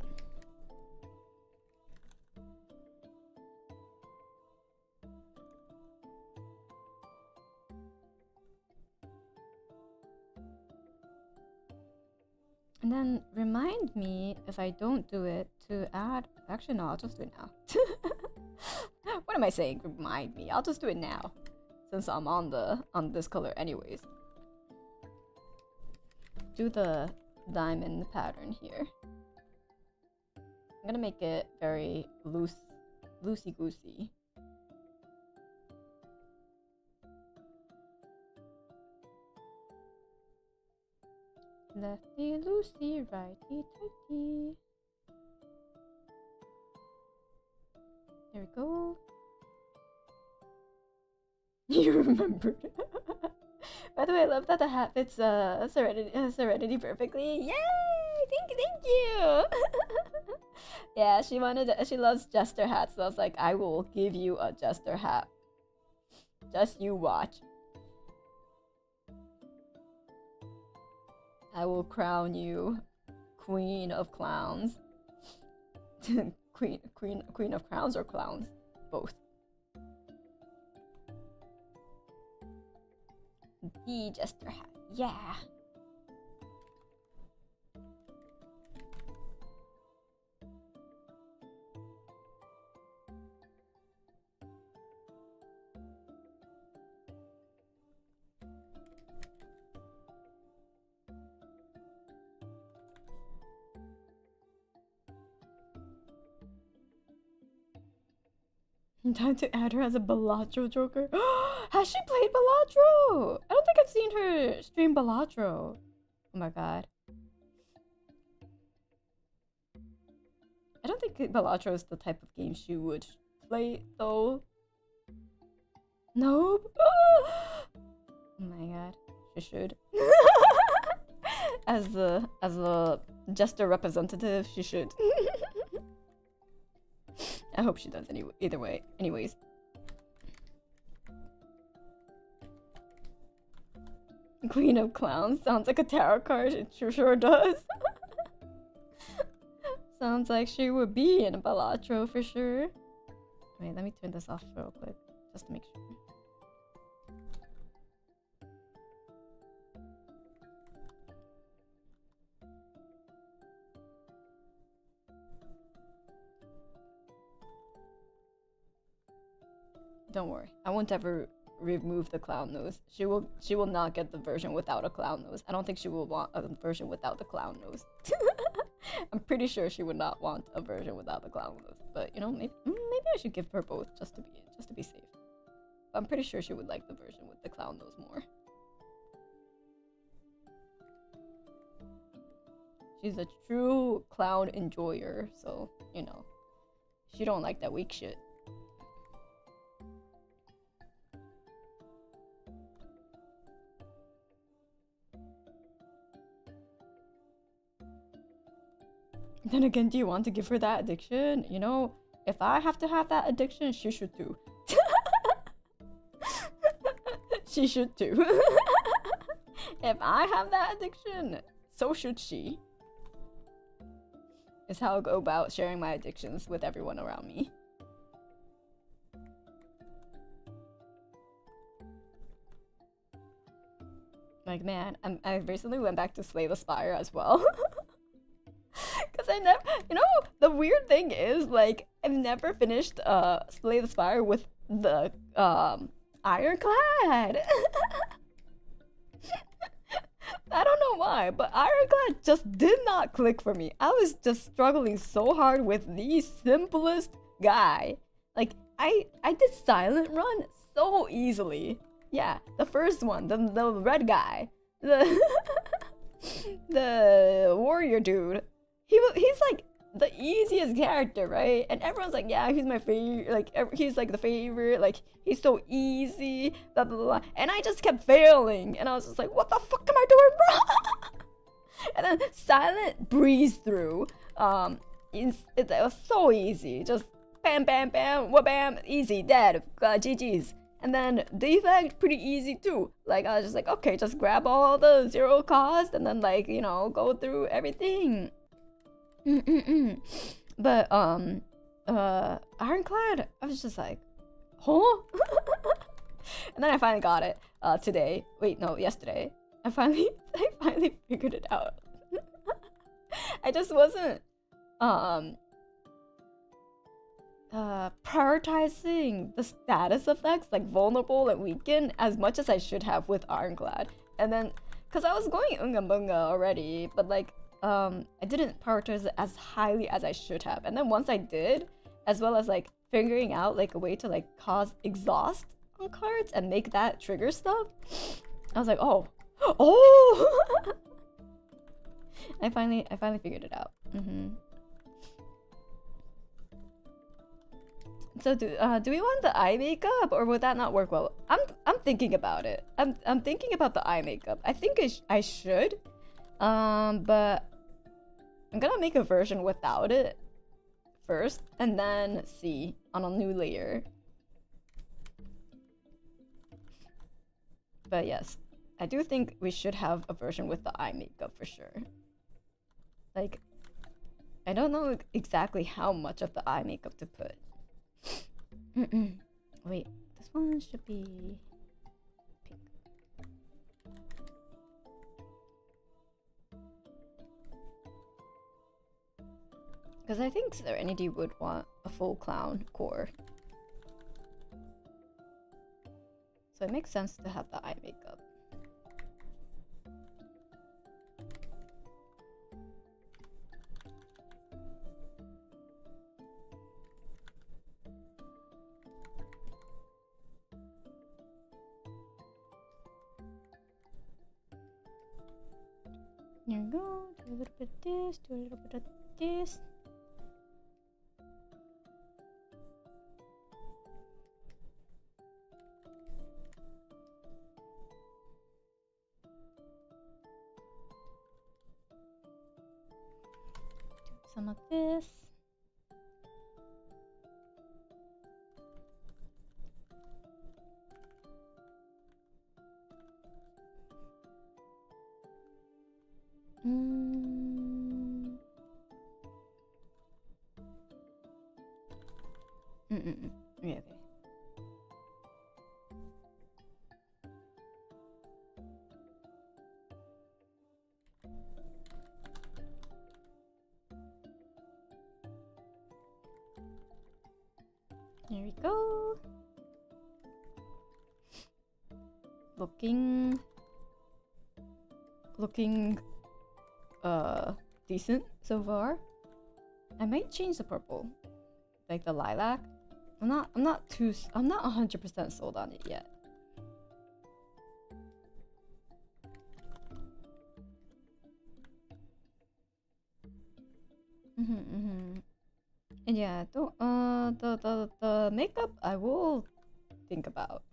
And then remind me if I don't do it to add. Actually, no, I'll just do it now. What am I saying? Remind me. I'll just do it now. Since I'm on this color anyways. Do the diamond pattern here. I'm gonna make it very loosey-goosey. Lefty loosey, righty tighty. There we go. You remembered. By the way, I love that the hat fits Serenity perfectly. Yay! Thank you. Yeah, she loves jester hats, so I was like, I will give you a jester hat. Just you watch. I will crown you Queen of Clowns. Queen of Crowns or Clowns? Both. The jester hat. Yeah. Time to add her as a Balatro Joker. Has she played Balatro? I don't think I've seen her stream Balatro. Oh my god. I don't think Balatro is the type of game she would play though. Nope. Oh my god. She should. as a jester representative, she should. I hope she does either way. Anyways. Queen of Clowns sounds like a tarot card. It sure does. Sounds like she would be in a Balatro for sure. Wait, let me turn this off real quick, just to make sure. Don't worry, I won't ever remove the clown nose. She will not get the version without a clown nose. I don't think she will want a version without the clown nose. I'm pretty sure she would not want a version without the clown nose. But you know, maybe I should give her both just to be safe. But I'm pretty sure she would like the version with the clown nose more. She's a true clown enjoyer, so you know, she don't like that weak shit. Then again, do you want to give her that addiction? You know, if I have to have that addiction, she should too. She should too. If I have that addiction, so should she. Is how I go about sharing my addictions with everyone around me. Like, man, I recently went back to Slay the Spire as well. Because I never, you know, the weird thing is, like, I've never finished Slay the Spire with the Ironclad. I don't know why, but Ironclad just did not click for me. I was just struggling so hard with the simplest guy. Like, I did Silent Run so easily. Yeah, the first one, the red guy, the the warrior dude. He's like the easiest character, right? And everyone's like, yeah, he's my favorite. Like, he's like the favorite. Like, he's so easy. Blah blah blah. And I just kept failing, and I was just like, what the fuck am I doing wrong? And then Silent breeze through. It was so easy. Just bam bam bam, wha bam, easy, dead. GG's. And then Defect, pretty easy too. Like, I was just like, okay, just grab all the 0 cost and then, like, you know, go through everything. But Ironclad, I was just like, huh? And then I finally got it today. Wait, no, yesterday. I finally figured it out. I just wasn't prioritizing the status effects, like vulnerable and weaken, as much as I should have with Ironclad. And then, cause I was going Unga Bunga already, but like I didn't prioritize it as highly as I should have. And then once I did, as well as like figuring out like a way to like cause exhaust on cards and make that trigger stuff, I was like, oh, I finally figured it out. So do we want the eye makeup, or would that not work well? I'm thinking about it. I'm thinking about the eye makeup. I think I should, but I'm gonna make a version without it first, and then see on a new layer. But yes, I do think we should have a version with the eye makeup for sure. Like, I don't know exactly how much of the eye makeup to put. Wait, this one should be pink. Because I think Serenity would want a full clown core. So it makes sense to have the eye makeup. Here we go, do a little bit of this, do a little bit of this. Do some of this. Yeah, okay. Here we go. Looking decent so far. I might change the purple, like the lilac. I'm not 100% sold on it yet. And yeah, don't the makeup I will think about.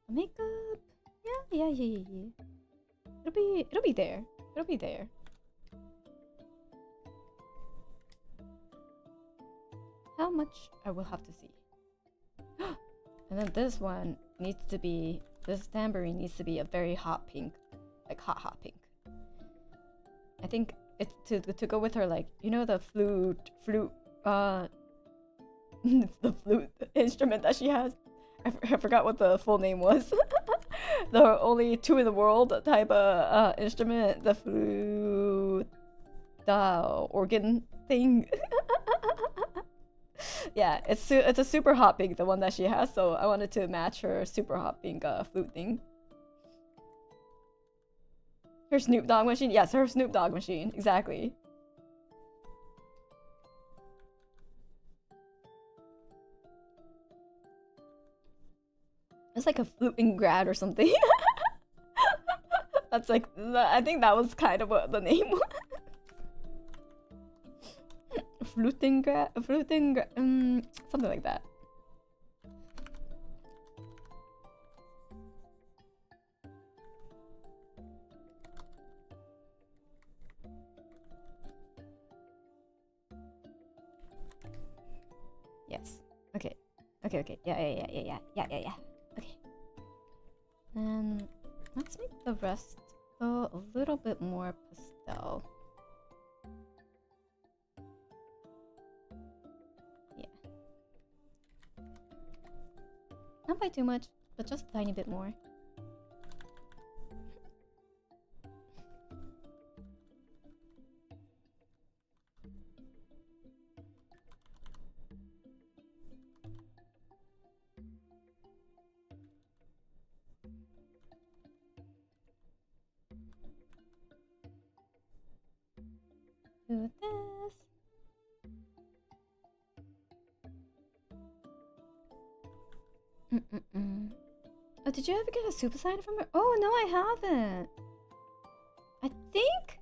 Makeup, yeah. It'll be there. It'll be there. How much I will have to see. And then this one needs to be, this tambourine needs to be a very hot pink, like hot pink. I think it's to go with her, like, you know, the flute the flute instrument that she has. I forgot what the full name was. The only two in the world type of instrument, the flute, the organ thing. Yeah, it's a super hot pink, the one that she has, so I wanted to match her super hot pink flute thing. Her Snoop Dogg machine? Yes, her Snoop Dogg machine, exactly. It's like a fluting grad or something. That's like, I think that was kind of what the name was. Fluting grad, something like that. Yes. Okay. Yeah. Okay. And let's make the rest a little bit more pastel. Yeah. Not by too much, but just a tiny bit more. Do this. Oh, did you ever get a super sign from her? Oh, no, I haven't. I think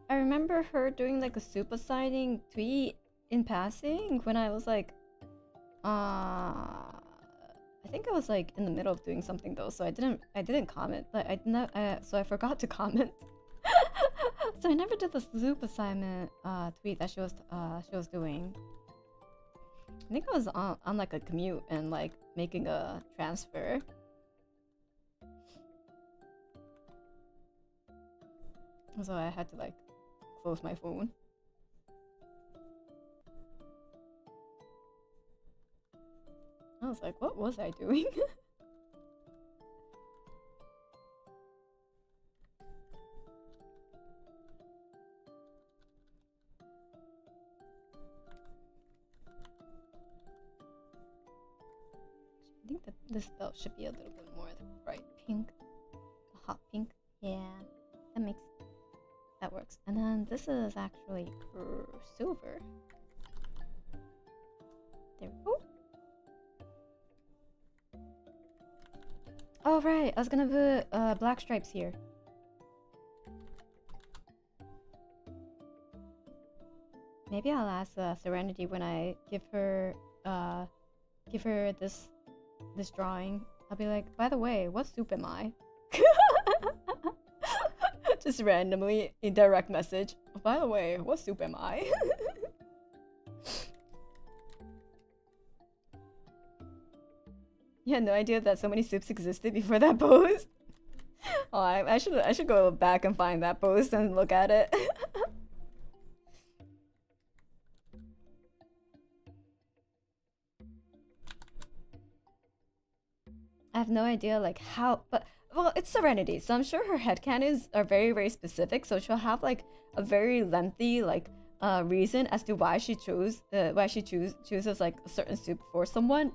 I remember her doing like a super signing tweet in passing when I was like, I think I was like in the middle of doing something though, so I didn't comment. Like so I forgot to comment. So I never did the loop assignment tweet that she was doing. I think I was on like a commute and like making a transfer. So I had to like close my phone. I was like, what was I doing? I think that this belt should be a little bit more bright pink. A hot pink. Yeah, that works. And then this is actually silver. There we go. Oh right, I was gonna put black stripes here. Maybe I'll ask Serenity when I give her this drawing. I'll be like, by the way, what soup am I? Just randomly in direct message. By the way, what soup am I? You had no idea that so many soups existed before that post. Oh, I should go back and find that post and look at it. I have no idea like how, but well, it's Serenity, so I'm sure her headcanons are very, very specific. So she'll have like a very lengthy like reason as to why she chooses like a certain soup for someone.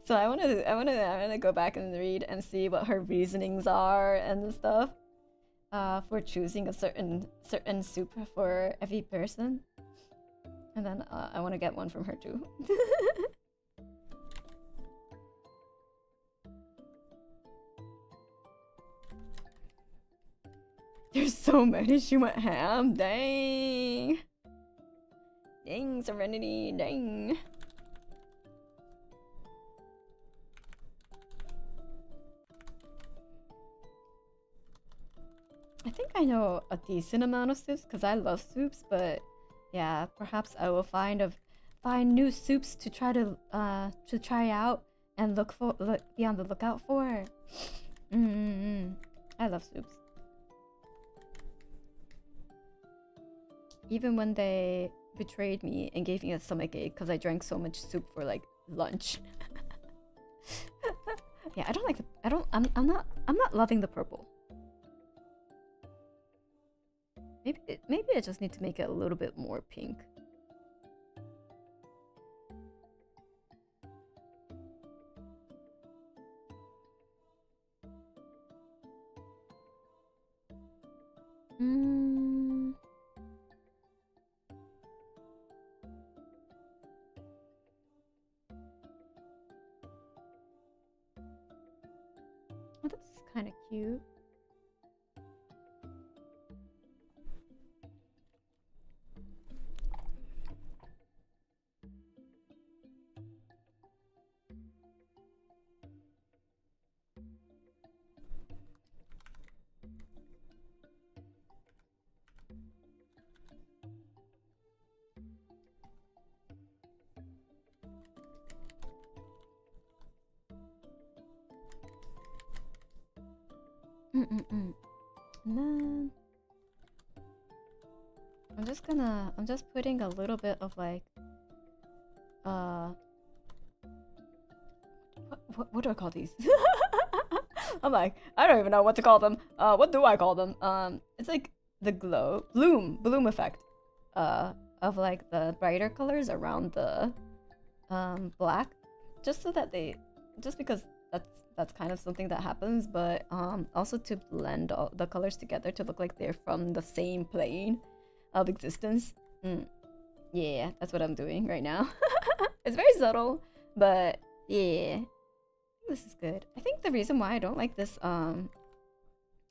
So I wanna go back and read and see what her reasonings are and stuff for choosing a certain soup for every person. And then I want to get one from her too. There's so many, she went ham. Dang. Dang, Serenity, dang. I think I know a decent amount of soups because I love soups, but yeah, perhaps I will find new soups to try out and be on the lookout for. I love soups. Even when they betrayed me and gave me a stomachache because I drank so much soup for like lunch. Yeah, I don't like I'm not loving the purple. Maybe I just need to make it a little bit more pink. Oh, this is kind of cute. And then I'm just putting a little bit of like what do I call these? I'm like, I don't even know what to call them. What do I call them? It's like the bloom effect of like the brighter colors around the black, just so that because that's kind of something that happens, but also to blend all the colors together to look like they're from the same plane of existence. Yeah, that's what I'm doing right now. It's very subtle, but yeah, this is good. I think the reason why I don't like this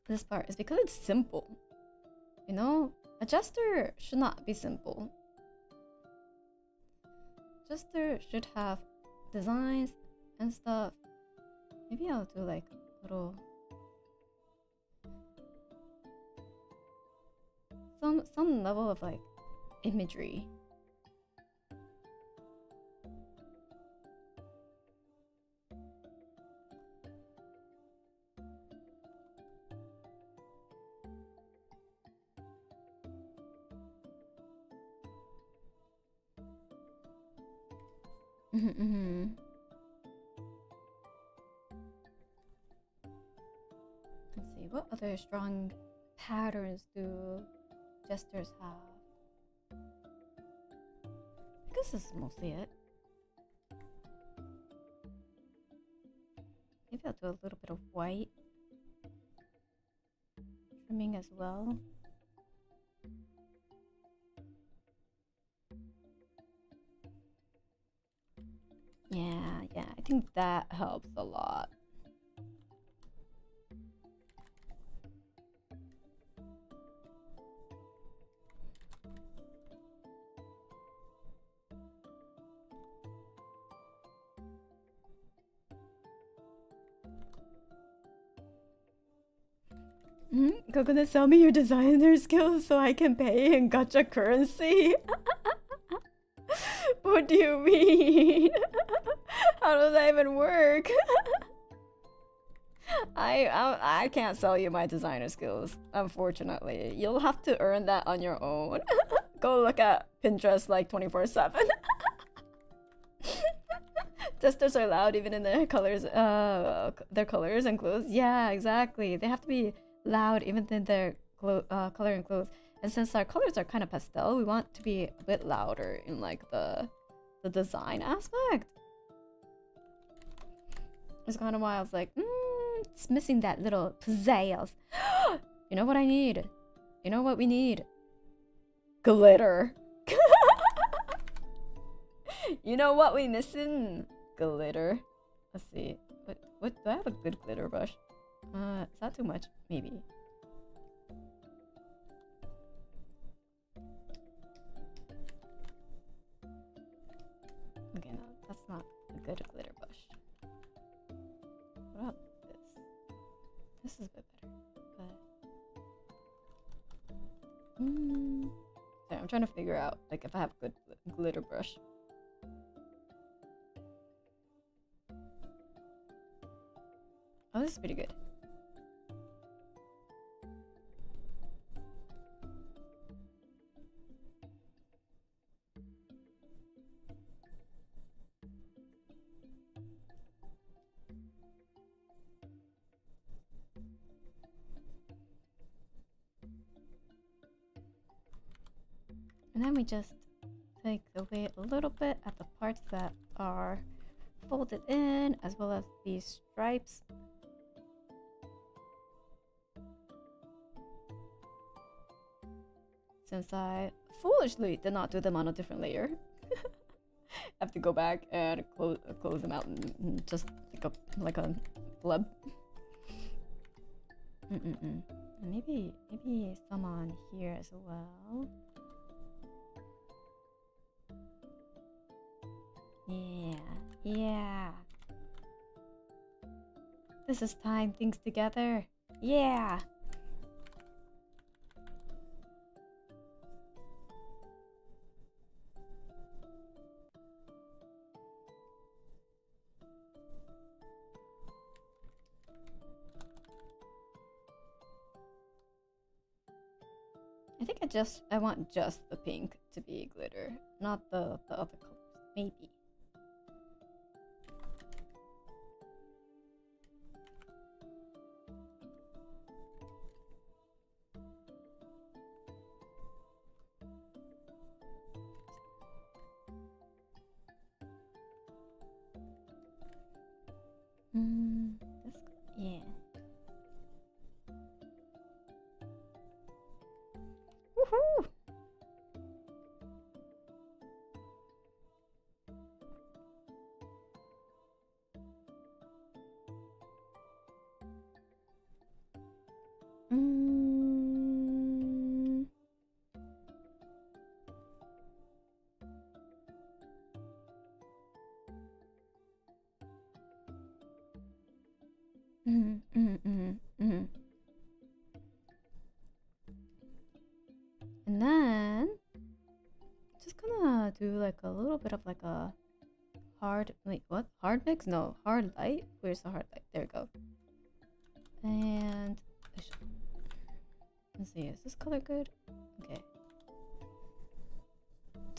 this part is because it's simple. You know, a gesture should not be simple. Gesture should have designs and stuff. Maybe I'll do like little some level of like imagery. Let's see, what other strong patterns do gestures have? I guess this is mostly it. Maybe I'll do a little bit of white trimming as well. Yeah, I think that helps a lot. Kokone, sell me your designer skills so I can pay in gacha currency. What do you mean? How does that even work? I can't sell you my designer skills, unfortunately. You'll have to earn that on your own. Go look at Pinterest like 24/7. Testers are loud even in their colors and clothes. Yeah, exactly. They have to be loud even in their color and clothes. And since our colors are kind of pastel, we want to be a bit louder in like the design aspect. It's kind of why I was like, it's missing that little pizzazz. You know what I need? You know what we need? Glitter. You know what we missing? Glitter. Let's see. What do I have a good glitter brush? Is that too much? Maybe. Okay, no, that's not a good glitter brush. What about this? This is a bit better, but sorry, I'm trying to figure out like if I have a good glitter brush. Oh, this is pretty good. And then we just take away a little bit at the parts that are folded in, as well as these stripes. Since I foolishly did not do them on a different layer. I have to go back and close them out and just like a blub. And maybe some on here as well. Yeah. This is tying things together. Yeah. I think I want just the pink to be glitter, not the other colors. Maybe. Yeah. Woohoo! Mm. Mm, mm, mm, mm. And then just gonna do like a little bit of like a hard, wait, what? Hard mix? No, hard light. Where's the hard light? There we go. And let's see, is this color good? Okay.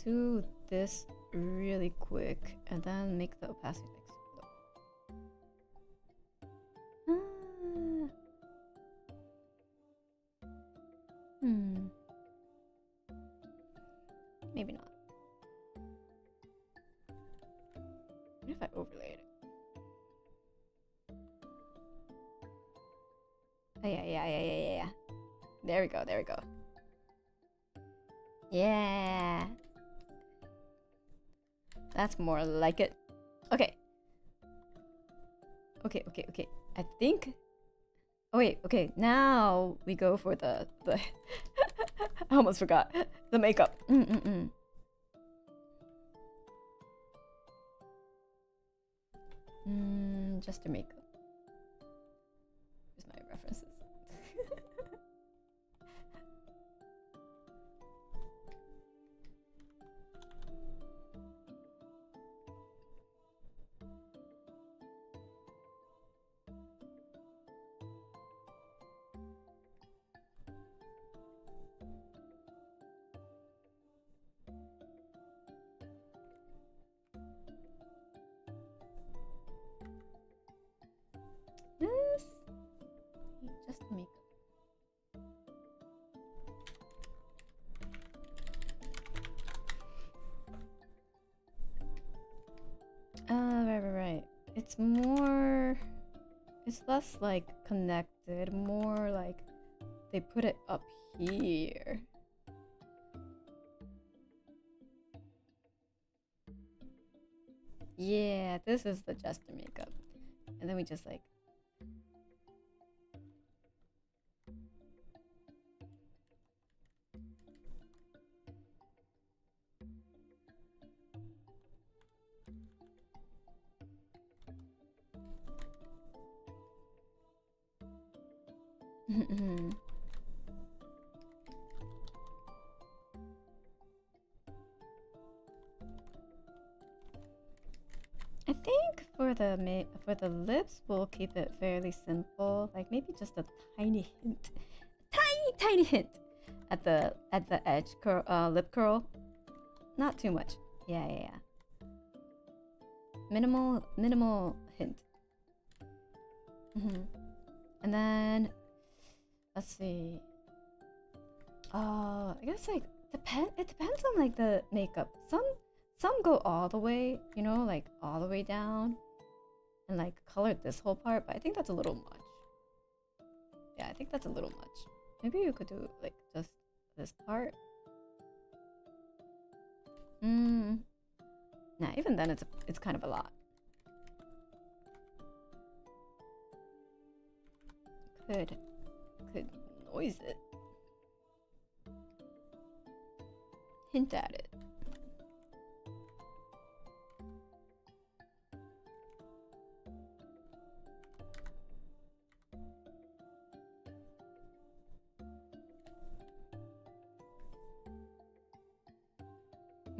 Do this really quick and then make the opacity like super low. Ah. Maybe not. What if I overlaid it? Oh, yeah. There we go. Yeah. That's more like it. Okay. I think... Oh, wait. Okay, now we go for the... I almost forgot. The makeup. Just the makeup. Here's my references. This just makeup. Right. It's more, it's less like connected, more like they put it up here. Yeah, this is the jester makeup. And then we just like I think for the lips we'll keep it fairly simple, like maybe just a tiny hint, tiny hint at the edge curl, lip curl, not too much. Yeah. Minimal hint. And then let's see. I guess like it depends on like the makeup. Some go all the way, you know, like all the way down and like color this whole part, but I think that's a little much. Yeah, I think that's a little much. Maybe you could do like just this part. Nah, even then it's kind of a lot. Could noise it. Hint at it.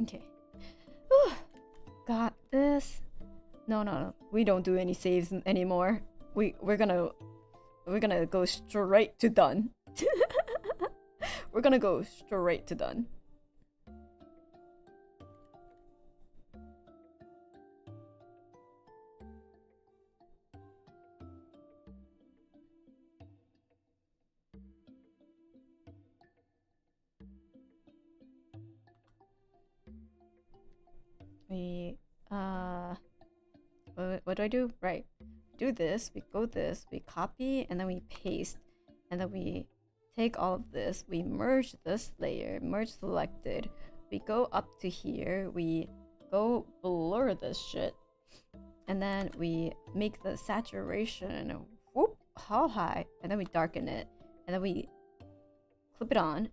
Okay. Got this. No. We don't do any saves anymore. We're gonna go straight to done. We're gonna go straight to done. What do I do? Right. Do this, we go this, we copy, and then we paste, and then we take all of this, we merge this layer, merge selected, we go up to here, we go blur this shit, and then we make the saturation whoop how high, and then we darken it, and then we clip it on,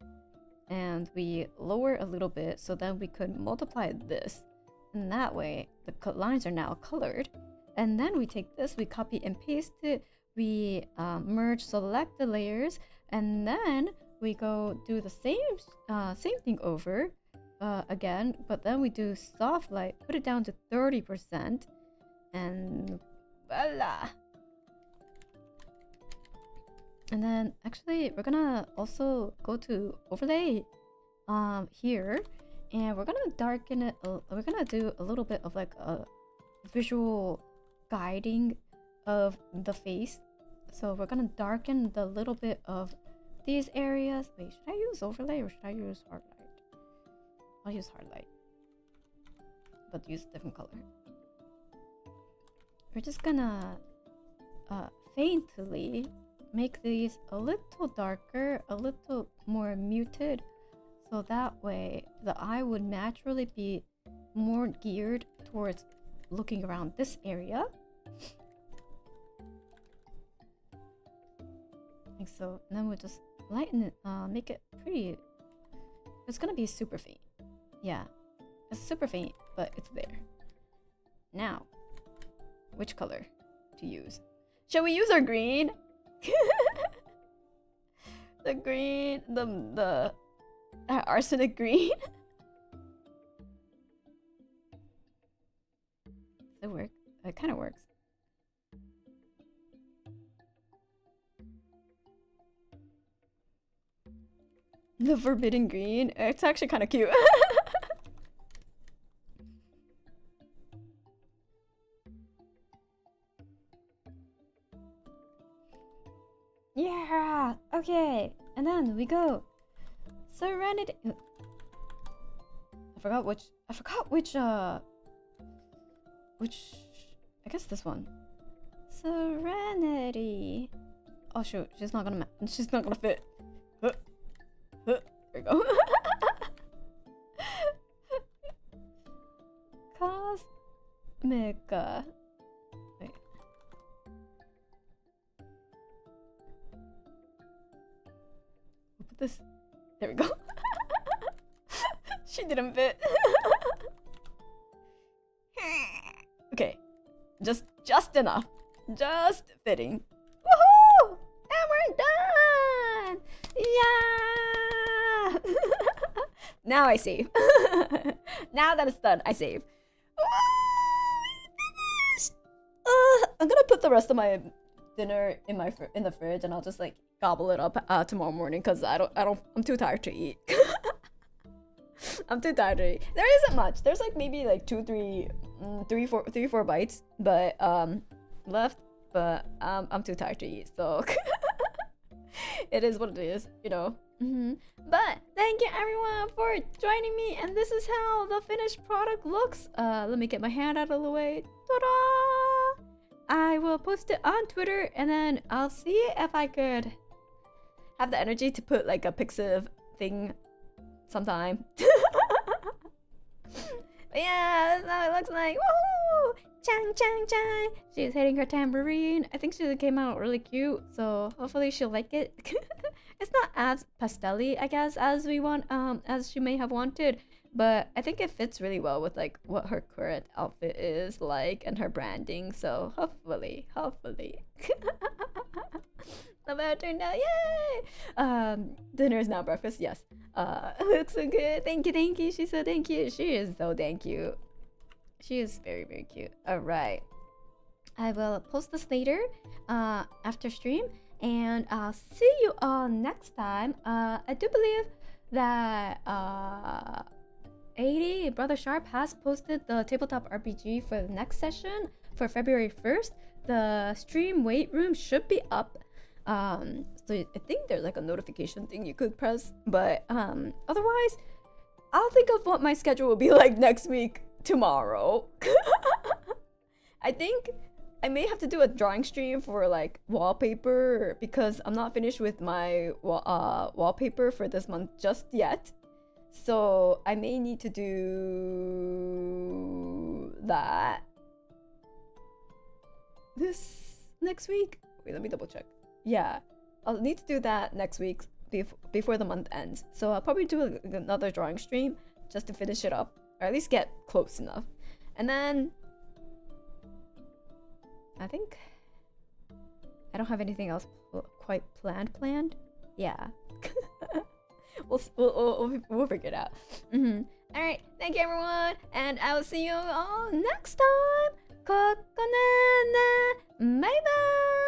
and we lower a little bit, so then we could multiply this, and that way the lines are now colored. And then we take this, we copy and paste it, we merge select the layers, and then we go do the same thing over again, but then we do soft light, put it down to 30%, and voila. And then actually we're gonna also go to overlay here, and we're gonna darken it. We're gonna do a little bit of like a visual guiding of the face. So we're gonna darken the little bit of these areas. Wait, should I use overlay or should I use hard light? I'll use hard light, but use a different color. We're just gonna faintly make these a little darker, a little more muted, so that way the eye would naturally be more geared towards looking around this area. Like so. And then we'll just lighten it, make it pretty. It's gonna be super faint. Yeah, it's super faint, but it's there. Now, which color to use? Shall we use our green? The green, the arsenic green. Does it work? It kind of works. The forbidden green. It's actually kind of cute. Yeah. Okay. And then we go Serenity. I forgot which. I guess this one. Serenity. Oh shoot! She's not gonna fit. There we go. Cosmica. Wait. We'll put this. There we go. She didn't fit. Okay. Just enough. Just fitting. Woohoo! And we're done! Yeah! Now I save. Now that it's done, I save. I'm gonna put the rest of my dinner in the fridge, and I'll just like gobble it up tomorrow morning because I'm too tired to eat. I'm too tired to eat. There isn't much. There's like maybe like 3, 4 bites, but left. But I'm too tired to eat, so it is what it is, you know. But thank you everyone for joining me, and this is how the finished product looks. Let me get my hand out of the way. Ta-da! I will post it on Twitter, and then I'll see if I could have the energy to put like a Pixiv thing sometime. But yeah, that's how it looks like. Woohoo! Chang chang chang! She's hitting her tambourine. I think she came out really cute, so hopefully she'll like it. It's not as pastel-y, I guess, as we want, as she may have wanted, but I think it fits really well with like what her current outfit is like and her branding. So hopefully. Love how it turned out. Yay! Dinner is now breakfast. Yes. Looks so good. Thank you. She's so thank you. She is so thank you. She is very, very cute. All right. I will post this later after stream, and I'll see you all next time. I do believe that 80 Brother Sharp has posted the tabletop RPG for the next session for February 1st. The stream wait room should be up. So I think there's like a notification thing you could press, but otherwise I'll think of what my schedule will be like next week tomorrow. I think I may have to do a drawing stream for like wallpaper because I'm not finished with my wallpaper for this month just yet. So I may need to do that this next week. Wait, let me double check. Yeah, I'll need to do that next week before the month ends. So I'll probably do another drawing stream just to finish it up, or at least get close enough. And then I think I don't have anything else quite planned. Yeah. we'll figure it out. All right, thank you everyone, and I will see you all next time. Kokone, bye bye.